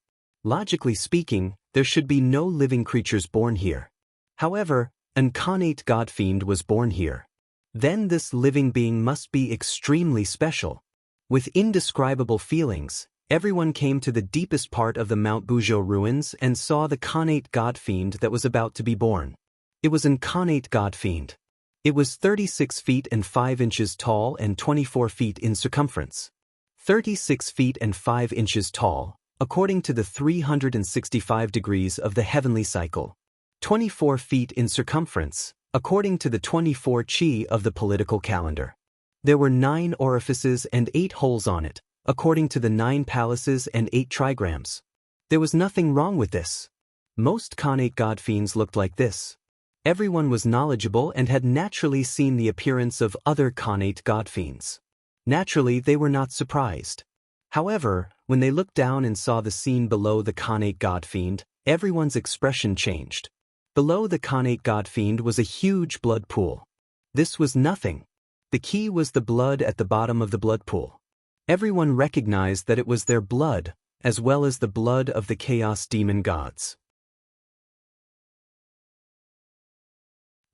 Logically speaking, there should be no living creatures born here. However, an Khanate God-Fiend was born here. Then this living being must be extremely special. With indescribable feelings, everyone came to the deepest part of the Mount Bujo ruins and saw the Khanate God-Fiend that was about to be born. It was an Khanate God-Fiend. It was 36 feet and 5 inches tall and 24 feet in circumference. 36 feet and 5 inches tall, according to the 365 degrees of the heavenly cycle. 24 feet in circumference, according to the 24 chi of the political calendar. There were 9 orifices and 8 holes on it, according to the 9 palaces and 8 trigrams. There was nothing wrong with this. Most Khanate God-Fiends looked like this. Everyone was knowledgeable and had naturally seen the appearance of other Khanate God-Fiends. Naturally, they were not surprised. However, when they looked down and saw the scene below the Khanate God-Fiend, everyone's expression changed. Below the Khanate God-Fiend was a huge blood pool. This was nothing. The key was the blood at the bottom of the blood pool. Everyone recognized that it was their blood, as well as the blood of the chaos demon gods.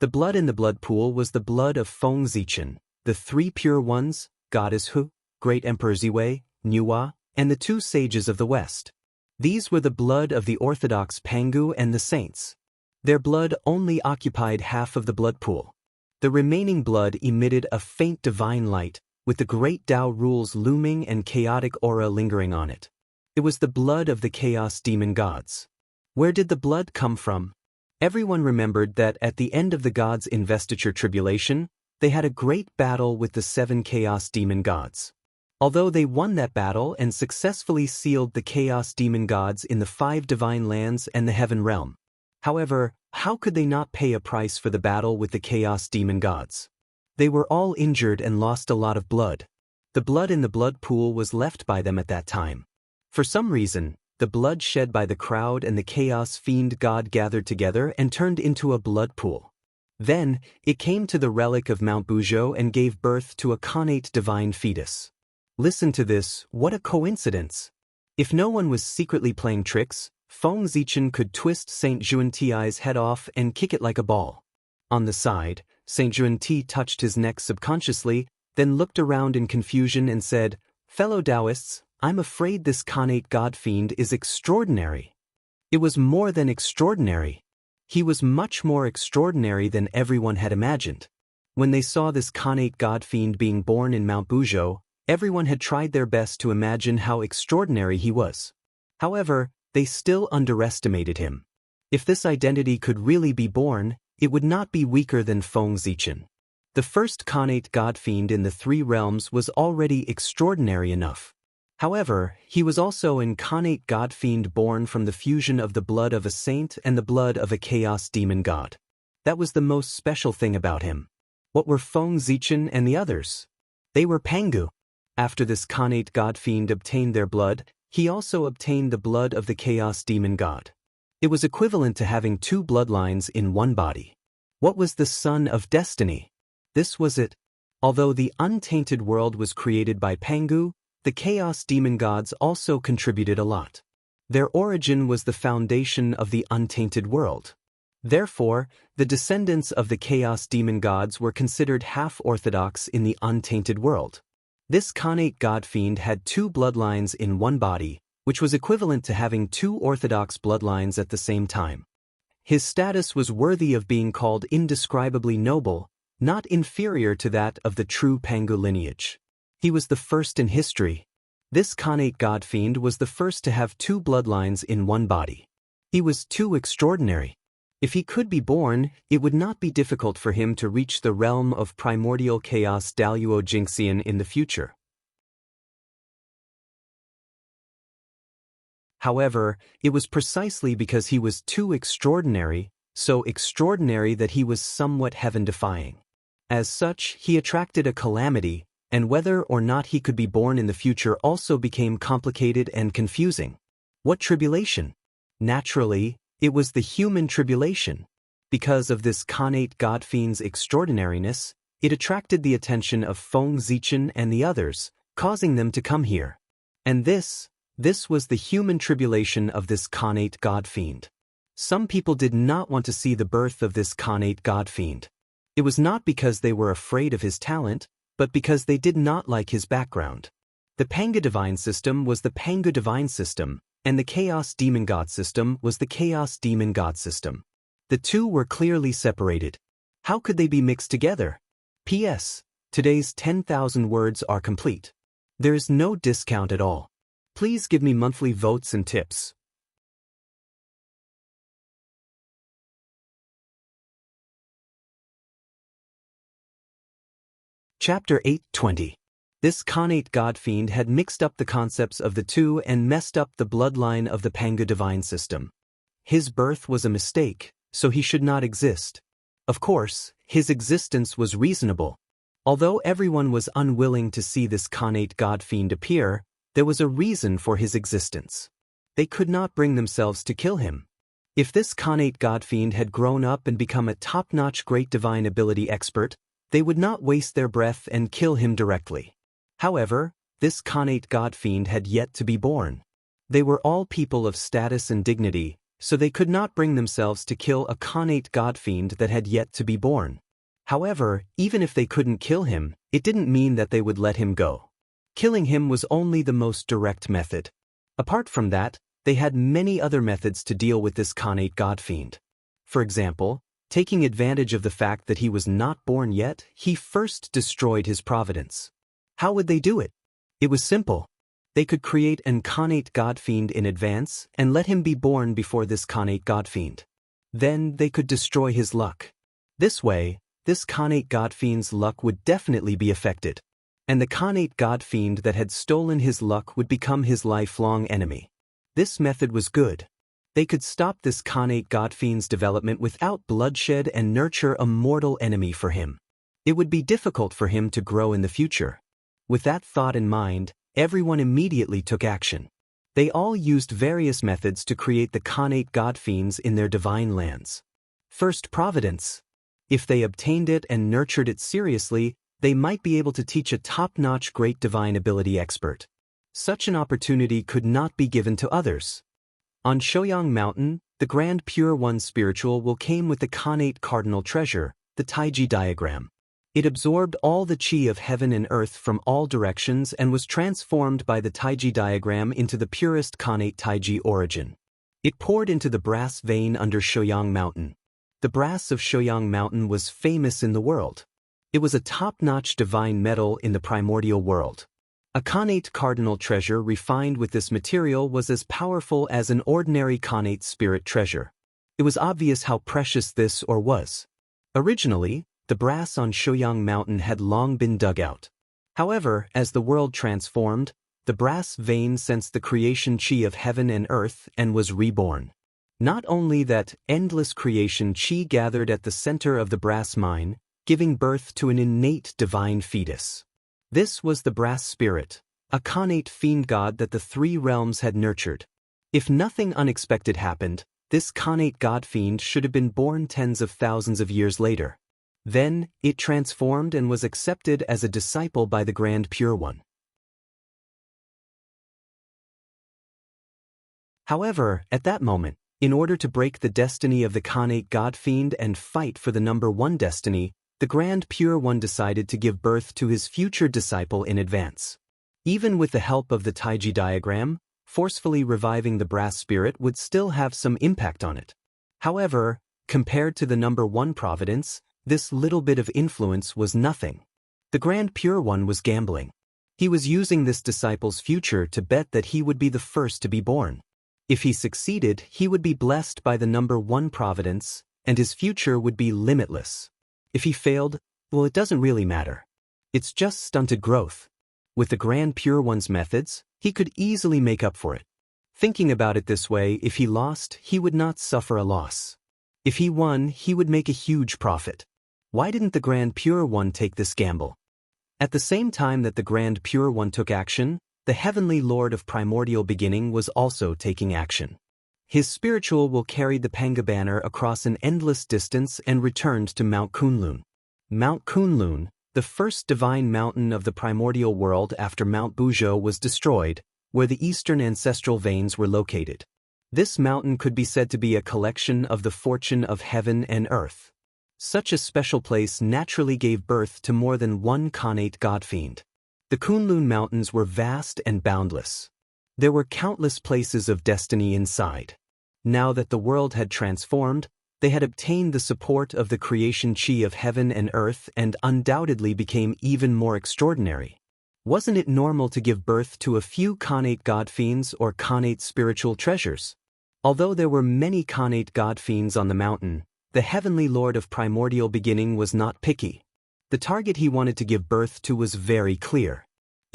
The blood in the blood pool was the blood of Feng Zichen, the 3 pure ones, Goddess Hu, Great Emperor Ziwei, Nuwa, and the 2 sages of the West. These were the blood of the Orthodox Pangu and the saints. Their blood only occupied half of the blood pool. The remaining blood emitted a faint divine light, with the great Tao rules looming and chaotic aura lingering on it. It was the blood of the chaos demon gods. Where did the blood come from? Everyone remembered that at the end of the gods' investiture tribulation, they had a great battle with the 7 chaos demon gods. Although they won that battle and successfully sealed the chaos demon gods in the 5 divine lands and the heaven realm. However, how could they not pay a price for the battle with the chaos demon gods? They were all injured and lost a lot of blood. The blood in the blood pool was left by them at that time. For some reason, the blood shed by the crowd and the chaos fiend god gathered together and turned into a blood pool. Then, it came to the relic of Mount Bujo and gave birth to a Khanate divine fetus. Listen to this, what a coincidence! If no one was secretly playing tricks, Feng Zichen could twist Saint Juanti's head off and kick it like a ball. On the side, Saint Juanti touched his neck subconsciously, then looked around in confusion and said, "Fellow Taoists, I'm afraid this Khanate God-Fiend is extraordinary." It was more than extraordinary. He was much more extraordinary than everyone had imagined. When they saw this Khanate god-fiend being born in Mount Buzhou, everyone had tried their best to imagine how extraordinary he was. However, they still underestimated him. If this identity could really be born, it would not be weaker than Feng Zichen. The first Khanate god-fiend in the three realms was already extraordinary enough. However, he was also an Khanate god-fiend born from the fusion of the blood of a saint and the blood of a chaos demon god. That was the most special thing about him. What were Feng Zichen and the others? They were Pangu. After this Khanate god-fiend obtained their blood, he also obtained the blood of the chaos demon god. It was equivalent to having two bloodlines in one body. What was the Son of Destiny? This was it. Although the untainted world was created by Pangu, the chaos demon gods also contributed a lot. Their origin was the foundation of the untainted world. Therefore, the descendants of the chaos demon gods were considered half-orthodox in the untainted world. This Khanate god-fiend had two bloodlines in one body, which was equivalent to having two orthodox bloodlines at the same time. His status was worthy of being called indescribably noble, not inferior to that of the true Pangu lineage. He was the first in history. This Khanate god-fiend was the first to have two bloodlines in one body. He was too extraordinary. If he could be born, it would not be difficult for him to reach the realm of primordial chaos Daluo Jingxian in the future. However, it was precisely because he was too extraordinary, so extraordinary that he was somewhat heaven-defying. As such, he attracted a calamity, and whether or not he could be born in the future also became complicated and confusing. What tribulation? Naturally, it was the human tribulation. Because of this Khanate god-fiend's extraordinariness, it attracted the attention of Feng Zichen and the others, causing them to come here. And this was the human tribulation of this Khanate god-fiend. Some people did not want to see the birth of this Khanate god-fiend. It was not because they were afraid of his talent, but because they did not like his background. The Pangu divine system was the Pangu divine system, and the Chaos demon god system was the Chaos demon god system. The two were clearly separated. How could they be mixed together? P.S. Today's 10,000 words are complete. There is no discount at all. Please give me monthly votes and tips. Chapter 8:20. This Khanate god-fiend had mixed up the concepts of the two and messed up the bloodline of the Pangu divine system. His birth was a mistake, so he should not exist. Of course, his existence was reasonable. Although everyone was unwilling to see this Khanate god-fiend appear, there was a reason for his existence. They could not bring themselves to kill him. If this Khanate god-fiend had grown up and become a top-notch great divine ability expert, they would not waste their breath and kill him directly. However, this Khanate god-fiend had yet to be born. They were all people of status and dignity, so they could not bring themselves to kill a Khanate god-fiend that had yet to be born. However, even if they couldn't kill him, it didn't mean that they would let him go. Killing him was only the most direct method. Apart from that, they had many other methods to deal with this Khanate god-fiend. For example, taking advantage of the fact that he was not born yet, he first destroyed his providence. How would they do it? It was simple. They could create an Khanate god-fiend in advance and let him be born before this Khanate god-fiend. Then they could destroy his luck. This way, this Khanate god-fiend's luck would definitely be affected. And the Khanate god-fiend that had stolen his luck would become his lifelong enemy. This method was good. They could stop this Khanate god-fiend's development without bloodshed and nurture a mortal enemy for him. It would be difficult for him to grow in the future. With that thought in mind, everyone immediately took action. They all used various methods to create the Khanate god-fiends in their divine lands. First, providence. If they obtained it and nurtured it seriously, they might be able to teach a top-notch great divine ability expert. Such an opportunity could not be given to others. On Shouyang Mountain, the Grand Pure One spiritual will came with the Khanate cardinal treasure, the Taiji diagram. It absorbed all the chi of heaven and earth from all directions and was transformed by the Taiji diagram into the purest Khanate Taiji origin. It poured into the brass vein under Shouyang Mountain. The brass of Shouyang Mountain was famous in the world. It was a top-notch divine metal in the primordial world. A connate cardinal treasure refined with this material was as powerful as an ordinary connate spirit treasure. It was obvious how precious this ore was. Originally, the brass on Shoyang Mountain had long been dug out. However, as the world transformed, the brass vein sensed the creation chi of heaven and earth and was reborn. Not only that, endless creation chi gathered at the center of the brass mine, giving birth to an innate divine fetus. This was the brass spirit, a connate fiend god that the three realms had nurtured. If nothing unexpected happened, this connate god fiend should have been born tens of thousands of years later. Then, it transformed and was accepted as a disciple by the Grand Pure One. However, at that moment, in order to break the destiny of the connate god fiend and fight for the number one destiny, the Grand Pure One decided to give birth to his future disciple in advance. Even with the help of the Taiji diagram, forcefully reviving the brass spirit would still have some impact on it. However, compared to the number one providence, this little bit of influence was nothing. The Grand Pure One was gambling. He was using this disciple's future to bet that he would be the first to be born. If he succeeded, he would be blessed by the number one providence, and his future would be limitless. If he failed, well, it doesn't really matter. It's just stunted growth. With the Grand Pure One's methods, he could easily make up for it. Thinking about it this way, if he lost, he would not suffer a loss. If he won, he would make a huge profit. Why didn't the Grand Pure One take this gamble? At the same time that the Grand Pure One took action, the Heavenly Lord of Primordial Beginning was also taking action. His spiritual will carried the Panga banner across an endless distance and returned to Mount Kunlun. Mount Kunlun, the first divine mountain of the primordial world after Mount Buzhou was destroyed, where the eastern ancestral veins were located. This mountain could be said to be a collection of the fortune of heaven and earth. Such a special place naturally gave birth to more than one connate godfiend. The Kunlun Mountains were vast and boundless. There were countless places of destiny inside. Now that the world had transformed, they had obtained the support of the creation chi of heaven and earth and undoubtedly became even more extraordinary. Wasn't it normal to give birth to a few connate godfiends or connate spiritual treasures? Although there were many connate godfiends on the mountain, the Heavenly Lord of Primordial Beginning was not picky. The target he wanted to give birth to was very clear.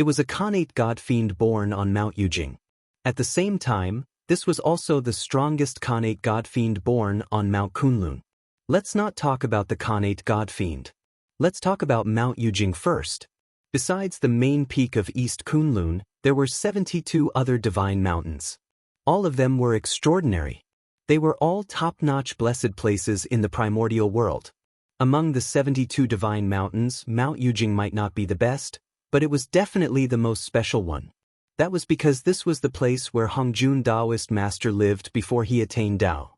It was a connate godfiend born on Mount Yujing. At the same time, this was also the strongest connate godfiend born on Mount Kunlun. Let's not talk about the connate godfiend. Let's talk about Mount Yujing first. Besides the main peak of East Kunlun, there were 72 other divine mountains. All of them were extraordinary. They were all top-notch blessed places in the primordial world. Among the 72 divine mountains, Mount Yujing might not be the best, but it was definitely the most special one. That was because this was the place where Hongjun Taoist master lived before he attained Tao.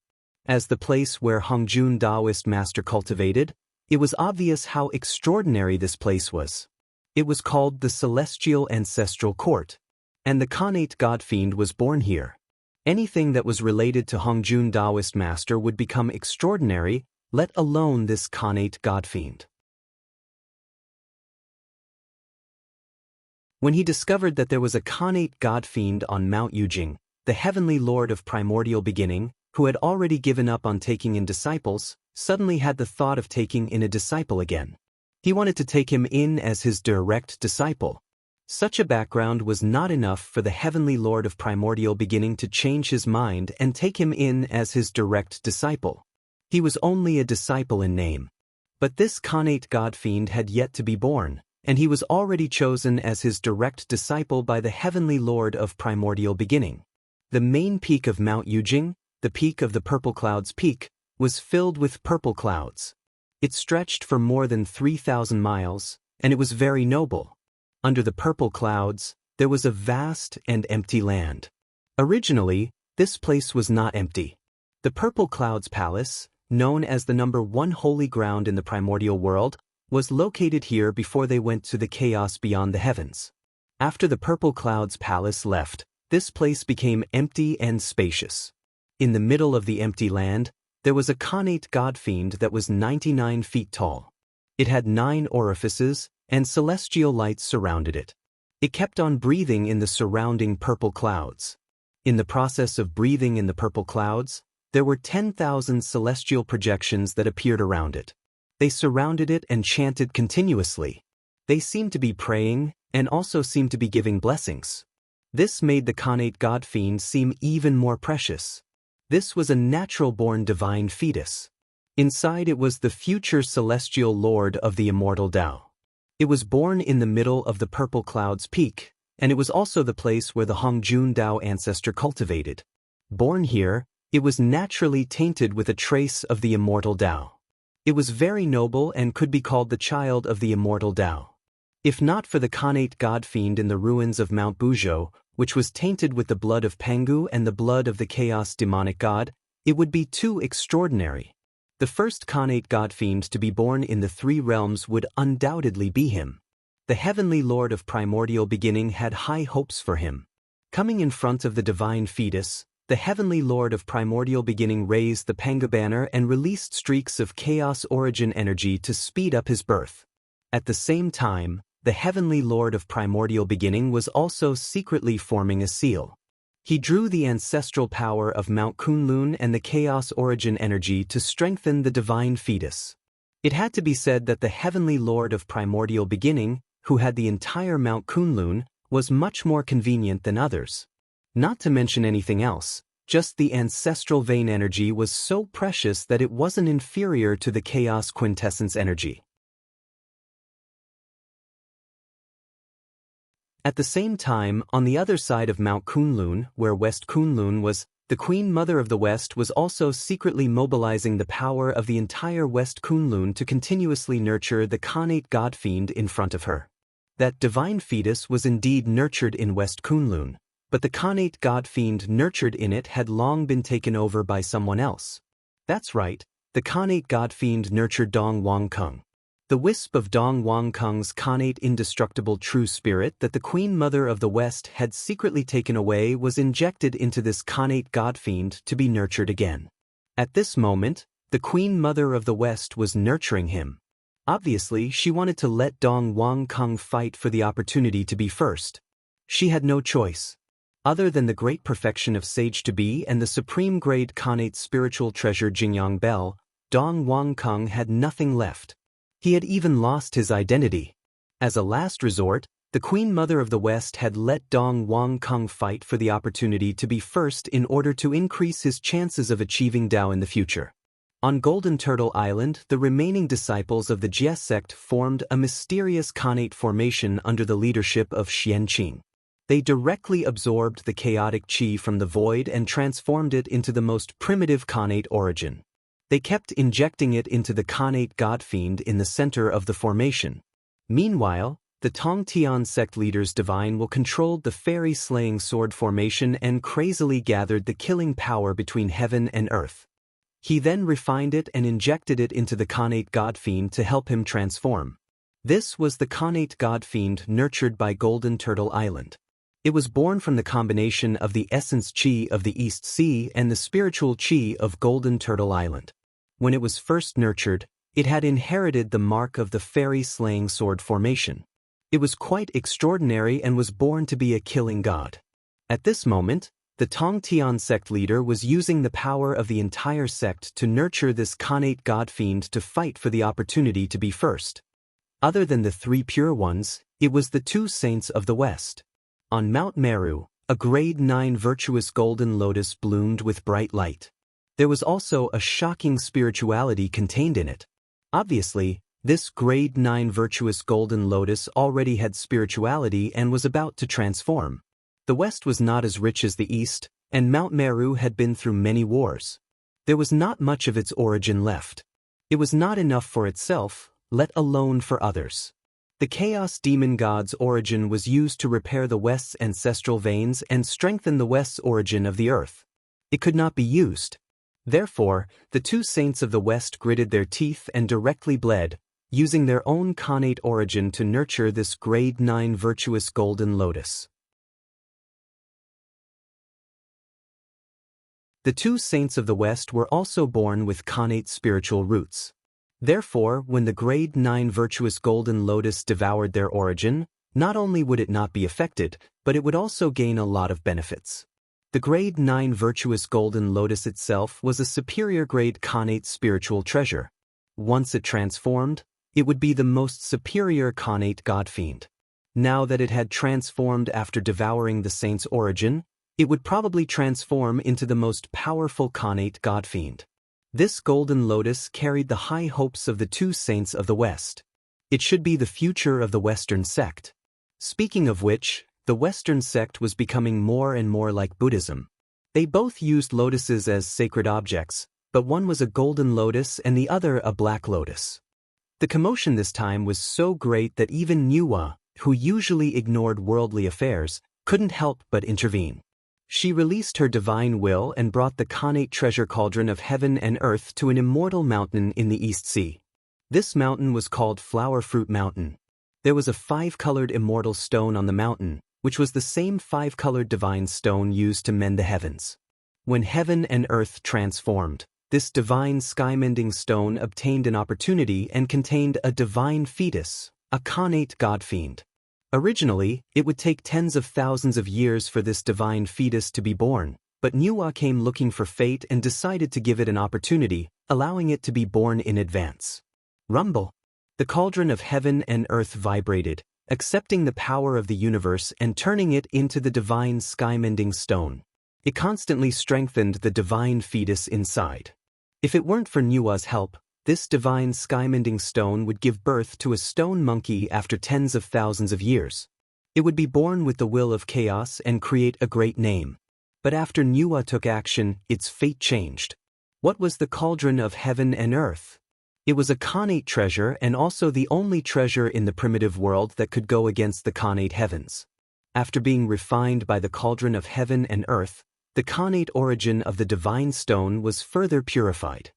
As the place where Hongjun Taoist master cultivated, it was obvious how extraordinary this place was. It was called the Celestial Ancestral Court, and the connate godfiend was born here. Anything that was related to Hongjun Taoist master would become extraordinary, let alone this connate godfiend. When he discovered that there was a connate godfiend on Mount Yujing, the Heavenly Lord of Primordial Beginning, who had already given up on taking in disciples, suddenly had the thought of taking in a disciple again. He wanted to take him in as his direct disciple. Such a background was not enough for the Heavenly Lord of Primordial Beginning to change his mind and take him in as his direct disciple. He was only a disciple in name. But this connate godfiend had yet to be born, and he was already chosen as his direct disciple by the Heavenly Lord of Primordial Beginning. The main peak of Mount Yujing, the peak of the Purple Clouds Peak, was filled with purple clouds. It stretched for more than 3,000 miles, and it was very noble. Under the purple clouds, there was a vast and empty land. Originally, this place was not empty. The Purple Clouds Palace, known as the number one holy ground in the primordial world, was located here before they went to the chaos beyond the heavens. After the Purple Clouds Palace left, this place became empty and spacious. In the middle of the empty land, there was a connate godfiend that was 99 feet tall. It had 9 orifices, and celestial lights surrounded it. It kept on breathing in the surrounding purple clouds. In the process of breathing in the purple clouds, there were 10,000 celestial projections that appeared around it. They surrounded it and chanted continuously. They seemed to be praying, and also seemed to be giving blessings. This made the Khanate God Fiend seem even more precious. This was a natural-born divine fetus. Inside it was the future celestial lord of the immortal Tao. It was born in the middle of the purple cloud's peak, and it was also the place where the Hongjun Tao ancestor cultivated. Born here, it was naturally tainted with a trace of the immortal Tao. It was very noble and could be called the child of the immortal Tao. If not for the Khanate God Fiend in the ruins of Mount Buzhou, which was tainted with the blood of Pangu and the blood of the chaos demonic god, it would be too extraordinary. The first Khanate God Fiend to be born in the 3 realms would undoubtedly be him. The heavenly lord of primordial beginning had high hopes for him. Coming in front of the divine fetus, the heavenly lord of primordial beginning raised the Pangu banner and released streaks of chaos origin energy to speed up his birth. At the same time, the heavenly lord of primordial beginning was also secretly forming a seal. He drew the ancestral power of Mount Kunlun and the chaos origin energy to strengthen the divine fetus. It had to be said that the heavenly lord of primordial beginning, who had the entire Mount Kunlun, was much more convenient than others. Not to mention anything else, just the ancestral vein energy was so precious that it wasn't inferior to the chaos quintessence energy. At the same time, on the other side of Mount Kunlun, where West Kunlun was, the Queen Mother of the West was also secretly mobilizing the power of the entire West Kunlun to continuously nurture the Khanate God Fiend in front of her. That divine fetus was indeed nurtured in West Kunlun, but the Khanate God Fiend nurtured in it had long been taken over by someone else. That's right, the Khanate God Fiend nurtured Dong Wangkung. The wisp of Dong Wangkung's Khanate indestructible true spirit that the Queen Mother of the West had secretly taken away was injected into this Khanate God Fiend to be nurtured again. At this moment, the Queen Mother of the West was nurturing him. Obviously, she wanted to let Dong Wangkung fight for the opportunity to be first. She had no choice. Other than the great perfection of Sage to Be and the supreme-grade Khanate spiritual treasure Jingyang Bell, Dong Wangkung had nothing left. He had even lost his identity. As a last resort, the Queen Mother of the West had let Dong Wangkung fight for the opportunity to be first in order to increase his chances of achieving Tao in the future. On Golden Turtle Island, the remaining disciples of the Jie sect formed a mysterious Khanate formation under the leadership of Xianqing. They directly absorbed the chaotic qi from the void and transformed it into the most primitive Khanate origin. They kept injecting it into the Khanate God Fiend in the center of the formation. Meanwhile, the Tongtian sect leader's divine will controlled the fairy-slaying sword formation and crazily gathered the killing power between heaven and earth. He then refined it and injected it into the Khanate God Fiend to help him transform. This was the Khanate God Fiend nurtured by Golden Turtle Island. It was born from the combination of the essence qi of the East Sea and the spiritual qi of Golden Turtle Island. When it was first nurtured, it had inherited the mark of the fairy-slaying sword formation. It was quite extraordinary and was born to be a killing god. At this moment, the Tongtian sect leader was using the power of the entire sect to nurture this Khanate God Fiend to fight for the opportunity to be first. Other than the 3 pure ones, it was the 2 saints of the West. On Mount Meru, a grade 9 virtuous golden lotus bloomed with bright light. There was also a shocking spirituality contained in it. Obviously, this grade 9 virtuous golden lotus already had spirituality and was about to transform. The West was not as rich as the East, and Mount Meru had been through many wars. There was not much of its origin left. It was not enough for itself, let alone for others. The Chaos Demon God's origin was used to repair the West's ancestral veins and strengthen the West's origin of the Earth. It could not be used. Therefore, the 2 saints of the West gritted their teeth and directly bled, using their own Khanate origin to nurture this grade 9 virtuous golden lotus. The 2 saints of the West were also born with Khanate spiritual roots. Therefore, when the grade 9 virtuous golden lotus devoured their origin, not only would it not be affected, but it would also gain a lot of benefits. The grade 9 virtuous golden lotus itself was a superior grade connate spiritual treasure. Once it transformed, it would be the most superior connate godfiend. Now that it had transformed after devouring the saint's origin, it would probably transform into the most powerful connate godfiend. This golden lotus carried the high hopes of the two saints of the West. It should be the future of the Western sect. Speaking of which, the Western sect was becoming more and more like Buddhism. They both used lotuses as sacred objects, but one was a golden lotus and the other a black lotus. The commotion this time was so great that even Nuwa, who usually ignored worldly affairs, couldn't help but intervene. She released her divine will and brought the connate treasure cauldron of heaven and earth to an immortal mountain in the East Sea. This mountain was called Flower Fruit Mountain. There was a 5-colored immortal stone on the mountain, which was the same 5-colored divine stone used to mend the heavens. When heaven and earth transformed, this divine sky-mending stone obtained an opportunity and contained a divine fetus, a connate godfiend. Originally, it would take tens of thousands of years for this divine fetus to be born, but Nuwa came looking for fate and decided to give it an opportunity, allowing it to be born in advance. Rumble. The cauldron of heaven and earth vibrated, accepting the power of the universe and turning it into the divine sky-mending stone. It constantly strengthened the divine fetus inside. If it weren't for Nuwa's help, this divine sky-mending stone would give birth to a stone monkey after tens of thousands of years. It would be born with the will of chaos and create a great name. But after Nuwa took action, its fate changed. What was the cauldron of heaven and earth? It was a connate treasure and also the only treasure in the primitive world that could go against the connate heavens. After being refined by the cauldron of heaven and earth, the connate origin of the divine stone was further purified.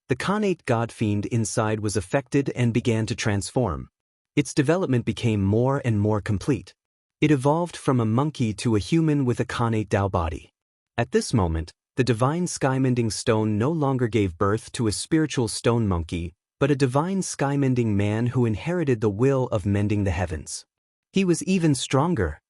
The connate godfiend inside was affected and began to transform. Its development became more and more complete. It evolved from a monkey to a human with a connate Tao body. At this moment, the divine sky-mending stone no longer gave birth to a spiritual stone monkey, but a divine sky-mending man who inherited the will of mending the heavens. He was even stronger.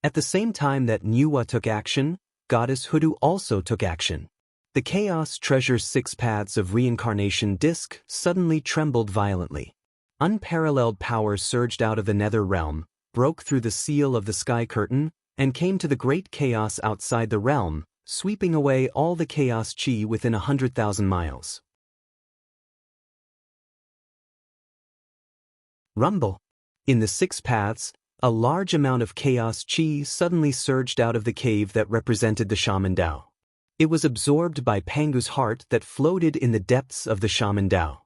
At the same time that Nuwa took action, Goddess Hoodoo also took action. The Chaos Treasure's 6 paths of reincarnation disc suddenly trembled violently. Unparalleled power surged out of the nether realm, broke through the seal of the sky curtain, and came to the great chaos outside the realm, sweeping away all the chaos chi within 100,000 miles. Rumble. In the 6 paths, a large amount of chaos chi suddenly surged out of the cave that represented the Shaman Dao. It was absorbed by Pangu's heart that floated in the depths of the Shaman Dao.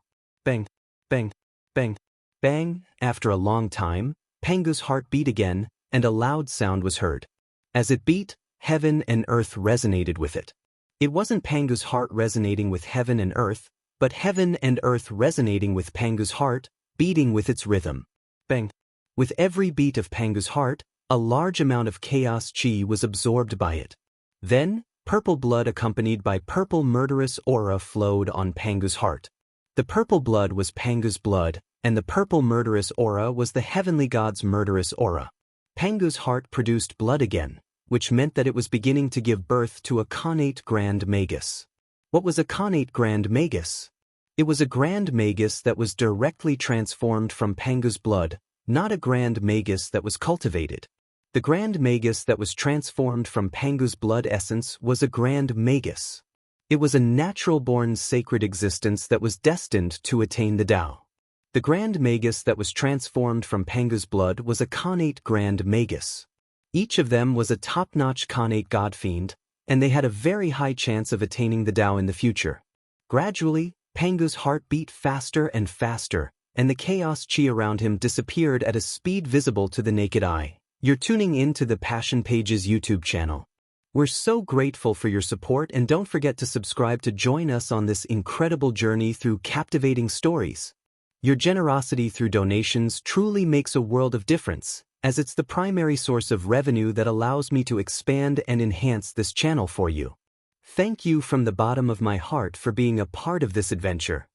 Bang, bang, bang, bang. After a long time, Pangu's heart beat again, and a loud sound was heard. As it beat, heaven and earth resonated with it. It wasn't Pangu's heart resonating with heaven and earth, but heaven and earth resonating with Pangu's heart, beating with its rhythm. Bang. With every beat of Pangu's heart, a large amount of chaos chi was absorbed by it. Then, purple blood accompanied by purple murderous aura flowed on Pangu's heart. The purple blood was Pangu's blood, and the purple murderous aura was the heavenly god's murderous aura. Pangu's heart produced blood again, which meant that it was beginning to give birth to a connate grand magus. What was a connate grand magus? It was a grand magus that was directly transformed from Pangu's blood, not a grand magus that was cultivated. The grand magus that was transformed from Pangu's blood essence was a grand magus. It was a natural-born sacred existence that was destined to attain the Tao. The grand magus that was transformed from Pangu's blood was a connate grand magus. Each of them was a top-notch connate godfiend, and they had a very high chance of attaining the Tao in the future. Gradually, Pangu's heart beat faster and faster, and the chaos chi around him disappeared at a speed visible to the naked eye. You're tuning in to the Passion Pages YouTube channel. We're so grateful for your support, and don't forget to subscribe to join us on this incredible journey through captivating stories. Your generosity through donations truly makes a world of difference, as it's the primary source of revenue that allows me to expand and enhance this channel for you. Thank you from the bottom of my heart for being a part of this adventure.